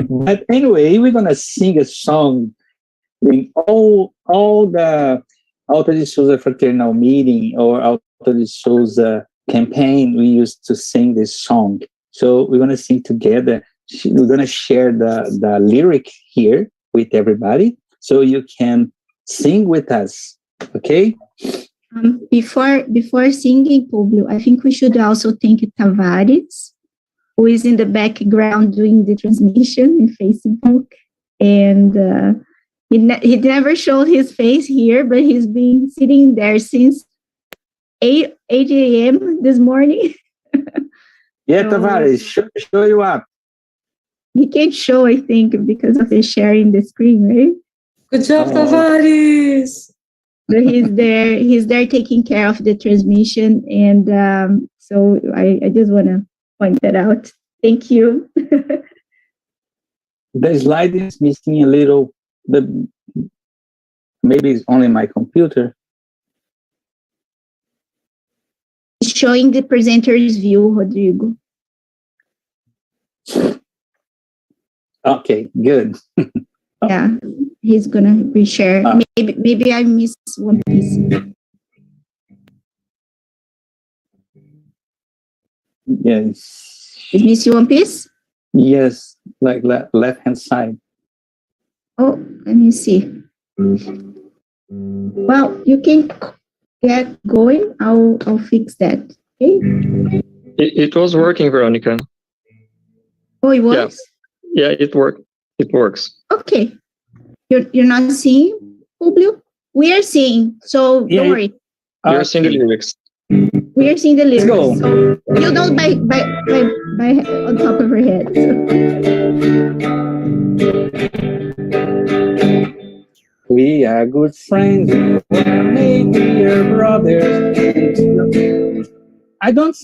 But anyway, we're gonna sing a song in all the Auta de Souza Fraternal meeting or Auta de Souza campaign. We used to sing this song. So we're gonna sing together. We're gonna share the lyric here with everybody, so you can sing with us. Okay. Before singing, Publio, I think we should also thank Tavares, who is in the background doing the transmission in Facebook. And he never showed his face here, but he's been sitting there since 8 a.m. this morning. Yeah, so, Tavares, show you up. He can't show, I think, because of his sharing the screen, right? Good job, Tavares. But he's there taking care of the transmission. And so I just want to point that out. Thank you. The slide is missing a little, but maybe it's only my computer. It's showing the presenter's view, Rodrigo. Okay, good. Yeah, he's gonna reshare. Maybe I missed one piece. Yes. Is Miss One Piece? Yes, like left hand side. Oh, let me see. Well, you can get going. I'll fix that. Okay. It was working, Veronica. Oh, it works? Yeah, it works. Okay. You're not seeing, Publio? We are seeing, so don't worry. You're seeing the lyrics. We are seeing the lyrics. Go. So you don't by on top of your head. We are good friends. Maybe we're brothers. I don't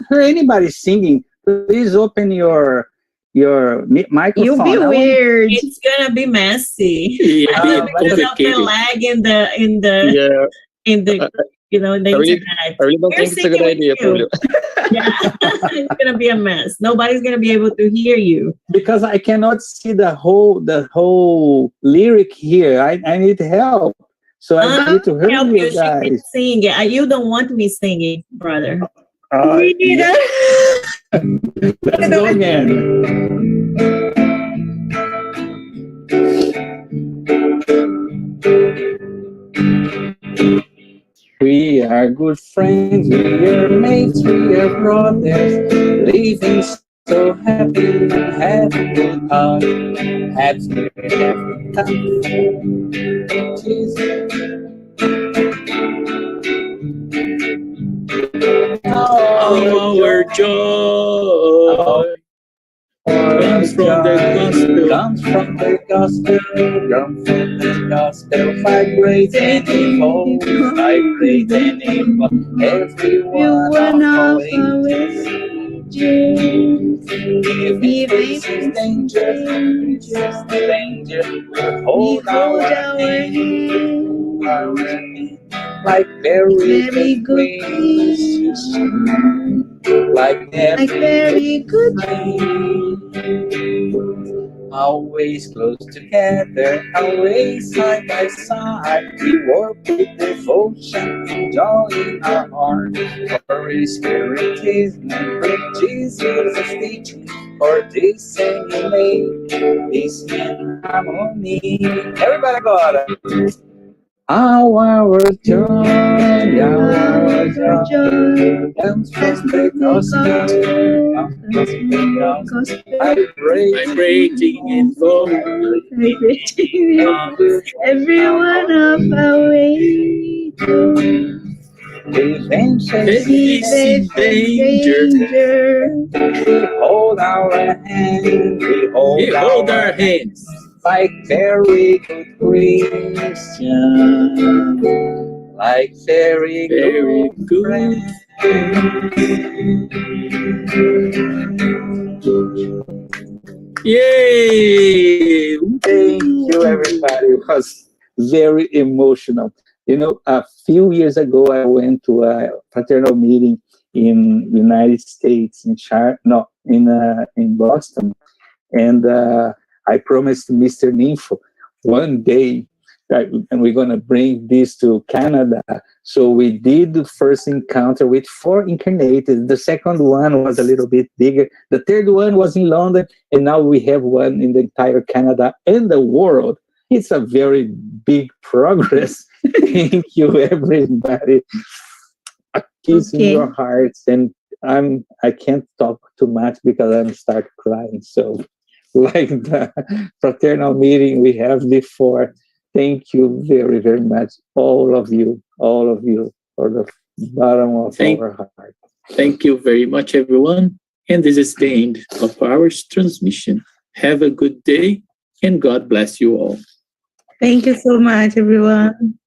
hear anybody singing. Please open your microphone. You'll be weird. It's gonna be messy. Yeah, Because of the lag in the in the internet. I really don't think it's a good idea, Julio. Yeah, it's gonna be a mess. Nobody's gonna be able to hear you because I cannot see the whole lyric here. I need help, so I need to hear you guys. Sing it. You don't want me singing, brother. Me neither. Let's go again. We are good friends, we are mates, we are brothers, living so happy and happy on happy every time. Our joy comes from the gospel, vibrating evolve, everyone of our Even faces danger, hold our hand, like very good Christian, like very good always close together, always side by side. We work with devotion, joy in our heart. For Spiritism, bring Jesus' teaching. For this singing made, peace and harmony. Everybody agora. Our joy comes from the gospel, vibrating and every one of our way. Facing danger. We hold our hands. We hold our hands. Like very good Christian. Like very good friends. Yay! Thank you, everybody. It was very emotional. You know, a few years ago, I went to a fraternal meeting in United States, in Boston, and I promised Mr. Ninfo one day that and we're going to bring this to Canada. So we did the first encounter with 4 incarnated. The second one was a little bit bigger. The third one was in London, and now we have one in the entire Canada and the world. It's a very big progress. Thank you, everybody. A kiss in your hearts, and I can't talk too much because I'm start crying. So, like the fraternal meeting we have before, thank you very, very much, all of you, for the bottom of our heart. Thank you very much, everyone. And this is the end of our transmission. Have a good day, and God bless you all. Thank you so much, everyone.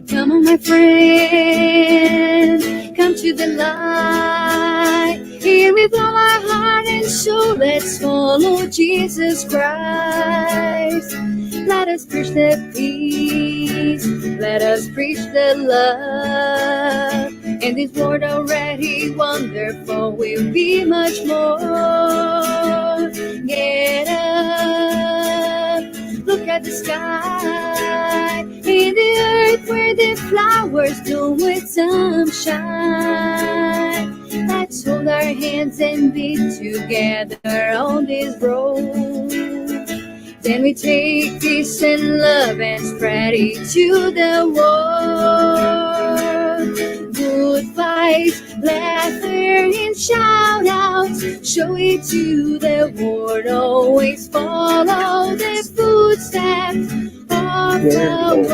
Come on, my friend, come to the light. And with all our heart and soul, let's follow Jesus Christ. Let us preach the peace, let us preach the love. And this world already wonderful will be much more. Get up, look at the sky, in the earth where the flowers bloom with sunshine. Let's hold our hands and be together on this road. Then we take peace and love and spread it to the world. Good vibes, laughter and shout outs, show it to the world. Always follow the footsteps of the